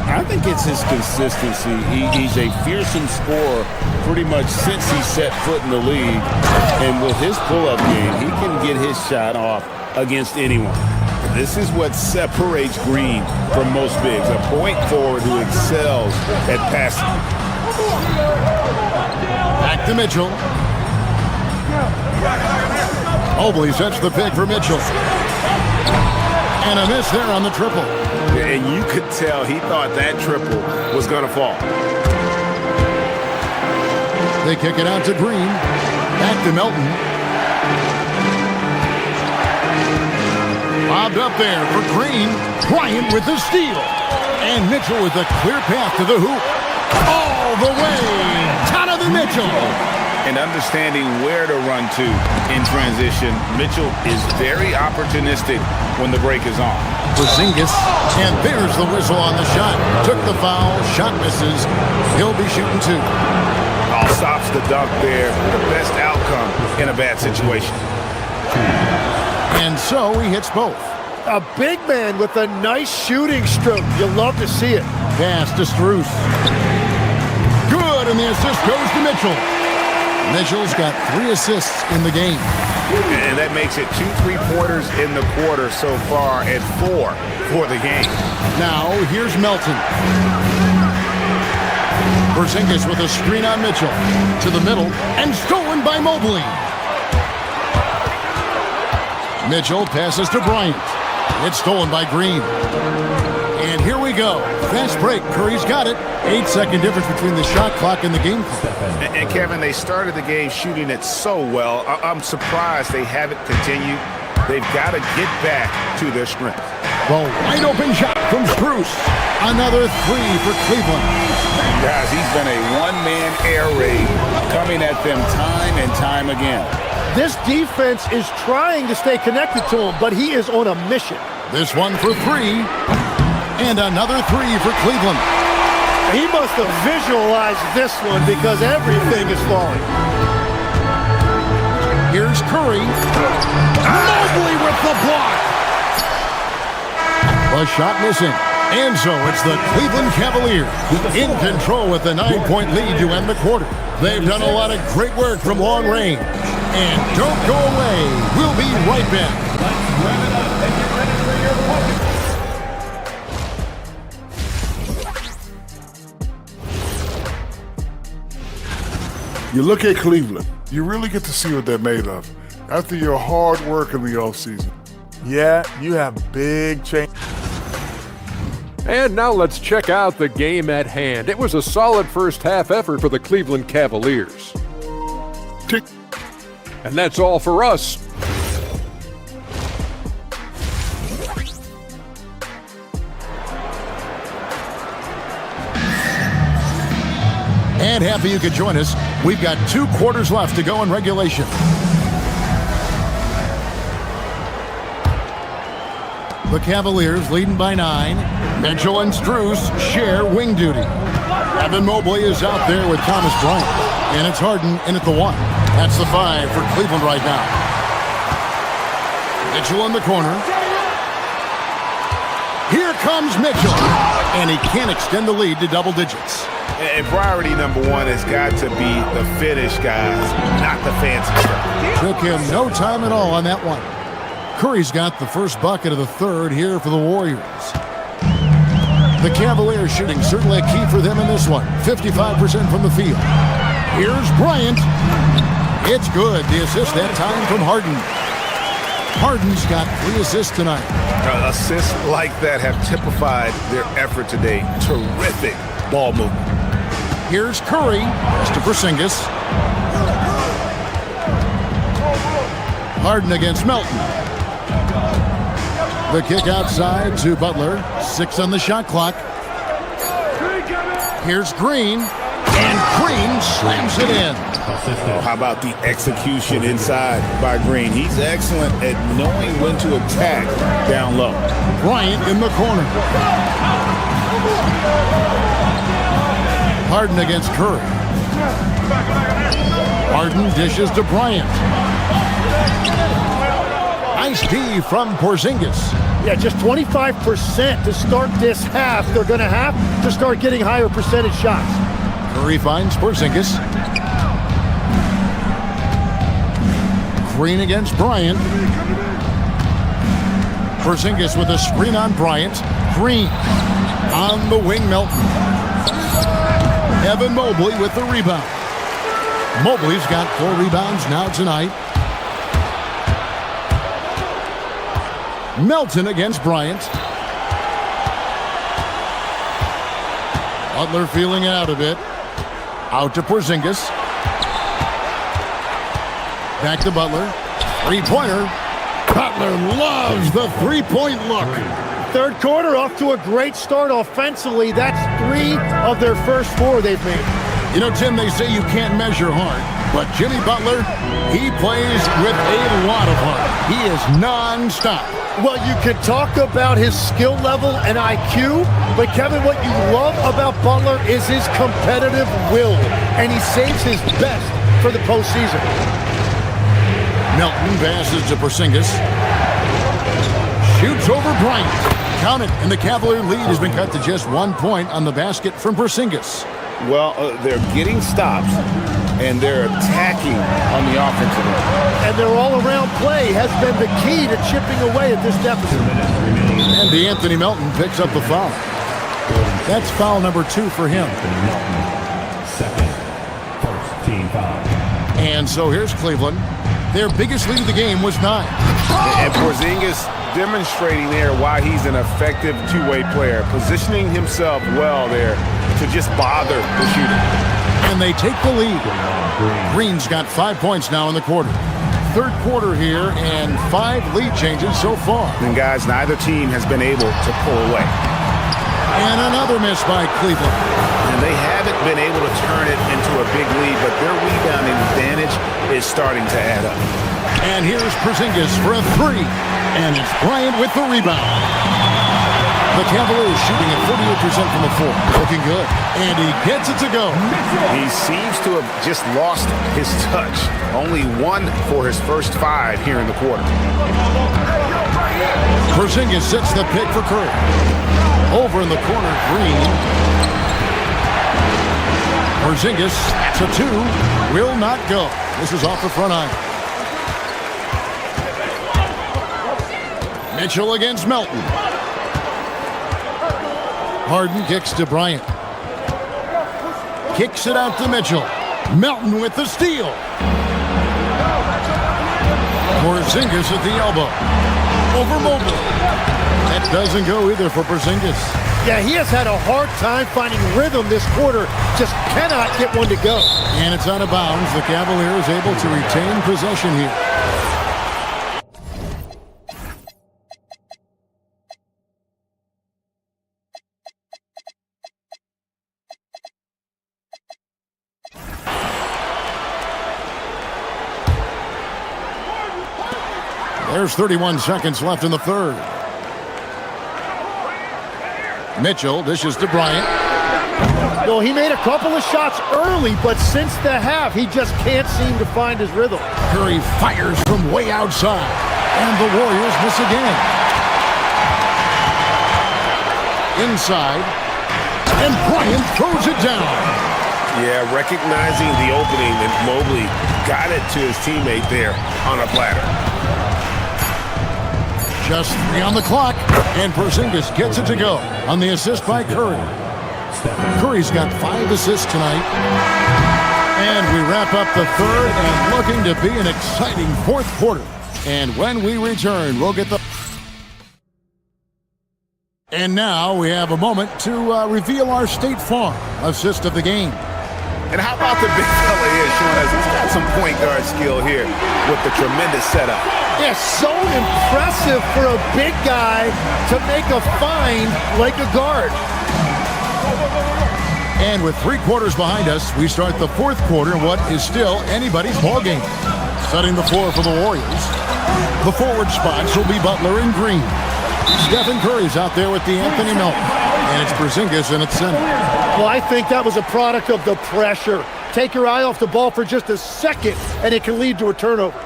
Speaker 14: I think it's his consistency. He's a fearsome scorer pretty much since he set foot in the league. And with his pull-up game, he can get his shot off against anyone. This is what separates Green from most bigs, a point forward who excels at passing.
Speaker 3: Back to Mitchell. Mobley sets the pick for Mitchell. And a miss there on the triple.
Speaker 16: And you could tell he thought that triple was going to fall.
Speaker 3: They kick it out to Green. Back to Melton. Bobbed up there for Green. Bryant with the steal. And Mitchell with a clear path to the hoop. All the way. Donovan Mitchell.
Speaker 16: And understanding where to run to in transition, Mitchell is very opportunistic when the break is on.
Speaker 3: Porzingis, and there's the whistle on the shot. Took the foul, shot misses. He'll be shooting 2.
Speaker 16: All stops the dunk there. The best outcome in a bad situation.
Speaker 3: And so he hits both.
Speaker 17: A big man with a nice shooting stroke. You love to see it.
Speaker 3: Pass to Strus. Good, and the assist goes to Mitchell. Mitchell's got 3 assists in the game.
Speaker 16: And that makes it 2 3-pointers in the quarter so far and 4 for the game.
Speaker 3: Now, here's Melton. Porzingis with a screen on Mitchell. To the middle, and stolen by Mobley. Mitchell passes to Bryant. It's stolen by Green. And here we go. Fast break. Curry's got it. 8-second difference between the shot clock and the game clock.
Speaker 16: And Kevin, they started the game shooting it so well. I'm surprised they haven't continued. They've got to get back to their strength.
Speaker 3: The wide open shot from Strus. Another 3 for Cleveland.
Speaker 16: Guys, he's been a one-man air raid coming at them time and time again.
Speaker 17: This defense is trying to stay connected to him, but he is on a mission.
Speaker 3: This one for 3. And another 3 for Cleveland.
Speaker 17: He must have visualized this one because everything is falling.
Speaker 3: Here's Curry. Mobley with the block. The shot missing. And so it's the Cleveland Cavaliers in control with the 9-point lead to end the quarter. They've done a lot of great work from long range. And don't go away. We'll be right back.
Speaker 12: Let's rev it up and get ready for your bucket.
Speaker 7: You look at Cleveland, you really get to see what they're made of after your hard work in the offseason.
Speaker 15: Yeah, you have big change.
Speaker 8: And now let's check out the game at hand. It was a solid first half effort for the Cleveland Cavaliers. And that's all for us.
Speaker 3: And happy you could join us. We've got 2 quarters left to go in regulation. The Cavaliers leading by 9. Mitchell and Strus share wing duty. Evan Mobley is out there with Thomas Bryant. And it's Harden in at the 1. That's the 5 for Cleveland right now. Mitchell in the corner. Here comes Mitchell. And he can't extend the lead to double digits.
Speaker 16: And priority number 1 has got to be the finish, guys, not the fancy stuff.
Speaker 3: Took him no time at all on that one. Curry's got the first bucket of the 3rd here for the Warriors. The Cavaliers shooting certainly a key for them in this one. 55% from the field. Here's Bryant. It's good. The assist that time from Harden. Harden's got 3 assists tonight.
Speaker 16: Assists like that have typified their effort today. Terrific ball movement.
Speaker 3: Here's Curry. To Porzingis. Harden against Melton. The kick outside to Butler. 6 on the shot clock. Here's Green. And Green slams it in.
Speaker 16: Oh, how about the execution inside by Green? He's excellent at knowing when to attack down low.
Speaker 3: Bryant in the corner. Harden against Curry. Harden dishes to Bryant. Nice D from Porzingis.
Speaker 17: Yeah, just 25% to start this half. They're going to have to start getting higher percentage shots.
Speaker 3: Curry finds Porzingis. Green against Bryant. Porzingis with a screen on Bryant. Green on the wing, Melton. Evan Mobley with the rebound. Mobley's got 4 rebounds now tonight. Melton against Bryant. Butler feeling it out a bit. Out to Porzingis. Back to Butler. 3-pointer. Butler loves the 3-point look.
Speaker 17: 3rd quarter off to a great start offensively. That's 3 of their first 4 they've made.
Speaker 3: You know, Tim, they say you can't measure heart, but Jimmy Butler, he plays with a lot of heart. He is non-stop.
Speaker 17: Well, you could talk about his skill level and IQ, but Kevin, what you love about Butler is his competitive will, and he saves his best for the postseason.
Speaker 3: Melton passes to Porzingis. Shoots over Bryant. Count it, and the Cavalier lead has been cut to just 1 point on the basket from Porzingis.
Speaker 16: Well, they're getting stops, and they're attacking on the offensive end.
Speaker 17: And their all-around play has been the key to chipping away at this deficit.
Speaker 3: And DeAnthony Melton picks up the foul. That's foul number 2 for him.
Speaker 12: Second, first team foul.
Speaker 3: And so here's Cleveland. Their biggest lead of the game was 9.
Speaker 16: And Porzingis demonstrating there why he's an effective two-way player, positioning himself well there to just bother the shooter.
Speaker 3: And they take the lead. Green's got 5 points now in the quarter. 3rd quarter here and 5 lead changes so far.
Speaker 16: And guys, neither team has been able to pull away.
Speaker 3: And another miss by Cleveland.
Speaker 16: And they haven't been able to turn it into a big lead, but their rebounding advantage is starting to add up.
Speaker 3: And here's Porzingis for a 3. And it's Bryant with the rebound. The Cavaliers shooting at 48% from the floor. Looking good. And he gets it to go.
Speaker 16: He seems to have just lost his touch. Only 1 for his first 5 here in the quarter.
Speaker 3: Porzingis sets the pick for Curry. Over in the corner, Green. Porzingis to 2. Will not go. This is off the front iron. Mitchell against Melton. Harden kicks to Bryant. Kicks it out to Mitchell. Melton with the steal. Porzingis at the elbow. Over Mobley. That doesn't go either for Porzingis.
Speaker 17: Yeah, he has had a hard time finding rhythm this quarter. Just cannot get one to go.
Speaker 3: And it's out of bounds. The Cavaliers able to retain possession here. There's 31 seconds left in the third. Mitchell dishes to Bryant.
Speaker 17: No, he made a couple of shots early, but since the half, he just can't seem to find his rhythm.
Speaker 3: Curry fires from way outside, and the Warriors miss again. Inside, and Bryant throws it down.
Speaker 14: Yeah, recognizing the opening, and Mobley got it to his teammate there on a platter.
Speaker 3: Just 3 on the clock, and Porzingis gets it to go on the assist by Curry. Curry's got 5 assists tonight. And we wrap up the third and looking to be an exciting fourth quarter. And when we return, we'll get the... And now we have a moment to reveal our State Farm assist of the game.
Speaker 16: And how about the big fella here, Sean? He's got some point guard skill here with the tremendous setup.
Speaker 17: Yeah, so impressive for a big guy to make a find like a guard.
Speaker 3: And with 3 quarters behind us, we start the fourth quarter in what is still anybody's ball game. Setting the floor for the Warriors. The forward spots will be Butler and Green. Stephen Curry's out there with the Anthony Melton. And it's Porzingis in its center.
Speaker 17: Well, I think that was a product of the pressure. Take your eye off the ball for just a second, and it can lead to a turnover.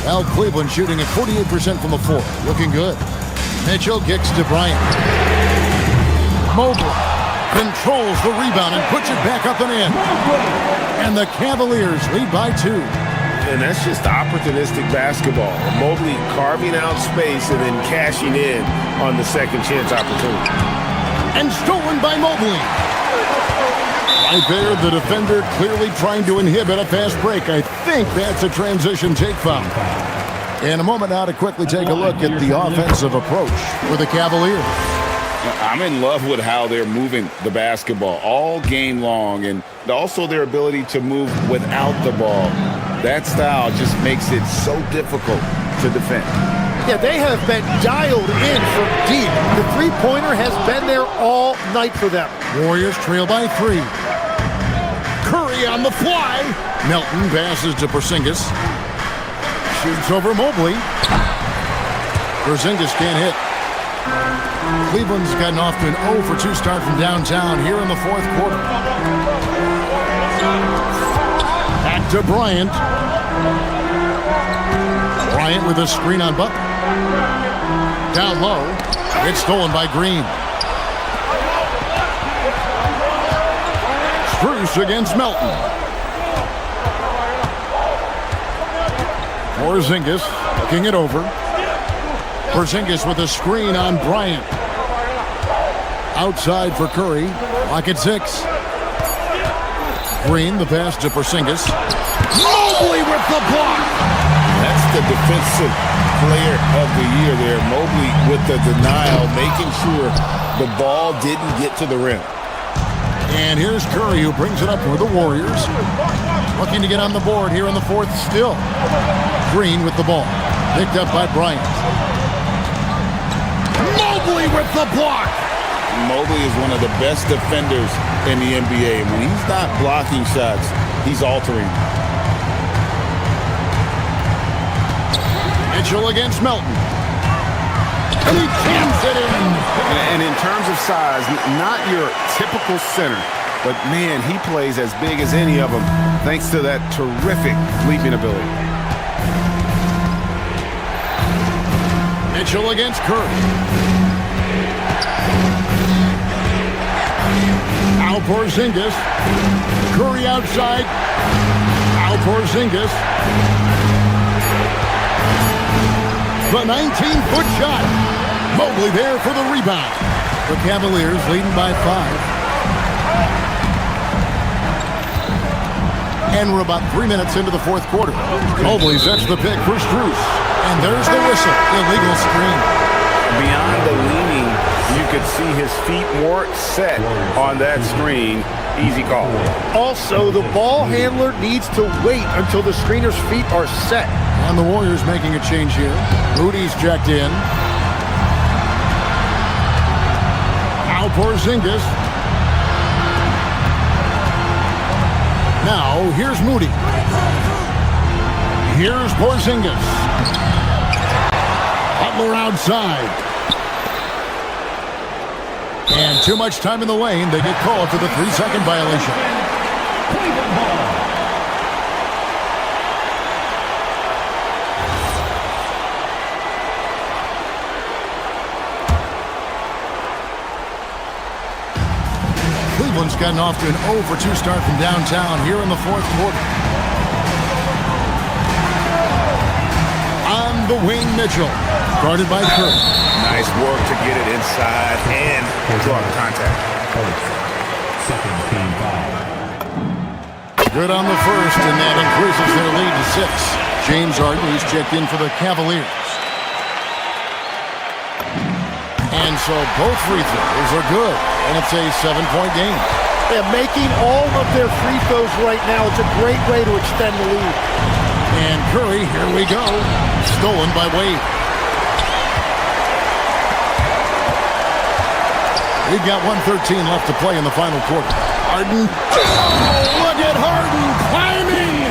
Speaker 3: Well, Cleveland shooting at 48% from the floor. Looking good. Mitchell kicks to Bryant. Mobley controls the rebound and puts it back up and in. And the Cavaliers lead by 2.
Speaker 14: And that's just opportunistic basketball. Mobley carving out space and then cashing in on the second chance opportunity.
Speaker 3: And stolen by Mobley. Right there, the defender clearly trying to inhibit a fast break. I think that's a transition take foul. In a moment now to quickly take a look at the offensive approach for the Cavaliers.
Speaker 16: I'm in love with how they're moving the basketball all game long, and also their ability to move without the ball. That style just makes it so difficult to defend.
Speaker 17: Yeah, they have been dialed in from deep. The three-pointer has been there all night for them.
Speaker 3: Warriors trail by 3. Curry on the fly. Melton passes to Porzingis. Shoots over Mobley. Porzingis can't hit. Cleveland's gotten off to an 0 for 2 start from downtown here in the fourth quarter. Back to Bryant. Bryant with a screen on Butler. Down low. It's stolen by Green. Spruce against Melton. Porzingis looking it over. Porzingis with a screen on Bryant. Outside for Curry. Lock at 6. Green, the pass to Porzingis. Mobley with the block.
Speaker 14: That's the defensive player of the year there. Mobley with the denial, making sure the ball didn't get to the rim.
Speaker 3: And here's Curry who brings it up for the Warriors. Looking to get on the board here in the fourth still. Green with the ball. Picked up by Bryant. Mobley with the block.
Speaker 14: Mobley is one of the best defenders in the NBA. When he's not blocking shots, he's altering.
Speaker 3: Mitchell against Melton. And he jams it in.
Speaker 16: And in terms of size, not your typical center, but man, he plays as big as any of them thanks to that terrific leaping ability.
Speaker 3: Mitchell against Curry. Now Porzingis. Curry outside. Now Porzingis. The 19-foot shot. Mobley there for the rebound. The Cavaliers leading by 5. And we're about 3 minutes into the fourth quarter. Mobley sets the pick for Strus. And there's the whistle. Illegal screen.
Speaker 16: Beyond the leaning, you could see his feet more set on that screen. Easy call.
Speaker 17: Also, the ball handler needs to wait until the screener's feet are set.
Speaker 3: And the Warriors making a change here. Rudy's checked in. Now Porzingis. Now, here's Moody. Here's Porzingis. Butler outside. And too much time in the lane. They get called for the 3-second violation. Cleveland's gotten off to an 0-for-2 start from downtown here in the fourth quarter. On the wing, Mitchell. Guarded by Curry.
Speaker 16: Nice work to get it inside and draw the contact.
Speaker 12: Second team foul.
Speaker 3: Good on the first, and that increases their lead to 6. James Harden is checked in for the Cavaliers. And so both free throws are good, and it's a 7-point game.
Speaker 17: They're making all of their free throws right now. It's a great way to extend the lead.
Speaker 3: And Curry, here we go. Stolen by Wade. We've got 1:13 left to play in the final quarter. Harden. Oh, look at Harden climbing.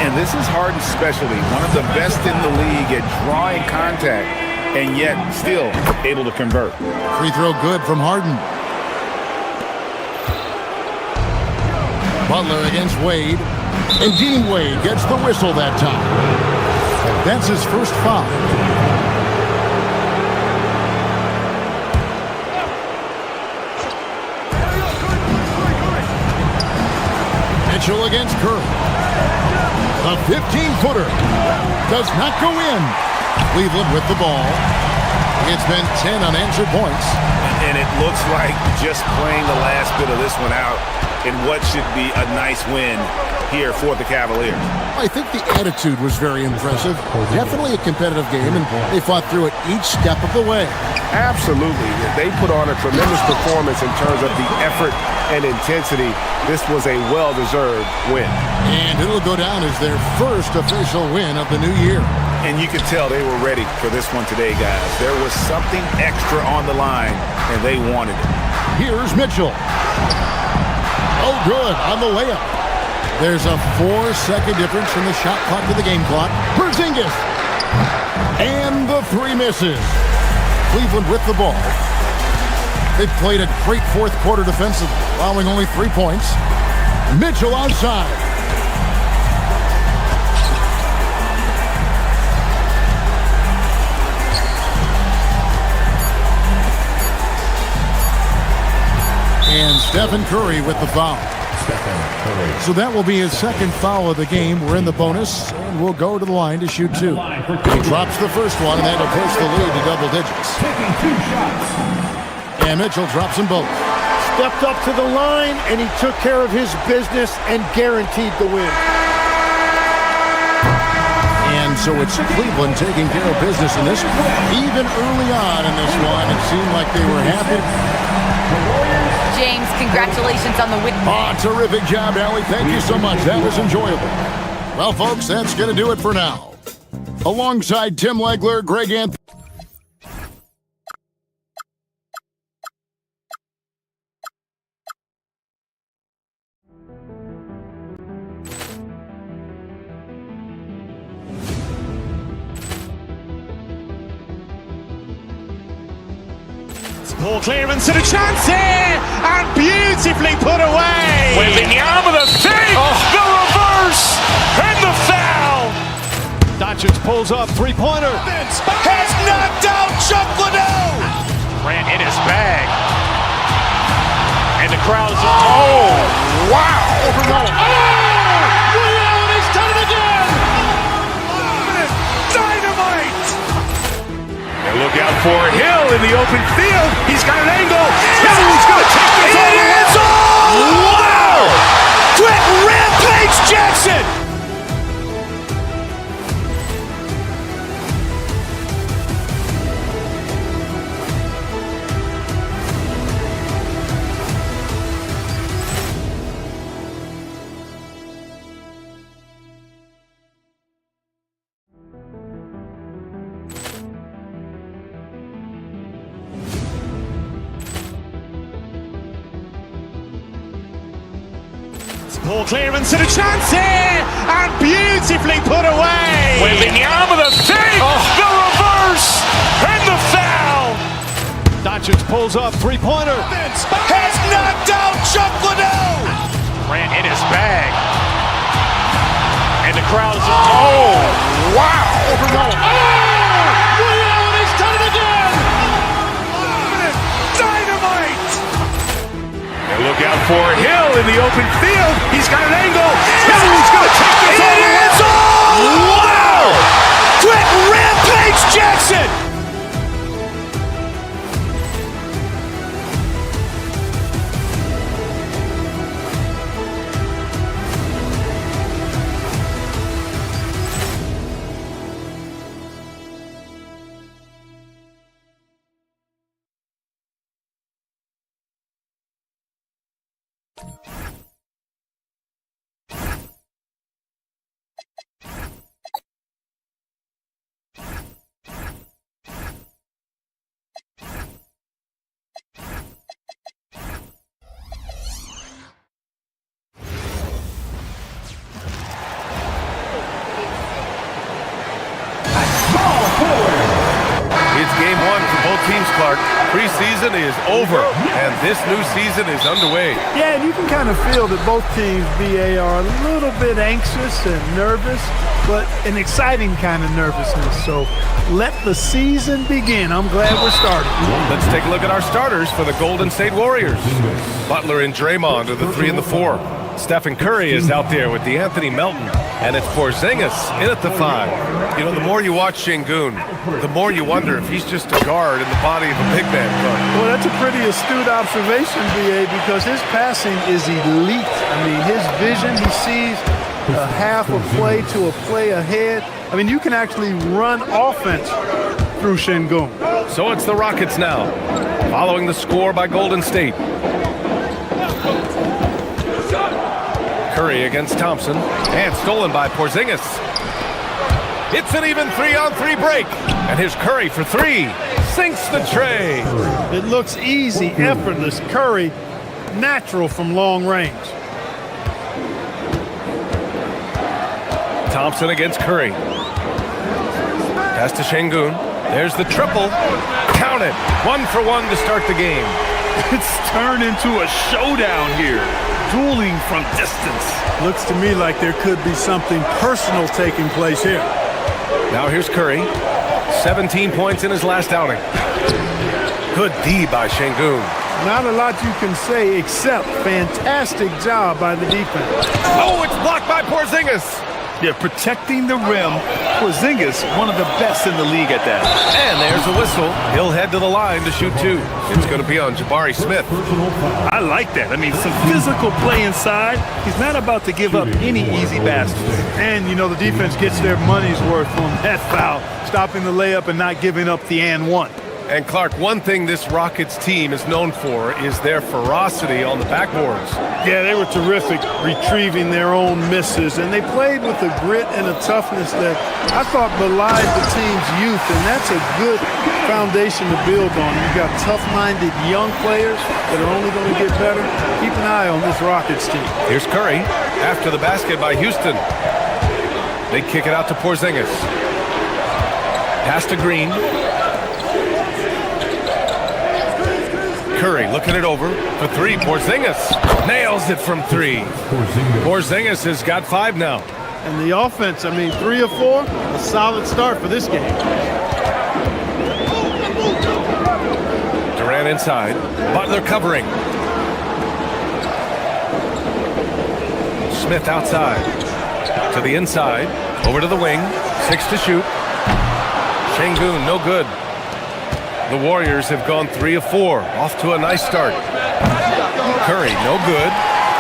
Speaker 16: And this is Harden's specialty. One of the best in the league at drawing contact, and yet still able to convert.
Speaker 3: Free throw good from Harden. Butler against Wade. And Dean Wade gets the whistle that time. That's his first foul. Mitchell against Curry. The 15-footer does not go in. Cleveland with the ball. It's been 10 unanswered points.
Speaker 16: And it looks like just playing the last bit of this one out in what should be a nice win here for the Cavaliers.
Speaker 3: I think the attitude was very impressive. Definitely a competitive game, and they fought through it each step of the way.
Speaker 9: Absolutely. They put on a tremendous performance in terms of the effort and intensity. This was a well-deserved win.
Speaker 3: And it'll go down as their first official win of the new year.
Speaker 16: And you could tell they were ready for this one today, guys. There was something extra on the line, and they wanted it.
Speaker 3: Here's Mitchell. Oh, good on the layup. There's a 4-second difference from the shot clock to the game clock. Porzingis. And the 3 misses. Cleveland with the ball. They've played a great fourth quarter defensively, allowing only 3 points. Mitchell outside. And Stephen Curry with the foul. So that will be his second foul of the game. We're in the bonus, and we'll go to the line to shoot 2. He drops the first one, and that'll push the lead to double digits. And Mitchell drops them both.
Speaker 17: Stepped up to the line, and he took care of his business and guaranteed the win.
Speaker 3: And so it's Cleveland taking care of business in this one. Even early on in this one, it seemed like they were happy.
Speaker 6: James, congratulations on the win.
Speaker 3: Oh, terrific job, Allie. Thank you so much. That was enjoyable. Well, folks, that's going to do it for now. Alongside Tim Legler, Greg Anthony.
Speaker 2: Ball clearance and a chance here, and beautifully put away. Wembanyama the fake, the reverse, and the foul.
Speaker 10: Doncic pulls up, three-pointer.
Speaker 2: Has knocked out Chuck Liddell. Ran in his bag, and the crowd is wow!
Speaker 1: He's done it again. Dynamite. And look out for Hill in the open field. He's got an angle. He's going to take this all the way. Wow! Quick Rampage Jackson.
Speaker 2: Ball clearance and a chance here, and beautifully put away.
Speaker 9: Wembanyama the fake, the reverse, and the foul.
Speaker 2: Doncic pulls up, three-pointer. Has knocked out Chuck Liddell. Ran in his bag. And the crowd is... Oh, wow. Liddell, he's done it again. Dynamite.
Speaker 1: And look out for Hill in the open field. He's got an angle. Hill's going to take this all the way.
Speaker 2: Wow. Quick rampage Jackson.
Speaker 9: It's game one for both teams, Clark. Preseason is over, and this new season is underway.
Speaker 10: Yeah, and you can kind of feel that both teams, BA, are a little bit anxious and nervous, but an exciting kind of nervousness. So let the season begin. I'm glad we're starting.
Speaker 9: Let's take a look at our starters for the Golden State Warriors. Butler and Draymond are the 3 and the 4. Stephen Curry is out there with DeAnthony Melton, and it's Porzingis in at the 5. You know, the more you watch Şengün, the more you wonder if he's just a guard in the body of a big man.
Speaker 10: Well, that's a pretty astute observation, BA, because his passing is elite. I mean, his vision, he sees a half a play to a play ahead. I mean, you can actually run offense through Şengün.
Speaker 9: So it's the Rockets now, following the score by Golden State. Curry against Thompson, and stolen by Porzingis. It's an even 3-on-3 break, and here's Curry for 3. Sinks the tray.
Speaker 10: It looks easy, effortless. Curry, natural from long range.
Speaker 9: Thompson against Curry. Pass to Şengün. There's the triple. Count it. 1 for 1 to start the game.
Speaker 11: It's turned into a showdown here. Dueling from distance.
Speaker 10: Looks to me like there could be something personal taking place here.
Speaker 9: Now here's Curry. 17 points in his last outing. Good D by Şengün.
Speaker 10: Not a lot you can say except fantastic job by the defense.
Speaker 9: Oh, it's blocked by Porzingis.
Speaker 11: Yeah, protecting the rim. Porzingis, one of the best in the league at that.
Speaker 9: And there's a whistle. He'll head to the line to shoot 2. It's going to be on Jabari Smith.
Speaker 11: I like that. I mean, some physical play inside. He's not about to give up any easy baskets.
Speaker 10: And, you know, the defense gets their money's worth on that foul, stopping the layup and not giving up the and one.
Speaker 9: And Clark, one thing this Rockets team is known for is their ferocity on the backboards.
Speaker 10: Yeah, they were terrific retrieving their own misses, and they played with a grit and a toughness that I thought belied the team's youth, and that's a good foundation to build on. You've got tough-minded young players that are only going to get better. Keep an eye on this Rockets team.
Speaker 9: Here's Curry after the basket by Houston. They kick it out to Porzingis. Pass to Green. Curry looking it over for 3. Porzingis nails it from 3. Porzingis has got 5 now.
Speaker 10: And the offense, I mean, 3 of 4, a solid start for this game.
Speaker 9: Durant inside. Butler covering. Smith outside. To the inside. Over to the wing. 6 to shoot. Şengün, no good. The Warriors have gone 3 of 4. Off to a nice start. Curry, no good.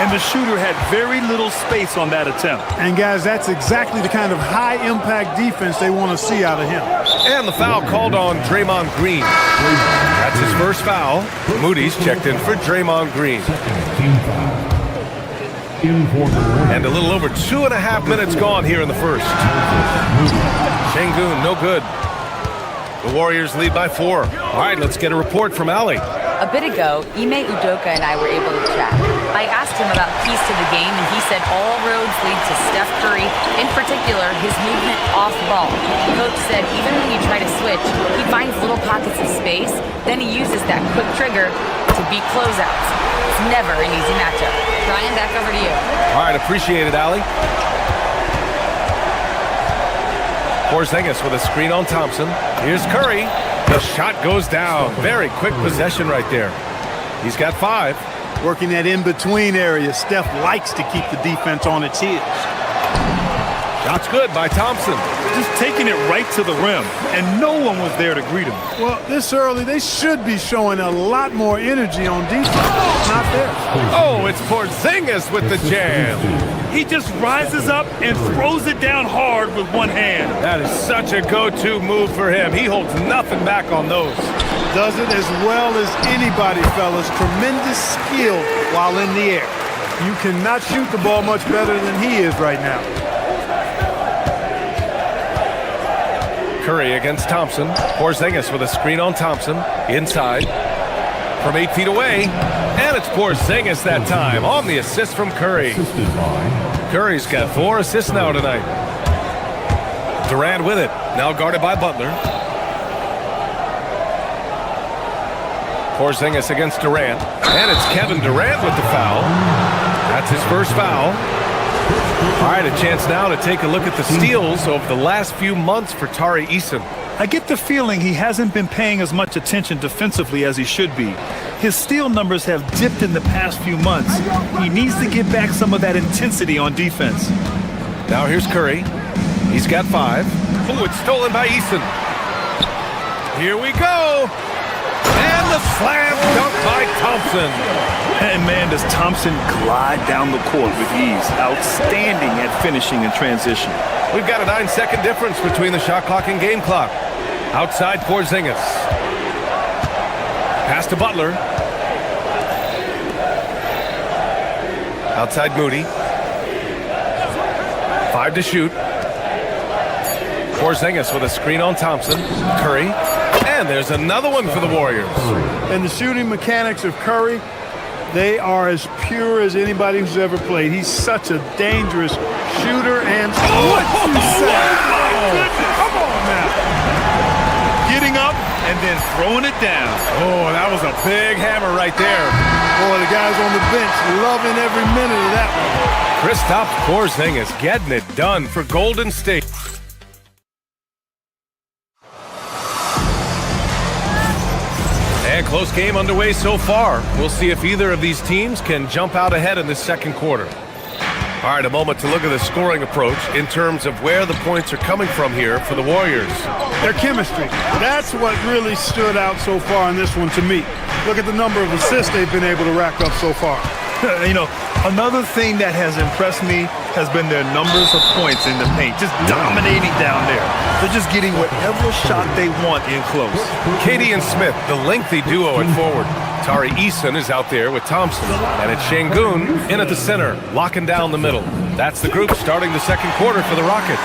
Speaker 11: And the shooter had very little space on that attempt.
Speaker 10: And, guys, that's exactly the kind of high-impact defense they want to see out of him.
Speaker 9: And the foul called on Draymond Green. That's his first foul. Moody's checked in for Draymond Green. And a little over 2.5 minutes gone here in the first. Şengün, no good. The Warriors lead by 4. All right, let's get a report from Allie.
Speaker 6: A bit ago, Ime Udoka and I were able to chat. I asked him about keys to the game, and he said all roads lead to Steph Curry, in particular, his movement off ball. Coach said even when you try to switch, he finds little pockets of space, then he uses that quick trigger to beat closeouts. It's never an easy matchup. Brian, back over to you.
Speaker 9: All right, appreciate it, Allie. Porzingis with a screen on Thompson. Here's Curry. The shot goes down. Very quick possession right there. He's got 5.
Speaker 10: Working that in-between area. Steph likes to keep the defense on its heels.
Speaker 9: Shot's good by Thompson.
Speaker 11: Just taking it right to the rim, and no one was there to greet him.
Speaker 10: Well, this early, they should be showing a lot more energy on defense. Not there.
Speaker 9: Oh, it's Porzingis with the jam.
Speaker 11: He just rises up and throws it down hard with one hand.
Speaker 9: That is such a go-to move for him. He holds nothing back on those.
Speaker 10: Does it as well as anybody, fellas. Tremendous skill while in the air. You cannot shoot the ball much better than he is right now.
Speaker 9: Curry against Thompson. Porzingis with a screen on Thompson. Inside. From 8 feet away. And it's Porzingis that time on the assist from Curry. Curry's got 4 assists now tonight. Durant with it. Now guarded by Butler. Porzingis against Durant. And it's Kevin Durant with the foul. That's his first foul. All right, a chance now to take a look at the steals over the last few months for Tari Eason.
Speaker 11: I get the feeling he hasn't been paying as much attention defensively as he should be. His steal numbers have dipped in the past few months. He needs to get back some of that intensity on defense.
Speaker 9: Now here's Curry. He's got 5. Oh, it's stolen by Eason. Here we go. And the slam dunk by Thompson.
Speaker 11: And man, does Thompson glide down the court with ease. Outstanding at finishing in transition.
Speaker 9: We've got a 9-second difference between the shot clock and game clock. Outside Porzingis. Pass to Butler. Outside Moody. 5 to shoot. Porzingis with a screen on Thompson. Curry. And there's another one for the Warriors.
Speaker 10: And the shooting mechanics of Curry, they are as pure as anybody who's ever played. He's such a dangerous shooter and...
Speaker 11: What you say? Come on now. Getting up and then throwing it down.
Speaker 9: Oh, that was a big hammer right there.
Speaker 10: Boy, the guys on the bench loving every minute of that one.
Speaker 9: Kristaps Porzingis getting it done for Golden State. And close game underway so far. We'll see if either of these teams can jump out ahead in the second quarter. All right, a moment to look at the scoring approach in terms of where the points are coming from here for the Warriors.
Speaker 10: Their chemistry. That's what really stood out so far in this one to me. Look at the number of assists they've been able to rack up so far.
Speaker 11: You know, another thing that has impressed me has been their numbers of points in the paint. Just dominating down there. They're just getting whatever shot they want in close.
Speaker 9: Katie and Smith, the lengthy duo at forward. Tari Eason is out there with Thompson. And it's Şengün in at the center, locking down the middle. That's the group starting the second quarter for the Rockets.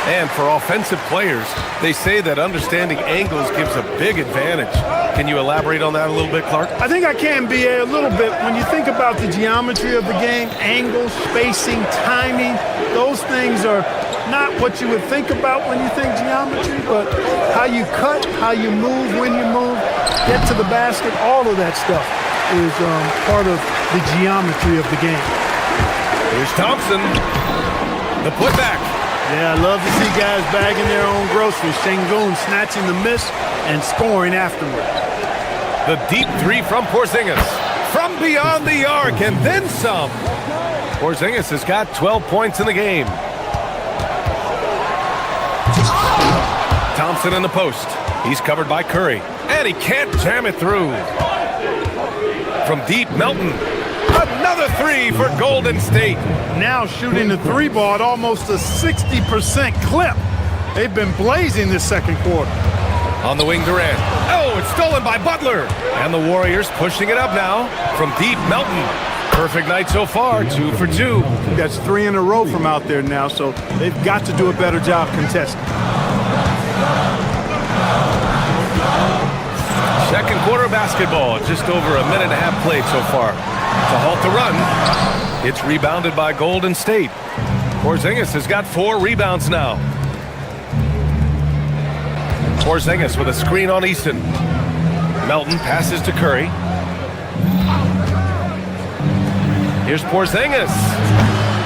Speaker 9: And for offensive players, they say that understanding angles gives a big advantage. Can you elaborate on that a little bit, Clark?
Speaker 10: I think I can, B.A., a little bit. When you think about the geometry of the game, angles, spacing, timing, those things are not what you would think about when you think geometry, but how you cut, how you move, when you move, get to the basket, all of that stuff is part of the geometry of the game.
Speaker 9: Here's Thompson, the putback.
Speaker 10: Yeah, I love to see guys bagging their own groceries. Şengün snatching the miss and scoring afterwards.
Speaker 9: The deep 3 from Porzingis. From beyond the arc and then some. Porzingis has got 12 points in the game. Thompson in the post. He's covered by Curry. And he can't jam it through. From deep, Melton. Another 3 for Golden State.
Speaker 10: Now shooting the 3 ball at almost a 60% clip. They've been blazing this second quarter.
Speaker 9: On the wing, Durant. Oh, it's stolen by Butler. And the Warriors pushing it up now from deep, Melton. Perfect night so far, 2 for 2.
Speaker 10: That's 3 in a row from out there now, so they've got to do a better job contesting.
Speaker 9: second quarter of basketball. Just over a minute and a half played so far. To halt the run, it's rebounded by Golden State. Porzingis has got 4 rebounds now. Porzingis with a screen on Easton. Melton passes to Curry. Here's Porzingis.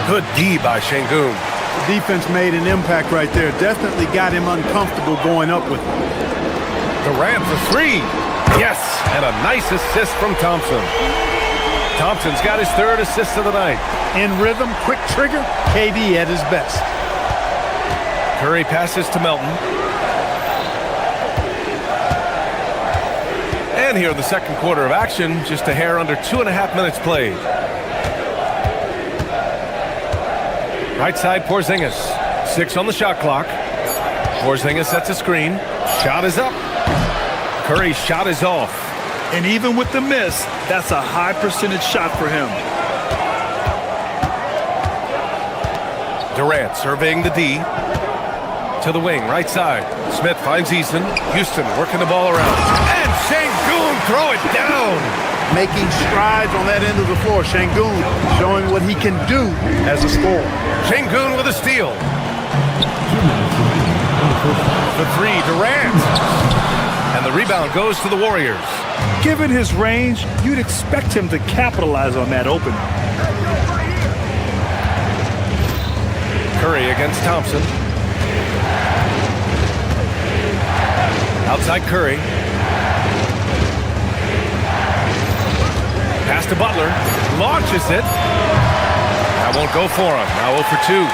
Speaker 9: Good D by Şengün.
Speaker 10: The defense made an impact right there. Definitely got him uncomfortable going up with him.
Speaker 9: Durant for 3. Yes, and a nice assist from Thompson. Thompson's got his 3rd assist of the night.
Speaker 10: In rhythm, quick trigger, KD at his best.
Speaker 9: Curry passes to Melton. And here in the second quarter of action, just a hair under 2.5 minutes played. Right side, Porzingis. 6 on the shot clock. Porzingis sets a screen. Shot is up. Curry's shot is off.
Speaker 11: And even with the miss, that's a high percentage shot for him.
Speaker 9: Durant surveying the D. To the wing, right side. Smith finds Easton. Houston working the ball around. And Şengün throw it down.
Speaker 10: Making strides on that end of the floor. Şengün showing what he can do as a scorer.
Speaker 9: Şengün with a steal. The 3, Durant. And the rebound goes to the Warriors.
Speaker 11: Given his range, you'd expect him to capitalize on that opening.
Speaker 9: Curry against Thompson. Outside Curry. Pass to Butler. Launches it. That won't go for him. Now 0 for 2.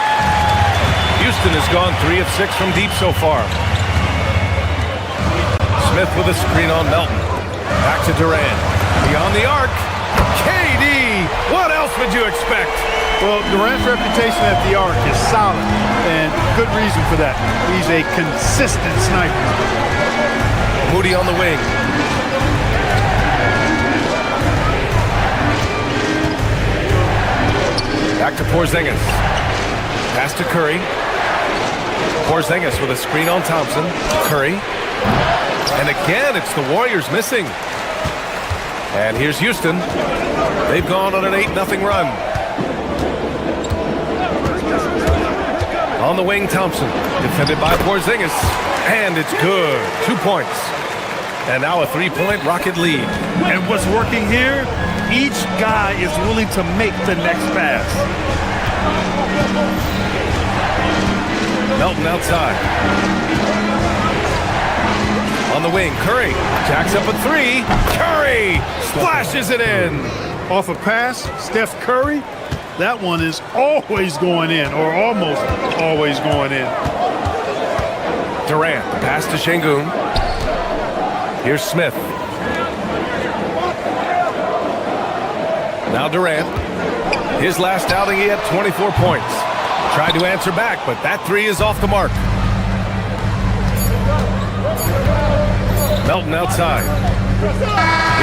Speaker 9: Houston has gone 3 of 6 from deep so far. Smith with a screen on Melton. Back to Durant. Beyond the arc. KD! What else would you expect?
Speaker 10: Well, Durant's reputation at the arc is solid, and good reason for that. He's a consistent sniper.
Speaker 9: Moody on the wing. Back to Porzingis. Pass to Curry. Porzingis with a screen on Thompson. Curry. And again, it's the Warriors missing. And here's Houston. They've gone on an 8-0 run. On the wing, Thompson. Defended by Porzingis. And it's good. 2 points. And now a 3-point Rocket lead.
Speaker 11: And what's working here? Each guy is willing to make the next pass.
Speaker 9: Melton outside. On the wing, Curry jacks up a 3. Curry splashes it in.
Speaker 10: Off a pass, Steph Curry. That one is always going in, or almost always going in.
Speaker 9: Durant, the pass to Şengün. Here's Smith. Now Durant. His last outing, he had 24 points. Tried to answer back, but that 3 is off the mark. Melton outside.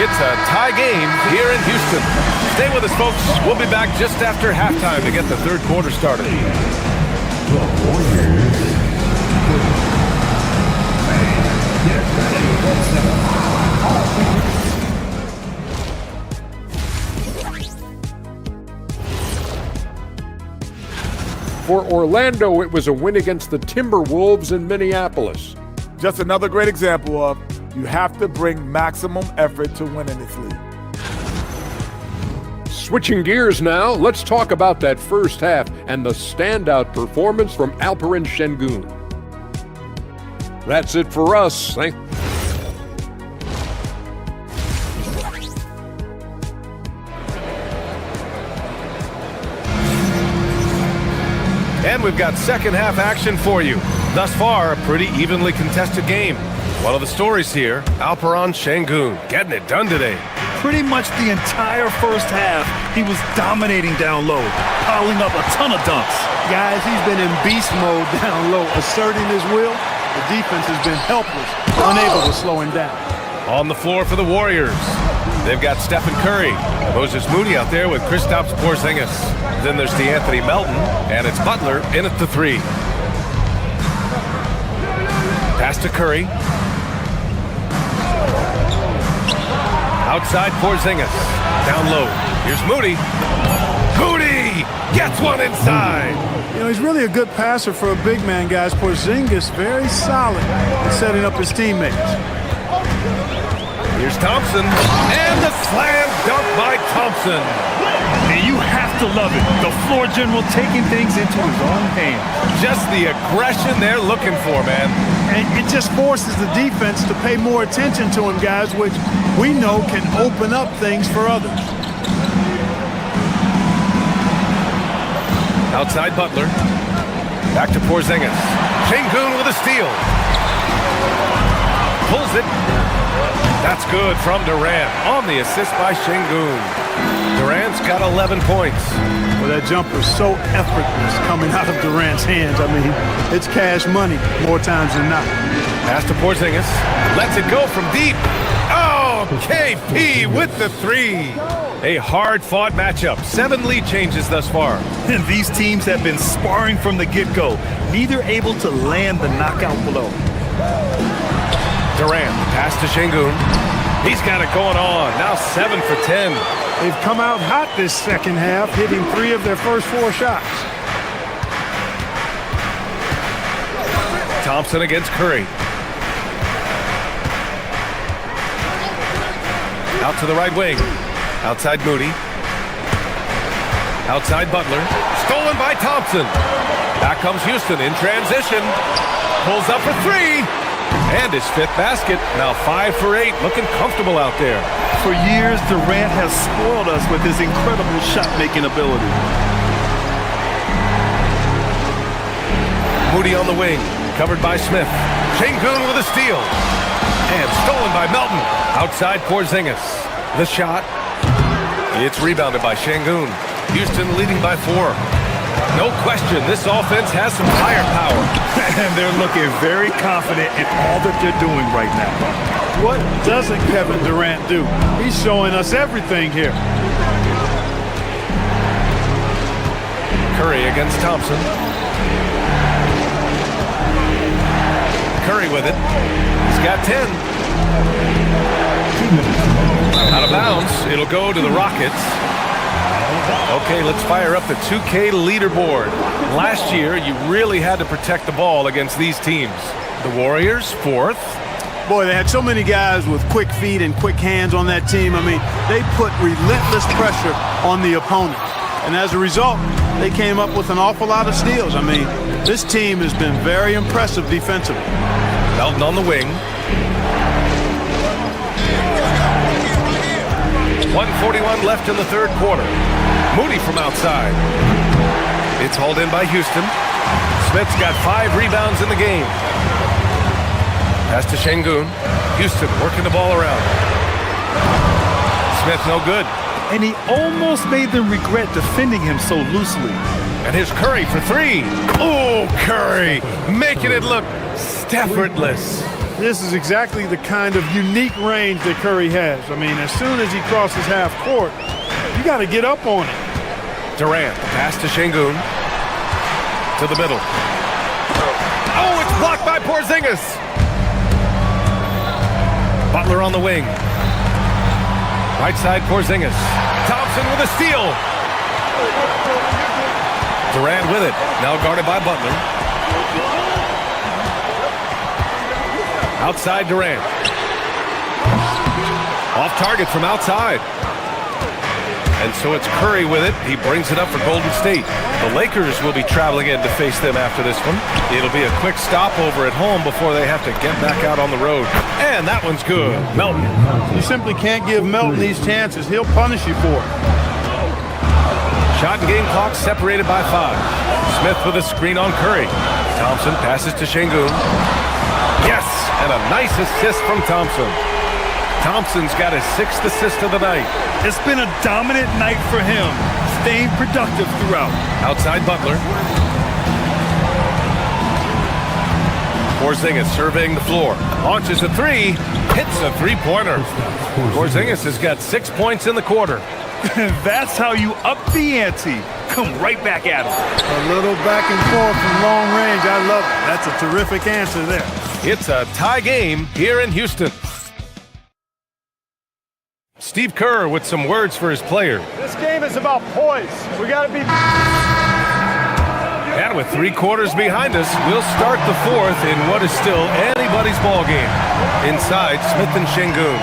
Speaker 9: It's a tie game here in Houston. Stay with us, folks. We'll be back just after halftime to get the third quarter started.
Speaker 8: For Orlando, it was a win against the Timberwolves in Minneapolis.
Speaker 15: Just another great example of you have to bring maximum effort to win in this league.
Speaker 8: Switching gears now, let's talk about that first half and the standout performance from Alperen Şengün. That's it for us.
Speaker 9: And we've got second half action for you. Thus far, a pretty evenly contested game. One of the stories here, Alperen Şengün getting it done today.
Speaker 11: Pretty much the entire first half, he was dominating down low, piling up a ton of dunks.
Speaker 10: Guys, he's been in beast mode down low, asserting his will. The defense has been helpless, unable to slow him down.
Speaker 9: On the floor for the Warriors, they've got Stephen Curry, Moses Moody out there with Kristaps Porzingis. Then there's DeAnthony Melton, and it's Butler in at the 3. Pass to Curry. Outside Porzingis. Down low. Here's Moody. Moody gets one inside.
Speaker 10: You know, he's really a good passer for a big man, guys. Porzingis very solid in setting up his teammates.
Speaker 9: Here's Thompson. And the slam dunk by Thompson.
Speaker 11: And you have to love it. The floor general taking things into his own hands.
Speaker 9: Just the aggression they're looking for, man.
Speaker 10: And it just forces the defense to pay more attention to him, guys, which we know can open up things for others.
Speaker 9: Outside Butler. Back to Porzingis. Şengün with a steal. Pulls it. That's good from Durant on the assist by Şengün. Durant's got 11 points.
Speaker 10: Well, that jumper's so effortless coming out of Durant's hands. I mean, it's cash money more times than not.
Speaker 9: Pass to Porzingis. Lets it go from deep. Oh, KP with the three. A hard-fought matchup. 7 lead changes thus far.
Speaker 11: And these teams have been sparring from the get-go. Neither able to land the knockout blow.
Speaker 9: Durant, pass to Şengün. He's got it going on. Now 7 for 10.
Speaker 10: They've come out hot this second half, hitting 3 of their first 4 shots.
Speaker 9: Thompson against Curry. Out to the right wing. Outside Moody. Outside Butler. Stolen by Thompson. Back comes Houston in transition. Pulls up for 3. And his 5th basket. Now 5 for 8. Looking comfortable out there.
Speaker 11: For years, Durant has spoiled us with his incredible shot-making ability.
Speaker 9: Moody on the wing. Covered by Smith. Şengün with a steal. And stolen by Melton. Outside Porzingis. The shot. It's rebounded by Şengün. Houston leading by 4. No question, this offense has some firepower.
Speaker 11: And they're looking very confident in all that they're doing right now.
Speaker 10: What doesn't Kevin Durant do? He's showing us everything here.
Speaker 9: Curry against Thompson. Curry with it. He's got 10. Out of bounds. It'll go to the Rockets. Okay, let's fire up the 2K leaderboard. Last year, you really had to protect the ball against these teams. The Warriors, 4th.
Speaker 10: Boy, they had so many guys with quick feet and quick hands on that team. I mean, they put relentless pressure on the opponent. And as a result, they came up with an awful lot of steals. I mean, this team has been very impressive defensively.
Speaker 9: Melton on the wing. 1:41 left in the 3rd quarter. Moody from outside. It's hauled in by Houston. Smith's got 5 rebounds in the game. Pass to Şengün. Houston working the ball around. Smith no good.
Speaker 11: And he almost made them regret defending him so loosely.
Speaker 9: And here's Curry for 3. Oh, Curry making it look effortless.
Speaker 10: This is exactly the kind of unique range that Curry has. I mean, as soon as he crosses half court, you got to get up on it.
Speaker 9: Durant, pass to Şengün. To the middle. Oh, it's blocked by Porzingis. Butler on the wing. Right side Porzingis. Thompson with a steal. Durant with it. Now guarded by Butler. Outside Durant. Off target from outside. And so it's Curry with it. He brings it up for Golden State. The Lakers will be traveling in to face them after this one. It'll be a quick stopover at home before they have to get back out on the road. And that one's good. Melton.
Speaker 10: You simply can't give Melton these chances. He'll punish you for it.
Speaker 9: Shot and game clock separated by 5. Smith with a screen on Curry. Thompson passes to Şengün. Yes, and a nice assist from Thompson. Thompson's got his 6th assist of the night.
Speaker 11: It's been a dominant night for him, staying productive throughout.
Speaker 9: Outside Butler. Porzingis surveying the floor. Launches a 3. Hits a 3-pointer. Porzingis has got 6 points in the quarter.
Speaker 11: That's how you up the ante. Come right back at him.
Speaker 10: A little back and forth from long range. I love it. That's a terrific answer there.
Speaker 9: It's a tie game here in Houston. Steve Kerr with some words for his player.
Speaker 10: This game is about poise. We got to be...
Speaker 9: And with 3 quarters behind us, we'll start the 4th in what is still anybody's ball game. Inside, Smith and Şengün.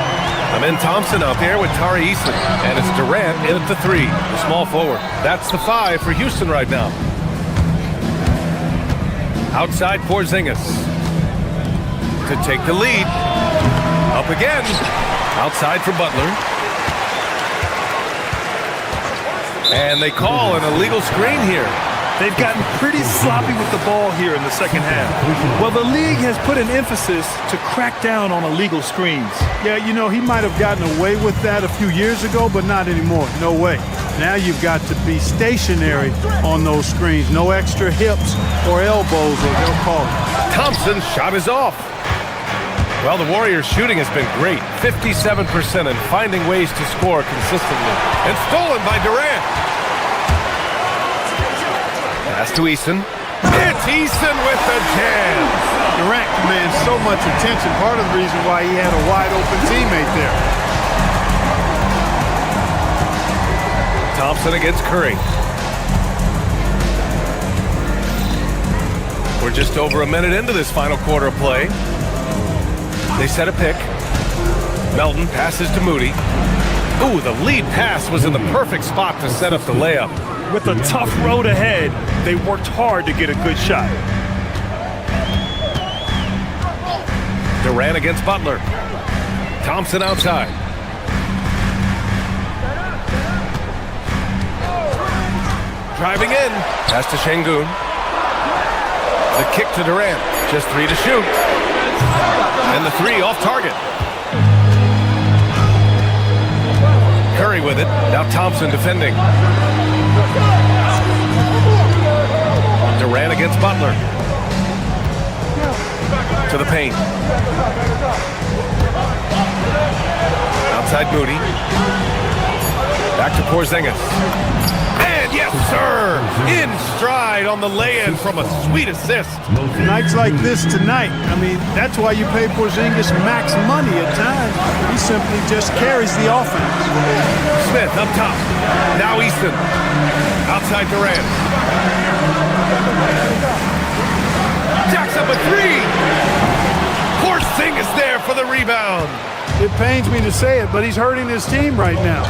Speaker 9: Amin Thompson out there with Tari Eason. And it's Durant in at the 3, the small forward. That's the 5 for Houston right now. Outside Porzingis to take the lead. Up again. Outside for Butler. And they call an illegal screen here.
Speaker 11: They've gotten pretty sloppy with the ball here in the second half. Well, the league has put an emphasis to crack down on illegal screens. Yeah, you know, he might have gotten away with that a few years ago, but not anymore. No way. Now you've got to be stationary on those screens. No extra hips or elbows, or they'll call it.
Speaker 9: Thompson's shot is off. Well, the Warriors' shooting has been great. 57% and finding ways to score consistently. And stolen by Durant. Pass to Eason. It's Eason with the jam.
Speaker 10: Durant commands so much attention. Part of the reason why he had a wide-open teammate there.
Speaker 9: Thompson against Curry. We're just over a minute into this final quarter of play. They set a pick. Melton passes to Moody. Ooh, the lead pass was in the perfect spot to set up the layup.
Speaker 11: With a tough road ahead, they worked hard to get a good shot.
Speaker 9: Durant against Butler. Thompson outside. Driving in. Pass to Şengün. The kick to Durant. Just 3 to shoot. And the 3 off target. Curry with it. Now Thompson defending. Durant against Butler. To the paint. Outside Moody. Back to Porzingis. And yes, sir! In stride on the lay-in from a sweet assist.
Speaker 10: Nights like this tonight, I mean, that's why you pay Porzingis max money at times. He simply just carries the offense.
Speaker 9: Smith up top. Now Easton. Outside Durant. Jacks up a 3. Porzingis there for the rebound.
Speaker 10: It pains me to say it, but he's hurting his team right now.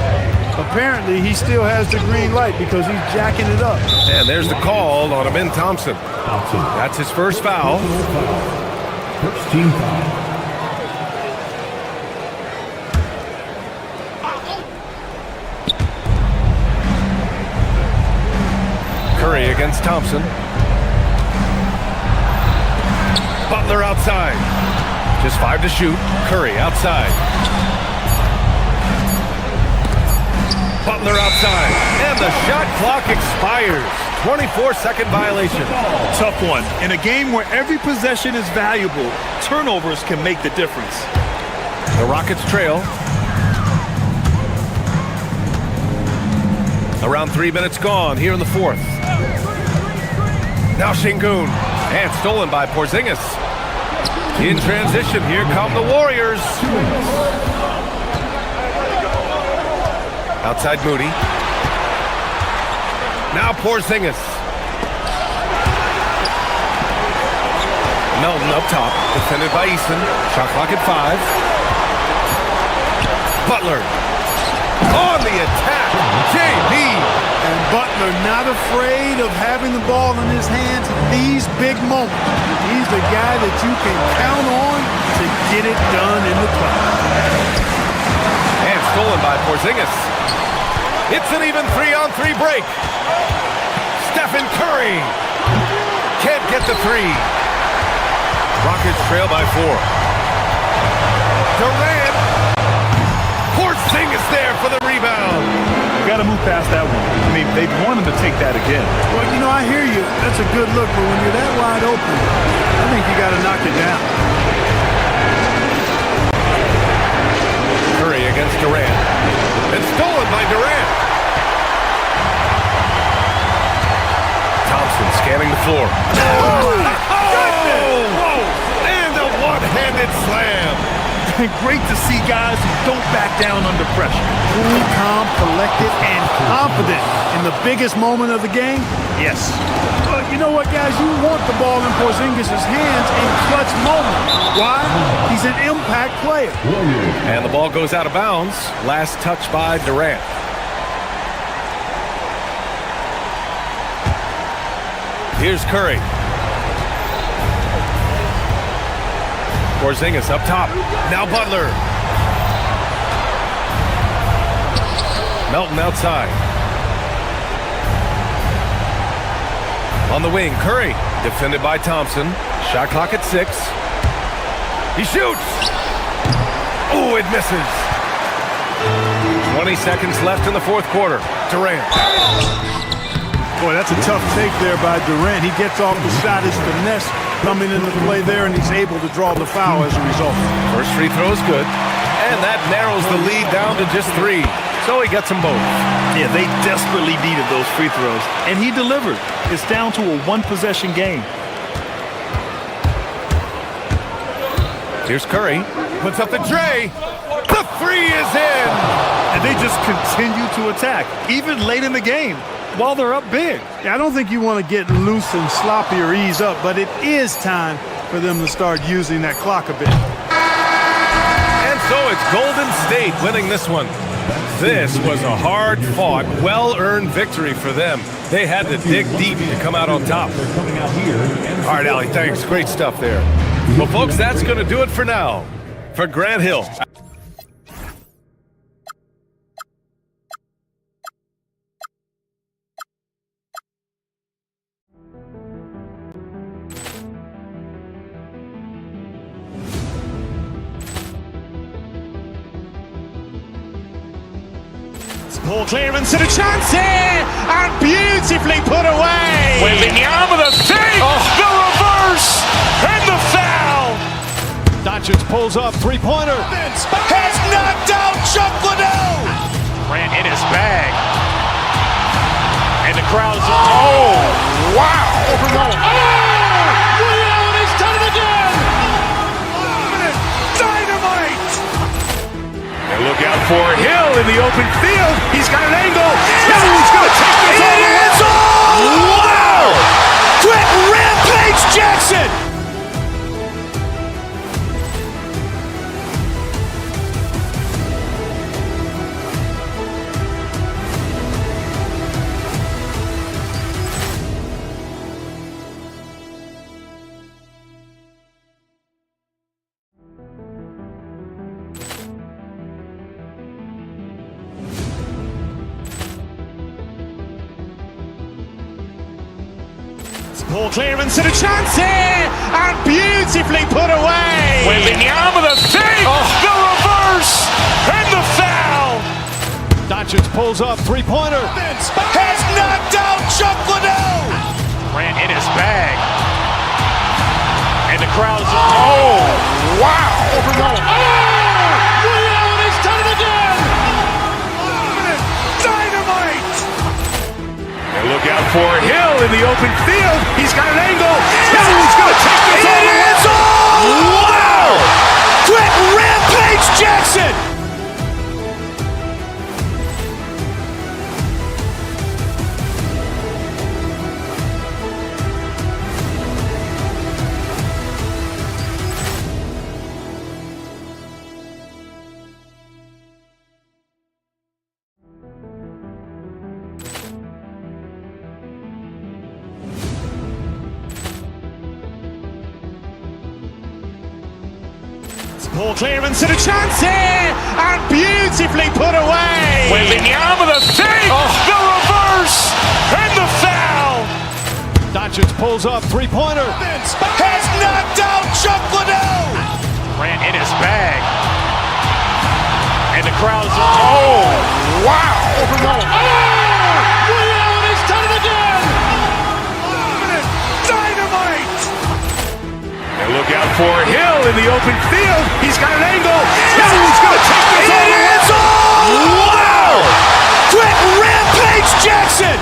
Speaker 10: Apparently, he still has the green light because he's jacking it up.
Speaker 9: And there's the call on Amin Thompson. That's his first foul.
Speaker 12: First team foul.
Speaker 9: Curry against Thompson. Butler outside. Just 5 to shoot. Curry outside. Butler outside. And the shot clock expires. 24-second violation.
Speaker 11: Tough one. In a game where every possession is valuable, turnovers can make the difference.
Speaker 9: The Rockets trail. Around 3 minutes gone here in the 4th. Now Şengün. And stolen by Porzingis. In transition, here come the Warriors. Outside Moody. Now Porzingis. Melton up top, defended by Eason. Shot clock at 5. Butler on the attack. JB.
Speaker 10: And Butler not afraid of having the ball in his hands in these big moments. He's the guy that you can count on to get it done in the clutch.
Speaker 9: And stolen by Porzingis. It's an even 3-on-3 break. Stephen Curry can't get the 3. Rockets trail by 4. Durant. Porzingis there for the rebound.
Speaker 11: You got to move past that one. I mean, they want him to take that again.
Speaker 10: Well, you know, I hear you. That's a good look, but when you're that wide open, I think you got to knock it down.
Speaker 9: Curry against Durant. And stolen by Durant. Thompson scanning the floor. Oh! And a one-handed slam.
Speaker 11: And great to see guys who don't back down under pressure.
Speaker 10: Cool, calm, collected, and confident in the biggest moment of the game? Yes. But you know what, guys? You want the ball in Porzingis' hands in clutch moments. Why? He's an impact player.
Speaker 9: And the ball goes out of bounds. Last touch by Durant. Here's Curry. Porzingis up top. Now Butler. Melton outside. On the wing, Curry. Defended by Thompson. Shot clock at 6. He shoots. Oh, it misses. 20 seconds left in the fourth quarter. Durant.
Speaker 10: Boy, that's a tough take there by Durant. He gets off the shot. His finesse coming into play there, and he's able to draw the foul as a result.
Speaker 9: First free throw is good. And that narrows the lead down to just 3. So he gets them both.
Speaker 11: Yeah, they desperately needed those free throws, and he delivered. It's down to a one-possession game.
Speaker 9: Here's Curry. Puts up the tray. The 3 is in.
Speaker 11: And they just continue to attack, even late in the game, while they're up big.
Speaker 10: Yeah, I don't think you want to get loose and sloppy or ease up, but it is time for them to start using that clock a bit.
Speaker 9: And so it's Golden State winning this one. This was a hard-fought, well-earned victory for them. They had to dig deep to come out on top. All right, Allie, thanks. Great stuff there. Well, folks, that's going to do it for now. For Grant Hill.
Speaker 2: Ball clearance and a chance here, and beautifully put away. Wembanyama with a save, the reverse, and the foul.
Speaker 8: Doncic pulls up, three-pointer.
Speaker 2: Has knocked out Chuck Liddell. Grant in his bag, and the crowd is wow! Allen has done it again. Dynamite.
Speaker 1: And look out for Hill in the open field. He's got an angle. Hill's going to take this all the way.
Speaker 2: Wow! Quick Rampage Jackson. Ball clearance and a chance here, and beautifully put away. Wembanyama with a save, the reverse, and the foul.
Speaker 8: Doncic pulls up, three-pointer.
Speaker 2: Has knocked out Chuck Liddell. Grant in his bag, and the crowd is wow! Allen has done it again. Dynamite.
Speaker 1: And look out for Hill in the open field. He's got an angle. Hill's going to take this all the way.
Speaker 2: Wow! Quick Rampage Jackson. Ball clearance and a chance here, and beautifully put away. Wembanyama with a save, the reverse, and the foul.
Speaker 8: Doncic pulls up, three-pointer.
Speaker 2: Has knocked out Chuck Liddell. Grant in his bag, and the crowd is wow! Allen has done it again. Dynamite.
Speaker 1: And look out for Hill in the open field. He's got an angle. Hill's going to take this all the way.
Speaker 2: Wow! Quick Rampage Jackson.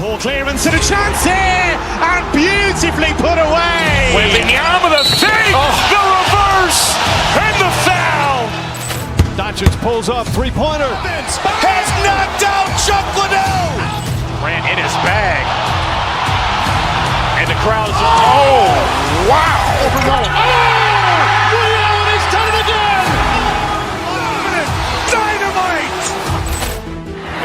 Speaker 2: Ball clearance and a chance here, and beautifully put away. Wembanyama with a save, the reverse, and the foul.
Speaker 8: Doncic pulls up, three-pointer.
Speaker 2: Has knocked out Chuck Liddell. Grant in his bag, and the crowd is wow!
Speaker 1: He's done it again! Dynamite!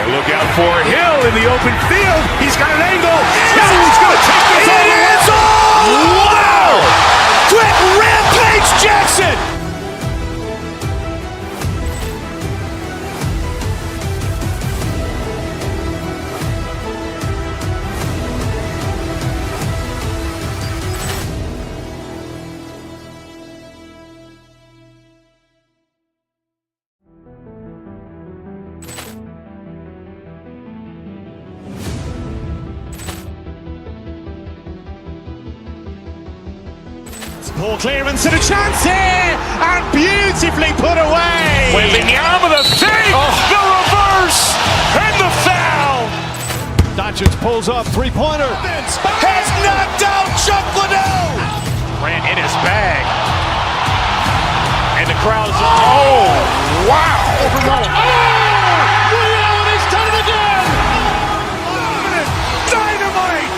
Speaker 1: And look out for Hill in the open field. He's got an angle. Hill's going to take this all the way. Wow! Quick Rampage Jackson!
Speaker 2: Ball clearance and a chance here, and beautifully put away. Wembanyama with a save, the reverse, and the foul.
Speaker 8: Doncic pulls up, three-pointer.
Speaker 2: Has knocked out Chuck Liddell. Grant in his bag, and the crowd is wow!
Speaker 1: He's done it again! Dynamite!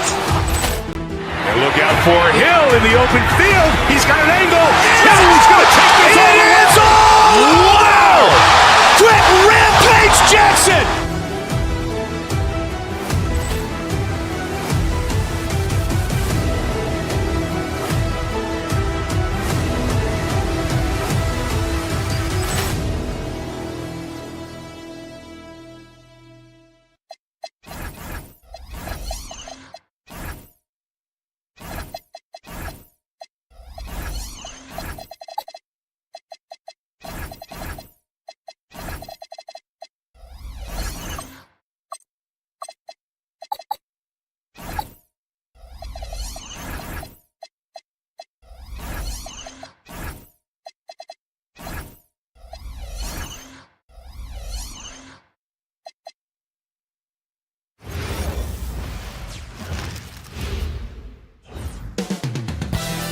Speaker 1: And look out for Hill in the open field. He's got an angle. Hill's going to take this all the way. Wow! Quick Rampage Jackson!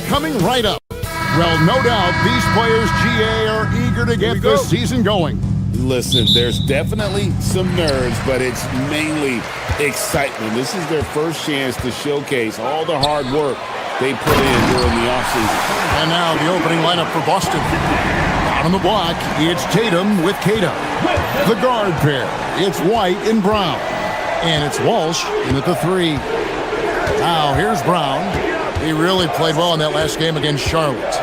Speaker 3: Coming right up. Well, no doubt these players, GA, are eager to get this season going.
Speaker 14: Listen, there's definitely some nerves, but it's mainly excitement. This is their first chance to showcase all the hard work they put in during the offseason.
Speaker 3: And now the opening lineup for Boston. Out on the block, it's Tatum with Kata. The guard pair, it's White and Brown. And it's Walsh in at the three. Now here's Brown. He really played well in that last game against Charlotte.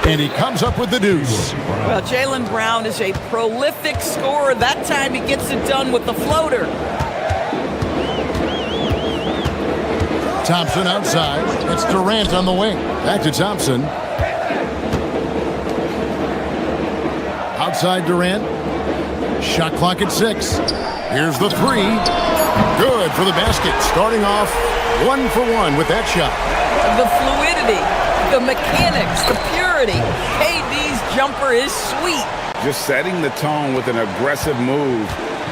Speaker 3: And he comes up with the deuce.
Speaker 5: Well, Jaylen Brown is a prolific scorer. That time he gets it done with the floater.
Speaker 3: Thompson outside. It's Durant on the wing. Back to Thompson. Outside Durant. Shot clock at 6. Here's the three. Good for the basket. Starting off 1 for 1 with that shot.
Speaker 5: The fluidity, the mechanics, the purity. KD's jumper is sweet.
Speaker 16: Just setting the tone with an aggressive move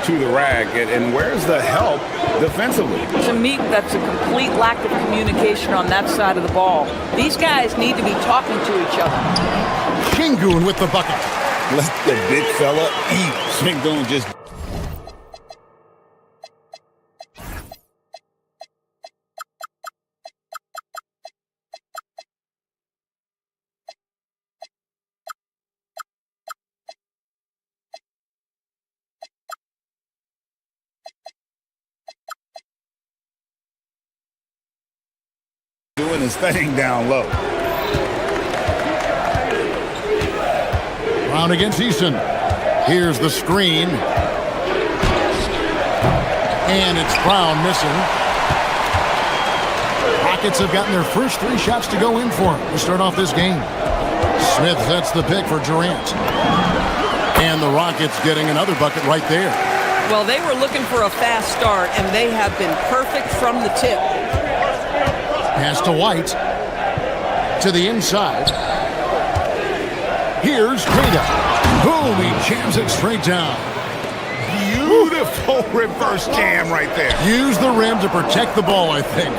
Speaker 16: to the rack. And where's the help defensively?
Speaker 5: To me, that's a complete lack of communication on that side of the ball. These guys need to be talking to each other.
Speaker 3: Şengün with the bucket.
Speaker 14: Let the big fella eat. Şengün just...
Speaker 16: doing his thing down low.
Speaker 3: Brown against Eason. Here's the screen. And it's Brown missing. Rockets have gotten their first 3 shots to go in for him to start off this game. Smith sets the pick for Durant. And the Rockets getting another bucket right there.
Speaker 5: Well, they were looking for a fast start, and they have been perfect from the tip.
Speaker 3: Pass to White. To the inside. Here's Kata. Boom, he jams it straight down.
Speaker 16: Beautiful reverse jam right there.
Speaker 3: Use the rim to protect the ball, I think.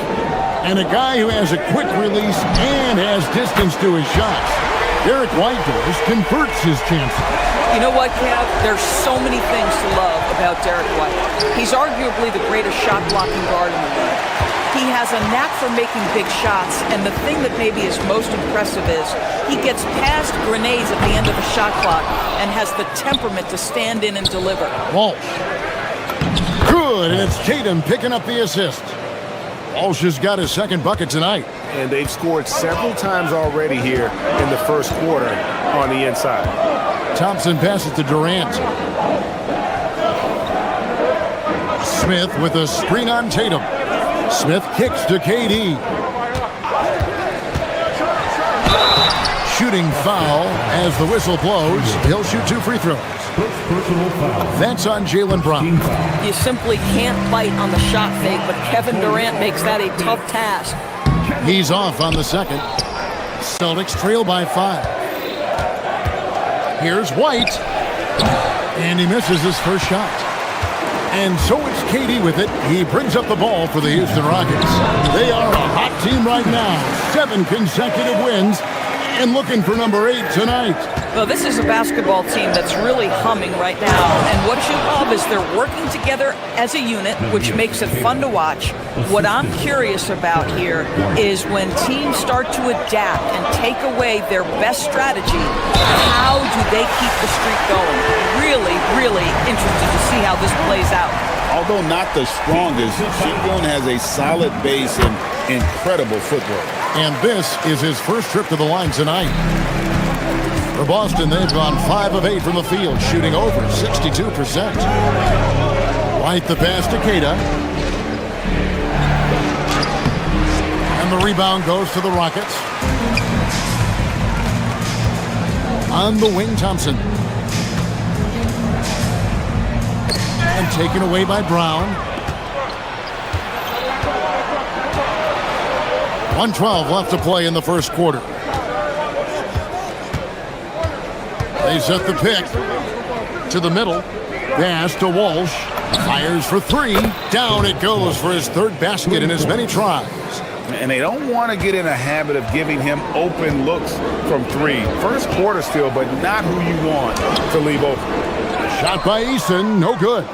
Speaker 3: And a guy who has a quick release and has distance to his shots. Derek White converts his chances.
Speaker 5: You know what, Kev? There's so many things to love about Derek White. He's arguably the greatest shot-blocking guard in the league. He has a knack for making big shots, and the thing that maybe is most impressive is he gets past grenades at the end of the shot clock and has the temperament to stand in and deliver.
Speaker 3: Walsh. Good, and it's Tatum picking up the assist. Walsh has got his second bucket tonight.
Speaker 16: And they've scored several times already here in the first quarter on the inside.
Speaker 3: Thompson passes to Durant. Smith with a screen on Tatum. Smith kicks to KD. Shooting foul as the whistle blows. He'll shoot 2 free throws. That's on Jaylen Brown.
Speaker 5: You simply can't bite on the shot fake, but Kevin Durant makes that a tough task.
Speaker 3: He's off on the second. Celtics trail by 5. Here's White. And he misses his first shot. And so it's KD with it. He brings up the ball for the Houston Rockets. They are a hot team right now. 7 consecutive wins. And looking for number 8 tonight.
Speaker 5: Well, this is a basketball team that's really humming right now. And what you love is they're working together as a unit, which makes it fun to watch. What I'm curious about here is when teams start to adapt and take away their best strategy, how do they keep the streak going? Really, really interested to see how this plays out.
Speaker 14: Although not the strongest, Shingun has a solid base and incredible footwork.
Speaker 3: And this is his first trip to the line tonight. For Boston, they've gone 5 of 8 from the field, shooting over 62%. White the pass to Keita. And the rebound goes to the Rockets. On the wing, Thompson. And taken away by Brown. 1:12 left to play in the first quarter. They set the pick to the middle. Pass to Walsh. Fires for 3. Down it goes for his 3rd basket in as many tries.
Speaker 16: And they don't want to get in a habit of giving him open looks from 3. First quarter still, but not who you want to leave open.
Speaker 3: Shot by Eason, no good.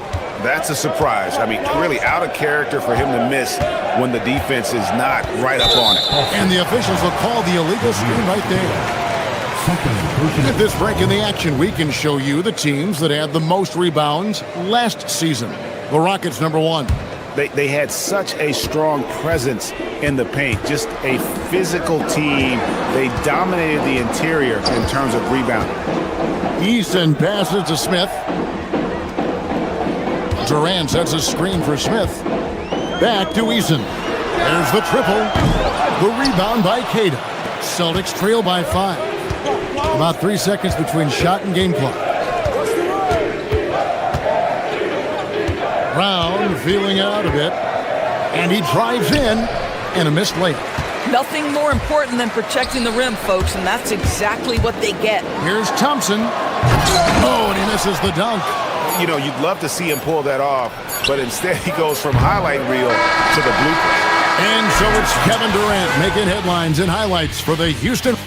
Speaker 16: That's a surprise. I mean, really out of character for him to miss when the defense is not right up on it.
Speaker 3: And the officials will call the illegal screen right there. At this break in the action, we can show you the teams that had the most rebounds last season. The Rockets, number 1.
Speaker 16: They had such a strong presence in the paint, just a physical team. They dominated the interior in terms of rebounding.
Speaker 3: Eason passes to Smith. Durant sets a screen for Smith. Back to Eason. There's the triple. The rebound by Keita. Celtics trail by 5. About 3 seconds between shot and game clock. Brown feeling out a bit. And he drives in and a missed layup.
Speaker 5: Nothing more important than protecting the rim, folks, and that's exactly what they get.
Speaker 3: Here's Thompson. Oh, and he misses the dunk.
Speaker 16: You know, you'd love to see him pull that off, but instead he goes from highlight reel to the blueprint.
Speaker 3: And so it's Kevin Durant making headlines and highlights for the Houston.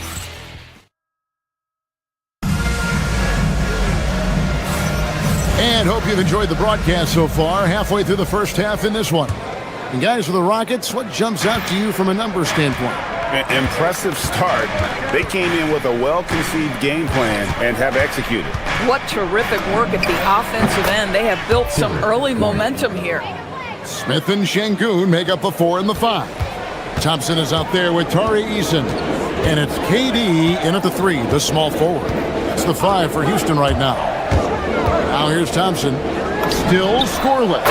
Speaker 3: And hope you've enjoyed the broadcast so far. Halfway through the first half in this one. And guys, for the Rockets, what jumps out to you from a numbers standpoint?
Speaker 16: Impressive start. They came in with a well-conceived game plan and have executed.
Speaker 5: What terrific work at the offensive end. They have built some early momentum here.
Speaker 3: Smith and Şengün make up the 4 and the 5. Thompson is out there with Tari Eason. And it's KD in at the 3, the small forward. It's the 5 for Houston right now. Now here's Thompson. Still scoreless.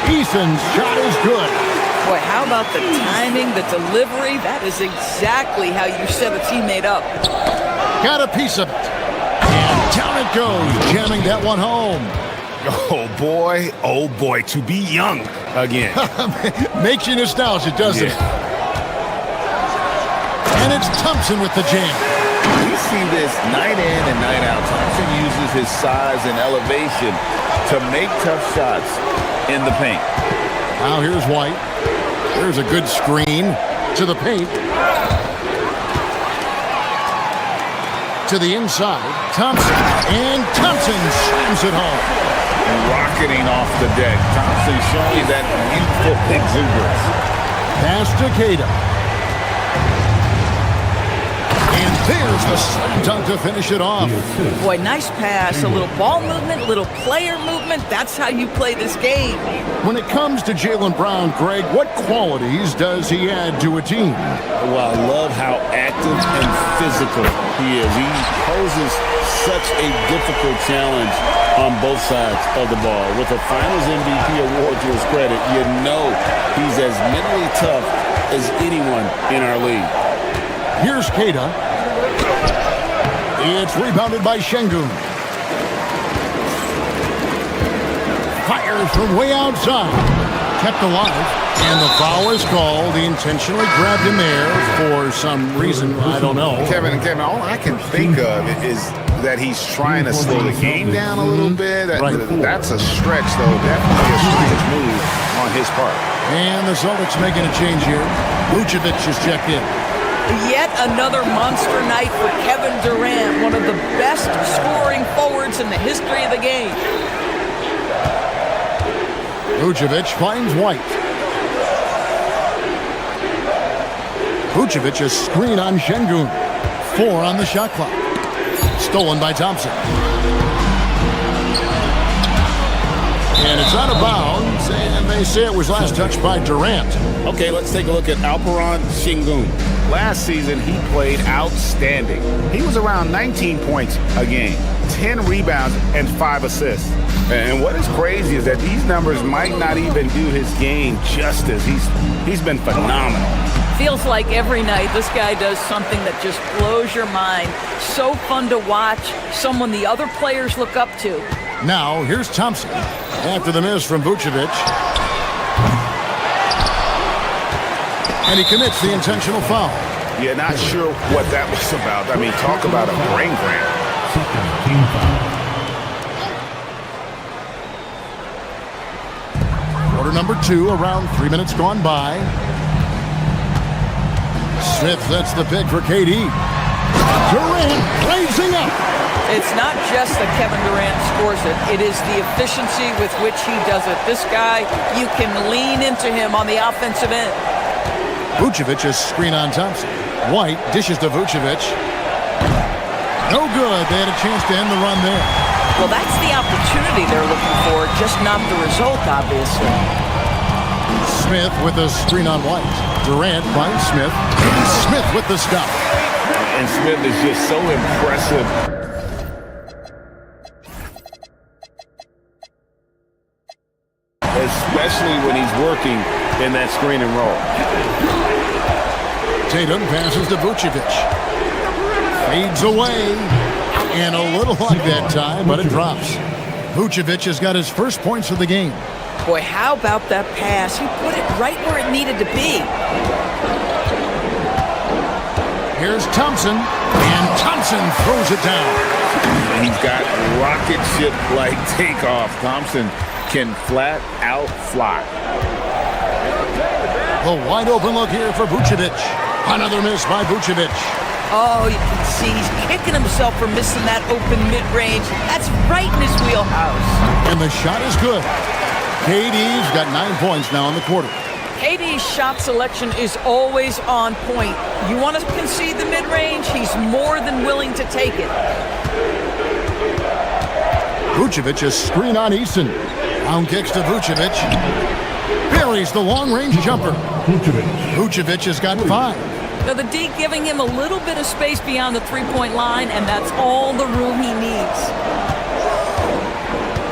Speaker 3: Eason's shot is good.
Speaker 5: Boy, how about the timing, the delivery? That is exactly how you set a teammate up.
Speaker 3: Got a piece of it. And down it goes, jamming that one home.
Speaker 16: Oh boy, to be young again.
Speaker 3: Makes you nostalgic, doesn't it? And it's Thompson with the jam.
Speaker 14: We see this night in and night out. Thompson uses his size and elevation
Speaker 16: to make tough shots in the paint.
Speaker 3: Now here's White. There's a good screen to the paint. To the inside, Thompson, and Thompson slams it home.
Speaker 16: Rocketing off the deck. Thompson showing that youthful exuberance.
Speaker 3: Pass to Keita. And there's the slam dunk to finish it off.
Speaker 5: Boy, nice pass. A little ball movement, a little player movement. That's how you play this game.
Speaker 3: When it comes to Jaylen Brown, Greg, what qualities does he add to a team?
Speaker 4: Well, I love how active and physical he is. He poses such a difficult challenge on both sides of the ball. With a Finals MVP award to his credit, you know he's as mentally tough as anyone in our league.
Speaker 3: Here's Keita. It's rebounded by Şengün. Fires from way outside. Kept alive. And the foul is called. He intentionally grabbed him there for some reason. I don't know.
Speaker 16: Kevin, all I can think of is that he's trying to slow the game down a little bit. That's a stretch, though. Definitely a strange move on his part.
Speaker 3: And the Celtics making a change here. Vucevic is checked in.
Speaker 5: Yet another monster night for Kevin Durant, one of the best scoring forwards in the history of the game.
Speaker 3: Vucevic finds White. Vucevic a screen on Şengün. 4 on the shot clock. Stolen by Thompson. And it's out of bounds, and they say it was last touched by Durant.
Speaker 4: Okay, let's take a look at Alperen Şengün.
Speaker 16: Last season, he played outstanding. He was around 19 points a game, 10 rebounds, and 5 assists. And what is crazy is that these numbers might not even do his game justice. He's been phenomenal.
Speaker 5: Feels like every night this guy does something that just blows your mind. So fun to watch, someone the other players look up to.
Speaker 3: Now, here's Thompson after the miss from Vucevic. And he commits the intentional foul.
Speaker 16: Yeah, not sure what that was about. I mean, talk about a brain cramp.
Speaker 3: Quarter number 2, around 3 minutes gone by. Smith sets the pick for KD. Durant raising up.
Speaker 5: It's not just that Kevin Durant scores it. It is the efficiency with which he does it. This guy, you can lean into him on the offensive end.
Speaker 3: Vucevic is screen on Thompson. White dishes to Vucevic. No good. They had a chance to end the run there.
Speaker 5: Well, that's the opportunity they're looking for, just not the result, obviously.
Speaker 3: Smith with a screen on White. Durant finds Smith. And Smith with the stop.
Speaker 16: And Smith is just so impressive. Especially when he's working in that screen and roll.
Speaker 3: Tatum passes to Vucevic. Fades away. And a little luck that time, but it drops. Vucevic has got his first points of the game.
Speaker 5: Boy, how about that pass? He put it right where it needed to be.
Speaker 3: Here's Thompson. And Thompson throws it down.
Speaker 16: He's got rocket ship-like takeoff. Thompson can flat out fly.
Speaker 3: The wide open look here for Vucevic. Another miss by Vucevic.
Speaker 5: Oh, you can see he's kicking himself for missing that open mid-range. That's right in his wheelhouse.
Speaker 3: And the shot is good. KD's got 9 points now in the quarter.
Speaker 5: KD's shot selection is always on point. You want to concede the mid-range? He's more than willing to take it.
Speaker 3: Vucevic is screen on Easton. Down kicks to Vucevic. Buries the long-range jumper. Vucevic has got 5.
Speaker 5: Now the D giving him a little bit of space beyond the three-point line, and that's all the room he needs.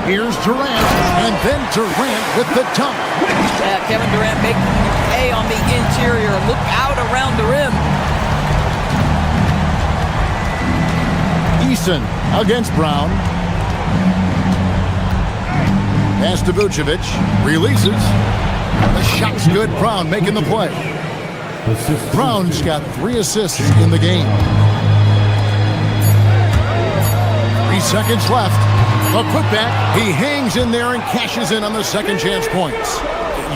Speaker 3: Here's Durant, and then Durant with the dunk.
Speaker 5: Yeah, Kevin Durant making you pay on the interior. Look out around the rim.
Speaker 3: Easton against Brown. Pass to Vucevic. Releases. The shot's good. Brown making the play. Brown's got 3 assists in the game. 3 seconds left. A putback. He hangs in there and cashes in on the second chance points.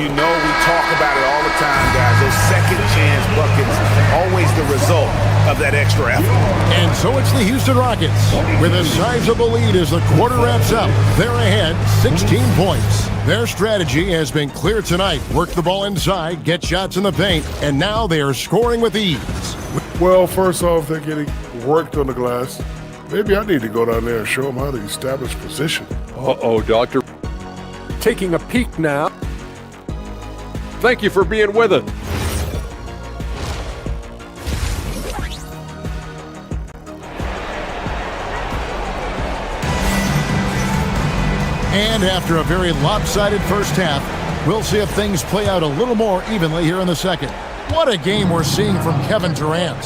Speaker 16: You know we talk about it all the time, guys. Those second chance buckets, always the result of that extra effort.
Speaker 3: And so it's the Houston Rockets with a sizable lead as the quarter wraps up. They're ahead 16 points. Their strategy has been clear tonight. Work the ball inside, get shots in the paint, and now they are scoring with ease.
Speaker 7: Well, first off, they're getting worked on the glass. Maybe I need to go down there and show them how to establish position.
Speaker 8: Uh-oh, Doctor. Taking a peek now. Thank you for being with us.
Speaker 3: And after a very lopsided first half, we'll see if things play out a little more evenly here in the second. What a game we're seeing from Kevin Durant.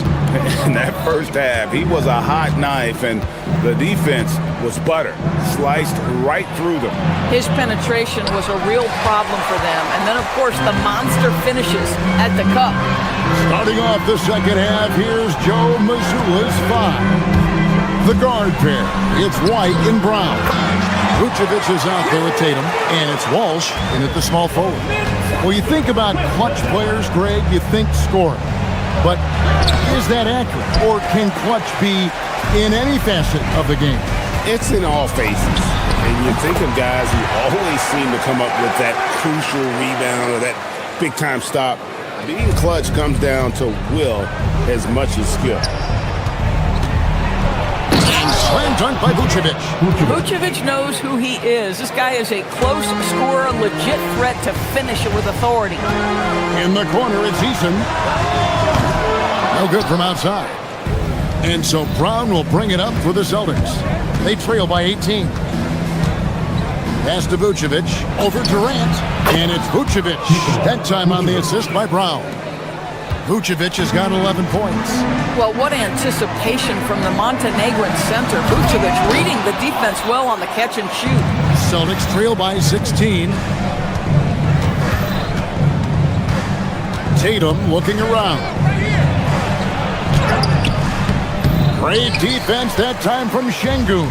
Speaker 16: In that first half, he was a hot knife, and the defense was butter, sliced right through them.
Speaker 5: His penetration was a real problem for them. And then, of course, the monster finishes at the cup.
Speaker 3: Starting off the second half, here's Joe Mazzulla's 5. The guard pair, it's White and Brown. Vucevic is out there with Tatum, and it's Walsh in at the small forward. Well, you think about clutch players, Greg, you think scoring. But is that accurate? Or can clutch be in any facet of the game?
Speaker 16: It's in all phases. And you think of guys who always seem to come up with that crucial rebound or that big-time stop. Being clutch comes down to will as much as skill.
Speaker 3: Slam dunk by Vucevic.
Speaker 5: Vucevic knows who he is. This guy is a close scorer, legit threat to finish it with authority.
Speaker 3: In the corner, it's Eason. No good from outside. And so Brown will bring it up for the Celtics. They trail by 18. Pass to Vucevic. Over Durant. And it's Vucevic. That time on the assist by Brown. Vucevic has got 11 points.
Speaker 5: Well, what anticipation from the Montenegrin center. Vucevic reading the defense well on the catch and shoot.
Speaker 3: Celtics trail by 16. Tatum looking around. Great defense that time from Şengün.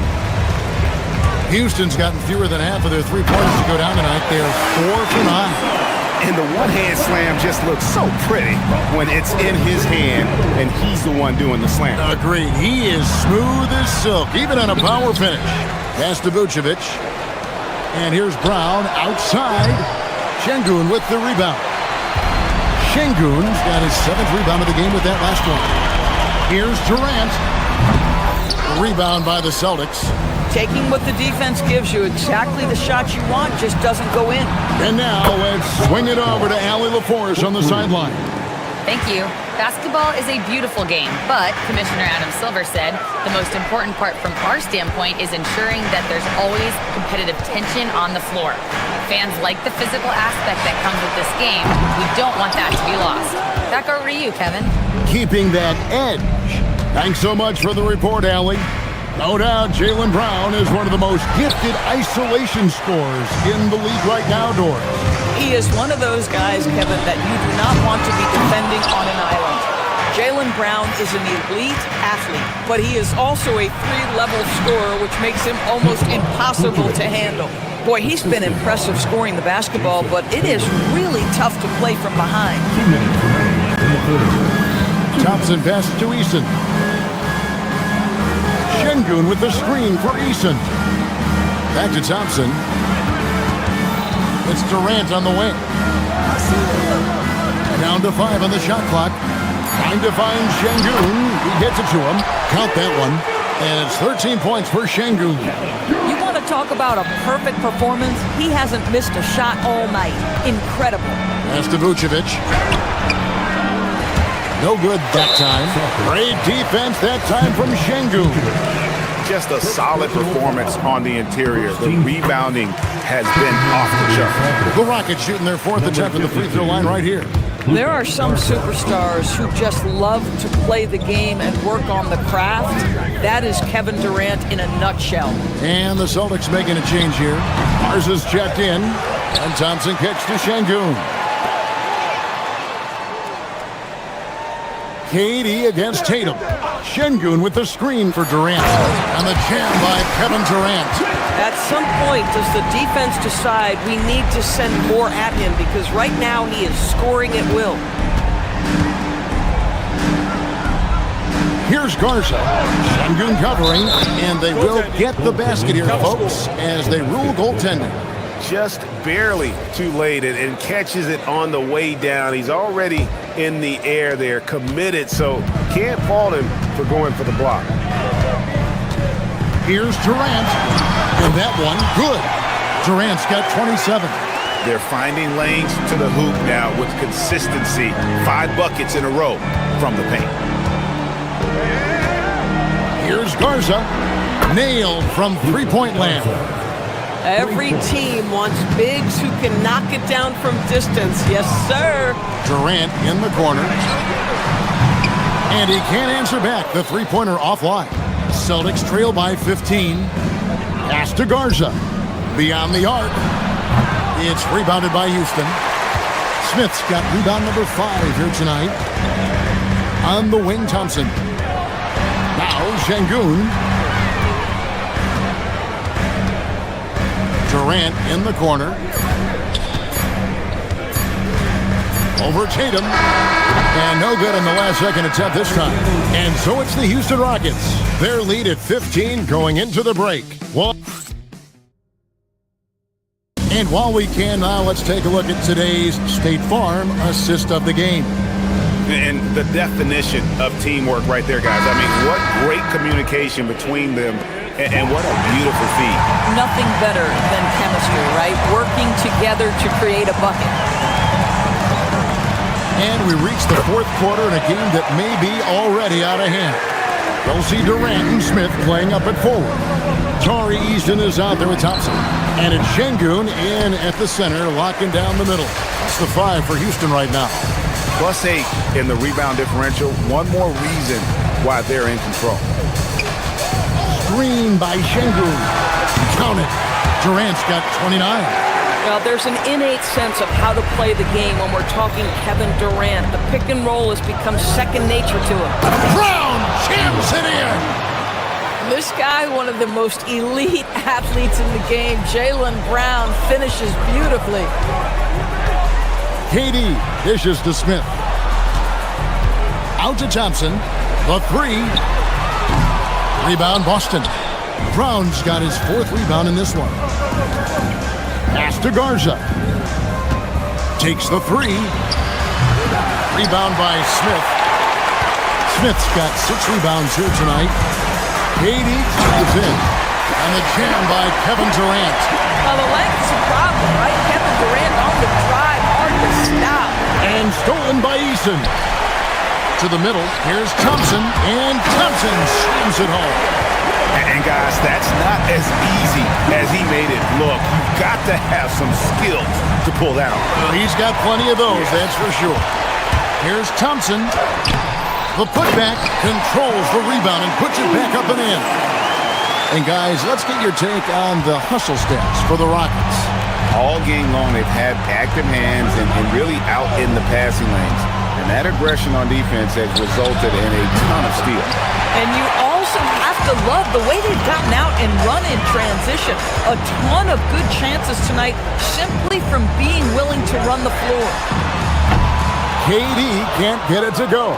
Speaker 3: Houston's gotten fewer than half of their three-pointers to go down tonight. They're 4 for 9.
Speaker 16: And the one-hand slam just looks so pretty when it's in his hand and he's the one doing the slam.
Speaker 3: Agreed. He is smooth as silk, even on a power finish. Pass to Vucevic. And here's Brown outside. Şengün with the rebound. Şengün's got his 7th rebound of the game with that last one. Here's Durant. Rebound by the Celtics.
Speaker 5: Taking what the defense gives you, exactly the shot you want, just doesn't go in.
Speaker 3: And now let's swing it over to Allie LaForce on the sideline.
Speaker 6: Thank you. Basketball is a beautiful game, but Commissioner Adam Silver said the most important part from our standpoint is ensuring that there's always competitive tension on the floor. Fans like the physical aspect that comes with this game. We don't want that to be lost. Back over to you, Kevin.
Speaker 3: Keeping that edge. Thanks so much for the report, Allie. No doubt, Jaylen Brown is one of the most gifted isolation scorers in the league right now, Doris.
Speaker 5: He is one of those guys, Kevin, that you do not want to be defending on an island. Jaylen Brown is an elite athlete, but he is also a 3-level scorer, which makes him almost impossible to handle. Boy, he's been impressive scoring the basketball, but it is really tough to play from behind.
Speaker 3: Thompson passes to Eason. Şengün with the screen for Eason. Back to Thompson. It's Durant on the wing. Down to 5 on the shot clock. Time to find Şengün. He gets it to him. Count that one. And it's 13 points for Şengün.
Speaker 5: You want to talk about a perfect performance? He hasn't missed a shot all night. Incredible.
Speaker 3: Pass to Vucevic. No good that time. Great defense that time from Şengün.
Speaker 16: Just a solid performance on the interior. The rebounding has been off the chart.
Speaker 3: The Rockets shooting their 4th attempt at the free throw line right here.
Speaker 5: There are some superstars who just love to play the game and work on the craft. That is Kevin Durant in a nutshell.
Speaker 3: And the Celtics making a change here. Mars is checked in. And Thompson kicks to Şengün. KD against Tatum. Şengün with the screen for Durant. And the jam by Kevin Durant.
Speaker 18: At some point, does the defense decide we need to send more at him? Because right now he is scoring at will.
Speaker 3: Here's Garza. Shengun covering, and they will get the basket here, folks, as they rule goaltending.
Speaker 16: Just barely too late and catches it on the way down. He's already in the air there, committed, so can't fault him for going for the block.
Speaker 3: Here's Durant, and that one, good. Durant's got 27.
Speaker 16: They're finding lanes to the hoop now with consistency. 5 buckets in a row from the paint.
Speaker 3: Here's Garza, nailed from three-point land.
Speaker 18: Every team wants bigs who can knock it down from distance. Yes, sir.
Speaker 3: Durant in the corner. And he can't answer back. The three-pointer offline. Celtics trail by 15. Pass to Garza. Beyond the arc. It's rebounded by Houston. Smith's got rebound number 5 here tonight. On the wing, Thompson. Now Shengun. Durant in the corner. Over Tatum. And no good on the last second attempt this time. And so it's the Houston Rockets. Their lead at 15 going into the break. And while we can now, let's take a look at today's State Farm assist of the game.
Speaker 16: And the definition of teamwork right there, guys. I mean, what great communication between them. And what a beautiful feed.
Speaker 5: Nothing better than chemistry, right? Working together to create a bucket.
Speaker 3: And we reach the fourth quarter in a game that may be already out of hand. We'll see Durant and Smith playing up at forward. Tari Easton is out there with Thompson. And it's Shengun in at the center, locking down the middle. That's the 5 for Houston right now.
Speaker 16: +8 in the rebound differential. One more reason why they're in control.
Speaker 3: Screen by Shengun. Count it. Durant's got 29.
Speaker 5: Well, there's an innate sense of how to play the game when we're talking Kevin Durant. The pick and roll has become second nature to him.
Speaker 3: Brown jams it in.
Speaker 5: This guy, one of the most elite athletes in the game, Jaylen Brown, finishes beautifully.
Speaker 3: KD dishes to Smith. Out to Thompson. The 3. Rebound, Boston. Brown's got his 4th rebound in this one. Pass to Garza. Takes the 3. Rebound by Smith. Smith's got 6 rebounds here tonight. KD drives in. And the jam by Kevin Durant.
Speaker 5: Well, the length is a problem, right? Kevin Durant on the drive, hard to stop.
Speaker 3: And stolen by Eason. To the middle, here's Thompson, and Thompson slams it home.
Speaker 16: And guys, that's not as easy as he made it look. You've got to have some skills to pull that off.
Speaker 3: Well, he's got plenty of those, that's for sure. Here's Thompson. The putback controls the rebound and puts it back up and in. And guys, let's get your take on the hustle stats for the Rockets.
Speaker 16: All game long, they've had active hands and really out in the passing lanes. And that aggression on defense has resulted in a ton of steals.
Speaker 5: And you also have to love the way they've gotten out and run in transition. A ton of good chances tonight simply from being willing to run the floor.
Speaker 3: KD can't get it to go.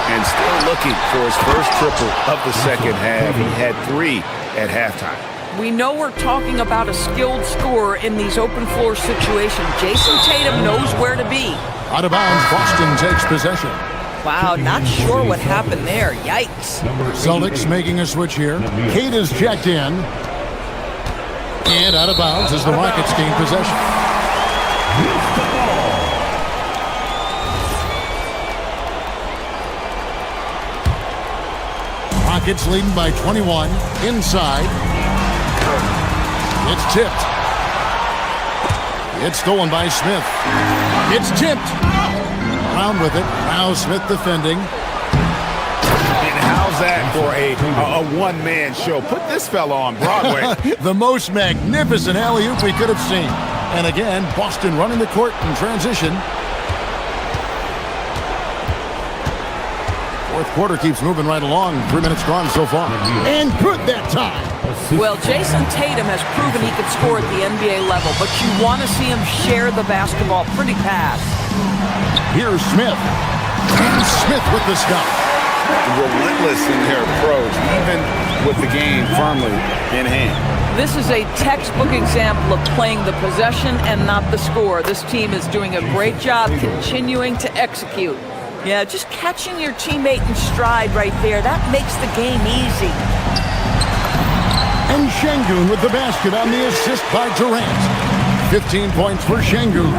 Speaker 16: And still looking for his first triple of the second half. He had 3 at halftime.
Speaker 5: We know we're talking about a skilled scorer in these open floor situations. Jason Tatum knows where to be.
Speaker 3: Out of bounds, Boston takes possession.
Speaker 5: Wow, not sure what happened there. Yikes.
Speaker 3: Celtics making a switch here. Kate is checked in. And out of bounds as the Rockets gain possession. Rockets leading by 21. Inside. It's tipped. It's stolen by Smith. It's tipped. Brown with it. Now Smith defending.
Speaker 16: And how's that for a one-man show? Put this fella on Broadway.
Speaker 3: The most magnificent alley-oop we could have seen. And again, Boston running the court in transition. Fourth quarter keeps moving right along. 3 minutes gone so far. And good that time.
Speaker 5: Well, Jason Tatum has proven he can score at the NBA level, but you want to see him share the basketball pretty fast.
Speaker 3: Here's Smith. And Smith with the stop.
Speaker 16: Relentless in their approach, even with the game firmly in hand.
Speaker 5: This is a textbook example of playing the possession and not the score. This team is doing a great job continuing to execute. Yeah, just catching your teammate in stride right there, that makes the game easy.
Speaker 3: And Şengün with the basket on the assist by Durant. 15 points for Şengün.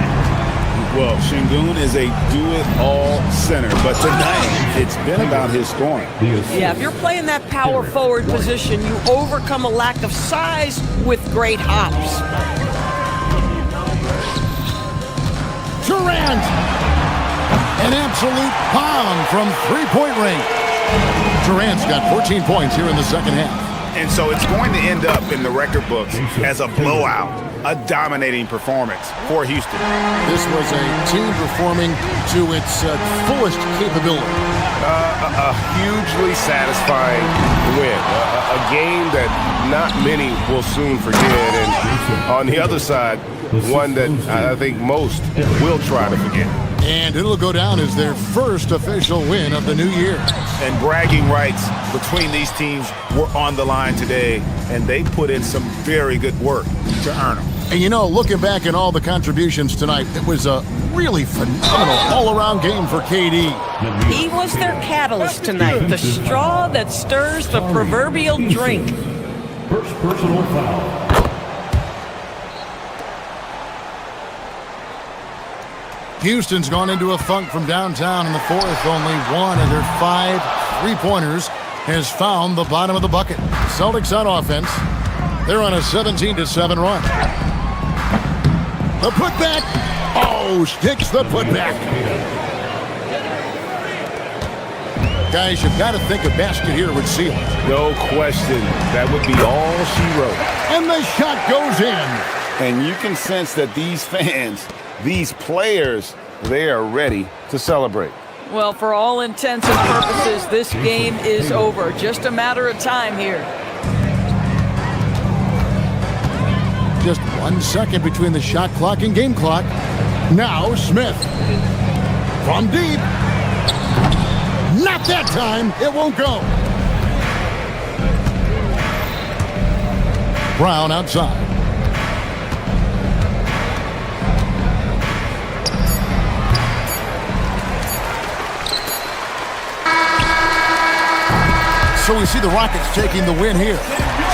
Speaker 16: Well, Şengün is a do-it-all center, but tonight it's been about his scoring.
Speaker 5: Yeah, if you're playing that power forward position, you overcome a lack of size with great hops.
Speaker 3: Durant! An absolute bomb from three-point range. Durant's got 14 points here in the second half.
Speaker 16: And so it's going to end up in the record books as a blowout, a dominating performance for Houston.
Speaker 3: This was a team performing to its fullest capability.
Speaker 9: A hugely satisfying win. A game that not many will soon forget. And on the other side, one that I think most will try to forget.
Speaker 3: And it'll go down as their first official win of the new year.
Speaker 16: And bragging rights between these teams were on the line today, and they put in some very good work to earn them.
Speaker 3: And you know, looking back at all the contributions tonight, it was a really phenomenal all-around game for KD.
Speaker 18: He was their catalyst tonight, the straw that stirs the proverbial drink.
Speaker 12: First personal foul.
Speaker 3: Houston's gone into a funk from downtown in the fourth. Only one of their 5 three-pointers has found the bottom of the bucket. Celtics on offense. They're on a 17-7 run. The putback. Oh, sticks the putback. Guys, you've got to think a basket here would seal it.
Speaker 16: No question. That would be all she wrote.
Speaker 3: And the shot goes in.
Speaker 16: And you can sense that these fans, these players, they are ready to celebrate.
Speaker 5: Well, for all intents and purposes, this game is over. Just a matter of time here.
Speaker 3: Just 1 second between the shot clock and game clock. Now Smith. From deep. Not that time. It won't go. Brown outside. So we see the Rockets taking the win here.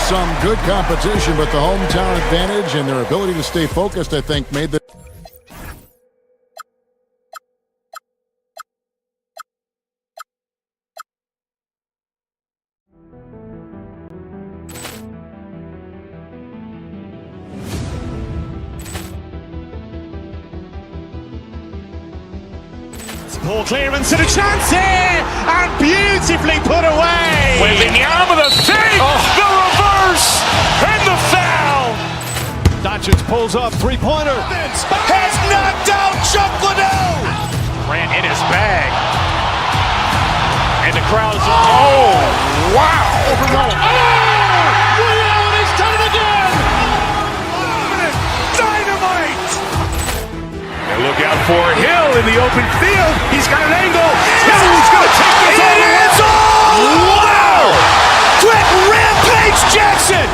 Speaker 3: Some good competition, but the hometown advantage and their ability to stay focused, I think, made the...
Speaker 2: Poor clearance and a chance here, and beautifully put away. Wembanyama with a save, the reverse, and the foul.
Speaker 8: Doncic pulls up, three-pointer.
Speaker 2: Has knocked out Chuck Liddell. Grant in his bag, and the crowd is. Oh, wow! Liddell, and he's done it again. Dynamite.
Speaker 1: Look out for Hill in the open field. He's got an angle. Hill's going to take this all the way.
Speaker 2: It's all! Wow! Quick Rampage Jackson!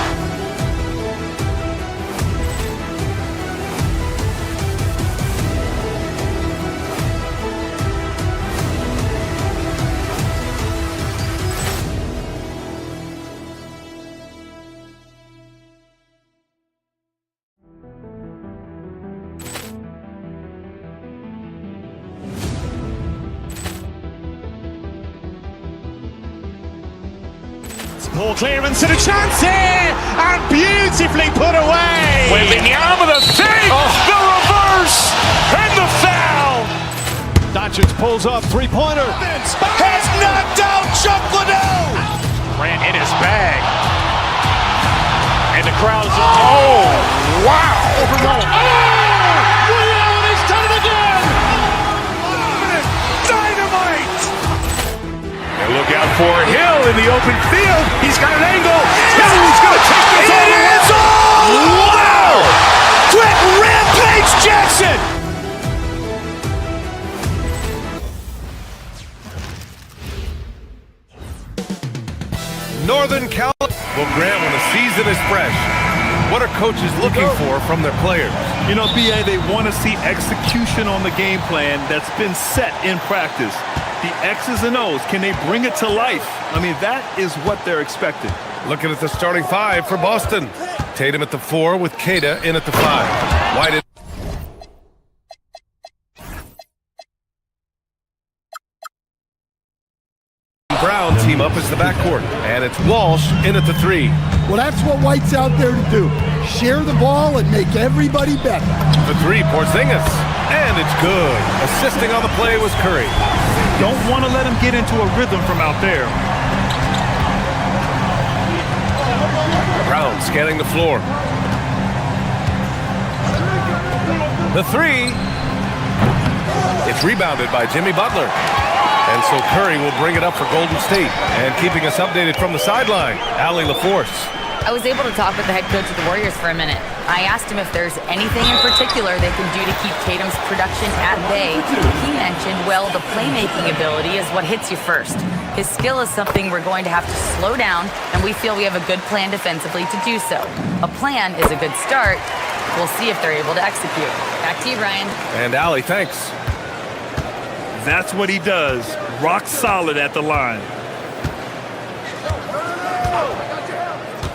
Speaker 2: Poor clearance and a chance here, and beautifully put away. Wembanyama with a save, the reverse, and the foul.
Speaker 8: Doncic pulls up, three-pointer.
Speaker 2: Has knocked out Chuck Liddell. Grant in his bag, and the crowd is. Oh, wow! Liddell, and he's done it again. Dynamite.
Speaker 1: for Hill in the open field. He's got an angle. Hill's going to take this all the way.
Speaker 2: Wow! Quick rampage Jackson! Northern California. Well, Grant, when the season is fresh, what are coaches looking for from their players?
Speaker 11: You know, BA, they want to see execution on the game plan that's been set in practice. The X's and O's, can they bring it to life? I mean, that is what they're expecting.
Speaker 9: Looking at the starting five for Boston. Tatum at the 4 with Keita in at the 5. White at Brown team up as the backcourt. And it's Walsh in at the 3.
Speaker 17: Well, that's what White's out there to do. Share the ball and make everybody better.
Speaker 9: The 3, Porzingis. And it's good. Assisting on the play was Curry.
Speaker 11: Don't want to let him get into a rhythm from out there.
Speaker 9: Brown scanning the floor. The 3. It's rebounded by Jimmy Butler. And so Curry will bring it up for Golden State. And keeping us updated from the sideline, Allie LaForce.
Speaker 6: I was able to talk with the head coach of the Warriors for a minute. I asked him if there's anything in particular they can do to keep Tatum's production at bay. He mentioned, well, the playmaking ability is what hits you first. His skill is something we're going to have to slow down, and we feel we have a good plan defensively to do so. A plan is a good start. We'll see if they're able to execute. Back to you, Ryan.
Speaker 9: And Allie, thanks.
Speaker 11: That's what he does. Rock solid at the line.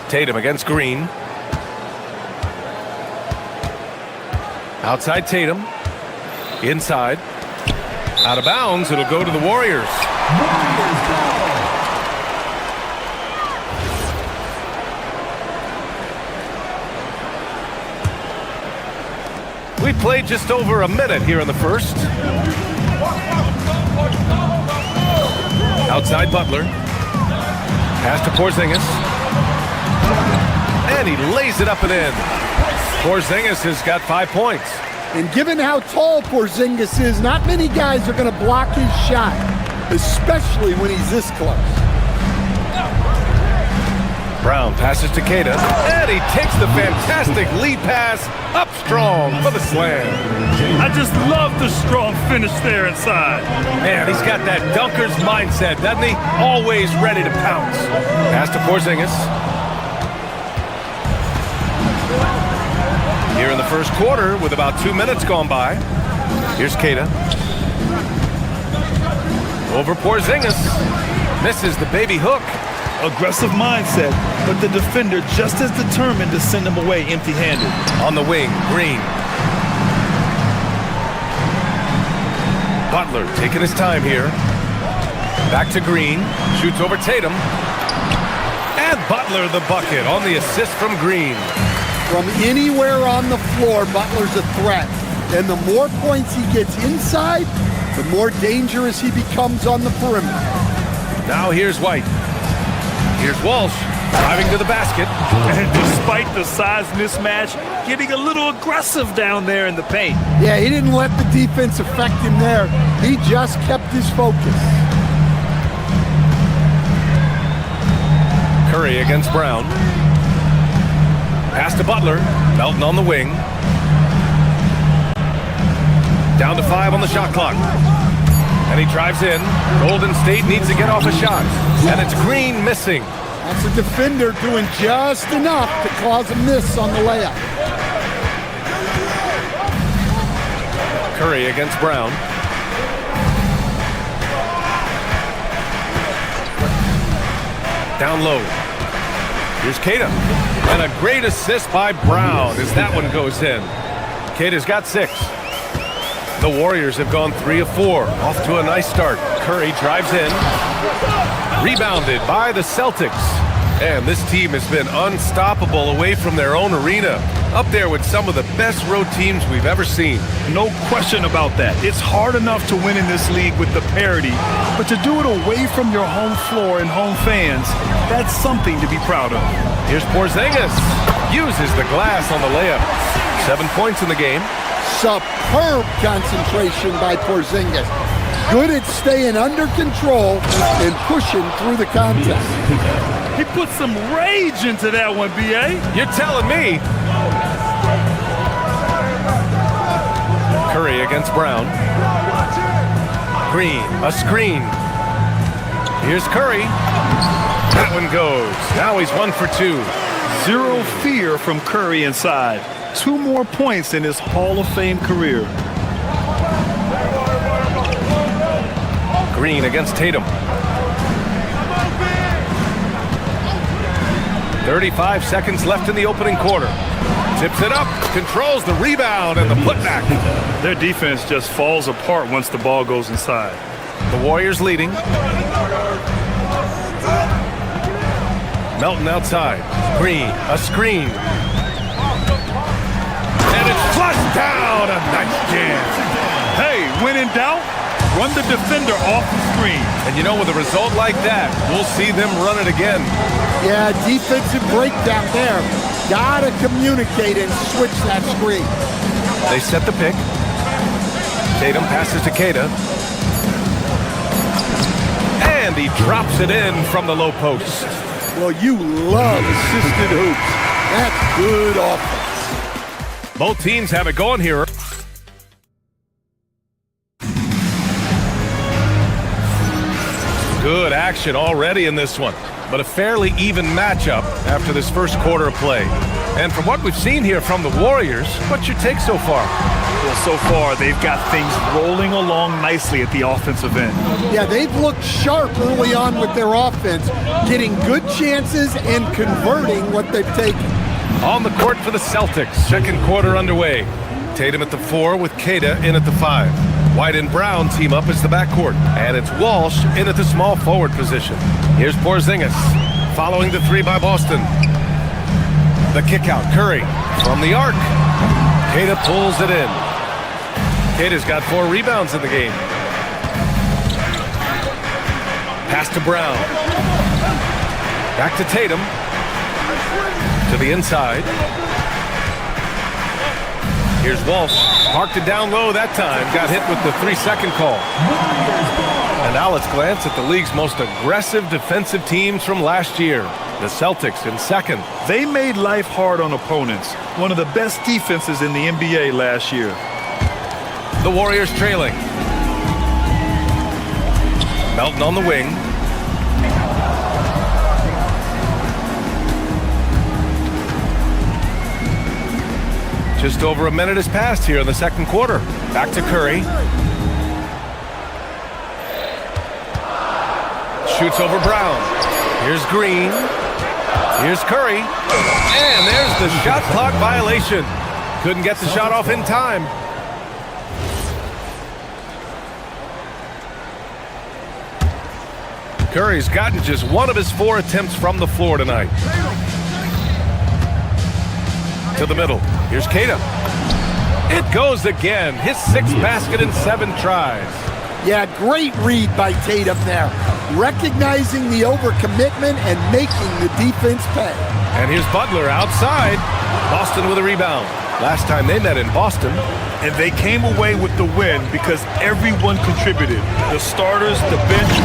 Speaker 9: Tatum against Green. Outside Tatum. Inside. Out of bounds. It'll go to the Warriors. We played just over a minute here in the first. Outside Butler. Pass to Porzingis. And he lays it up and in. Porzingis has got 5 points.
Speaker 17: And given how tall Porzingis is, not many guys are going to block his shot, especially when he's this close.
Speaker 9: Brown passes to Keita, and he takes the fantastic lead pass up strong for the slam.
Speaker 11: I just love the strong finish there inside.
Speaker 9: Man, he's got that dunker's mindset, doesn't he? Always ready to pounce. Pass to Porzingis. Here in the first quarter, with about 2 minutes gone by, here's Keita. Over Porzingis. Misses the baby hook.
Speaker 11: Aggressive mindset, but the defender just as determined to send him away empty-handed.
Speaker 9: On the wing, Green. Butler taking his time here. Back to Green. Shoots over Tatum. And Butler the bucket on the assist from Green.
Speaker 17: From anywhere on the floor, Butler's a threat. And the more points he gets inside, the more dangerous he becomes on the perimeter.
Speaker 9: Now here's White. Here's Walsh driving to the basket.
Speaker 11: And despite the size mismatch, getting a little aggressive down there in the paint.
Speaker 17: Yeah, he didn't let the defense affect him there. He just kept his focus.
Speaker 9: Curry against Brown. Pass to Butler. Melton on the wing. Down to 5 on the shot clock. And he drives in. Golden State needs to get off a shot. And it's Green missing.
Speaker 17: That's a defender doing just enough to cause a miss on the layup.
Speaker 9: Curry against Brown. Down low. Here's Keita. And a great assist by Brown as that one goes in. Keita's got 6. The Warriors have gone 3 of 4. Off to a nice start. Curry drives in. Rebounded by the Celtics. And this team has been unstoppable away from their own arena. Up there with some of the best road teams we've ever seen.
Speaker 11: No question about that. It's hard enough to win in this league with the parity, but to do it away from your home floor and home fans, that's something to be proud of.
Speaker 9: Here's Porzingis. Uses the glass on the layup. 7 points in the game.
Speaker 17: Superb concentration by Porzingis. good at staying under control and pushing through the contest.
Speaker 11: He put some rage into that one, B.A.
Speaker 9: You're telling me. Curry against Brown. Green, a screen. Here's Curry. That one goes. Now he's 1 for 2.
Speaker 11: Zero fear from Curry inside. 2 more points in his Hall of Fame career.
Speaker 9: Green against Tatum. 35 seconds left in the opening quarter. Tips it up, controls the rebound and the putback.
Speaker 11: Their defense just falls apart once the ball goes inside.
Speaker 9: The Warriors leading. Melton outside. Green, a screen. And it's flushed down. A nice jam.
Speaker 11: Hey, when in doubt, run the defender off the screen.
Speaker 9: And you know, with a result like that, we'll see them run it again.
Speaker 17: Yeah, defensive breakdown there. Gotta communicate and switch that screen.
Speaker 9: They set the pick. Tatum passes to Keita. And he drops it in from the low post.
Speaker 17: Well, you love assisted hoops. That's good offense.
Speaker 9: Both teams have it going here. Good action already in this one, but a fairly even matchup after this first quarter of play. And from what we've seen here from the Warriors, what's your take so far?
Speaker 11: Well, so far, they've got things rolling along nicely at the offensive end.
Speaker 17: Yeah, they've looked sharp early on with their offense, getting good chances and converting what they've taken.
Speaker 9: On the court for the Celtics, second quarter underway. Tatum at the 4 with Keita in at the 5. White and Brown team up as the backcourt. And it's Walsh in at the small forward position. Here's Porzingis following the 3 by Boston. The kick out, Curry from the arc. Keita pulls it in. Keita's got 4 rebounds in the game. Pass to Brown. Back to Tatum. To the inside. Here's Walsh. Parked it down low that time. Got hit with the 3-second call. And now let's glance at the league's most aggressive defensive teams from last year. The Celtics in second.
Speaker 11: They made life hard on opponents. One of the best defenses in the NBA last year.
Speaker 9: The Warriors trailing. Melton on the wing. Just over a minute has passed here in the second quarter. Back to Curry. Shoots over Brown. Here's Green. Here's Curry. And there's the shot clock violation. Couldn't get the shot off in time. Curry's gotten just 1 of his 4 attempts from the floor tonight. To the middle. Here's Keita. It goes again. His 6th basket in 7 tries.
Speaker 17: Yeah, great read by Tatum there. Recognizing the overcommitment and making the defense pay.
Speaker 9: And here's Butler outside. Boston with a rebound. Last time they met in Boston.
Speaker 11: And they came away with the win because everyone contributed. The starters, the bench,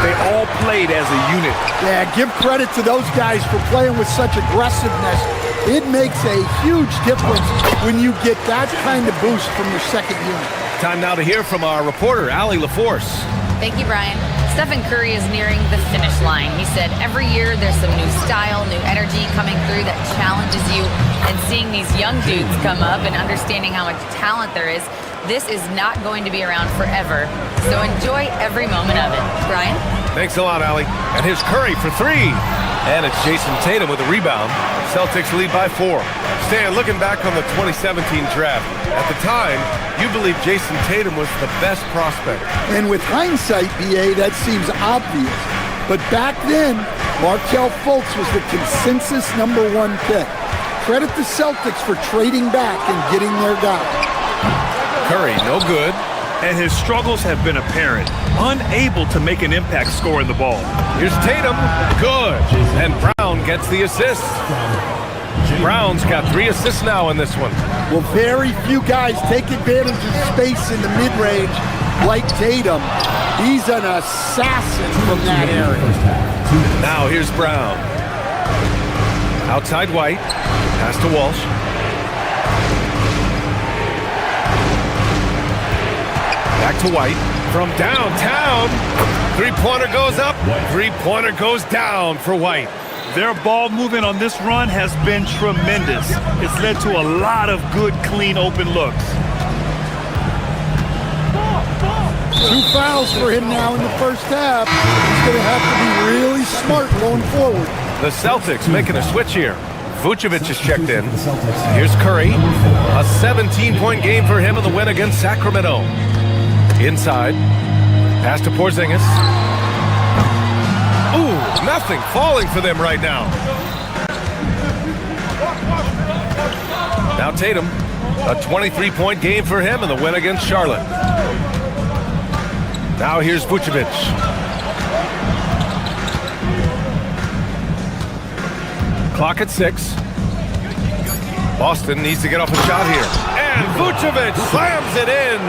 Speaker 11: they all played as a unit.
Speaker 17: Yeah, give credit to those guys for playing with such aggressiveness. It makes a huge difference when you get that kind of boost from your second unit.
Speaker 9: Time now to hear from our reporter, Allie LaForce.
Speaker 6: Thank you, Brian. Stephen Curry is nearing the finish line. He said every year there's some new style, new energy coming through that challenges you. And seeing these young dudes come up and understanding how much talent there is, this is not going to be around forever. So enjoy every moment of it. Brian?
Speaker 9: Thanks a lot, Allie. And here's Curry for 3. And it's Jason Tatum with a rebound. Celtics lead by 4. Stan, looking back on the 2017 draft, at the time, you believed Jason Tatum was the best prospect.
Speaker 17: And with hindsight, BA, that seems obvious. But back then, Markelle Fultz was the consensus #1 pick. Credit the Celtics for trading back and getting their guy.
Speaker 9: Curry, no good.
Speaker 11: And his struggles have been apparent. Unable to make an impact scoring the ball.
Speaker 9: Here's Tatum. Good. And Brown gets the assist. Brown's got 3 assists now in this one.
Speaker 17: Well, very few guys take advantage of space in the mid-range. like Tatum, he's an assassin from that area.
Speaker 9: Now here's Brown. Outside White. Pass to Walsh. Back to White. From downtown. Three-pointer goes up. Three-pointer goes down for White.
Speaker 11: Their ball movement on this run has been tremendous. It's led to a lot of good, clean, open looks.
Speaker 17: 2 fouls for him now in the first half. He's going to have to be really smart going forward.
Speaker 9: The Celtics making a switch here. Vucevic is checked in. Here's Curry. A 17-point game for him in the win against Sacramento. Inside. Pass to Porzingis. Ooh, nothing falling for them right now. Now Tatum. A 23-point game for him in the win against Charlotte. Now here's Vucevic. Clock at 6. Boston needs to get off a shot here. And Vucevic slams it in.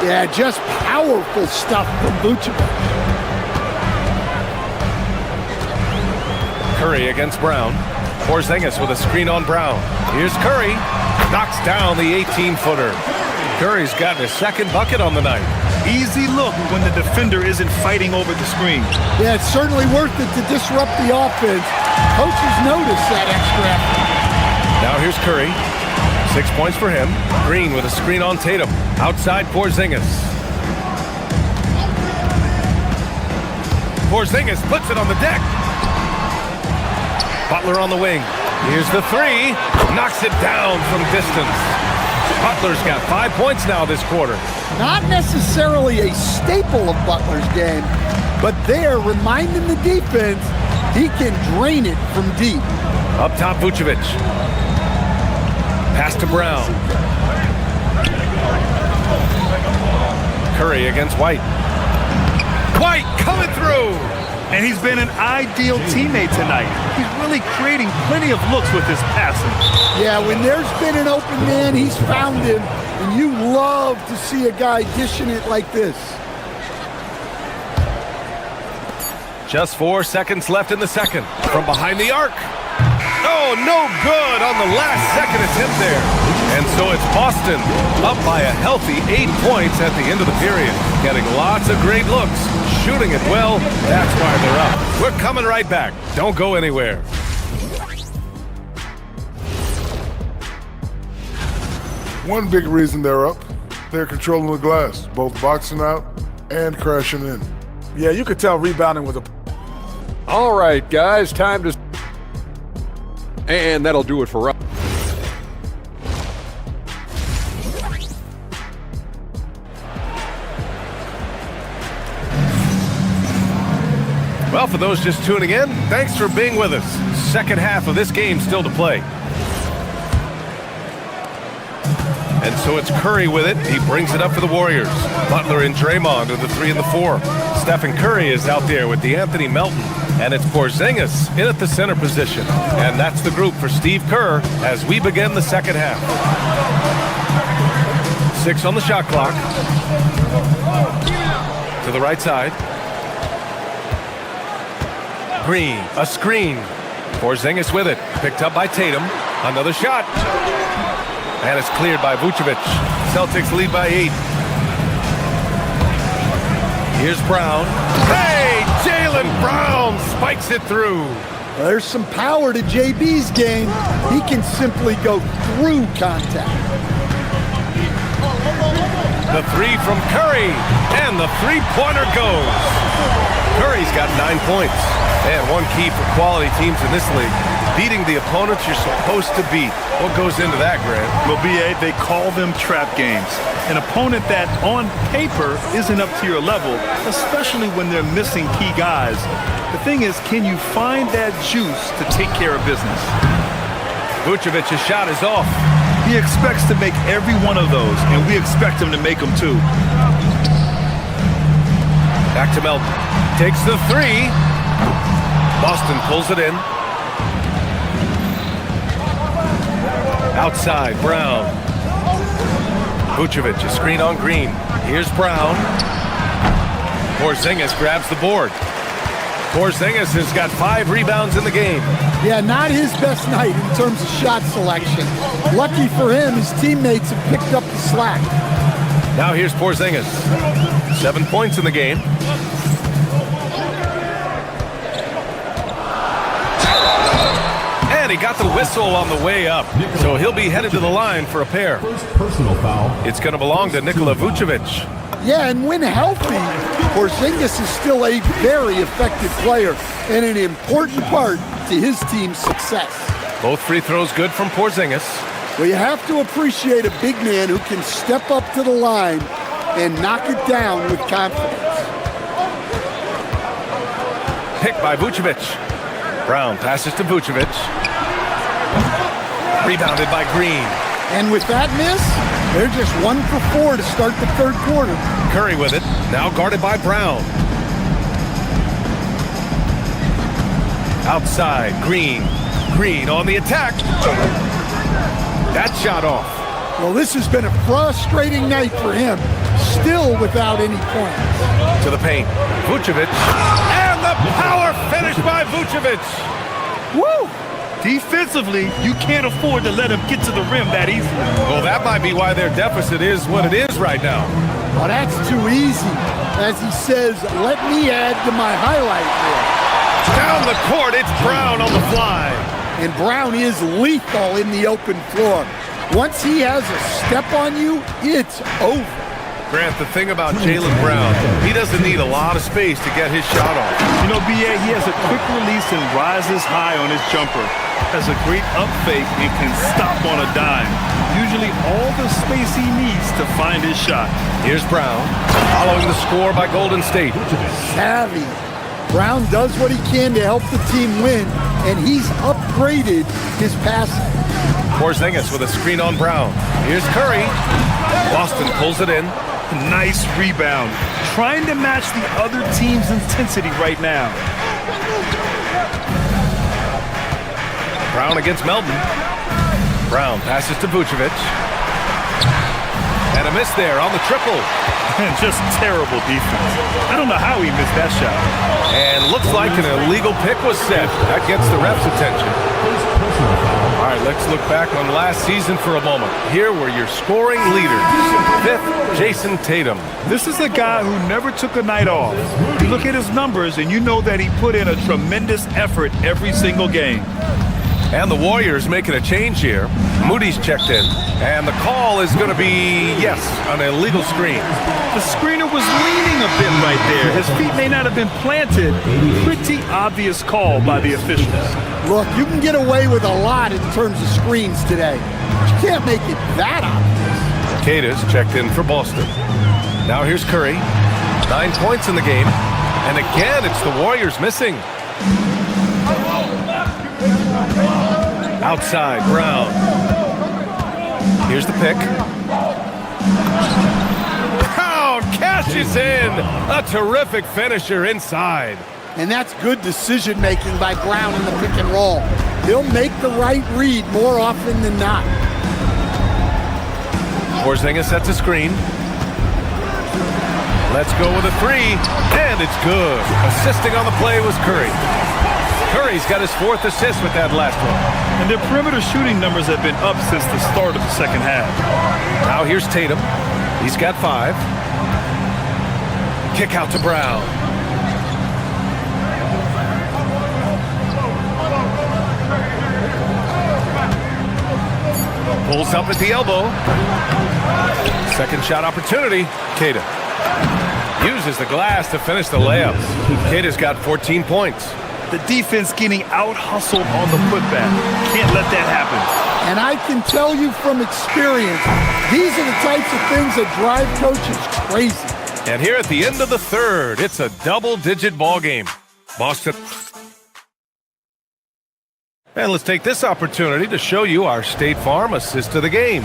Speaker 17: Yeah, just powerful stuff from Vucevic.
Speaker 9: Curry against Brown. Porzingis with a screen on Brown. Here's Curry. Knocks down the 18-footer. Curry's gotten his second bucket on the night.
Speaker 11: Easy look when the defender isn't fighting over the screen.
Speaker 17: Yeah, it's certainly worth it to disrupt the offense. Coaches notice that extra effort.
Speaker 9: Now here's Curry. 6 points for him. Green with a screen on Tatum. Outside Porzingis. Porzingis puts it on the deck. Butler on the wing. Here's the 3. Knocks it down from distance. Butler's got 5 points now this quarter.
Speaker 17: Not necessarily a staple of Butler's game, but they're reminding the defense he can drain it from deep.
Speaker 9: Up top, Vucevic. Pass to Brown. Curry against White. White coming through!
Speaker 11: And he's been an ideal teammate tonight. He's really creating plenty of looks with his passing.
Speaker 17: Yeah, when there's been an open man, he's found him. And you love to see a guy dishing it like this.
Speaker 9: Just 4 seconds left in the second. From behind the arc. Oh, no good on the last second attempt there. And so it's Boston up by a healthy 8 points at the end of the period. Getting lots of great looks. Shooting it well. That's why they're up. We're coming right back. Don't go anywhere.
Speaker 7: One big reason they're up, they're controlling the glass, both boxing out and crashing in.
Speaker 15: Yeah, you could tell rebounding was a...
Speaker 8: All right, guys, time to... And that'll do it for us.
Speaker 9: Well, for those just tuning in, thanks for being with us. Second half of this game still to play. And so it's Curry with it. He brings it up for the Warriors. Butler and Draymond are the 3 and the 4. Stephen Curry is out there with DeAnthony Melton. And it's Porzingis in at the center position. And that's the group for Steve Kerr as we begin the second half. 6 on the shot clock. To the right side. Green, a screen. Porzingis with it. Picked up by Tatum. Another shot. And it's cleared by Vucevic. Celtics lead by 8. Here's Brown. Hey, Jaylen Brown spikes it through.
Speaker 17: There's some power to JB's game. He can simply go through contact.
Speaker 9: The 3 from Curry. And the three-pointer goes. Curry's got 9 points. And one key for quality teams in this league, beating the opponents you're supposed to beat. What goes into that, Grant?
Speaker 11: Well, BA, they call them trap games. An opponent that, on paper, isn't up to your level, especially when they're missing key guys. The thing is, can you find that juice to take care of business?
Speaker 9: Vucevic's shot is off.
Speaker 11: He expects to make every one of those, and we expect him to make them too.
Speaker 9: Back to Melton. Takes the 3. Boston pulls it in. Outside, Brown. Vucevic, a screen on Green. Here's Brown. Porzingis grabs the board. Porzingis has got 5 rebounds in the game.
Speaker 17: Yeah, not his best night in terms of shot selection. Lucky for him, his teammates have picked up the slack.
Speaker 9: Now here's Porzingis. 7 points in the game. And he got the whistle on the way up. So he'll be headed to the line for a pair.
Speaker 12: Personal foul.
Speaker 9: It's going to belong to Nikola Vucevic.
Speaker 17: Yeah, and when healthy, Porzingis is still a very effective player and an important part to his team's success.
Speaker 9: Both free throws good from Porzingis.
Speaker 17: Well, you have to appreciate a big man who can step up to the line and knock it down with confidence.
Speaker 9: Picked by Vucevic. Brown passes to Vucevic. Rebounded by Green.
Speaker 17: And with that miss, they're just 1 for 4 to start the third quarter.
Speaker 9: Curry with it, now guarded by Brown. Outside, Green. Green on the attack. That shot off.
Speaker 17: Well, this has been a frustrating night for him, still without any points.
Speaker 9: To the paint, Vucevic. And the power finish by Vucevic.
Speaker 11: Woo! Defensively, you can't afford to let him get to the rim that easily.
Speaker 9: Well, that might be why their deficit is what it is right now.
Speaker 17: Well, that's too easy. As he says, let me add to my highlight reel.
Speaker 9: Down the court, it's Brown on the fly.
Speaker 17: And Brown is lethal in the open floor. Once he has a step on you, it's over.
Speaker 9: Grant, the thing about Jaylen Brown, he doesn't need a lot of space to get his shot off.
Speaker 11: You know, B.A., he has a quick release and rises high on his jumper. Has a great up fake and can stop on a dime. Usually all the space he needs to find his shot.
Speaker 9: Here's Brown, following the score by Golden State.
Speaker 17: Savvy. Brown does what he can to help the team win, and he's upgraded his passing.
Speaker 9: Porzingis with a screen on Brown. Here's Curry. Boston pulls it in.
Speaker 11: Nice rebound. Trying to match the other team's intensity right now.
Speaker 9: Brown against Melton. Brown passes to Vucevic. And a miss there on the triple.
Speaker 11: Just terrible defense. I don't know how he missed that shot.
Speaker 9: And looks like an illegal pick was set. That gets the ref's attention. All right, let's look back on last season for a moment. Here were your scoring leaders. 5th, Jason Tatum.
Speaker 11: This is a guy who never took a night off. You look at his numbers and you know that he put in a tremendous effort every single game.
Speaker 9: And the Warriors making a change here. Moody's checked in. And the call is going to be, yes, an illegal screen.
Speaker 11: The screener was leaning a bit right there. His feet may not have been planted. Pretty obvious call by the officials.
Speaker 17: Look, you can get away with a lot in terms of screens today. But you can't make it that obvious.
Speaker 9: Cada's checked in for Boston. Now here's Curry. 9 points in the game. And again, it's the Warriors missing. Outside, Brown. Here's the pick. Brown cashes in. A terrific finisher inside.
Speaker 17: And that's good decision-making by Brown in the pick and roll. He'll make the right read more often than not.
Speaker 9: Porzingis sets a screen. Let's go with a 3, and it's good. Assisting on the play was Curry. Curry's got his 4th assist with that last one.
Speaker 11: And their perimeter shooting numbers have been up since the start of the second half.
Speaker 9: Now here's Tatum. He's got 5. Kick out to Brown. Pulls up at the elbow. Second shot opportunity. Tatum uses the glass to finish the layup. Cada's got 14 points.
Speaker 11: The defense getting out-hustled on the putback. Can't let that happen.
Speaker 17: And I can tell you from experience, these are the types of things that drive coaches crazy.
Speaker 9: And here at the end of the third, it's a double-digit ball game. Boston. And let's take this opportunity to show you our State Farm assist of the game.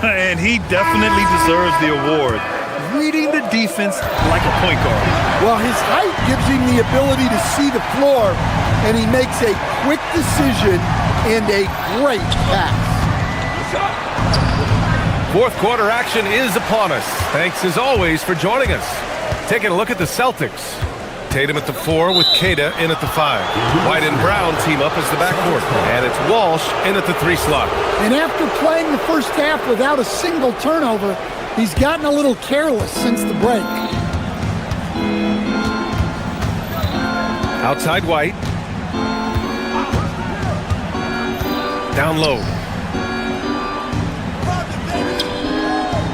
Speaker 11: And he definitely deserves the award. Reading the defense like a point guard.
Speaker 17: Well, his height gives him the ability to see the floor, and he makes a quick decision and a great pass.
Speaker 9: Fourth quarter action is upon us. Thanks as always for joining us. Taking a look at the Celtics. Tatum at the 4 with Queta in at the 5. White and Brown team up as the backcourt. And it's Walsh in at the 3 slot.
Speaker 17: And after playing the first half without a single turnover, he's gotten a little careless since the break.
Speaker 9: Outside White. Down low.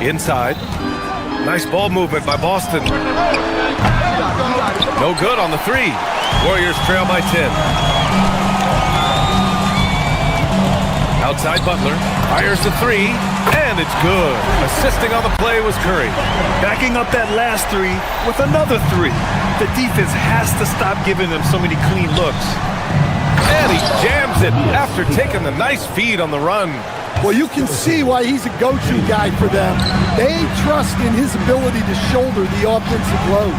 Speaker 9: Inside. Nice ball movement by Boston. No good on the 3. Warriors trail by 10. Outside Butler. Fires the 3. And it's good. Assisting on the play was Curry.
Speaker 11: Backing up that last 3 with another 3. The defense has to stop giving them so many clean looks.
Speaker 9: And he jams it after taking the nice feed on the run.
Speaker 17: Well, you can see why he's a go-to guy for them. They trust in his ability to shoulder the offensive load.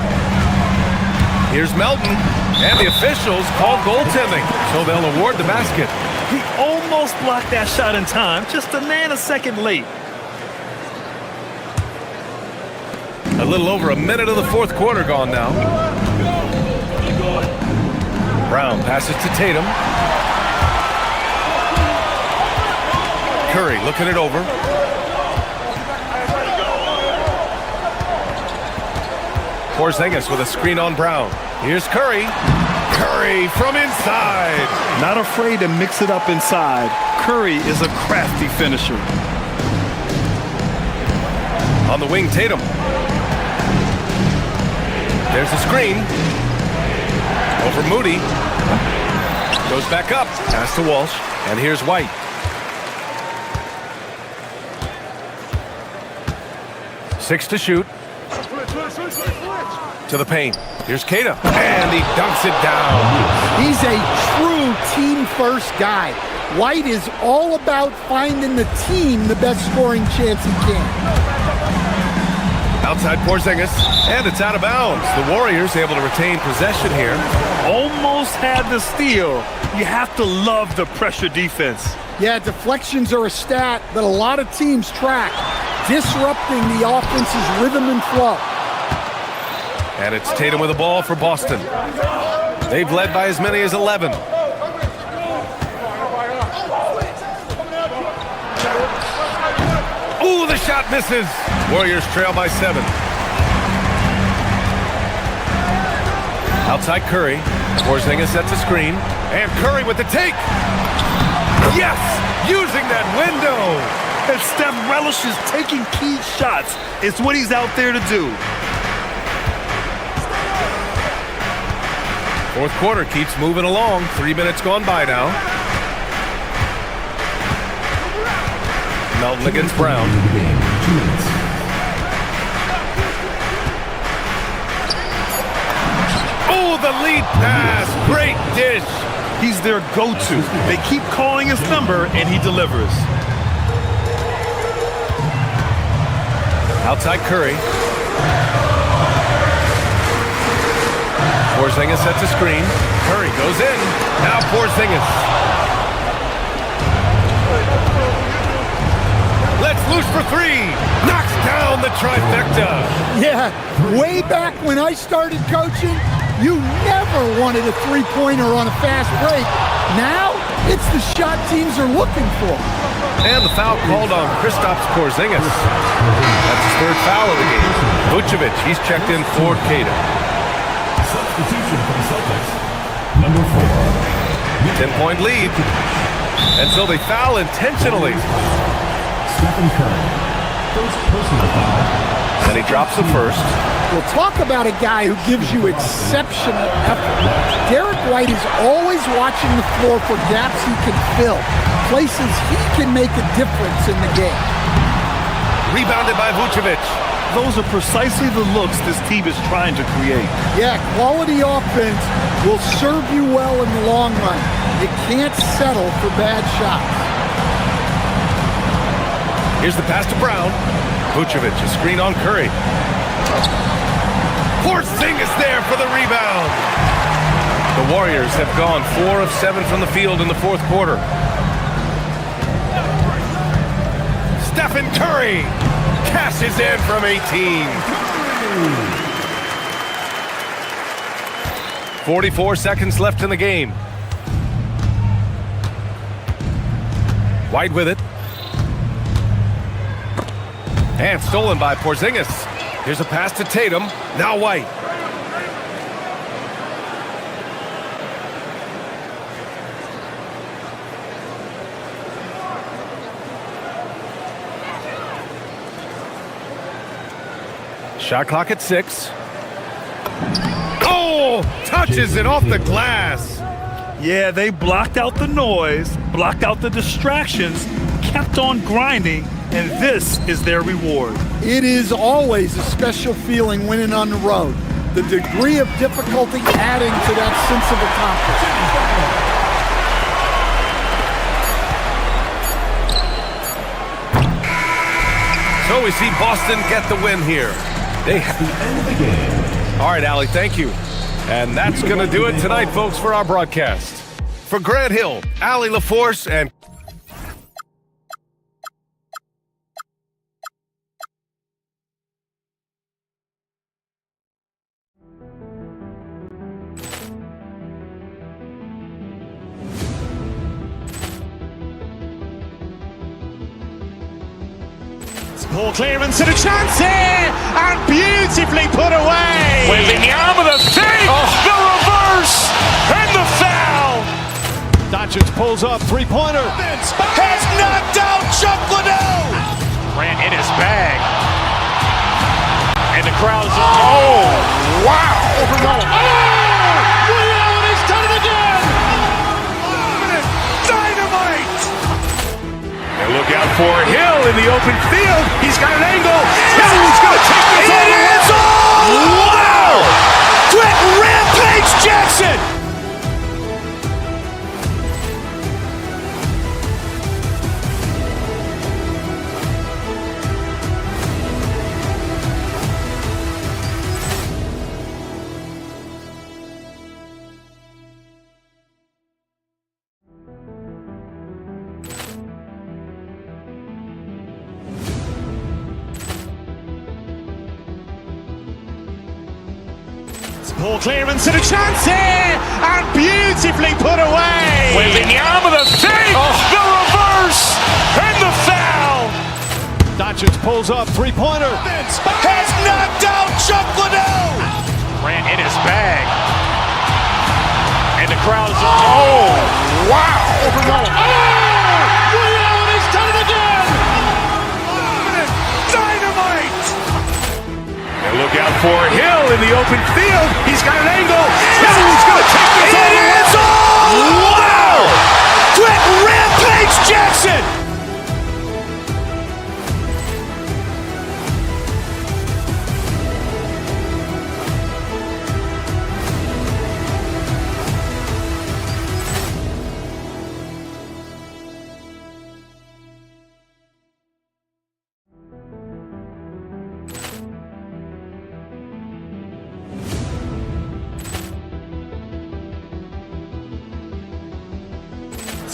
Speaker 9: Here's Melton, and the officials call goaltending, so they'll award the basket.
Speaker 11: He almost blocked that shot in time, just a nanosecond late.
Speaker 9: A little over a minute of the fourth quarter gone now. Brown passes to Tatum. Curry looking it over. Porzingis with a screen on Brown. Here's Curry. Curry from inside.
Speaker 11: Not afraid to mix it up inside. Curry is a crafty finisher.
Speaker 9: On the wing, Tatum. There's a screen. Over Moody. Goes back up. Pass to Walsh. And here's White. Six to shoot. To the paint. Here's Queta. And he dunks it down.
Speaker 17: He's a true team-first guy. White is all about finding the team the best scoring chance he can.
Speaker 9: Outside Porzingis. And it's out of bounds. The Warriors able to retain possession here.
Speaker 11: Almost had the steal. You have to love the pressure defense.
Speaker 17: Yeah, deflections are a stat that a lot of teams track, disrupting the offense's rhythm and flow.
Speaker 9: And it's Tatum with the ball for Boston. They've led by as many as 11. Ooh, the shot misses. Warriors trail by 7. Outside Curry. Porzingis sets a screen. And Curry with the take. Yes! Using that window.
Speaker 11: And Steph relishes taking key shots. It's what he's out there to do.
Speaker 9: Fourth quarter keeps moving along. 3 minutes gone by now. Melton against Brown. Oh, the lead pass. Great dish.
Speaker 11: He's their go-to. They keep calling his number, and he delivers.
Speaker 9: Outside Curry. Porzingis sets a screen. Curry goes in. Now Porzingis. Let's loose for 3. Knocks down the trifecta.
Speaker 17: Yeah, way back when I started coaching, you never wanted a three-pointer on a fast break. Now, it's the shot teams are looking for.
Speaker 9: And the foul called on Kristaps Porzingis. That's his third foul of the game. Vucevic, he's checked in for Queta.
Speaker 12: Substitution for the Celtics. Number 4.
Speaker 9: 10-point lead. And so they foul intentionally.
Speaker 12: Stephen Curry. First personal foul.
Speaker 9: And he drops the first.
Speaker 17: Well, talk about a guy who gives you exceptional effort. Derek White is always watching the floor for gaps he can fill, places he can make a difference in the game.
Speaker 9: Rebounded by Vucevic.
Speaker 11: Those are precisely the looks this team is trying to create.
Speaker 17: Yeah, quality offense will serve you well in the long run. You can't settle for bad shots.
Speaker 9: Here's the pass to Brown. Vucevic, a screen on Curry. Porzingis there for the rebound. The Warriors have gone 4 of 7 from the field in the fourth quarter. Steph Stephen Curry cashes in from 18. 44 seconds left in the game. White with it. And stolen by Porzingis. Here's a pass to Tatum. Now White. Shot clock at 6. Oh! Touches it off the glass.
Speaker 11: Yeah, they blocked out the noise, blocked out the distractions, kept on grinding, and this is their reward.
Speaker 17: It is always a special feeling winning on the road. The degree of difficulty adding to that sense of accomplishment.
Speaker 9: So we see Boston get the win here. They have the end of the game. All right, Allie, thank you. And that's going to do it tonight, folks, for our broadcast. For Grant Hill, Allie LaForce, and
Speaker 2: Ball clearance and a chance here, and beautifully put away. Wembanyama the fake, the reverse, and the foul.
Speaker 8: Doncic pulls up, three-pointer.
Speaker 2: Has knocked out Chuck Liddell. Ran in his bag, and the crowd is wow! He's done it again. Dynamite.
Speaker 1: And look out for Hill in the open field. He's got an angle. Hill's going to take this all the way.
Speaker 2: Wow! Quick Rampage Jackson. Ball clearance and a chance here, and beautifully put away. Wembanyama the fake, the reverse, and the foul.
Speaker 8: Doncic pulls up, three-pointer.
Speaker 2: Has knocked out Chuck Liddell. Ran in his bag, and the crowd is wow! He's done it again. Dynamite.
Speaker 1: And look out for Hill in the open field. He's got an angle. Hill's going to take this all the way.
Speaker 2: Wow! Quick Rampage Jackson.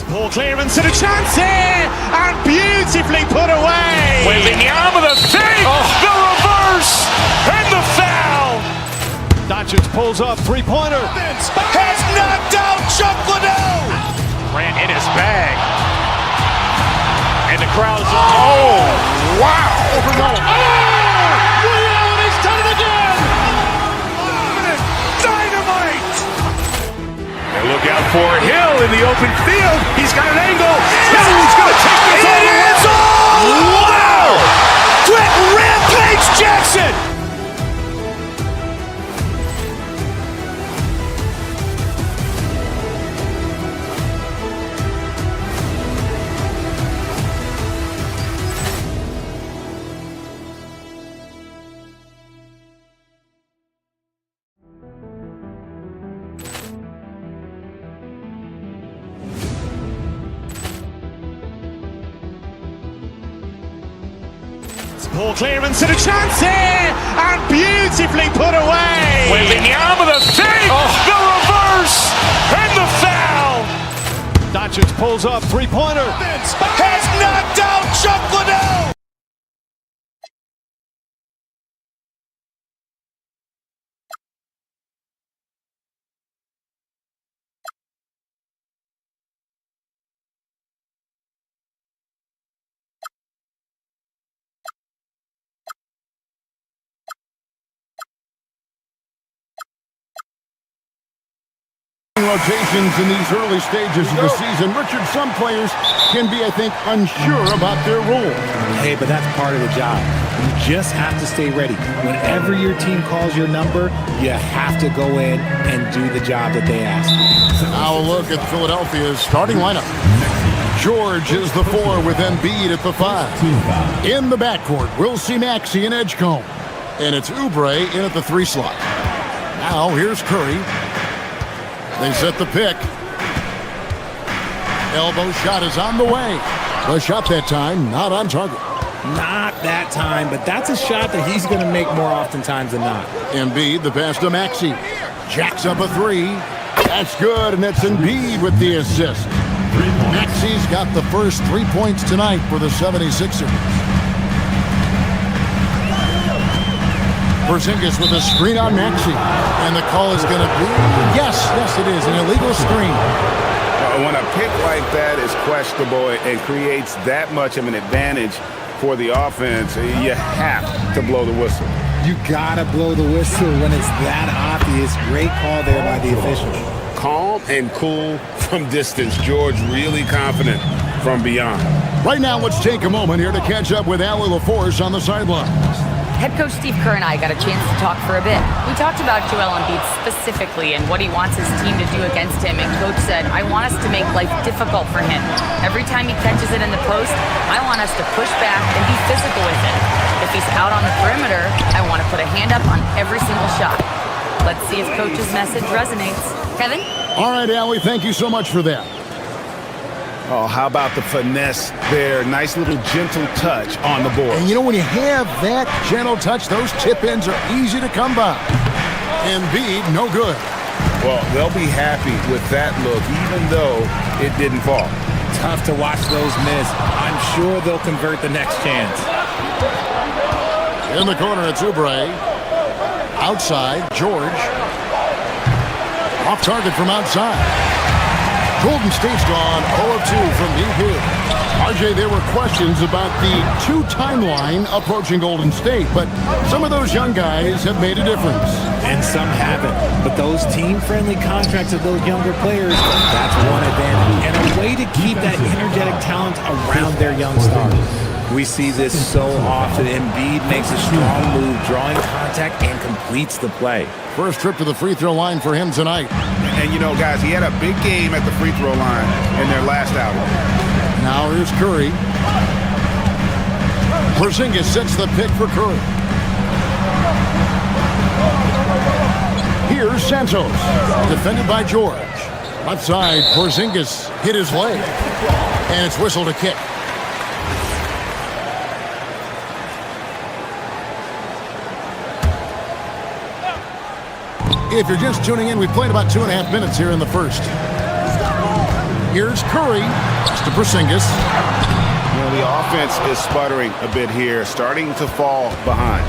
Speaker 2: Ball clearance and a chance here, and beautifully put away. Wembanyama the fake, the reverse, and the foul.
Speaker 8: Doncic pulls up, three-pointer.
Speaker 2: Has knocked out Chuck Liddell. Ran in his bag, and the crowd is wow! He's done it again. Dynamite.
Speaker 1: And look out for Hill in the open field. He's got an angle. Hill's going to take this all the way.
Speaker 2: Wow! Quick Rampage Jackson. Ball clearance and a chance here, and beautifully put away. Wembanyama the fake, the reverse, and the foul.
Speaker 8: Doncic pulls up, three-pointer.
Speaker 2: Has knocked out Chuck Liddell.
Speaker 3: expectations in these early stages of the season. Richard, some players can be, I think, unsure about their role.
Speaker 13: Hey, but that's part of the job. You just have to stay ready. Whenever your team calls your number, you have to go in and do the job that they ask.
Speaker 3: Now a look at Philadelphia's starting lineup. George is the 4 with Embiid at the 5. In the backcourt, we'll see Maxey and Edgecombe. And it's Oubre in at the 3 slot. Now here's Curry. They set the pick. Elbow shot is on the way. The shot that time, not on target.
Speaker 13: Not that time, but that's a shot that he's going to make more oftentimes than not.
Speaker 3: Embiid, the pass to Maxey. Jacks up a 3. That's good, and that's Embiid with the assist. Maxey's got the first 3 points tonight for the 76ers. Porzingis with a screen on Maxey. And the call is going to be, yes, it is, an illegal screen.
Speaker 16: When a pick like that is questionable and creates that much of an advantage for the offense, you have to blow the whistle.
Speaker 13: You gotta blow the whistle when it's that obvious. Great call there by the official.
Speaker 16: Calm and cool from distance. George really confident from beyond.
Speaker 3: Right now, let's take a moment here to catch up with Allie LaForce on the sidelines.
Speaker 6: Head coach Steve Kerr and I got a chance to talk for a bit. We talked about Joel Embiid specifically and what he wants his team to do against him, and coach said, I want us to make life difficult for him. Every time he catches it in the post, I want us to push back and be physical with it. If he's out on the perimeter, I want to put a hand up on every single shot. Let's see if coach's message resonates. Kevin?
Speaker 3: All right, Allie, thank you so much for that.
Speaker 16: Oh, how about the finesse there? Nice little gentle touch on the board.
Speaker 3: And you know, when you have that gentle touch, those tip-ins are easy to come by. Embiid, no good.
Speaker 16: Well, they'll be happy with that look, even though it didn't fall.
Speaker 13: Tough to watch those miss. I'm sure they'll convert the next chance.
Speaker 3: In the corner, it's Oubre. Outside, George. Off target from outside. Golden State's gone 0 of 2 from deep here. RJ, there were questions about the 2 timeline approaching Golden State, but some of those young guys have made a difference.
Speaker 13: And some haven't. But those team-friendly contracts of those younger players, that's one advantage. And a way to keep that energetic talent around their young stars. We see this so often. Embiid makes a strong move, drawing contact, and completes the play.
Speaker 3: First trip to the free throw line for him tonight.
Speaker 16: And you know, guys, he had a big game at the free throw line in their last outing.
Speaker 3: Now here's Curry. Porzingis sets the pick for Curry. Here's Santos, defended by George. Left side, Porzingis hit his leg, and it's whistled a kick. If you're just tuning in, we played about 2.5 minutes here in the first. Here's Curry to Porzingis.
Speaker 16: You know, the offense is sputtering a bit here, starting to fall behind.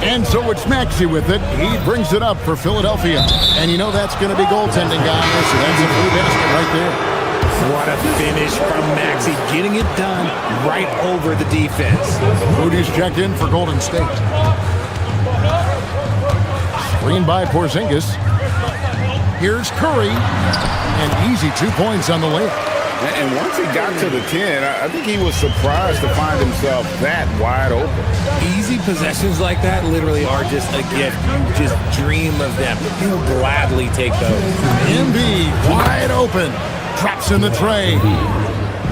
Speaker 3: And so it's Maxey with it. He brings it up for Philadelphia. And you know that's going to be goaltending, guys. So that's a free basket right there.
Speaker 13: What a finish from Maxey, getting it done right over the defense.
Speaker 3: Rudy's checked in for Golden State. Screen by Porzingis. Here's Curry. And easy 2 points on the layup.
Speaker 16: And once he got to the 10, I think he was surprised to find himself that wide open.
Speaker 13: Easy possessions like that literally are just a gift. You just dream of them. He'll gladly take those.
Speaker 3: Embiid wide open. Traps in the tray.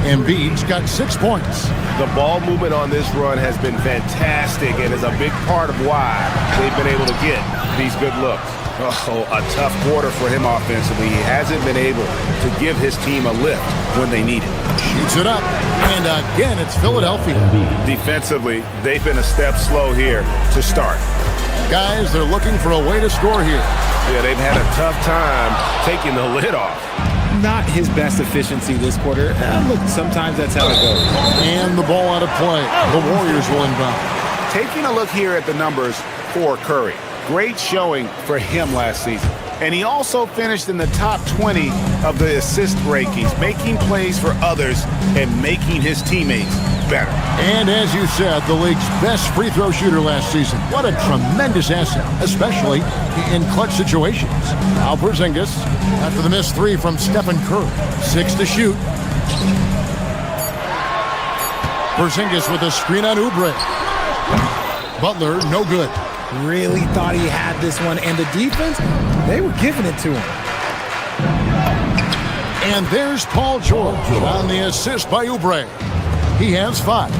Speaker 3: Embiid's got 6 points.
Speaker 16: The ball movement on this run has been fantastic and is a big part of why they've been able to get these good looks. Oh, a tough quarter for him offensively. He hasn't been able to give his team a lift when they need it.
Speaker 3: Shoots it up, and again, it's Philadelphia.
Speaker 16: Defensively, they've been a step slow here to start.
Speaker 3: Guys, they're looking for a way to score here.
Speaker 16: Yeah, they've had a tough time taking the lid off.
Speaker 13: Not his best efficiency this quarter. Look, sometimes that's how it goes.
Speaker 3: And the ball out of play. The Warriors will inbound.
Speaker 16: Taking a look here at the numbers for Curry. Great showing for him last season. And he also finished in the top 20 of the assist rankings, making plays for others and making his teammates better.
Speaker 3: And as you said, the league's best free throw shooter last season. What a tremendous asset, especially in clutch situations. Now Porzingis, after the missed three from Stephen Curry. 6 to shoot. Porzingis with a screen on Oubre. Butler, no good.
Speaker 13: Really thought he had this one, and the defense, they were giving it to him.
Speaker 3: And there's Paul George on the assist by Oubre. He has 5.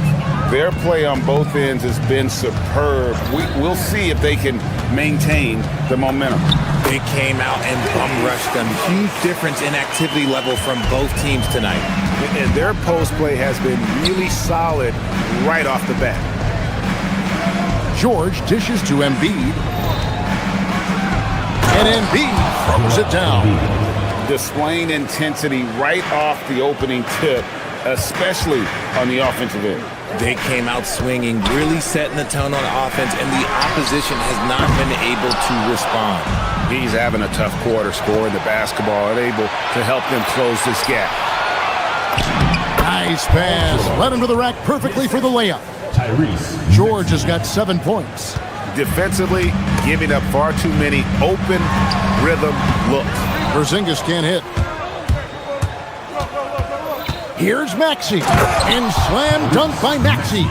Speaker 16: Their play on both ends has been superb. We'll see if they can maintain the momentum.
Speaker 13: They came out and bum rushed them. Huge difference in activity level from both teams tonight.
Speaker 16: And their post play has been really solid right off the bat.
Speaker 3: George dishes to Embiid. And Embiid throws it down.
Speaker 16: Displaying intensity right off the opening tip, especially on the offensive end.
Speaker 13: They came out swinging, really setting the tone on offense, and the opposition has not been able to respond.
Speaker 16: He's having a tough quarter, scoring the basketball and able to help them close this gap.
Speaker 3: Nice pass. Led him to the rack perfectly for the layup. George has got 7 points.
Speaker 16: Defensively, giving up far too many open rhythm looks.
Speaker 3: Porzingis can't hit. Here's Maxey. And slam dunk by Maxey.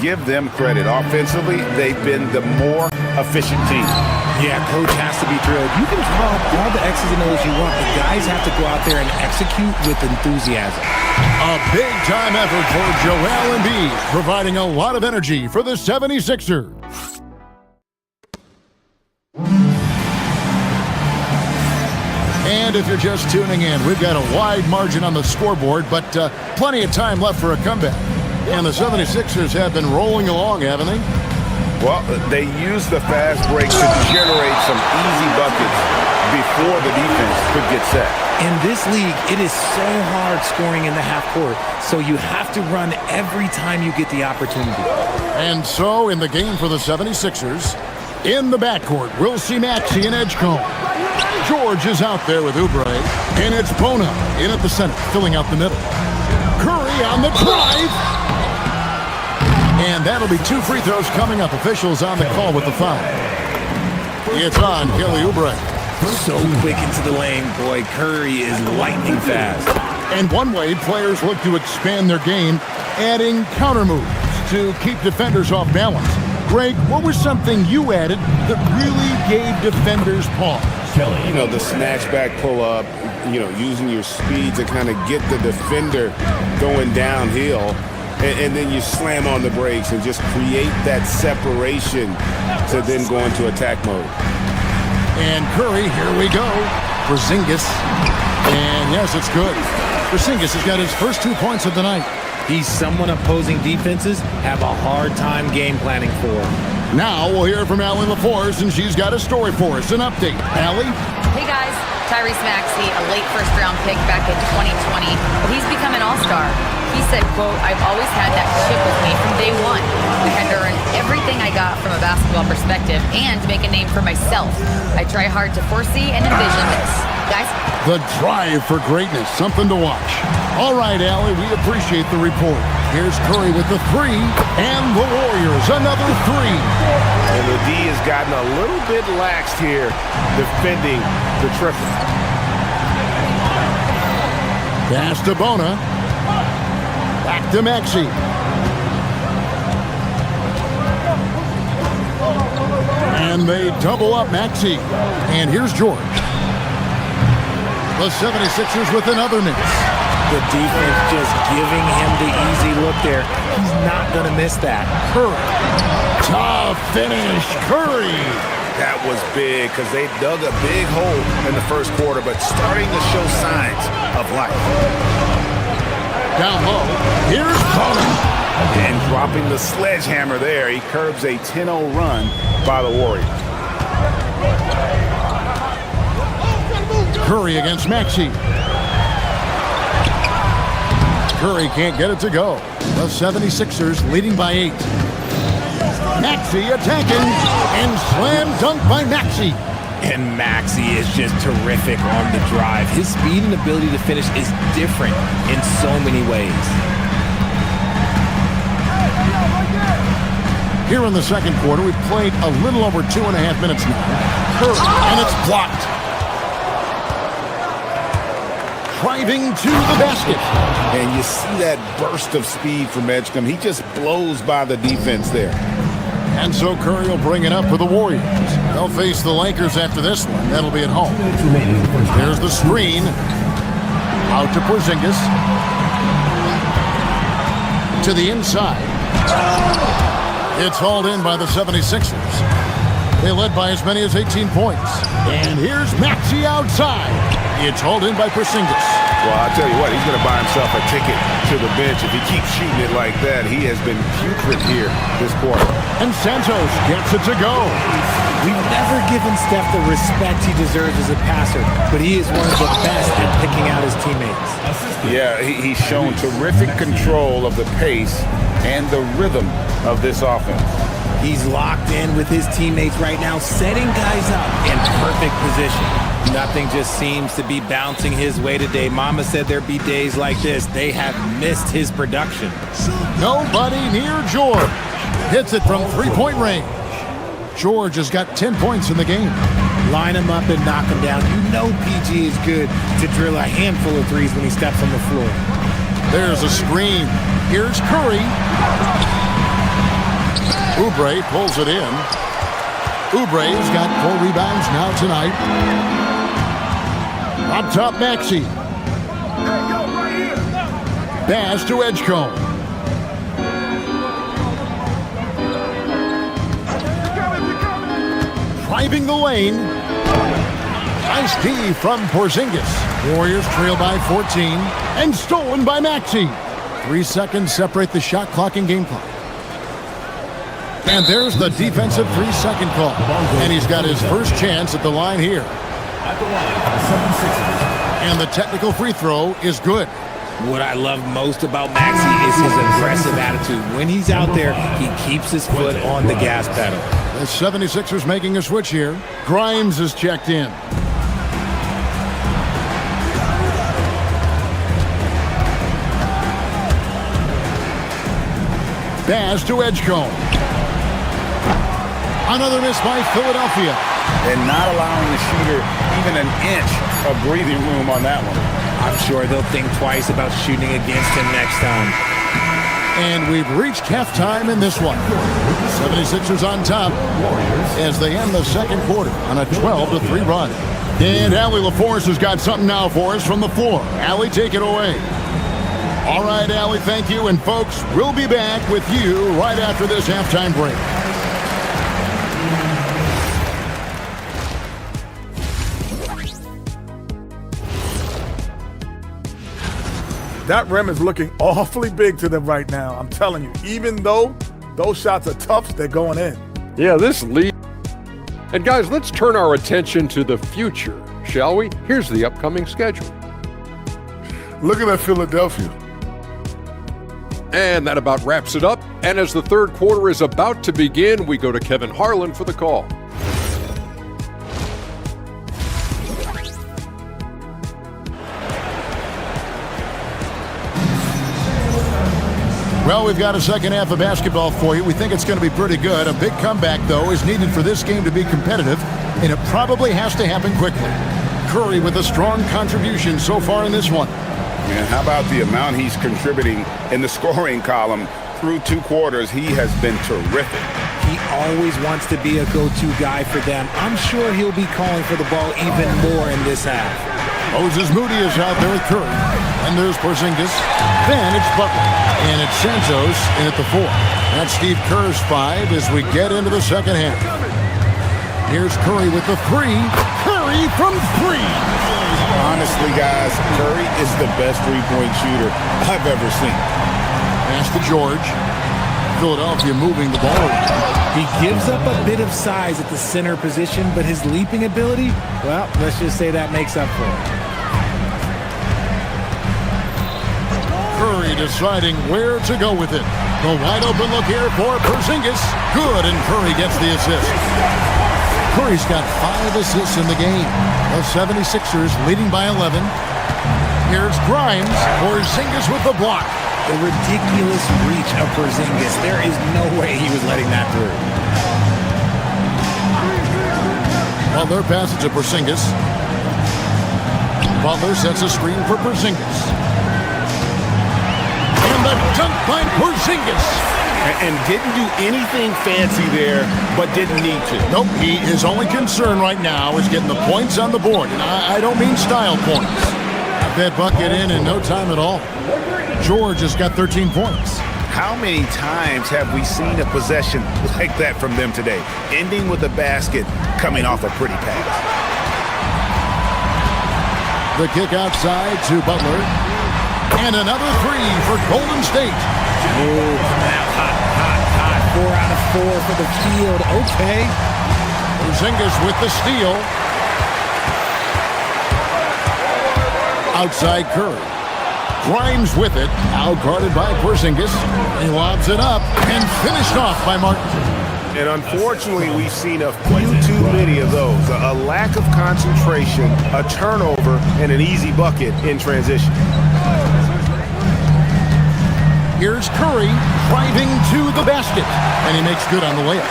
Speaker 16: Give them credit. Offensively, they've been the more efficient team.
Speaker 13: Yeah, coach has to be thrilled. You can draw up all the X's and O's you want, but guys have to go out there and execute with enthusiasm.
Speaker 3: A big-time effort for Joel Embiid, providing a lot of energy for the 76ers. And if you're just tuning in, we've got a wide margin on the scoreboard, but plenty of time left for a comeback. And the 76ers have been rolling along, haven't they?
Speaker 16: Well, they used the fast break to generate some easy buckets before the defense could get set.
Speaker 13: In this league, it is so hard scoring in the half court, so you have to run every time you get the opportunity.
Speaker 3: And so, in the game for the 76ers, in the backcourt, we'll see Maxey and Edgecombe. George is out there with Oubre, and it's Bona in at the center, filling out the middle. Curry on the drive. And that'll be 2 free throws coming up. Officials on the call with the foul. It's on Kelly Oubre.
Speaker 13: So quick into the lane, boy. Curry is lightning fast.
Speaker 3: And one way players look to expand their game, adding counter moves to keep defenders off balance. Greg, what was something you added that really gave defenders pause?
Speaker 16: Kelly, you know, the snatch back pull up, you know, using your speed to kind of get the defender going downhill. And then you slam on the brakes and just create that separation to then go into attack mode.
Speaker 3: And Curry, here we go. Porzingis. And yes, it's good. Porzingis has got his first 2 points of the night.
Speaker 13: He's someone opposing defenses have a hard time game planning for.
Speaker 3: Now we'll hear from Allie LaForce, and she's got a story for us. An update. Allie?
Speaker 6: Hey guys, Tyrese Maxey, a late first-round pick back in 2020, but he's become an all-star. He said, quote, "I've always had that chip with me from day one. I had to earn everything I got from a basketball perspective and make a name for myself. I try hard to foresee and envision this." Guys?
Speaker 3: The drive for greatness, something to watch. All right, Allie, we appreciate the report. Here's Curry with the 3, and the Warriors another 3.
Speaker 16: And the D has gotten a little bit lax here defending the triple.
Speaker 3: Pass to Bona. Back to Maxey. And they double up Maxey. And here's George. The 76ers with another miss.
Speaker 13: The defense just giving him the easy look there. He's not going to miss that.
Speaker 3: Curry. Tough finish. Curry.
Speaker 16: That was big because they dug a big hole in the first quarter, but starting to show signs of life.
Speaker 3: Down low. Here's Bona.
Speaker 16: And dropping the sledgehammer there, he curbs a 10-0 run by the Warriors.
Speaker 3: Curry against Maxey. Curry can't get it to go. The 76ers leading by 8. Maxey attacking, and slam dunk by Maxey.
Speaker 13: And Maxey is just terrific on the drive. His speed and ability to finish is different in so many ways.
Speaker 3: Here in the second quarter, we've played a little over 2.5 minutes now. Curry, and it's blocked. Driving to the basket.
Speaker 14: And you see that burst of speed from Edgecombe. He just blows by the defense there.
Speaker 3: And so Curry will bring it up for the Warriors. They'll face the Lakers after this one. That'll be at home. There's the screen. Out to Porzingis. To the inside. It's hauled in by the 76ers. They led by as many as 18 points. And here's Maxey outside. It's hauled in by Porzingis.
Speaker 16: Well, I'll tell you what, he's going to buy himself a ticket to the bench if he keeps shooting it like that. He has been putrid here this quarter.
Speaker 3: And Santos gets it to go.
Speaker 13: We've never given Steph the respect he deserves as a passer, but he is one of the best at picking out his teammates.
Speaker 16: Yeah, he's shown terrific control of the pace and the rhythm of this offense.
Speaker 13: He's locked in with his teammates right now, setting guys up in perfect position. Nothing just seems to be bouncing his way today. Mama said there'd be days like this. They have missed his production.
Speaker 3: Nobody near George. Hits it from three-point range. George has got 10 points in the game.
Speaker 13: Line him up and knock him down. You know PG is good to drill a handful of threes when he steps on the floor.
Speaker 3: There's a screen. Here's Curry. Oubre pulls it in. Oubre's got 4 rebounds now tonight. Up top, Maxey. Pass to Edgecombe. Driving the lane. Nice D from Porzingis. Warriors trail by 14 and stolen by Maxey. 3 seconds separate the shot clock and game clock. And there's the defensive 3-second call. And he's got his first chance at the line here. And the technical free throw is good.
Speaker 13: What I love most about Maxey is his aggressive attitude. When he's out there, he keeps his foot on the gas pedal.
Speaker 3: The 76ers making a switch here. Grimes is checked in. Pass to Edgecombe. Another miss by Philadelphia.
Speaker 16: And not allowing the shooter even an inch of breathing room on that one.
Speaker 13: I'm sure they'll think twice about shooting against him next time.
Speaker 3: And we've reached halftime in this one. 76ers on top as they end the second quarter on a 12-3 run. And Allie LaForce has got something now for us from the floor. Allie, take it away. All right, Allie, thank you. And folks, we'll be back with you right after this halftime break.
Speaker 15: That rim is looking awfully big to them right now. I'm telling you, even though those shots are tough, they're going in.
Speaker 8: Yeah, this lead. And guys, let's turn our attention to the future, shall we? Here's the upcoming schedule.
Speaker 7: Look at that Philadelphia.
Speaker 8: And that about wraps it up. And as the third quarter is about to begin, we go to Kevin Harlan for the call.
Speaker 3: Well, we've got a second half of basketball for you. We think it's going to be pretty good. A big comeback, though, is needed for this game to be competitive, and it probably has to happen quickly. Curry with a strong contribution so far in this one.
Speaker 16: And how about the amount he's contributing in the scoring column through 2 quarters? He has been terrific.
Speaker 13: He always wants to be a go-to guy for them. I'm sure he'll be calling for the ball even more in this half.
Speaker 3: Moses Moody is out there with Curry. And there's Porzingis. Then it's Butler. And it's Santos in at the 4. That's Steve Kerr's 5 as we get into the second half. Here's Curry with the 3. Curry from 3.
Speaker 16: Honestly, guys, Curry is the best three-point shooter I've ever seen.
Speaker 3: Pass to George. Philadelphia moving the ball around.
Speaker 13: He gives up a bit of size at the center position, but his leaping ability, well, let's just say that makes up for it.
Speaker 3: Curry deciding where to go with it. The wide open look here for Porzingis. Good, and Curry gets the assist. Curry's got 5 assists in the game. The 76ers leading by 11. Here's Grimes. Porzingis with the block.
Speaker 13: The ridiculous reach of Porzingis. There is no way he was letting that through.
Speaker 3: Butler passes to Porzingis. Butler sets a screen for Porzingis. And the dunk by Porzingis.
Speaker 16: And didn't do anything fancy there, but didn't need to.
Speaker 3: Nope, his only concern right now is getting the points on the board. And I don't mean style points. Got that bucket in no time at all. George has got 13 points.
Speaker 16: How many times have we seen a possession like that from them today? Ending with a basket, coming off a pretty pass.
Speaker 3: The kick outside to Butler. And another three for Golden State.
Speaker 13: Oh, coming out hot. 4 out of 4 for the field. Okay.
Speaker 3: Porzingis with the steal. Outside Curry. Grimes with it. Out guarded by Porzingis. He lobs it up and finished off by Martin.
Speaker 16: And unfortunately, we've seen a few too many of those. A lack of concentration, a turnover, and an easy bucket in transition.
Speaker 3: Here's Curry driving to the basket, and he makes good on the layup.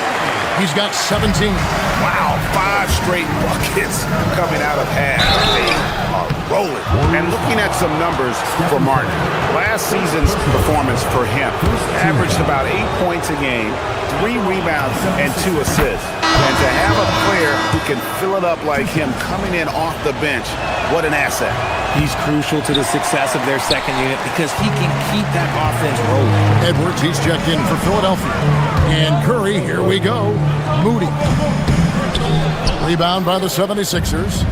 Speaker 3: He's got 17.
Speaker 16: Wow, 5 straight buckets coming out of half. They are rolling. And looking at some numbers for Martin, last season's performance for him averaged about 8 points a game, 3 rebounds, and 2 assists. And to have a player who can fill it up like him coming in off the bench, what an asset.
Speaker 13: He's crucial to the success of their second unit because he can keep that offense rolling.
Speaker 3: Edwards, he's checked in for Philadelphia. And Curry, here we go. Moody. Rebound by the 76ers.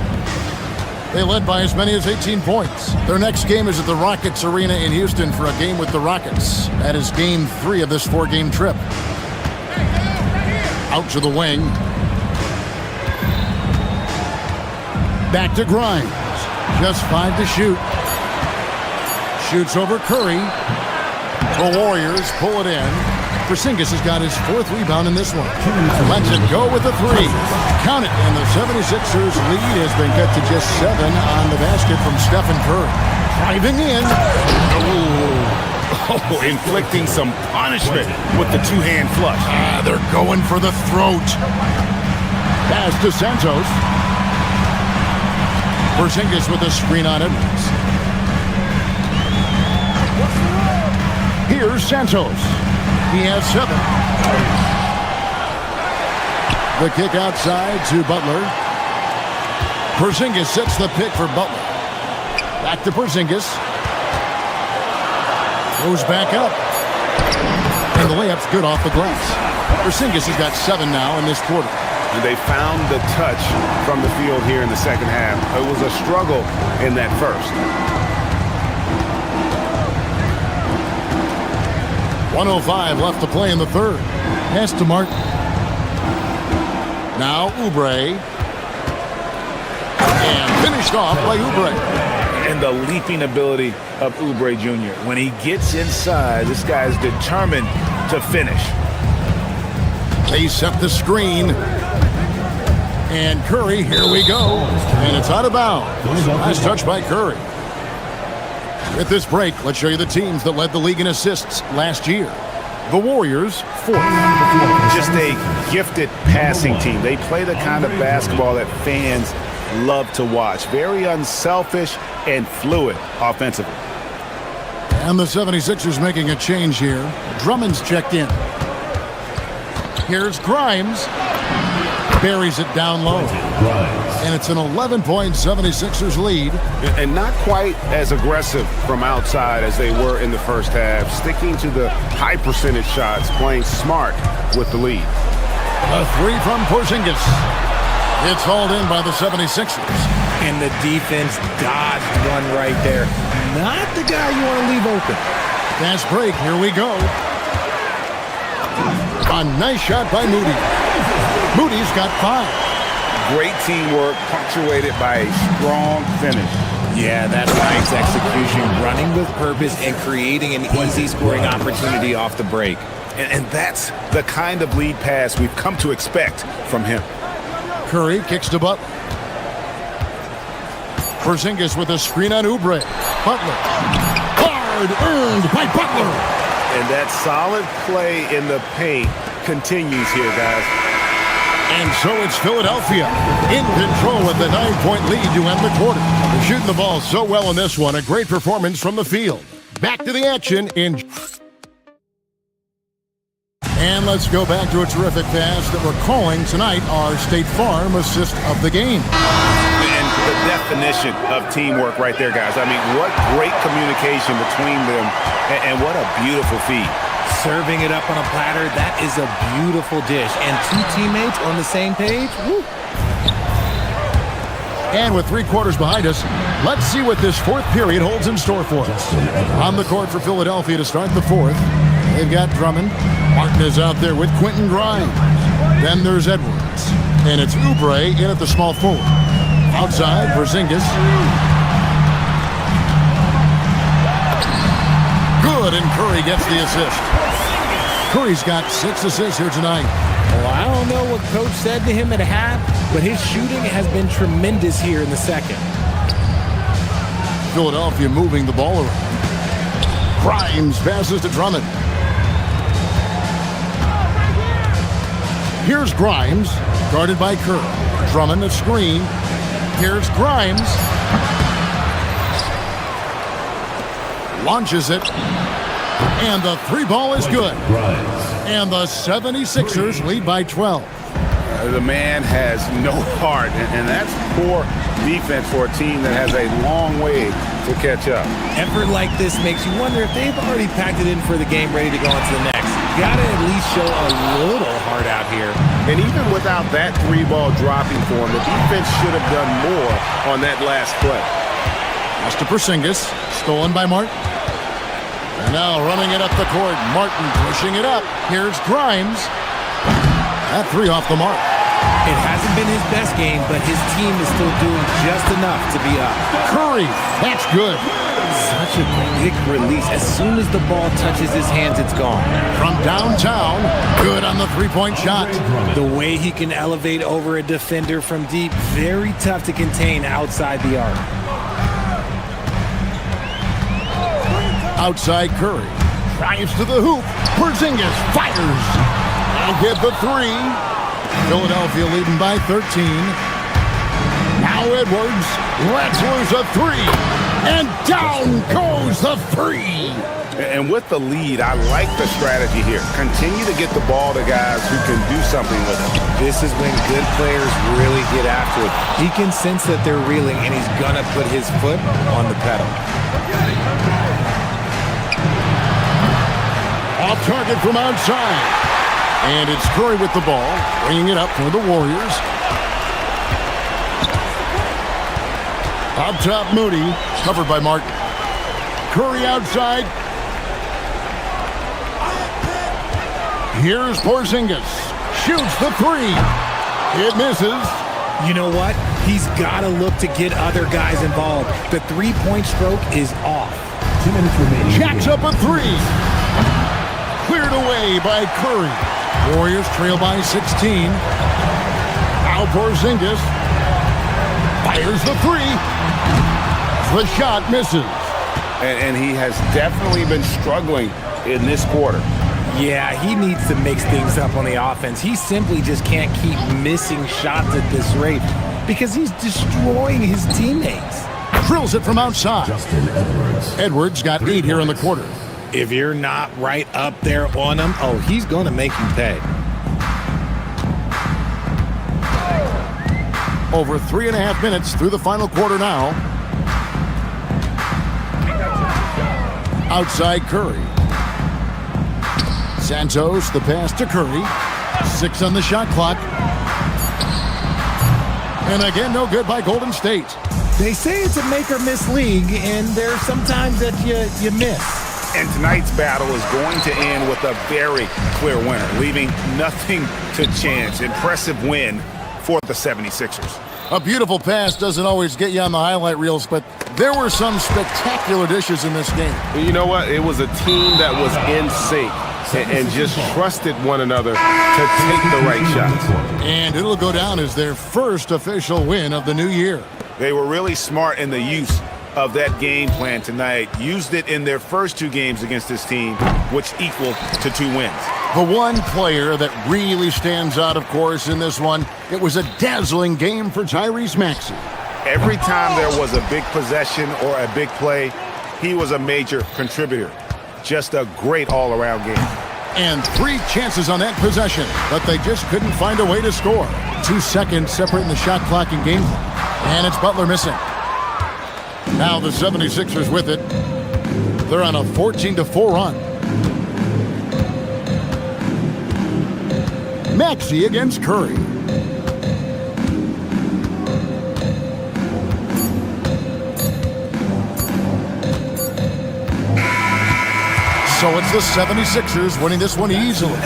Speaker 3: They led by as many as 18 points. Their next game is at the Rockets Arena in Houston for a game with the Rockets. That is game 3 of this 4-game trip. Out to the wing. Back to Grimes. Just 5 to shoot. Shoots over Curry. The Warriors pull it in. Porzingis has got his 4th rebound in this one. Lets it go with the 3. Count it. And the 76ers lead has been cut to just 7 on the basket from Stephen Curry. Driving in.
Speaker 16: Oh, inflicting some punishment with the 2-hand flush.
Speaker 3: They're going for the throat. Pass to Santos. Porzingis with a screen on Edwards. Here's Santos. He has 7. The kick outside to Butler. Porzingis sets the pick for Butler. Back to Porzingis. Goes back up. And the layup's good off the glass. Porzingis has got 7 now in this quarter.
Speaker 16: And they found the touch from the field here in the second half. It was a struggle in that first.
Speaker 3: 1:05 left to play in the third. Pass to Martin. Now Oubre. And finished off by Oubre.
Speaker 16: And the leaping ability of Oubre Jr. When he gets inside, this guy's determined to finish.
Speaker 3: They set the screen. And Curry, here we go. And it's out of bounds. Nice touch by Curry. With this break, let's show you the teams that led the league in assists last year. The Warriors, 4th.
Speaker 16: Just a gifted passing team. They play the kind of basketball that fans love to watch. Very unselfish and fluid offensively.
Speaker 3: And the 76ers making a change here. Drummond's checked in. Here's Grimes. Buries it down low. And it's an 11-point 76ers lead.
Speaker 16: And not quite as aggressive from outside as they were in the first half. Sticking to the high percentage shots, playing smart with the lead.
Speaker 3: A 3 from Porzingis. It's hauled in by the 76ers.
Speaker 13: And the defense dodged one right there. Not the guy you want to leave open.
Speaker 3: Fast break. Here we go. A nice shot by Moody. Moody's got 5.
Speaker 16: Great teamwork, punctuated by a strong finish.
Speaker 13: Yeah, that's nice execution, running with purpose and creating an easy scoring opportunity off the break.
Speaker 16: And that's the kind of lead pass we've come to expect from him.
Speaker 3: Curry kicks to Butler. Porzingis with a screen on Oubre. Butler. Good, earned by Butler.
Speaker 16: And that solid play in the paint continues here, guys.
Speaker 3: And so it's Philadelphia in control with the 9-point lead to end the quarter. They're shooting the ball so well in this one. A great performance from the field. Back to the action in... And let's go back to a terrific pass that we're calling tonight our State Farm assist of the game.
Speaker 16: And the definition of teamwork right there, guys. I mean, what great communication between them, and what a beautiful feed.
Speaker 13: Serving it up on a platter, that is a beautiful dish. And two teammates on the same page, woo.
Speaker 3: And with 3 quarters behind us, let's see what this fourth period holds in store for us. On the court for Philadelphia to start the fourth, they've got Drummond. Martin is out there with Quentin Grimes. Then there's Edwards. And it's Oubre in at the small forward. Outside, Porzingis. Good, and Curry gets the assist. Curry's got 6 assists here tonight.
Speaker 13: Well, I don't know what Coach said to him at half, but his shooting has been tremendous here in the second.
Speaker 3: Philadelphia moving the ball around. Grimes passes to Drummond. Here's Grimes, guarded by Curry. Drummond a screen. Here's Grimes. Launches it. And the 3 ball is good. And the 76ers lead by 12.
Speaker 16: The man has no heart, and that's poor defense for a team that has a long way to catch up.
Speaker 13: Effort like this makes you wonder if they've already packed it in for the game, ready to go on to the next. Gotta at least show a little heart out here.
Speaker 16: And even without that 3 ball dropping for him, the defense should have done more on that last play.
Speaker 3: Pass to Porzingis, stolen by Martin. And now running it up the court, Martin pushing it up. Here's Grimes. That 3 off the mark.
Speaker 13: It hasn't been his best game, but his team is still doing just enough to be up.
Speaker 3: Curry, that's good.
Speaker 13: Such a quick release. As soon as the ball touches his hands, it's gone.
Speaker 3: From downtown, good on the 3-point shot.
Speaker 13: The way he can elevate over a defender from deep, very tough to contain outside the arc.
Speaker 3: Outside Curry, drives to the hoop. Porzingis fires. And get the 3. Philadelphia leading by 13. Now Edwards lets loose a 3. And down goes the 3.
Speaker 16: And with the lead, I like the strategy here. Continue to get the ball to guys who can do something with it.
Speaker 13: This is when good players really get after it. He can sense that they're reeling, and he's gonna put his foot on the pedal.
Speaker 3: Off target from outside. And it's Curry with the ball, bringing it up for the Warriors. Up top, Moody, covered by Martin. Curry outside. Here's Porzingis. Shoots the 3. It misses.
Speaker 13: You know what? He's got to look to get other guys involved. The 3-point stroke is off.
Speaker 12: 2 minutes remaining.
Speaker 3: Jacks up a 3. Cleared away by Curry. Warriors trail by 16. Now Porzingis fires the 3. The shot misses.
Speaker 16: And he has definitely been struggling in this quarter.
Speaker 13: Yeah, he needs to mix things up on the offense. He simply just can't keep missing shots at this rate because he's destroying his teammates.
Speaker 3: Drills it from outside.
Speaker 12: Justin Edwards.
Speaker 3: Edwards got 8 here in the quarter.
Speaker 13: If you're not right up there on him, oh, he's going to make you pay.
Speaker 3: Over 3.5 minutes through the final quarter now. Outside Curry. Santos, the pass to Curry. 6 on the shot clock. And again, no good by Golden State.
Speaker 13: They say it's a make-or-miss league, and there's sometimes that you miss.
Speaker 16: And tonight's battle is going to end with a very clear winner, leaving nothing to chance. Impressive win for the 76ers.
Speaker 3: A beautiful pass doesn't always get you on the highlight reels, but there were some spectacular dishes in this game.
Speaker 16: You know what? It was a team that was in sync and just trusted one another to take the right shots.
Speaker 3: And it'll go down as their first official win of the new year.
Speaker 16: They were really smart in the use of that game plan tonight. Used it in their first 2 games against this team, which equal to 2 wins.
Speaker 3: The one player that really stands out, of course, in this one, it was a dazzling game for Tyrese Maxey.
Speaker 16: Every time there was a big possession or a big play, he was a major contributor. Just a great all-around game.
Speaker 3: And 3 chances on that possession, but they just couldn't find a way to score. 2 seconds separating the shot clock and game clock. And it's Butler missing. Now the 76ers with it. They're on a 14-4 run. Maxey against Curry. So it's the 76ers winning this one easily.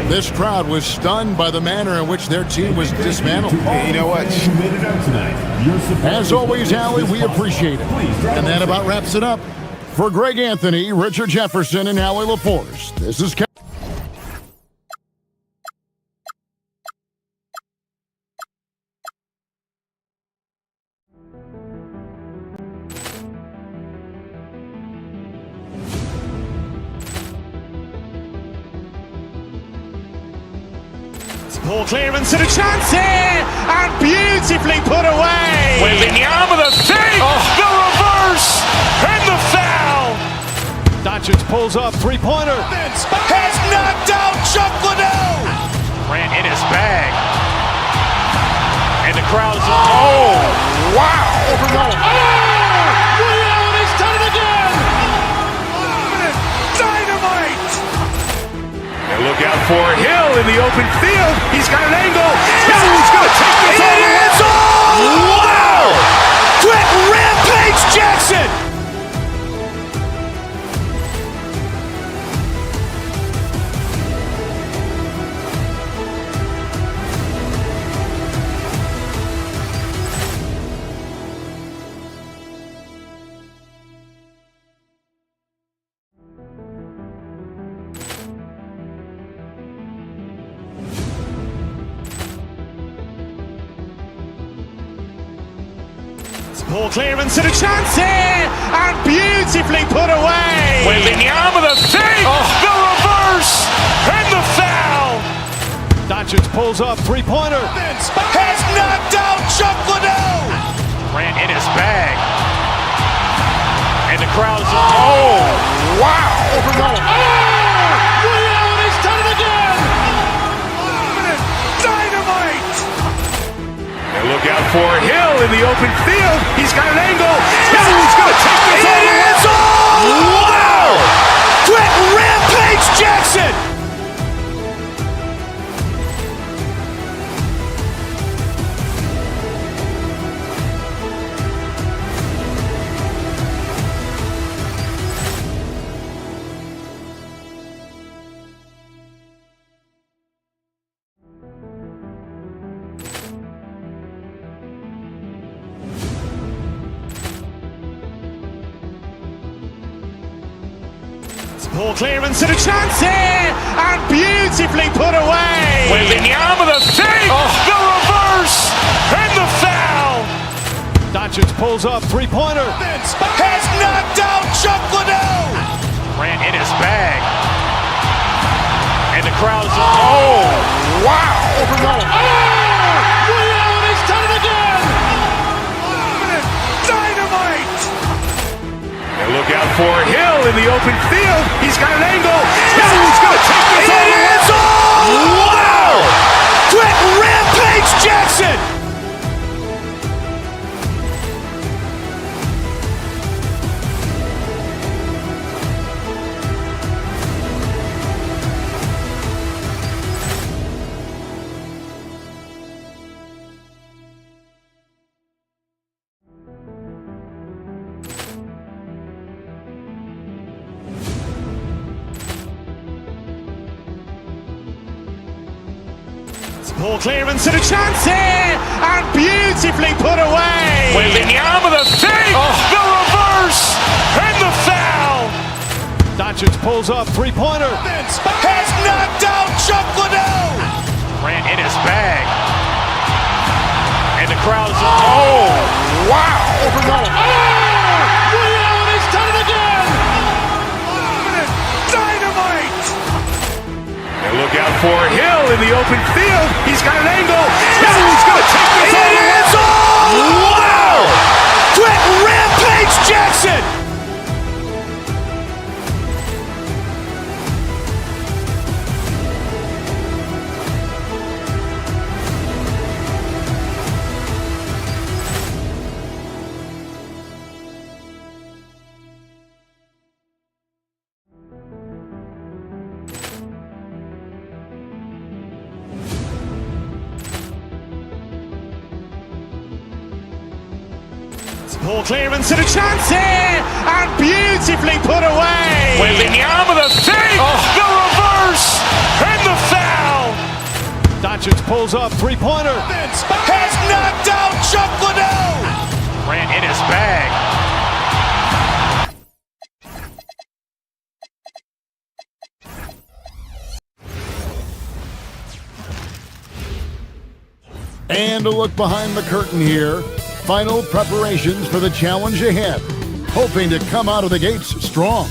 Speaker 3: This crowd was stunned by the manner in which their team was dismantled.
Speaker 16: You know what?
Speaker 3: As always, Allie, we appreciate it. And that about wraps it up. For Greg Anthony, Richard Jefferson, and Allie LaForce, this is
Speaker 2: Ball clearance and a chance here, and beautifully put away. Wembanyama the save, the reverse, and the foul.
Speaker 8: Doncic pulls up, three-pointer.
Speaker 2: Has knocked out Chuck Liddell. Grant in his bag, and the crowd is wow! He's done it again. Dynamite!
Speaker 1: And look out for Hill in the open field. He's got an angle. Hill's going to take this all the way.
Speaker 2: Wow! Quick Rampage Jackson! Ball clearance and a chance here, and beautifully put away. Wembanyama the save, the reverse, and the foul.
Speaker 8: Doncic pulls up, three-pointer.
Speaker 2: Has knocked out Chuck Liddell. Grant in his bag, and the crowd is wow! He's done it again. Dynamite!
Speaker 1: And look out for Hill in the open field. He's got an angle. Hill's going to take this all the way.
Speaker 2: Wow! Quick Rampage Jackson! Ball clearance and a chance here, and beautifully put away. Wembanyama the save, the reverse, and the foul.
Speaker 8: Doncic pulls up, three-pointer.
Speaker 2: Has knocked out Chuck Liddell. Grant in his bag, and the crowd is wow! He's done it again. Dynamite!
Speaker 1: And look out for Hill in the open field. He's got an angle. Hill's going to take this all the way.
Speaker 2: Wow! Quick Rampage Jackson! Ball clearance and a chance here, and beautifully put away. Wembanyama the save, the reverse, and the foul.
Speaker 8: Doncic pulls up, three-pointer.
Speaker 2: Has knocked out Chuck Liddell. Grant in his bag, and the crowd is wow!
Speaker 1: look out for Hill in the open field. He's got an angle. Hill's going to take this all the way.
Speaker 2: Wow! Quick rampage Jackson!
Speaker 21: Poor clearance and a chance here, and beautifully put away.
Speaker 2: Wembanyama the save, the reverse, and the foul. Doncic pulls up, three-pointer.
Speaker 21: Has knocked out Chuck Liddell.
Speaker 2: Grant in his bag.
Speaker 3: And a look behind the curtain here. Final preparations for the challenge ahead. Hoping to come out of the gates strong.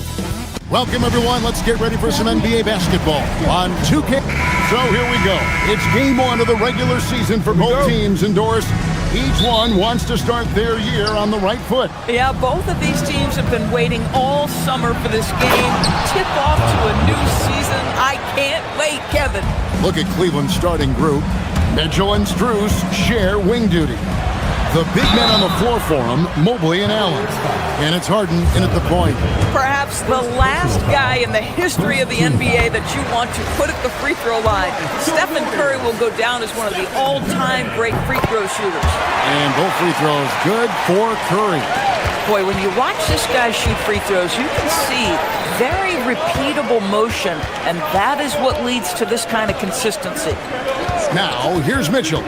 Speaker 3: Welcome, everyone. Let's get ready for some NBA basketball on 2K. So here we go. It's game one of the regular season for both teams indoors. Each one wants to start their year on the right foot.
Speaker 5: Yeah, both of these teams have been waiting all summer for this game. Tip off to a new season. I can't wait, Kevin.
Speaker 3: Look at Cleveland's starting group. Mitchell and Strus share wing duty. The big men on the floor for him, Mobley and Allen. And it's Harden in at the point.
Speaker 5: Perhaps the last guy in the history of the NBA that you want to put at the free throw line. Stephen Curry will go down as one of the all-time great free throw shooters.
Speaker 3: And both free throws good for Curry.
Speaker 5: Boy, when you watch this guy shoot free throws, you can see very repeatable motion, and that is what leads to this kind of consistency.
Speaker 3: Now, here's Mitchell.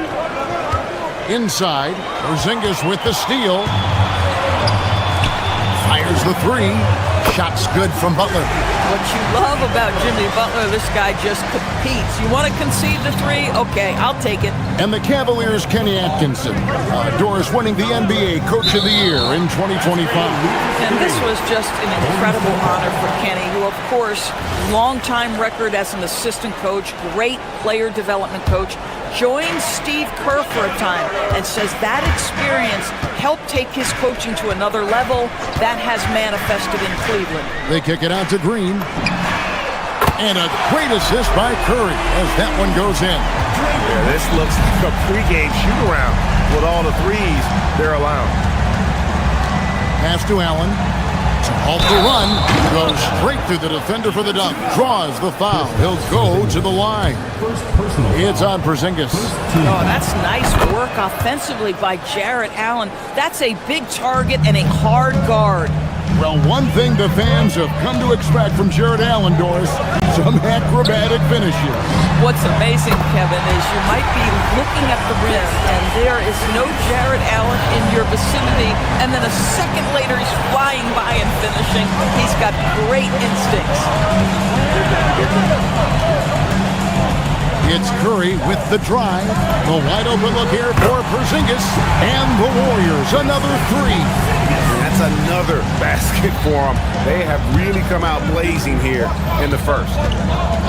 Speaker 3: Inside, Porzingis with the steal. Fires the three. Shot's good from Butler.
Speaker 5: What you love about Jimmy Butler, this guy just competes. You want to concede the three? Okay, I'll take it.
Speaker 3: And the Cavaliers' Kenny Atkinson. Doris winning the NBA Coach of the Year in 2025.
Speaker 5: And this was just an incredible honor for Kenny, who, of course, long-time record as an assistant coach, great player development coach, joined Steve Kerr for a time and says that experience helped take his coaching to another level. That has manifested in Cleveland.
Speaker 3: They kick it out to Green. And a great assist by Curry as that one goes in.
Speaker 16: Yeah, this looks like a pregame shoot-around with all the threes they're allowing.
Speaker 3: Pass to Allen. Off the run, goes straight through the defender for the dunk. Draws the foul. He'll go to the line. It's on Porzingis.
Speaker 5: Oh, that's nice work offensively by Jarrett Allen. That's a big target and a hard guard.
Speaker 3: Well, one thing the fans have come to expect from Jarrett Allen, Doris, some acrobatic finishes.
Speaker 5: What's amazing, Kevin, is you might be looking at the rim and there is no Jarrett Allen in your vicinity, and then a second later he's flying by and finishing. He's got great instincts.
Speaker 3: It's Curry with the drive. The wide open look here for Porzingis. And the Warriors, another three.
Speaker 16: That's another basket for them. They have really come out blazing here in the first.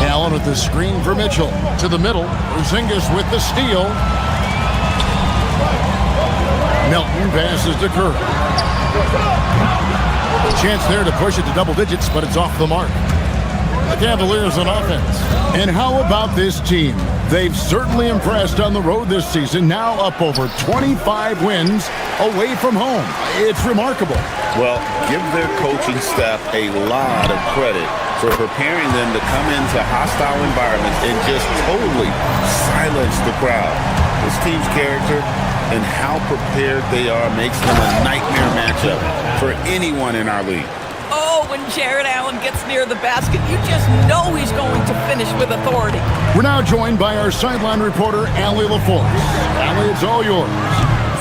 Speaker 3: Allen with the screen for Mitchell. To the middle. Porzingis with the steal. Melton passes to Curry. Chance there to push it to double digits, but it's off the mark. The Cavaliers on offense. And how about this team? They've certainly impressed on the road this season, now up over 25 wins away from home. It's remarkable.
Speaker 14: Well, give their coaching staff a lot of credit for preparing them to come into hostile environments and just totally silence the crowd. This team's character and how prepared they are makes them a nightmare matchup for anyone in our league.
Speaker 5: Oh, when Jarrett Allen gets near the basket, you just know he's going to finish with authority.
Speaker 3: We're now joined by our sideline reporter, Allie LaForce. Allie, it's all yours.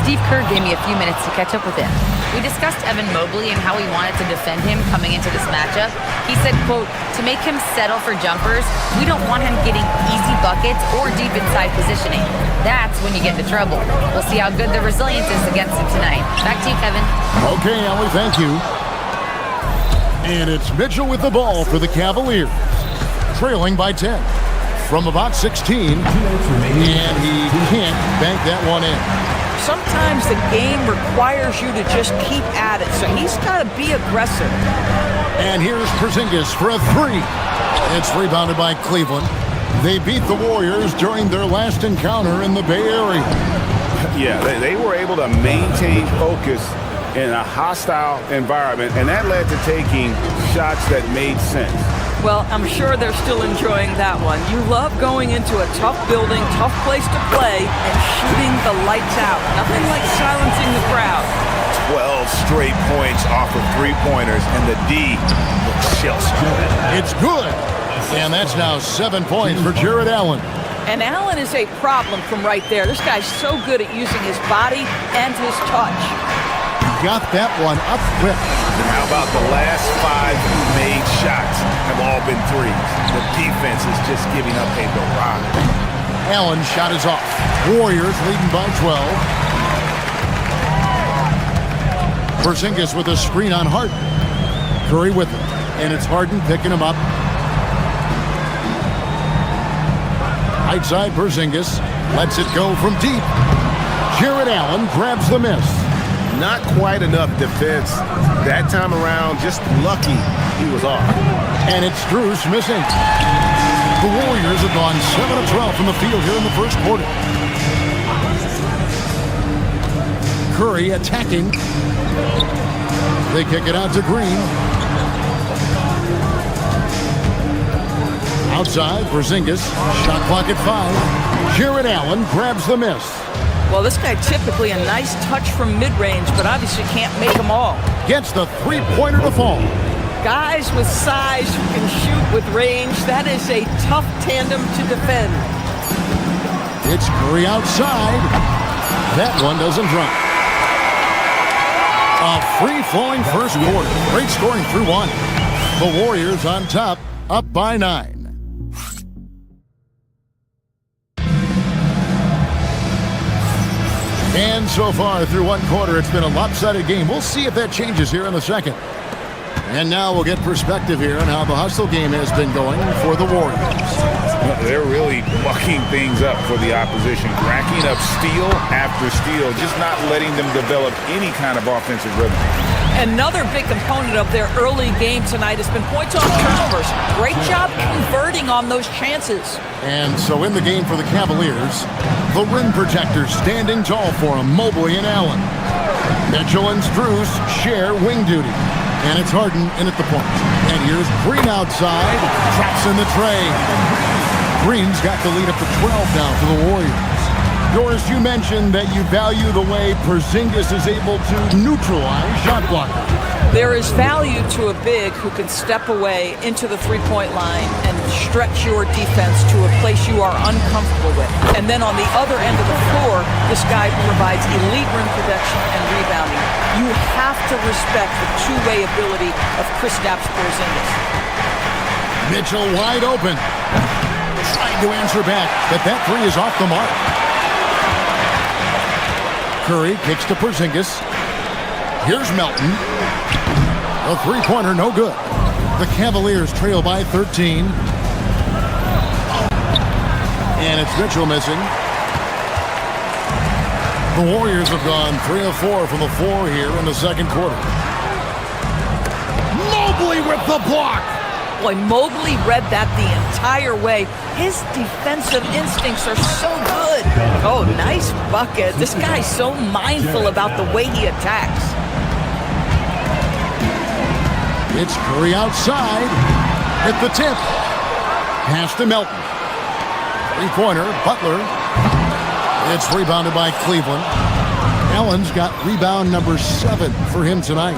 Speaker 6: Steve Kerr gave me a few minutes to catch up with him. We discussed Evan Mobley and how we wanted to defend him coming into this matchup. He said, quote, to make him settle for jumpers, we don't want him getting easy buckets or deep inside positioning. That's when you get into trouble. We'll see how good the resilience is against him tonight. Back to you, Kevin.
Speaker 3: Okay, Allie, thank you. And it's Mitchell with the ball for the Cavaliers, trailing by 10. from about 16, and he can't bank that one in.
Speaker 5: Sometimes the game requires you to just keep at it, so he's got to be aggressive.
Speaker 3: And here's Porzingis for a three. It's rebounded by Cleveland. They beat the Warriors during their last encounter in the Bay Area.
Speaker 16: Yeah, they were able to maintain focus in a hostile environment, and that led to taking shots that made sense.
Speaker 5: Well, I'm sure they're still enjoying that one. You love going into a tough building, tough place to play, and shooting the lights out. Nothing like silencing the crowd.
Speaker 16: 12 straight points off of three-pointers, and the D looks shell-scored.
Speaker 3: It's good. And that's now 7 points for Jared Allen.
Speaker 5: And Allen is a problem from right there. This guy's so good at using his body and his touch.
Speaker 3: Got that one up quick.
Speaker 16: And how about the last 5 who made shots have all been threes? The defense is just giving up a barrage.
Speaker 3: Allen's shot is off. Warriors leading by 12. Porzingis with a screen on Harden. Curry with it. And it's Harden picking him up. Right side, Porzingis lets it go from deep. Jared Allen grabs the miss.
Speaker 14: Not quite enough defense that time around. Just lucky he was off.
Speaker 3: And it's Strus missing. The Warriors have gone 7 of 12 from the field here in the first quarter. Curry attacking. They kick it out to Green. Outside, Porzingis. Shot clock at 5. Jared Allen grabs the miss.
Speaker 5: Well, this guy typically a nice touch from mid-range, but obviously can't make them all.
Speaker 3: Gets the three-pointer to fall.
Speaker 5: Guys with size who can shoot with range, that is a tough tandem to defend.
Speaker 3: It's Curry outside. That one doesn't drop. A free-flowing first quarter. Great scoring through one. The Warriors on top, up by 9. And so far through one quarter, it's been a lopsided game. We'll see if that changes here in the second. And now we'll get perspective here on how the hustle game has been going for the Warriors.
Speaker 16: They're really mucking things up for the opposition, racking up steal after steal, just not letting them develop any kind of offensive rhythm.
Speaker 5: Another big component of their early game tonight has been points off turnovers. Great job converting on those chances.
Speaker 3: And so in the game for the Cavaliers, the rim protectors standing tall for them, Mobley and Allen. Mitchell and Strus share wing duty. And it's Harden in at the point. And here's Green outside, traps in the tray. Green's got the lead up to 12 now for the Warriors. Doris, you mentioned that you value the way Porzingis is able to neutralize shot blockers.
Speaker 5: There is value to a big who can step away into the three-point line and stretch your defense to a place you are uncomfortable with. And then on the other end of the floor, this guy provides elite rim protection and rebounding. You have to respect the two-way ability of Kristaps Porzingis.
Speaker 3: Mitchell wide open. Trying to answer back, but that three is off the mark. Curry kicks to Porzingis. Here's Melton. A three-pointer, no good. The Cavaliers trail by 13. And it's Mitchell missing. The Warriors have gone 3 of 4 from the floor here in the second quarter. Mobley with the block.
Speaker 5: Boy, Mobley read that the entire way. His defensive instincts are so good. Oh, nice bucket. This guy's so mindful about the way he attacks.
Speaker 3: It's Curry outside. At the tip. Pass to Melton. Three-pointer, Butler. It's rebounded by Cleveland. Allen's got rebound number 7 for him tonight.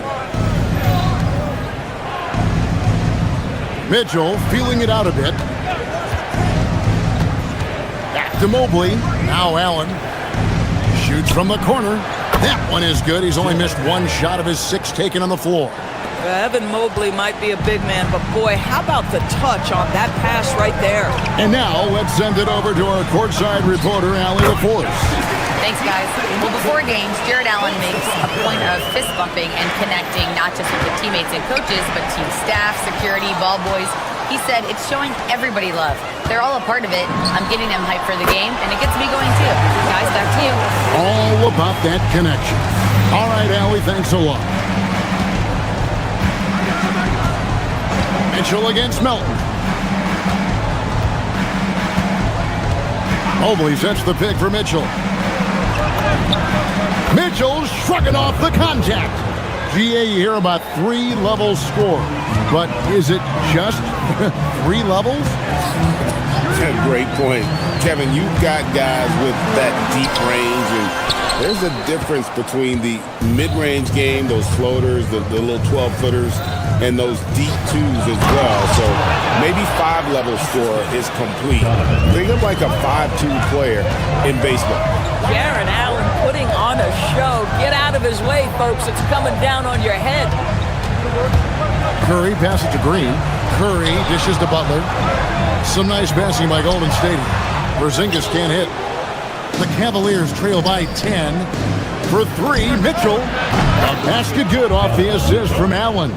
Speaker 3: Mitchell feeling it out a bit. Back to Mobley. Now Allen shoots from the corner. That one is good. He's only missed one shot of his 6 taken on the floor.
Speaker 5: Evan Mobley might be a big man, but boy, how about the touch on that pass right there?
Speaker 3: And now let's send it over to our courtside reporter, Allie LaForce.
Speaker 6: Thanks, guys. Well, before games, Jared Allen makes a point of fist bumping and connecting, not just with the teammates and coaches, but team staff, security, ball boys. He said, it's showing everybody love. They're all a part of it. I'm getting them hyped for the game, and it gets me going too. Guys, back to you.
Speaker 3: All about that connection. All right, Allie, thanks a lot. Mitchell against Melton. Mobley sets the pick for Mitchell. Mitchell shrugging off the contact. GA, you hear about 3-level score, but is it just 3 levels?
Speaker 14: Great point. Kevin, you've got guys with that deep range, and there's a difference between the mid-range game, those floaters, the little 12-footers, and those deep twos as well. So maybe 5-level score is complete. Think of like a 5-2 player in baseball.
Speaker 5: Jaron Allen putting on a show. Get out of his way, folks. It's coming down on your head.
Speaker 3: Curry passes to Green. Curry dishes to Butler. Some nice passing by Golden State. Porzingis can't hit. The Cavaliers trail by 10. For 3, Mitchell. A basket good off the assist from Allen.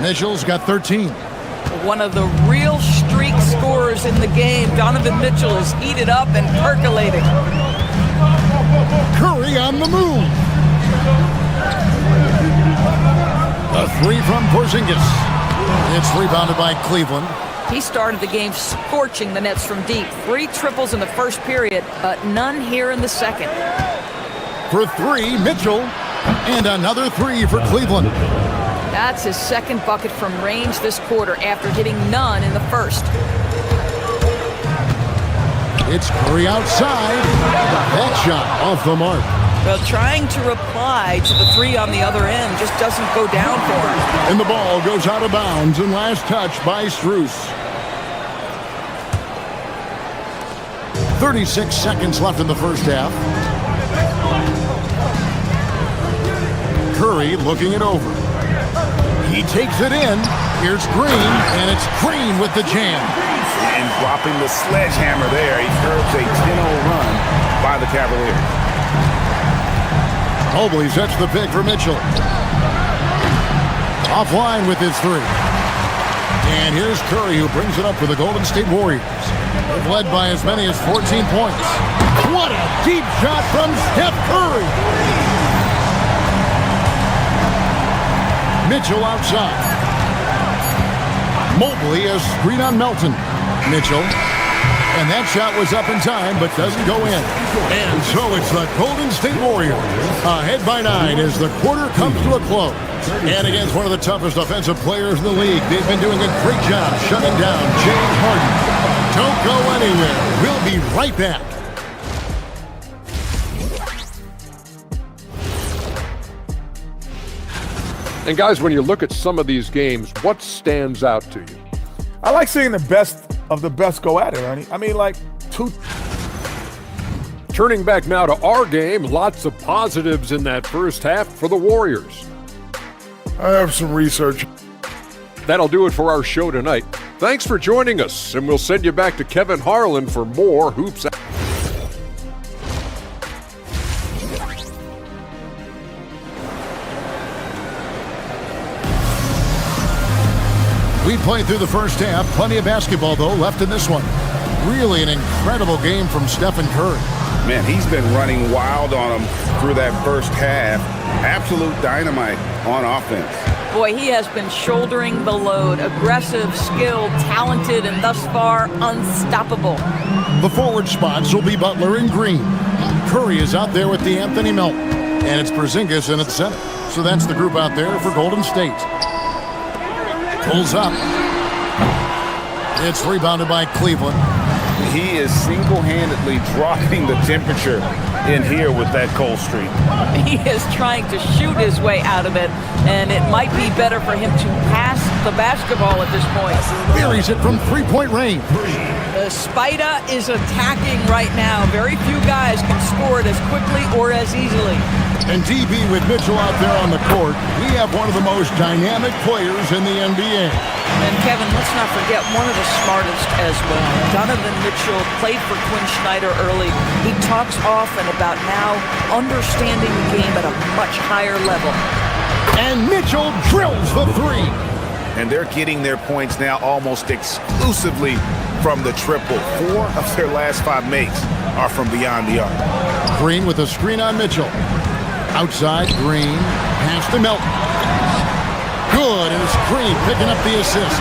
Speaker 3: Mitchell's got 13.
Speaker 5: One of the real streak scorers in the game. Donovan Mitchell is heated up and percolating.
Speaker 3: Curry on the move. A 3 from Porzingis. It's rebounded by Cleveland.
Speaker 5: He started the game scorching the Nets from deep. 3 triples in the first period, but none here in the second.
Speaker 3: For 3, Mitchell. And another 3 for Cleveland.
Speaker 5: That's his second bucket from range this quarter after hitting none in the first.
Speaker 3: It's Curry outside. That shot off the mark.
Speaker 5: Well, trying to reply to the 3 on the other end just doesn't go down for him.
Speaker 3: And the ball goes out of bounds, and last touch by Strus. 36 seconds left in the first half. Curry looking it over. He takes it in. Here's Green, and it's Green with the jam.
Speaker 16: And dropping the sledgehammer there, he curbs a 10-0 run by the Cavaliers.
Speaker 3: Mobley sets the pick for Mitchell. Offline with his 3. And here's Curry, who brings it up for the Golden State Warriors. They've led by as many as 14 points. What a deep shot from Steph Curry! Mitchell outside. Mobley a screen on Melton. Mitchell. And that shot was up in time, but doesn't go in. And so it's the Golden State Warriors ahead by 9 as the quarter comes to a close. And against one of the toughest offensive players in the league, they've been doing a great job shutting down James Harden. Don't go anywhere. We'll be right back.
Speaker 8: And guys, when you look at some of these games, what stands out to you?
Speaker 15: I like seeing the best of the best go at it, Ernie. I mean, like,
Speaker 8: Turning back now to our game, lots of positives in that first half for the Warriors.
Speaker 7: I have some research.
Speaker 8: That'll do it for our show tonight. Thanks for joining us, and we'll send you back to Kevin Harlan for more Hoops.
Speaker 3: We played through the first half. Plenty of basketball, though, left in this one. Really an incredible game from Stephen Curry.
Speaker 16: Man, he's been running wild on them through that first half. Absolute dynamite on offense.
Speaker 5: Boy, he has been shouldering the load. Aggressive, skilled, talented, and thus far, unstoppable.
Speaker 3: The forward spots will be Butler and Green. Curry is out there with the Anthony Melton. And it's Porzingis in at center. So that's the group out there for Golden State. Pulls up. It's rebounded by Cleveland.
Speaker 16: He is single-handedly dropping the temperature in here with that cold streak.
Speaker 5: He is trying to shoot his way out of it, and it might be better for him to pass the basketball at this point.
Speaker 3: Buries it from three-point range.
Speaker 5: The Spider is attacking right now. Very few guys can score it as quickly or as easily.
Speaker 3: And DB with Mitchell out there on the court, we have one of the most dynamic players in the NBA.
Speaker 5: And Kevin, let's not forget one of the smartest as well. Donovan Mitchell played for Quinn Snyder early. He talks often about now understanding the game at a much higher level.
Speaker 3: And Mitchell drills the 3.
Speaker 16: and they're getting their points now almost exclusively from the triple. 4 of their last 5 makes are from beyond the arc.
Speaker 3: Green with a screen on Mitchell. Outside, Green. Pass to Melton. Good, and it's Green picking up the assist.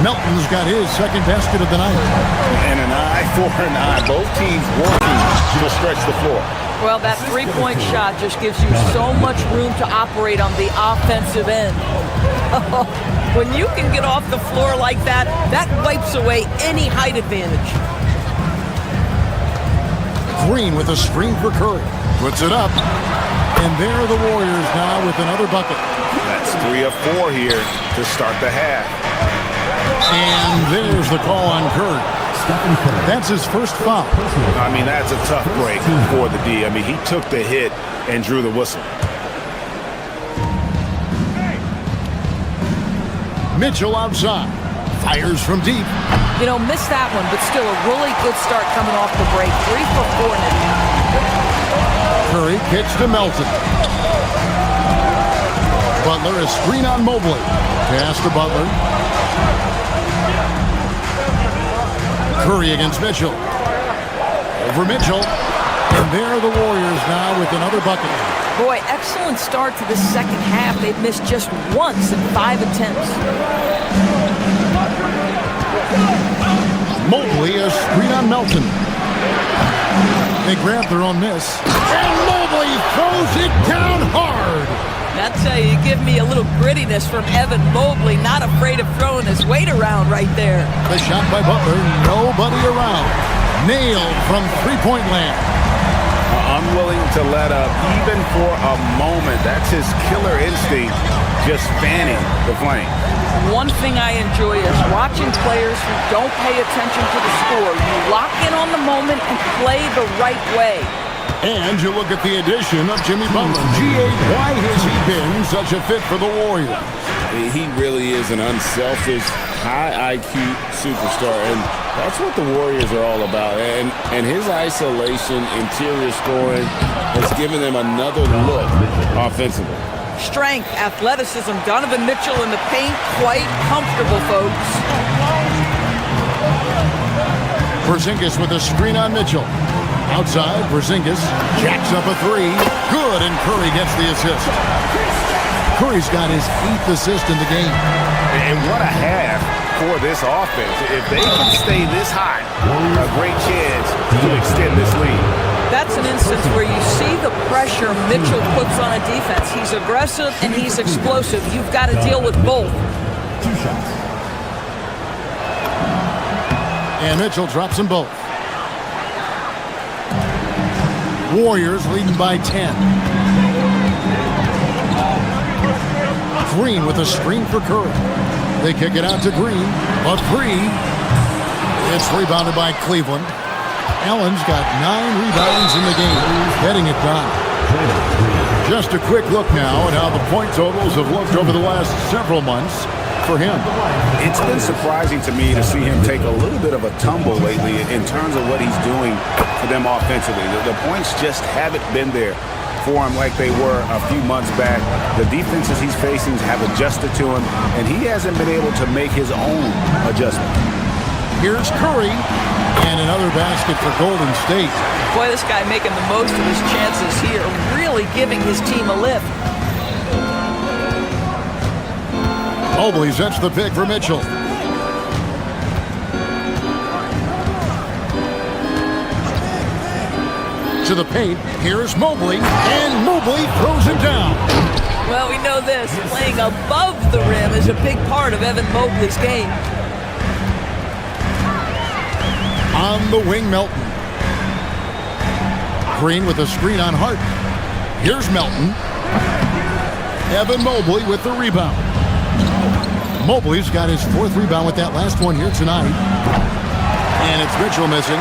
Speaker 3: Melton's got his second basket of the night.
Speaker 16: And an eye for an eye. Both teams working to stretch the floor.
Speaker 5: Well, that three-point shot just gives you so much room to operate on the offensive end. When you can get off the floor like that, that wipes away any height advantage.
Speaker 3: Green with a screen for Curry. Puts it up. And there are the Warriors now with another bucket.
Speaker 16: That's 3 of 4 here to start the half.
Speaker 3: And there's the call on Curry. That's his first foul.
Speaker 16: I mean, that's a tough break for the D. I mean, he took the hit and drew the whistle.
Speaker 3: Mitchell outside. Fires from deep.
Speaker 5: You know, missed that one, but still a really good start coming off the break. 3 for 4 now.
Speaker 3: Curry kicks to Melton. Butler, a screen on Mobley. Pass to Butler. Curry against Mitchell. Over Mitchell. And there are the Warriors now with another bucket.
Speaker 5: Boy, excellent start to the second half. They've missed just once in 5 attempts.
Speaker 3: Mobley, a screen on Melton. They grab their own miss. And Mobley throws it down hard.
Speaker 5: That's how you give me a little grittiness from Evan Mobley, not afraid of throwing his weight around right there.
Speaker 3: The shot by Butler, nobody around. Nailed from three-point land.
Speaker 16: Unwilling to let up even for a moment. That's his killer instinct, just fanning the flame.
Speaker 5: One thing I enjoy is watching players who don't pay attention to the score. You lock in on the moment and play the right way.
Speaker 3: And you look at the addition of Jimmy Butler. G.A., why has he been such a fit for the Warriors?
Speaker 14: He really is an unselfish, high IQ superstar, and that's what the Warriors are all about. And his isolation, interior scoring has given them another look offensively.
Speaker 5: Strength, athleticism, Donovan Mitchell in the paint, quite comfortable, folks.
Speaker 3: Porzingis with a screen on Mitchell. Outside, Porzingis jacks up a 3. Good, and Curry gets the assist. Curry's got his 8th assist in the game.
Speaker 16: And what a half for this offense. If they can stay this high, a great chance to extend this lead.
Speaker 5: That's an instance where you see the pressure Mitchell puts on a defense. He's aggressive and he's explosive. You've got to deal with both.
Speaker 12: 2 shots.
Speaker 3: And Mitchell drops them both. Warriors leading by 10. Green with a screen for Curry. They kick it out to Green. A 3. It's rebounded by Cleveland. Allen's got 9 rebounds in the game. Getting it done. Just a quick look now at how the point totals have looked over the last several months for him.
Speaker 16: It's been surprising to me to see him take a little bit of a tumble lately in terms of what he's doing for them offensively. The points just haven't been there for him like they were a few months back. The defenses he's facing have adjusted to him, and he hasn't been able to make his own adjustment.
Speaker 3: Here's Curry, and another basket for Golden State.
Speaker 5: Boy, this guy making the most of his chances here, really giving his team a lift.
Speaker 3: Mobley sets the pick for Mitchell. To the paint, here's Mobley, and Mobley throws it down.
Speaker 5: Well, we know this. Playing above the rim is a big part of Evan Mobley's game.
Speaker 3: On the wing, Melton. Green with a screen on Hart. Here's Melton. Evan Mobley with the rebound. Mobley's got his 4th rebound with that last one here tonight. And it's Mitchell missing.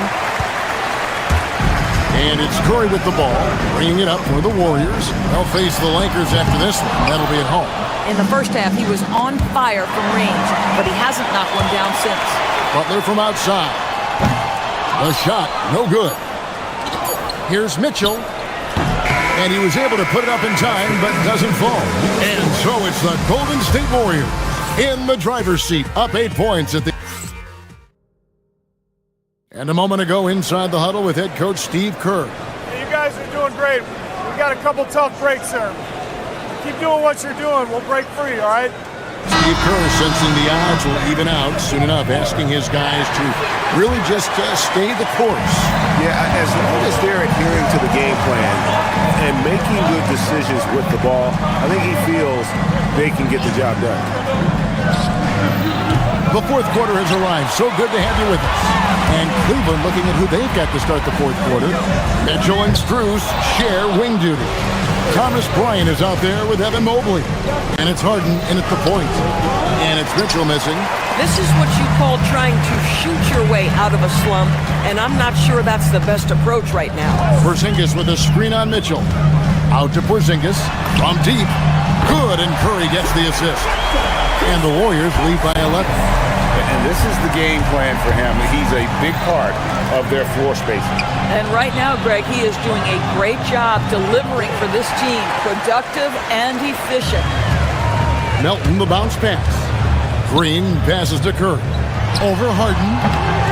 Speaker 3: And it's Curry with the ball, bringing it up for the Warriors. They'll face the Lakers after this one. That'll be at home.
Speaker 5: In the first half, he was on fire from range, but he hasn't knocked one down since.
Speaker 3: Butler from outside. The shot, no good. Here's Mitchell. And he was able to put it up in time, but doesn't fall. And so it's the Golden State Warriors in the driver's seat, up 8 points at the... And a moment ago inside the huddle with head coach Steve Kerr.
Speaker 19: You guys are doing great. We got a couple tough breaks there. Keep doing what you're doing. We'll break free, all right?
Speaker 3: Steve Kerr sensing the odds will even out soon enough, asking his guys to really just stay the course.
Speaker 16: Yeah, as long as they're adhering to the game plan and making good decisions with the ball, I think he feels they can get the job done.
Speaker 3: The fourth quarter has arrived. So good to have you with us. And Cleveland looking at who they've got to start the fourth quarter. Mitchell and Strus share wing duty. Thomas Bryant is out there with Evan Mobley. And it's Harden in at the point. And it's Mitchell missing.
Speaker 18: This is what you call trying to shoot your way out of a slump, and I'm not sure that's the best approach right now.
Speaker 3: Porzingis with a screen on Mitchell. Out to Porzingis from deep. Good, and Curry gets the assist. And the Warriors lead by 11.
Speaker 16: And this is the game plan for him. He's a big part of their floor spacing.
Speaker 5: And right now, Greg, he is doing a great job delivering for this team. Productive and efficient.
Speaker 3: Melton, the bounce pass. Green passes to Curry. Over Harden.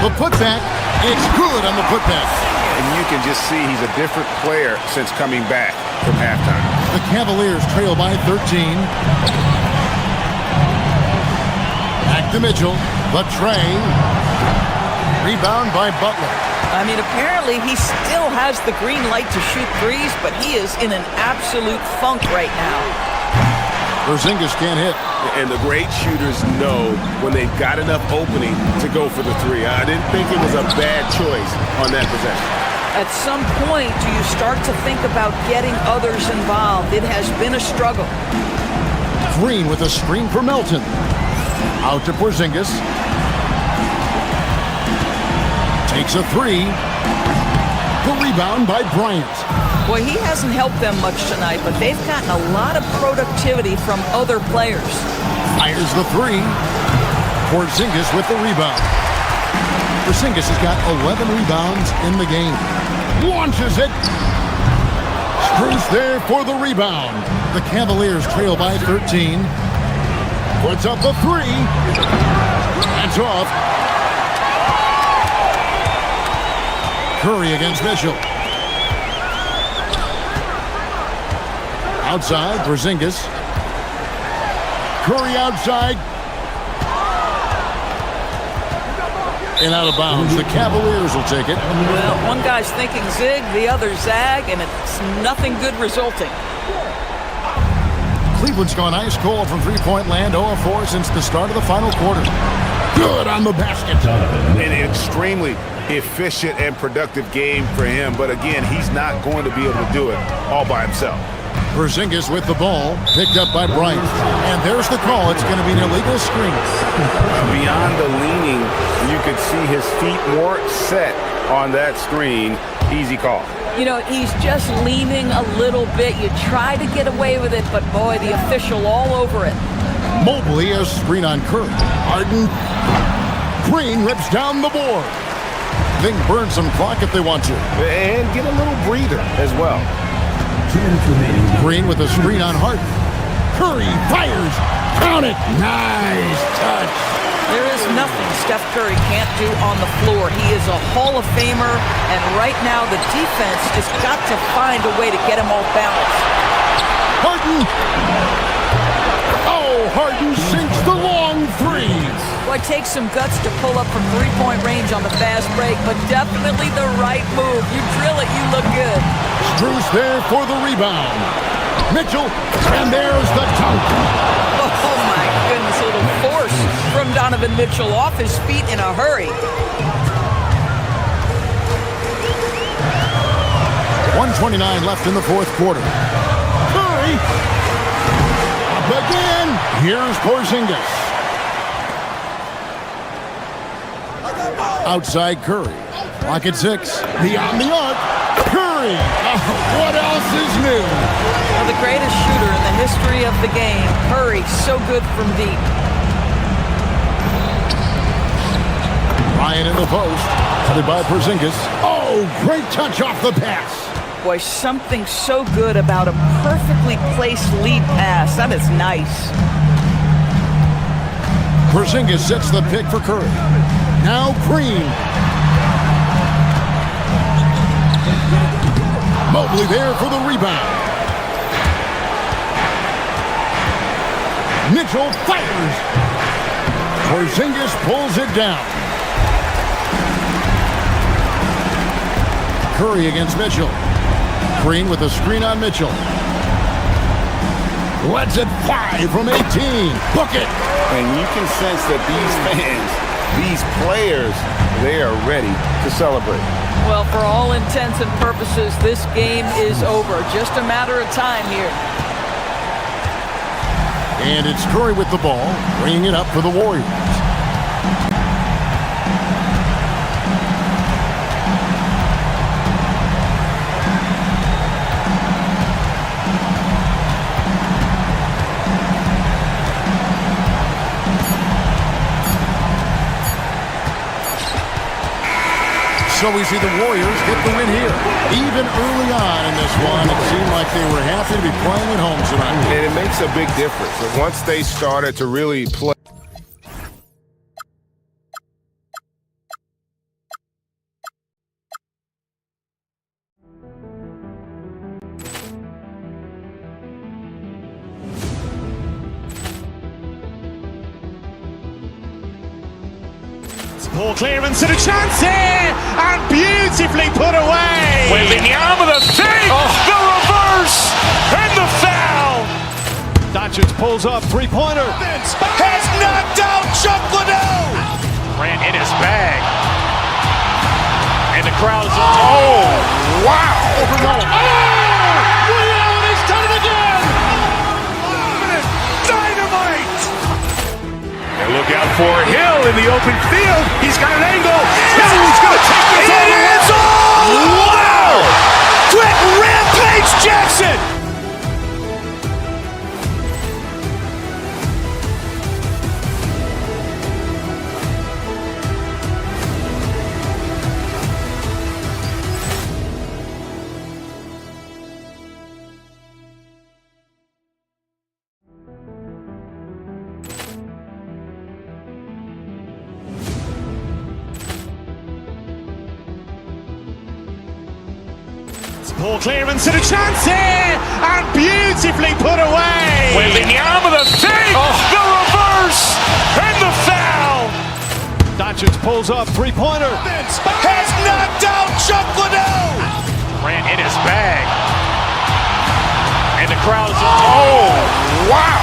Speaker 3: The putback. It's good on the putback.
Speaker 16: And you can just see he's a different player since coming back from halftime.
Speaker 3: The Cavaliers trail by 13. Back to Mitchell. The train. Rebound by Butler.
Speaker 5: I mean, apparently he still has the green light to shoot threes, but he is in an absolute funk right now.
Speaker 3: Porzingis can't hit.
Speaker 16: And the great shooters know when they've got enough opening to go for the three. I didn't think it was a bad choice on that possession.
Speaker 5: At some point, do you start to think about getting others involved? It has been a struggle.
Speaker 3: Green with a screen for Melton. Out to Porzingis. Takes a three. The rebound by Bryant.
Speaker 5: Boy, he hasn't helped them much tonight, but they've gotten a lot of productivity from other players.
Speaker 3: Fires the three. Porzingis with the rebound. Porzingis has got 11 rebounds in the game. Launches it. Strus there for the rebound. The Cavaliers trail by 13. Puts up the three. That's off. Curry against Mitchell. Outside, Porzingis. Curry outside. And out of bounds. The Cavaliers will take it.
Speaker 5: Well, one guy's thinking zig, the other zag, and it's nothing good resulting.
Speaker 3: Cleveland's gone ice cold from three-point land, 0-4 since the start of the final quarter. Good on the basket.
Speaker 16: An extremely efficient and productive game for him, but again, he's not going to be able to do it all by himself.
Speaker 3: Porzingis with the ball, picked up by Bryant. And there's the call. It's going to be an illegal screen.
Speaker 16: Beyond the leaning, you could see his feet more set on that screen. Easy call.
Speaker 5: You know, he's just leaning a little bit. You try to get away with it, but boy, the official all over it.
Speaker 3: Mobley has screen on Curry. Harden. Green rips down the board. They can burn some clock if they want to.
Speaker 16: And get a little breather as well.
Speaker 3: Green with a screen on Harden. Curry fires. Count it. Nice touch.
Speaker 5: There is nothing Steph Curry can't do on the floor. He is a Hall of Famer, and right now the defense has got to find a way to get him off balance.
Speaker 3: Harden. Oh, Harden sinks the long threes.
Speaker 5: Well, it takes some guts to pull up from three-point range on the fast break, but definitely the right move. You drill it, you look good.
Speaker 3: Strus there for the rebound. Mitchell, and there's the dunk.
Speaker 5: Oh my goodness, a little force from Donovan Mitchell off his feet in a hurry.
Speaker 3: 1:29 left in the fourth quarter. Curry. Up again. Here's Porzingis. Outside Curry. Clock at 6. Beyond the arc. Curry. What else is new?
Speaker 5: Well, the greatest shooter in the history of the game. Curry, so good from deep.
Speaker 3: Ryan in the post. Headed by Porzingis. Oh, great touch off the pass.
Speaker 5: Boy, something so good about a perfectly placed lead pass. That is nice.
Speaker 3: Porzingis sets the pick for Curry. Now Green. Mobley there for the rebound. Mitchell fires. Porzingis pulls it down. Curry against Mitchell. Green with a screen on Mitchell. Lets it fly from 18. Book it.
Speaker 14: And you can sense that these fans, these players, they are ready to celebrate.
Speaker 5: Well, for all intents and purposes, this game is over. Just a matter of time here.
Speaker 3: And it's Curry with the ball, bringing it up for the Warriors. So we see the Warriors get the win here. Even early on in this one, it seemed like they were happy to be playing at home tonight.
Speaker 9: And it makes a big difference. Once they started to really play.
Speaker 21: Poor clearance and a chance here, and beautifully put away.
Speaker 2: Wembanyama the fake, the reverse, and the foul. Doncic pulls up, three-pointer.
Speaker 21: Has knocked out Chuck Liddell.
Speaker 2: Grant in his bag. And the crowd is, oh, wow.
Speaker 21: Leon has done it again. Dynamite.
Speaker 1: And look out for Hill in the open field. He's got an angle. Hill's going to take this all the way.
Speaker 21: Wow! Quick rampage Jackson. Poor clearance and a chance here, and beautifully put away.
Speaker 2: Wembanyama the fake, the reverse, and the foul. Doncic pulls up, three-pointer.
Speaker 21: Has knocked out Chuck Liddell.
Speaker 2: Grant in his bag. And the crowd is, oh, wow.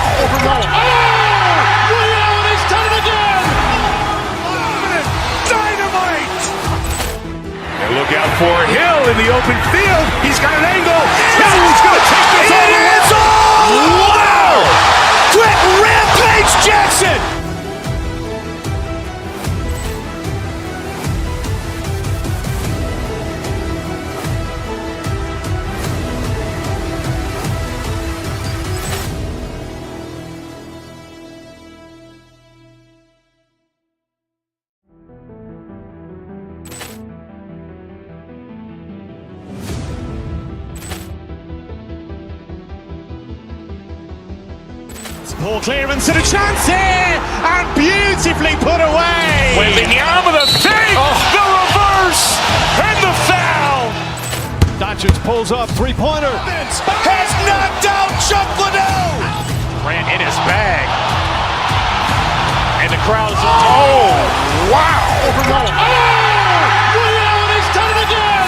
Speaker 21: Leon has done it again. Dynamite.
Speaker 1: And look out for Hill in the open field. He's got an angle. Hill's going to take this all the way.
Speaker 21: Wow! Quick rampage Jackson. Poor clearance and a chance here, and beautifully put away.
Speaker 2: Wembanyama the fake, the reverse, and the foul. Doncic pulls up, three-pointer.
Speaker 21: Has knocked out Chuck Liddell.
Speaker 2: Grant in his bag. And the crowd is, oh, wow.
Speaker 21: Leon has done it again.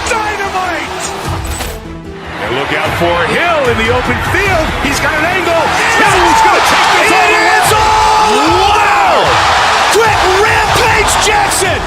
Speaker 21: Dynamite.
Speaker 1: And look out for Hill in the open field. He's got an angle. Hill's going to take this all the way.
Speaker 21: Wow! Quick rampage Jackson.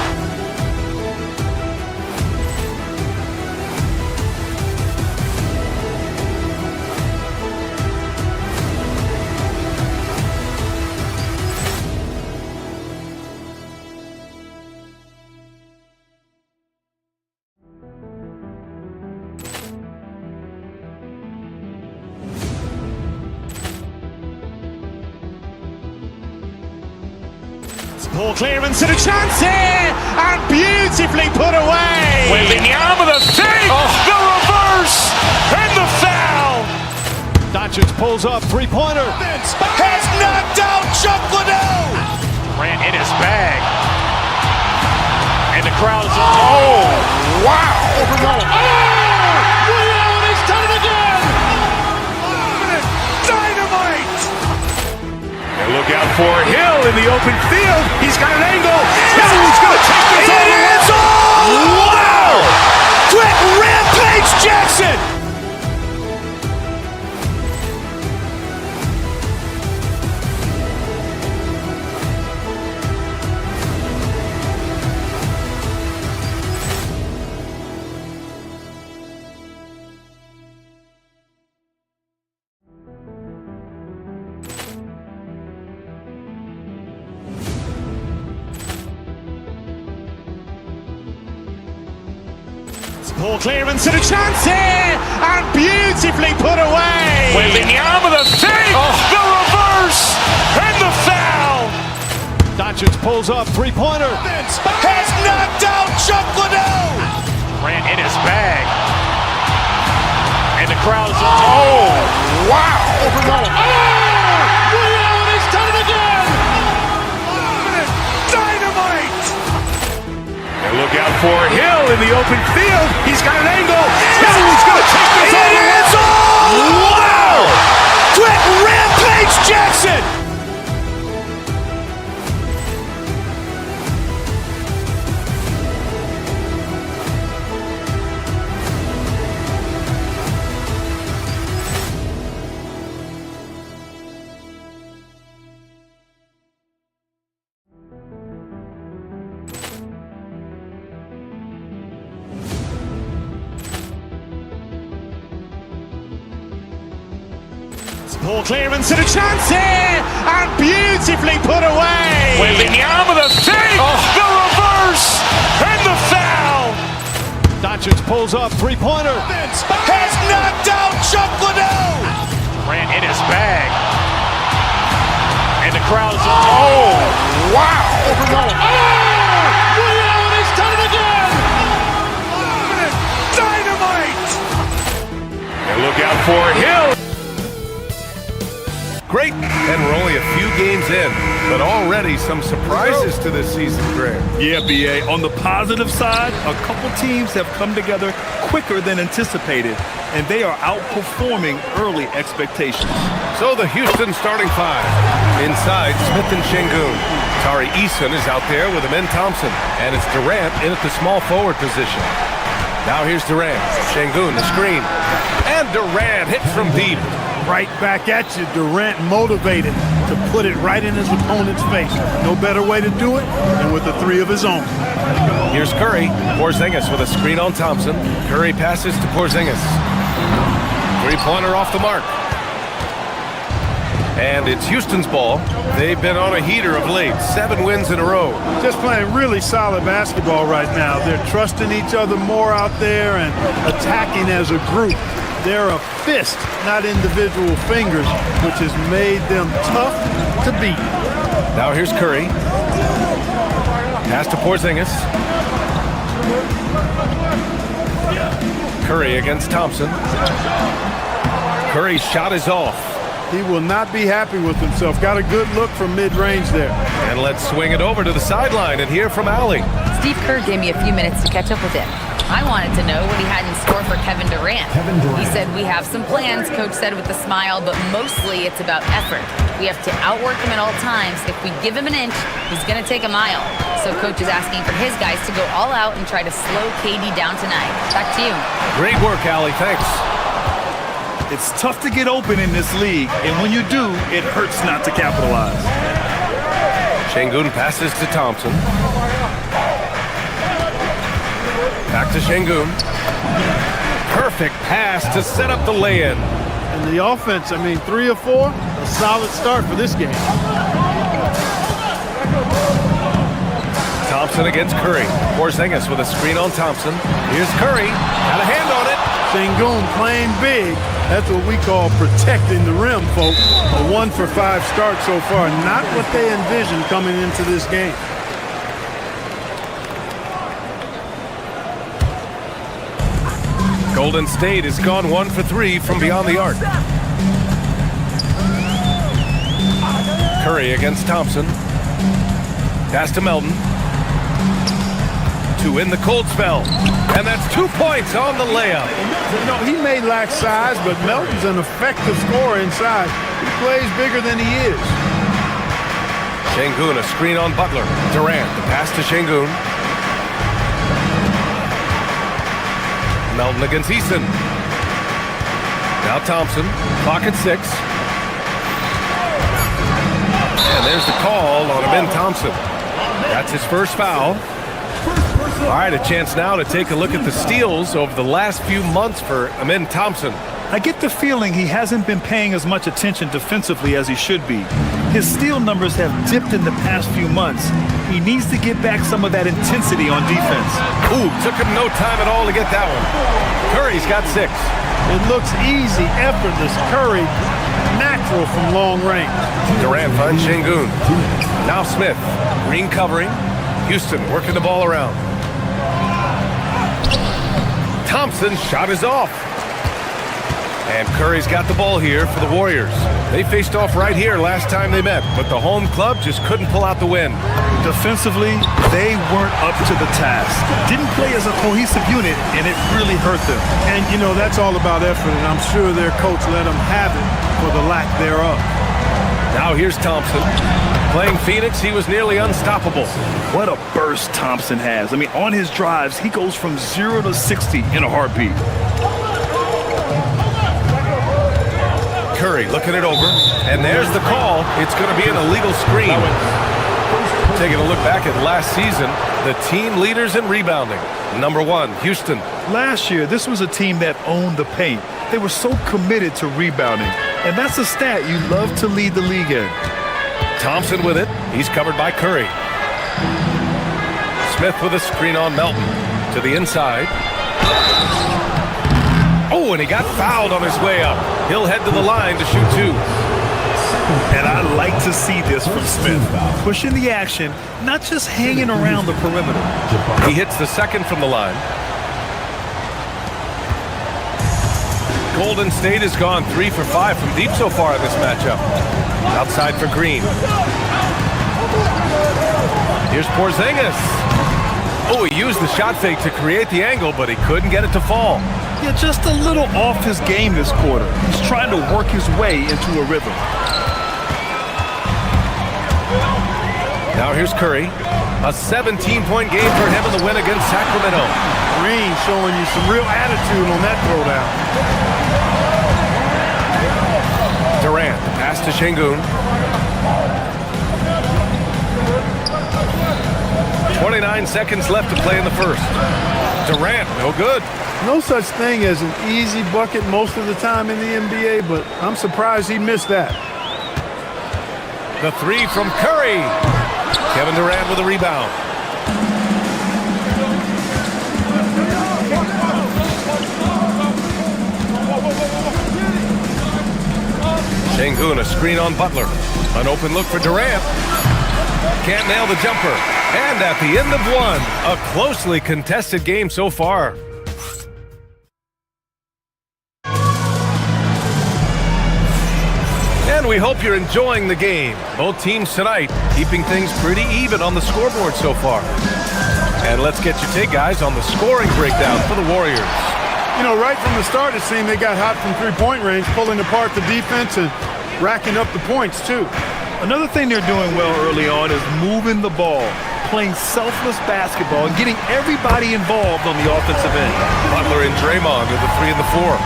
Speaker 21: Poor clearance and a chance here, and beautifully put away.
Speaker 2: Wembanyama the fake, the reverse, and the foul. Doncic pulls up, three-pointer. Vince has knocked out Chuck Liddell.
Speaker 21: Grant in his bag. And the crowd is... Oh, wow. Liddell, he's done it again.
Speaker 1: Dynamite! And look out for Hill in the open field. He's got an angle. Hill's going to take this all the way.
Speaker 21: Wow! Quick Rampage Jackson! Poor clearance and a chance here, and beautifully put away.
Speaker 1: Waving the arm of the fake, the reverse, and the foul.
Speaker 2: Doncic pulls up, three-pointer.
Speaker 21: Vince has knocked out Chuck Liddell. Grant in his bag. And the crowd is... Oh, wow. Liddell, he's done it again. Dynamite.
Speaker 1: And look out for Hill in the open field. He's got an angle. Hill's going to take this all the way.
Speaker 21: Wow! Quick Rampage Jackson! Poor clearance and a chance here, and beautifully put away.
Speaker 1: Waving the arm of the fake, the reverse, and the foul.
Speaker 2: Doncic pulls up, three-pointer.
Speaker 21: Vince has knocked out Chuck Liddell. Grant in his bag. And the crowd is... Oh, wow. Liddell, he's done it again. Dynamite.
Speaker 1: And look out for Hill.
Speaker 9: Great, and we're only a few games in, but already some surprises to this season, Greg.
Speaker 11: Yeah, BA. On the positive side, a couple teams have come together quicker than anticipated, and they are outperforming early expectations.
Speaker 9: So the Houston starting five. Inside, Smith and Şengün. Tari Eason is out there with Amen Thompson, and it's Durant in at the small forward position. Now here's Durant. Şengün, the screen. And Durant hits from deep.
Speaker 10: Right back at you. Durant motivated to put it right in his opponent's face. No better way to do it than with a three of his own.
Speaker 9: Here's Curry. Porzingis with a screen on Thompson. Curry passes to Porzingis. Three-pointer off the mark. And it's Houston's ball. They've been on a heater of late. 7 wins in a row.
Speaker 10: Just playing really solid basketball right now. They're trusting each other more out there and attacking as a group. They're a fist, not individual fingers, which has made them tough to beat.
Speaker 9: Now here's Curry. Pass to Porzingis. Curry against Thompson. Curry's shot is off.
Speaker 10: He will not be happy with himself. Got a good look from mid-range there.
Speaker 9: And let's swing it over to the sideline and hear from Allie.
Speaker 6: Steve Kerr gave me a few minutes to catch up with him. I wanted to know what he had in store for Kevin Durant. He said, we have some plans, Coach said with a smile, but mostly it's about effort. We have to outwork him at all times. If we give him an inch, he's going to take a mile. So Coach is asking for his guys to go all out and try to slow KD down tonight. Back to you.
Speaker 9: Great work, Allie. Thanks.
Speaker 11: It's tough to get open in this league, and when you do, it hurts not to capitalize.
Speaker 9: Şengün passes to Thompson. Back to Şengün. Perfect pass to set up the lay-in.
Speaker 10: And the offense, 3 or 4, a solid start for this game.
Speaker 9: Thompson against Curry. Porzingis with a screen on Thompson. Here's Curry. Got a hand on it.
Speaker 10: Şengün playing big. That's what we call protecting the rim, folks. A 1 for 5 start so far. Not what they envisioned coming into this game.
Speaker 9: Golden State has gone 1 for 3 from beyond the arc. Curry against Thompson. Pass to Melton. To win the cold spell. And that's 2 points on the layup.
Speaker 10: You know, he may lack size, but Melton's an effective scorer inside. He plays bigger than he is.
Speaker 9: Şengün, a screen on Butler. Durant, the pass to Şengün. Melton against Easton. Now Thompson, clock at 6. And there's the call on Amin Thompson. That's his first foul. All right, a chance now to take a look at the steals over the last few months for Amin Thompson.
Speaker 11: I get the feeling he hasn't been paying as much attention defensively as he should be. His steal numbers have dipped in the past few months. He needs to get back some of that intensity on defense.
Speaker 9: Ooh, took him no time at all to get that one. Curry's got 6.
Speaker 10: It looks easy, effortless. Curry, natural from long range.
Speaker 9: Durant finds Şengün. Now Smith, Green covering. Houston working the ball around. Thompson's shot is off. And Curry's got the ball here for the Warriors. They faced off right here last time they met, but the home club just couldn't pull out the win.
Speaker 11: Defensively, they weren't up to the task. Didn't play as a cohesive unit, and it really hurt them.
Speaker 10: And, you know, that's all about effort, and I'm sure their coach let them have it for the lack thereof.
Speaker 9: Now here's Thompson. Playing Phoenix, he was nearly unstoppable.
Speaker 11: What a burst Thompson has. I mean, on his drives, he goes from 0 to 60 in a heartbeat.
Speaker 9: Curry looking it over, and there's the call. It's going to be an illegal screen. Taking a look back at last season, the team leaders in rebounding. Number 1, Houston.
Speaker 11: Last year, this was a team that owned the paint. They were so committed to rebounding, and that's a stat you love to lead the league in.
Speaker 9: Thompson with it. He's covered by Curry. Smith with a screen on Melton. To the inside. Oh, and he got fouled on his way up. He'll head to the line to shoot 2.
Speaker 11: And I like to see this from Smith. Pushing the action, not just hanging around the perimeter.
Speaker 9: He hits the second from the line. Golden State has gone 3 for 5 from deep so far in this matchup. Outside for Green. Here's Porzingis. Oh, he used the shot fake to create the angle, but he couldn't get it to fall.
Speaker 11: Yeah, just a little off his game this quarter. He's trying to work his way into a rhythm.
Speaker 9: Now here's Curry. A 17-point game for him in the win against Sacramento.
Speaker 10: Green showing you some real attitude on that throwdown.
Speaker 9: Durant, pass to Şengün. 29 seconds left to play in the first. Durant, no good.
Speaker 10: No such thing as an easy bucket most of the time in the NBA, but I'm surprised he missed that.
Speaker 9: The 3 from Curry. Kevin Durant with a rebound. Şengün, a screen on Butler. An open look for Durant. Can't nail the jumper. And at the end of 1, a closely contested game so far. And we hope you're enjoying the game. Both teams tonight keeping things pretty even on the scoreboard so far. And let's get your take, guys, on the scoring breakdown for the Warriors.
Speaker 10: You know, right from the start, it seemed they got hot from three-point range, pulling apart the defense and racking up the points, too.
Speaker 11: Another thing they're doing well early on is moving the ball, playing selfless basketball, and getting everybody involved on the offensive end.
Speaker 9: Butler and Draymond with the 3 and the 4.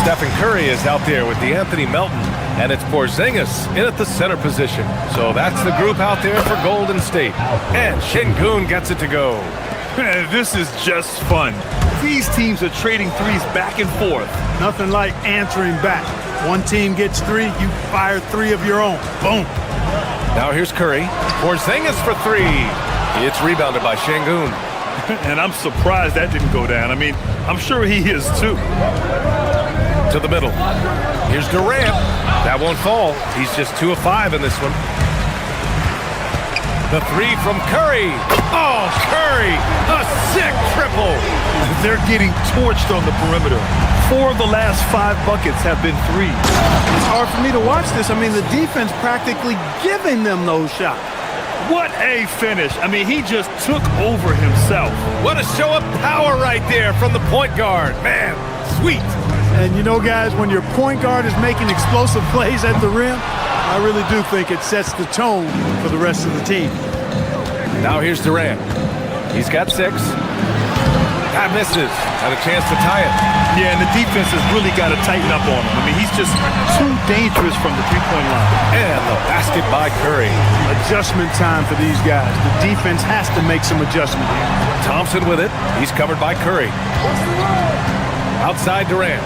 Speaker 9: Stephen Curry is out there with the Anthony Melton, and it's Porzingis in at the center position. So that's the group out there for Golden State. And Şengün gets it to go.
Speaker 11: This is just fun. These teams are trading threes back and forth.
Speaker 10: Nothing like answering back. One team gets 3, you fire 3 of your own. Boom.
Speaker 9: Now here's Curry. Porzingis for 3. It's rebounded by Şengün.
Speaker 11: And I'm surprised that didn't go down. I mean, I'm sure he is too.
Speaker 9: To the middle. Here's Durant. That won't fall. He's just 2 of 5 in this one. The three from Curry. Oh, Curry, a sick triple.
Speaker 11: They're getting torched on the perimeter. 4 of the last 5 buckets have been threes.
Speaker 10: It's hard for me to watch this. I mean, the defense practically giving them those shots.
Speaker 11: What a finish. I mean, he just took over himself.
Speaker 9: What a show of power right there from the point guard. Man, sweet.
Speaker 10: And you know, guys, when your point guard is making explosive plays at the rim, I really do think it sets the tone for the rest of the team.
Speaker 9: Now here's Durant. He's got 6. That misses. Had a chance to tie it.
Speaker 11: Yeah, and the defense has really got to tighten up on him. I mean, he's just too dangerous from the three-point line.
Speaker 9: And the basket by Curry.
Speaker 10: Adjustment time for these guys. The defense has to make some adjustment here.
Speaker 9: Thompson with it. He's covered by Curry. Outside Durant.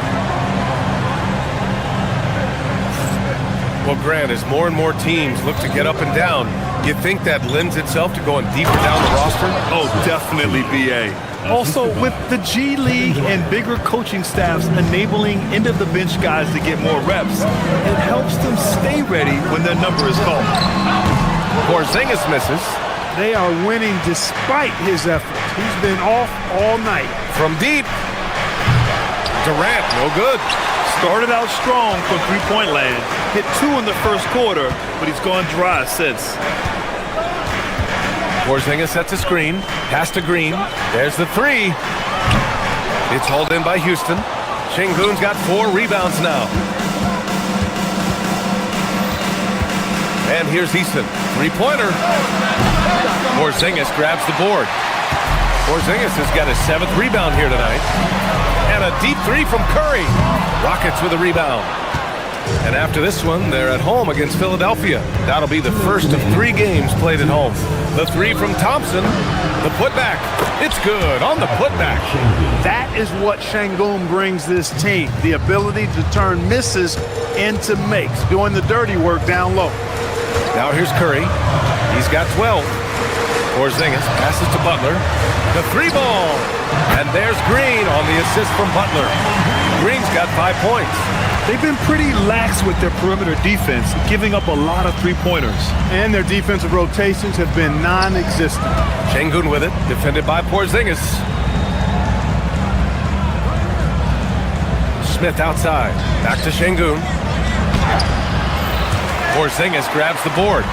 Speaker 9: Well, Grant, as more and more teams look to get up and down, you think that lends itself to going deeper down the roster?
Speaker 11: Oh, definitely, B.A. Also, with the G League and bigger coaching staffs enabling end-of-the-bench guys to get more reps, it helps them stay ready when their number is called.
Speaker 9: Porzingis misses.
Speaker 10: They are winning despite his efforts. He's been off all night.
Speaker 9: From deep. Durant, no good.
Speaker 11: Started out strong from three-point land. Hit 2 in the first quarter, but he's gone dry since.
Speaker 9: Porzingis sets a screen. Pass to Green. There's the 3. It's hauled in by Houston. Şengün's got 4 rebounds now. And here's Easton. 3-pointer. Porzingis grabs the board. Porzingis has got his 7th rebound here tonight. And a deep 3 from Curry. Rockets with a rebound. And after this one, they're at home against Philadelphia. That'll be the first of 3 games played at home. The 3 from Thompson. The putback. It's good on the putback.
Speaker 10: That is what Şengün brings this team. The ability to turn misses into makes, doing the dirty work down low.
Speaker 9: Now here's Curry. He's got 12. Porzingis passes to Butler. The 3-ball. And there's Green on the assist from Butler. Green's got 5 points.
Speaker 11: They've been pretty lax with their perimeter defense, giving up a lot of three-pointers.
Speaker 10: And their defensive rotations have been non-existent.
Speaker 9: Şengün with it, defended by Porzingis. Smith outside, back to Şengün. Porzingis grabs the board.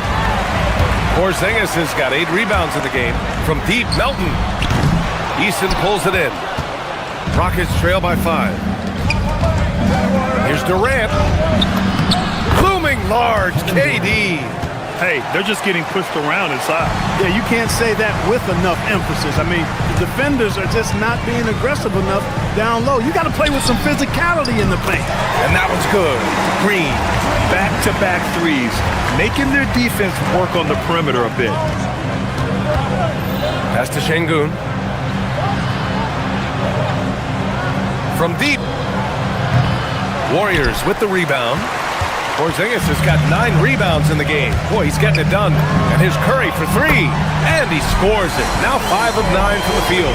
Speaker 9: Porzingis has got 8 rebounds in the game. From deep, Melton. Easton pulls it in. Rockets trail by 5. Here's Durant. Looming large, KD.
Speaker 11: Hey, they're just getting pushed around inside.
Speaker 10: Yeah, you can't say that with enough emphasis. I mean, the defenders are just not being aggressive enough down low. You got to play with some physicality in the paint.
Speaker 9: And that one's good. Green.
Speaker 11: Back-to-back threes, making their defense work on the perimeter a bit.
Speaker 9: Pass to Şengün. From deep. Warriors with the rebound. Porzingis has got 9 rebounds in the game. Boy, he's getting it done. And here's Curry for 3. And he scores it. Now 5 of 9 from the field.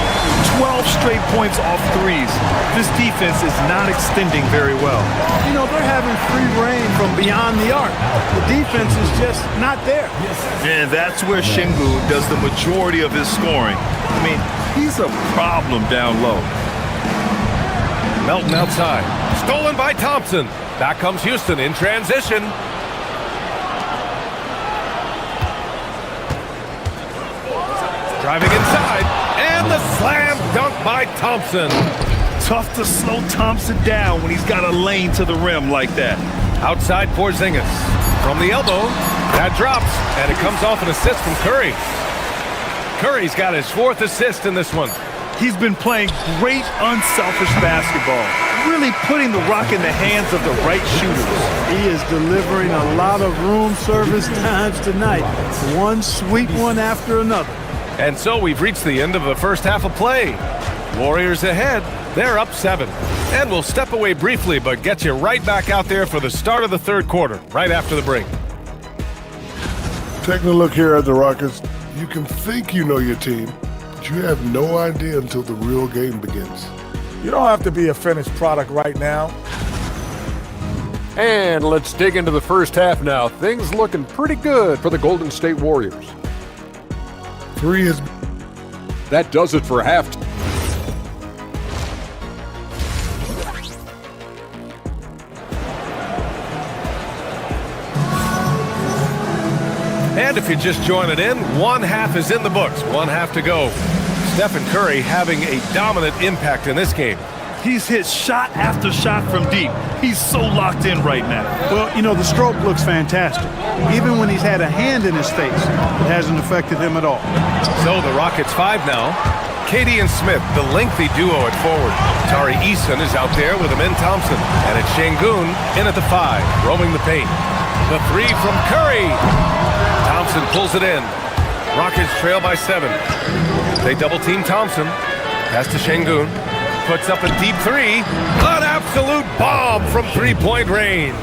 Speaker 11: 12 straight points off threes. This defense is not extending very well.
Speaker 10: You know, they're having free reign from beyond the arc. The defense is just not there.
Speaker 11: And that's where Şengün does the majority of his scoring. I mean, he's a problem down low.
Speaker 9: Melton outside. Stolen by Thompson. Back comes Houston in transition. Driving inside. And the slam dunk by Thompson.
Speaker 11: Tough to slow Thompson down when he's got a lane to the rim like that.
Speaker 9: Outside Porzingis. From the elbow. That drops. And it comes off an assist from Curry. Curry's got his 4th assist in this one.
Speaker 11: He's been playing great, unselfish basketball, really putting the rock in the hands of the right shooters.
Speaker 10: He is delivering a lot of room service times tonight. One sweet one after another.
Speaker 9: And so we've reached the end of the first half of play. Warriors ahead. They're up 7. And we'll step away briefly, but get you right back out there for the start of the 3rd quarter, right after the break.
Speaker 7: Taking a look here at the Rockets, you can think you know your team, but you have no idea until the real game begins.
Speaker 15: You don't have to be a finished product right now.
Speaker 8: And let's dig into the first half now. Things looking pretty good for the Golden State Warriors.
Speaker 7: 3 is...
Speaker 8: That does it for halftime.
Speaker 9: And if you're just joining in, one half is in the books, one half to go. Stephen Curry having a dominant impact in this game.
Speaker 11: He's hit shot after shot from deep. He's so locked in right now.
Speaker 10: Well, you know, the stroke looks fantastic. Even when he's had a hand in his face, it hasn't affected him at all.
Speaker 9: So the Rockets 5 now. Katie and Smith, the lengthy duo at forward. Tari Eason is out there with Amin Thompson. And it's Şengün in at the 5, roaming the paint. The 3 from Curry. Thompson pulls it in. Rockets trail by 7. They double-team Thompson. Pass to Şengün. Puts up a deep 3. An absolute bomb from three-point range.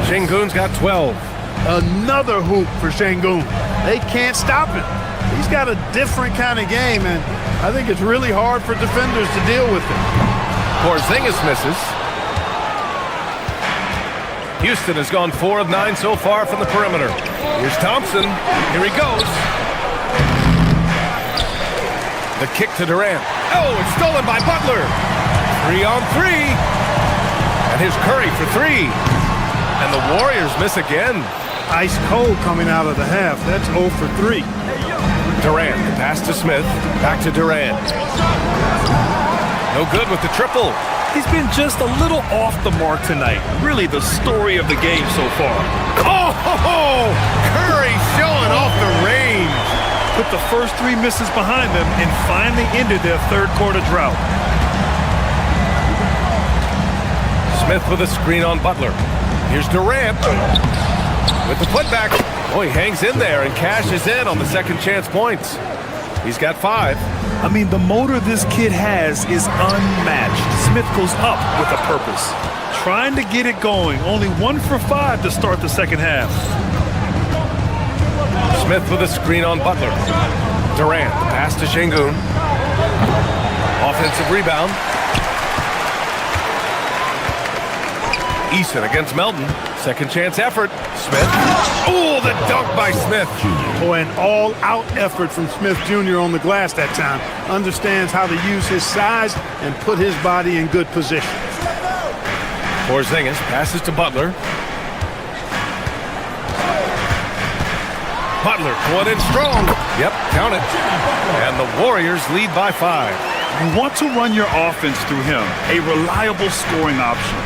Speaker 9: Şengün's got 12.
Speaker 10: Another hoop for Şengün. They can't stop him. He's got a different kind of game, and I think it's really hard for defenders to deal with him.
Speaker 9: Porzingis misses. Houston has gone 4 of 9 so far from the perimeter. Here's Thompson. Here he goes. The kick to Durant. Oh, it's stolen by Butler. 3 on 3. And here's Curry for 3. And the Warriors miss again.
Speaker 10: Ice cold coming out of the half. That's 0 for 3.
Speaker 9: Durant, the pass to Smith. Back to Durant. No good with the triple.
Speaker 11: He's been just a little off the mark tonight. Really the story of the game so far.
Speaker 9: Oh, Curry showing off the range.
Speaker 11: Put the first 3 misses behind them and finally ended their third quarter drought.
Speaker 9: Smith with a screen on Butler. Here's Durant with the putback. Oh, he hangs in there and cashes in on the second chance points. He's got 5.
Speaker 11: I mean, the motor this kid has is unmatched. Smith goes up with a purpose. Trying to get it going. Only 1 for 5 to start the second half.
Speaker 9: Smith with a screen on Butler. Durant, the pass to Şengün. Offensive rebound. Eason against Melton. Second chance effort. Smith. Oh, the dunk by Smith.
Speaker 10: Boy, an all-out effort from Smith Jr. on the glass that time. Understands how to use his size and put his body in good position.
Speaker 9: Porzingis passes to Butler. Butler going in strong. Yep, count it. And the Warriors lead by 5.
Speaker 11: You want to run your offense through him. A reliable scoring option.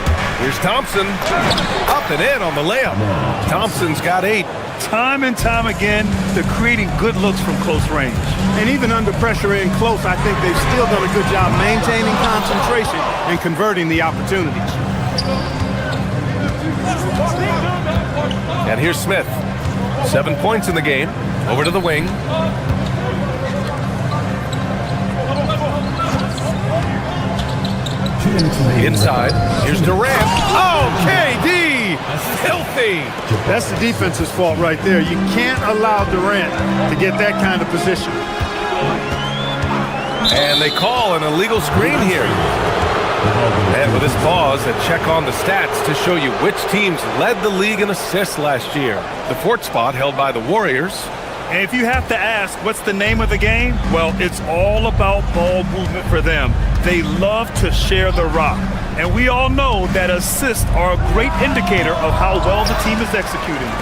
Speaker 9: Here's Thompson. Up and in on the layup. Thompson's got 8.
Speaker 11: Time and time again, they're creating good looks from close range.
Speaker 10: And even under pressure in close, I think they've still done a good job maintaining concentration and converting the opportunities.
Speaker 9: And here's Smith. 7 points in the game. Over to the wing. Inside. Here's Durant. Oh, KD! Filthy!
Speaker 10: That's the defense's fault right there. You can't allow Durant to get that kind of position.
Speaker 9: And they call an illegal screen here. And with this pause, a check on the stats to show you which teams led the league in assists last year. The 4th spot held by the Warriors.
Speaker 11: And if you have to ask, what's the name of the game? Well, it's all about ball movement for them. They love to share the rock. And we all know that assists are a great indicator of how well the team is executing.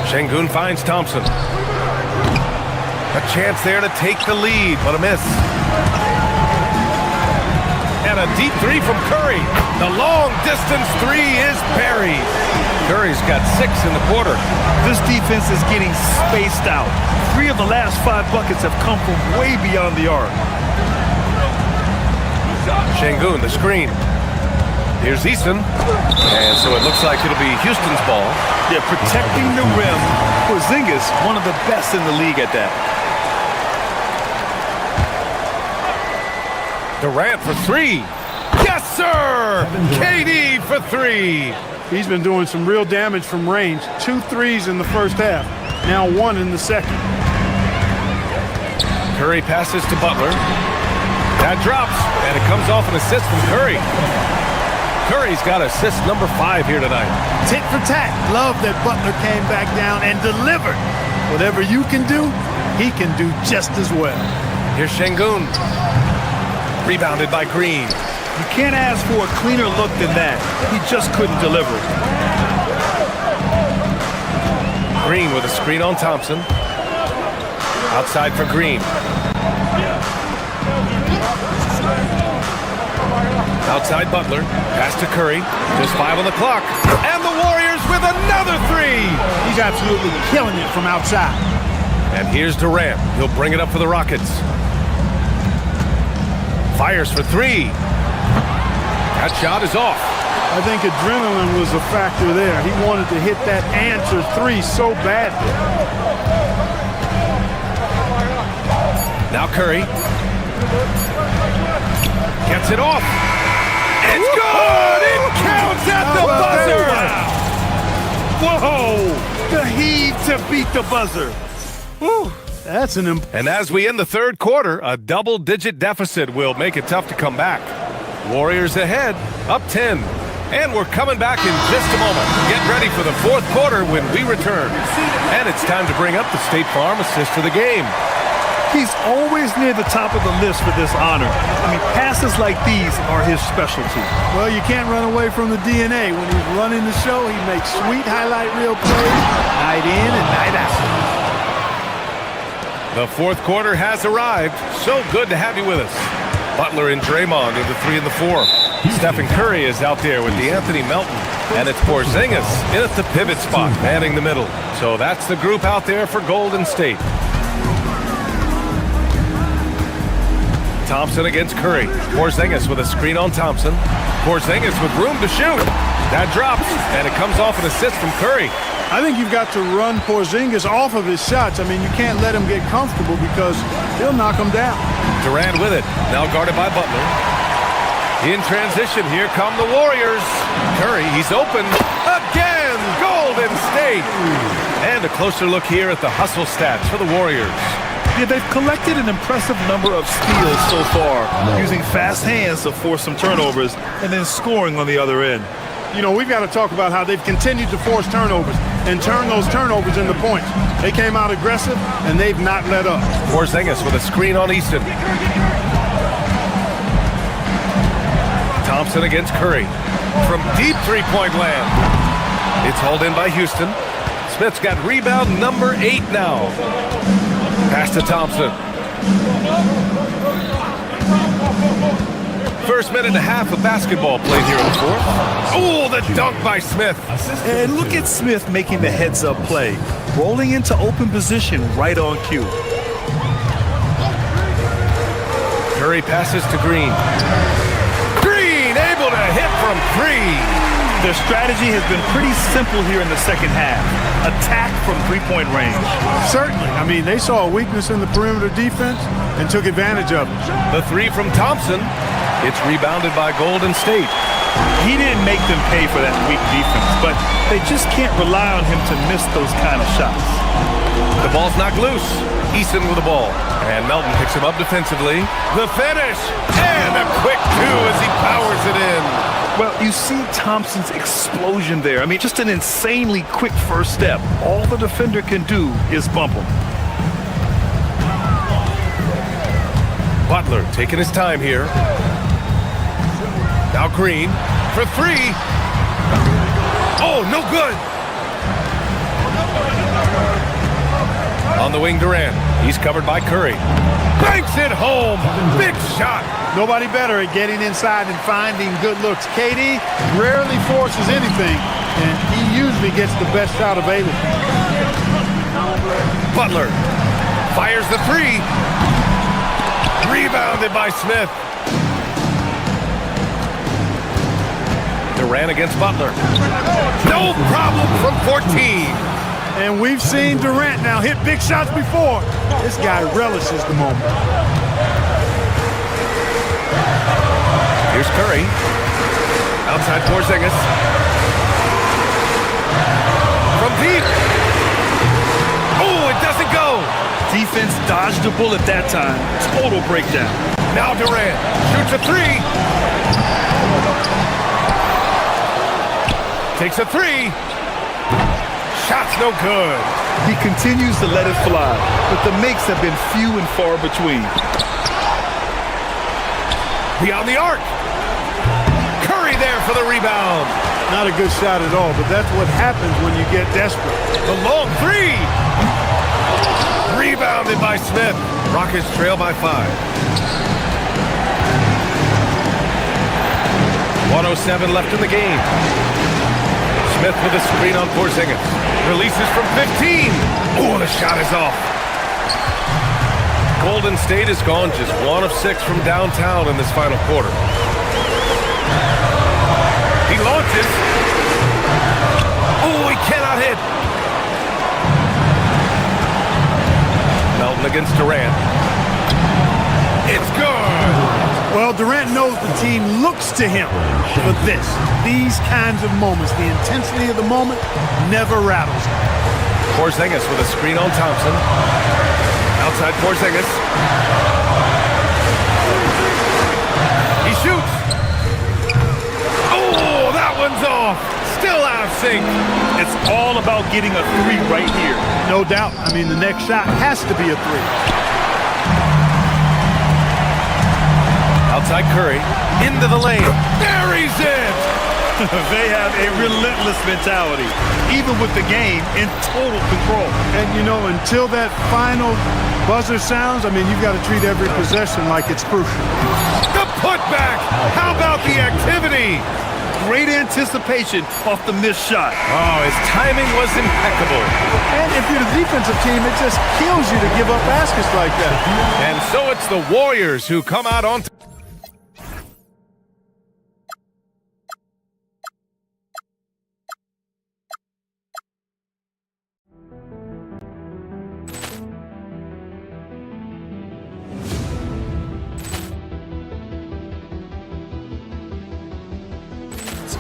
Speaker 9: Şengün finds Thompson. A chance there to take the lead, but a miss. And a deep 3 from Curry. The long-distance 3 is buried. Curry's got 6 in the quarter.
Speaker 11: This defense is getting spaced out. 3 of the last 5 buckets have come from way beyond the arc.
Speaker 9: Şengün, the screen. Here's Eason. And so it looks like it'll be Houston's ball.
Speaker 11: Yeah, protecting the rim. Porzingis, one of the best in the league at that.
Speaker 9: Durant for 3. Yes, sir! KD for 3.
Speaker 10: He's been doing some real damage from range. 2 threes in the first half. Now 1 in the second.
Speaker 9: Curry passes to Butler. That drops, and it comes off an assist from Curry. Curry's got assist number 5 here tonight.
Speaker 10: Tit for tat. Love that Butler came back down and delivered. Whatever you can do, he can do just as well.
Speaker 9: Here's Şengün. Rebounded by Green.
Speaker 11: You can't ask for a cleaner look than that. He just couldn't deliver.
Speaker 9: Green with a screen on Thompson. Outside for Green. Outside Butler. Pass to Curry. Just 5 on the clock. And the Warriors with another three.
Speaker 10: He's absolutely killing it from outside.
Speaker 9: And here's Durant. He'll bring it up for the Rockets. Fires for three. That shot is off.
Speaker 10: I think adrenaline was a factor there. He wanted to hit that answer three so badly.
Speaker 9: Now Curry. Gets it off. It's good! It counts at the buzzer!
Speaker 11: Whoa! The heave to beat the buzzer.
Speaker 10: Whew. That's an
Speaker 9: And as we end the third quarter, a double-digit deficit will make it tough to come back. Warriors ahead, up 10. And we're coming back in just a moment. Get ready for the fourth quarter when we return. And it's time to bring up the State Farm assist of the game.
Speaker 11: He's always near the top of the list for this honor. I mean, passes like these are his specialty.
Speaker 10: Well, you can't run away from the DNA. When he's running the show, he makes sweet highlight reel plays night in and night out.
Speaker 9: The fourth quarter has arrived. So good to have you with us. Butler and Draymond in the 3 and the 4. Stephen Curry is out there with DeAnthony Melton. And it's Porzingis in at the pivot spot, manning the middle. So that's the group out there for Golden State. Thompson against Curry. Porzingis with a screen on Thompson. Porzingis with room to shoot. That drops, and it comes off an assist from Curry.
Speaker 10: I think you've got to run Porzingis off of his shots. I mean, you can't let him get comfortable because he'll knock him down.
Speaker 9: Durant with it. Now guarded by Butler. In transition, here come the Warriors. Curry, he's open. Again, Golden State. And a closer look here at the hustle stats for the Warriors.
Speaker 11: Yeah, they've collected an impressive number of steals so far, using fast hands to force some turnovers and then scoring on the other end.
Speaker 10: You know, we've got to talk about how they've continued to force turnovers and turn those turnovers into points. They came out aggressive, and they've not let up.
Speaker 9: Porzingis with a screen on Easton. Thompson against Curry. From deep three-point land. It's hauled in by Houston. Smith's got rebound number 8 now. Pass to Thompson. First minute and a half of basketball played here in the fourth. Oh, the dunk by Smith.
Speaker 11: And look at Smith making the heads-up play, rolling into open position right on cue.
Speaker 9: Curry passes to Green. Green able to hit from 3.
Speaker 11: Their strategy has been pretty simple here in the second half. Attack from three-point range.
Speaker 10: Certainly. I mean, they saw a weakness in the perimeter defense and took advantage of it.
Speaker 9: The 3 from Thompson. It's rebounded by Golden State.
Speaker 11: He didn't make them pay for that weak defense, but they just can't rely on him to miss those kind of shots.
Speaker 9: The ball's knocked loose. Easton with the ball. And Melton picks him up defensively. The finish. And a quick 2 as he powers it in.
Speaker 11: Well, you see Thompson's explosion there. I mean, just an insanely quick first step. All the defender can do is bump him.
Speaker 9: Butler taking his time here. Now Green for 3. Oh, no good. On the wing, Durant. He's covered by Curry. Banks it home. Big shot.
Speaker 10: Nobody better at getting inside and finding good looks. KD rarely forces anything, and he usually gets the best shot available.
Speaker 9: Butler fires the 3. Rebounded by Smith. Durant against Butler. No problem from 14.
Speaker 10: And we've seen Durant now hit big shots before. This guy relishes the moment.
Speaker 9: Here's Curry. Outside Porzingis. From deep. Oh, it doesn't go.
Speaker 11: Defense dodged the bullet that time. Total breakdown.
Speaker 9: Now Durant shoots a 3. Takes a 3. Shot no good.
Speaker 11: He continues to let it fly, but the makes have been few and far between.
Speaker 9: Beyond the arc. Curry there for the rebound.
Speaker 10: Not a good shot at all, but that's what happens when you get desperate.
Speaker 9: The long three. Rebounded by Smith. Rockets trail by 5. 1:07 left in the game. Smith with a screen on Porzingis. Releases from 15. Oh, the shot is off. Golden State has gone just 1 of 6 from downtown in this final quarter. He launches. Oh, he cannot hit. Melton against Durant. It's good.
Speaker 10: Well, Durant knows the team looks to him for this. These kinds of moments, the intensity of the moment never rattles him.
Speaker 9: Porzingis with a screen on Thompson. Outside Porzingis. He shoots. Oh, that one's off. Still out of sync.
Speaker 11: It's all about getting a 3 right here.
Speaker 10: No doubt. I mean, the next shot has to be a 3.
Speaker 9: Outside Curry. Into the lane. Buries it.
Speaker 11: They have a relentless mentality, even with the game in total control.
Speaker 10: And, you know, until that final buzzer sounds, I mean, you've got to treat every possession like it's crucial.
Speaker 9: The putback. How about the activity?
Speaker 11: Great anticipation off the missed shot.
Speaker 9: Oh, his timing was impeccable.
Speaker 10: And if you're the defensive team, it just kills you to give up baskets like that.
Speaker 9: And so it's the Warriors who come out on top.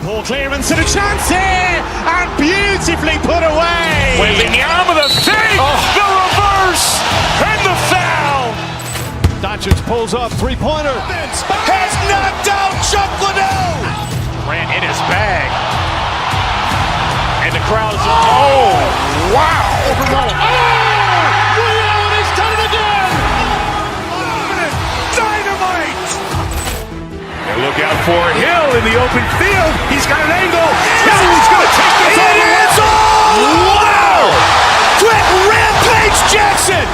Speaker 21: Ball clearance and a chance here, and beautifully put away.
Speaker 1: Wembanyama the save, the reverse, and the foul.
Speaker 2: Doncic pulls up, three-pointer.
Speaker 21: Has knocked out Chuck Liddell. Grant in his bag, and the crowd is. Oh, wow! He's done it again. Dynamite!
Speaker 1: And look out for Hill in the open field. He's got an angle. Hill's going to take this all the way. Wow! Quick rampage Jackson.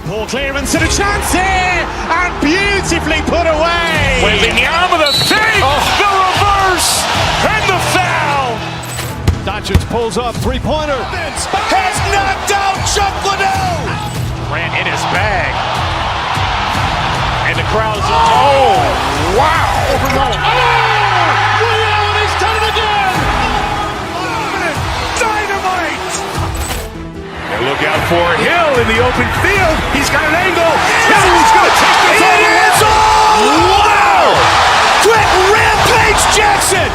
Speaker 21: Ball clearance and a chance here, and beautifully put away.
Speaker 1: Wembanyama the save, the reverse, and the foul.
Speaker 2: Doncic pulls up, three-pointer.
Speaker 21: Has knocked out Chuck Liddell. Grant in his bag, and the crowd is. Oh, wow! He's done it again. Dynamite!
Speaker 1: And look out for Hill in the open field. He's got an angle. Hill's going to take this all the way. Wow! Quick rampage Jackson.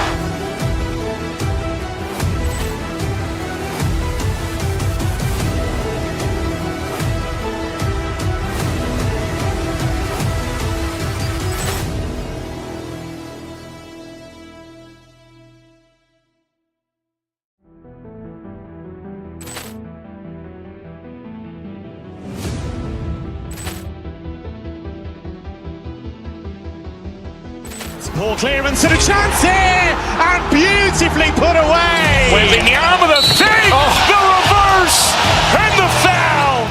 Speaker 21: Ball clearance and a chance here, and beautifully put away.
Speaker 1: Wembanyama the save, the reverse, and the foul.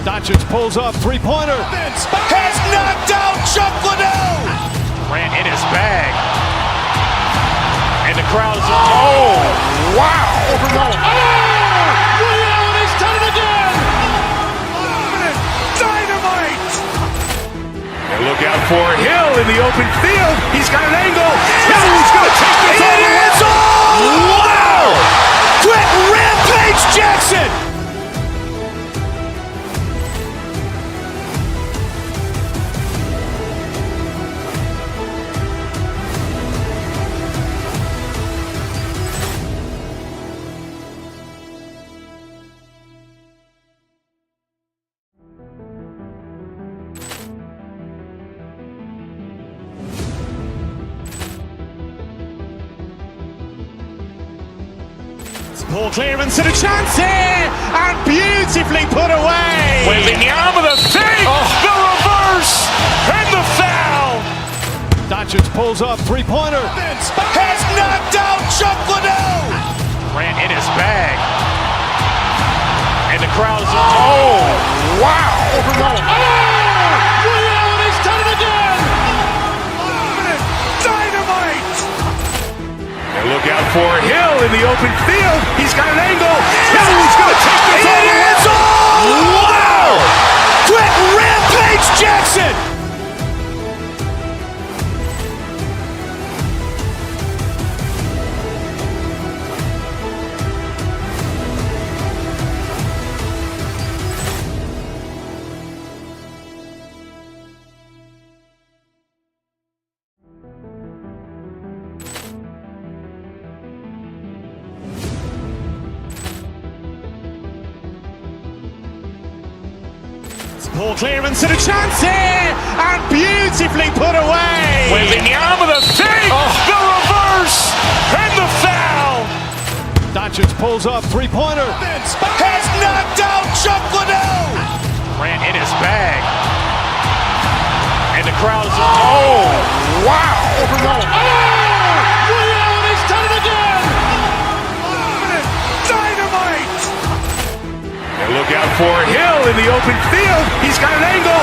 Speaker 2: Doncic pulls up, three-pointer.
Speaker 21: Has knocked out Chuck Liddell. Grant in his bag, and the crowd is. Oh, wow! He's done it again. Dynamite!
Speaker 1: And look out for Hill in the open field. He's got an angle. Hill's going to take this all the way. Wow! Quick rampage Jackson.
Speaker 21: Ball clearance and a chance here, and beautifully put away. With the arm of the thing, the reverse, and the foul.
Speaker 2: Doncic pulls up, three-pointer.
Speaker 21: Has knocked out Chuck Liddell. Grant in his bag. And the crowd is, wow. Liddell, and he's done it again. Dynamite.
Speaker 1: And look out for Hill in the open field. He's got an angle. Hill's going to take this all the way.
Speaker 21: Wow. Quick Rampage Jackson. Ball clearance and a chance here, and beautifully put away. With the arm of the thing, the reverse, and the foul.
Speaker 2: Doncic pulls up, three-pointer.
Speaker 21: Has knocked out Chuck Liddell. Grant in his bag. And the crowd is, wow. Liddell, and he's done it again. Dynamite.
Speaker 1: And look out for Hill in the open field. He's got an angle.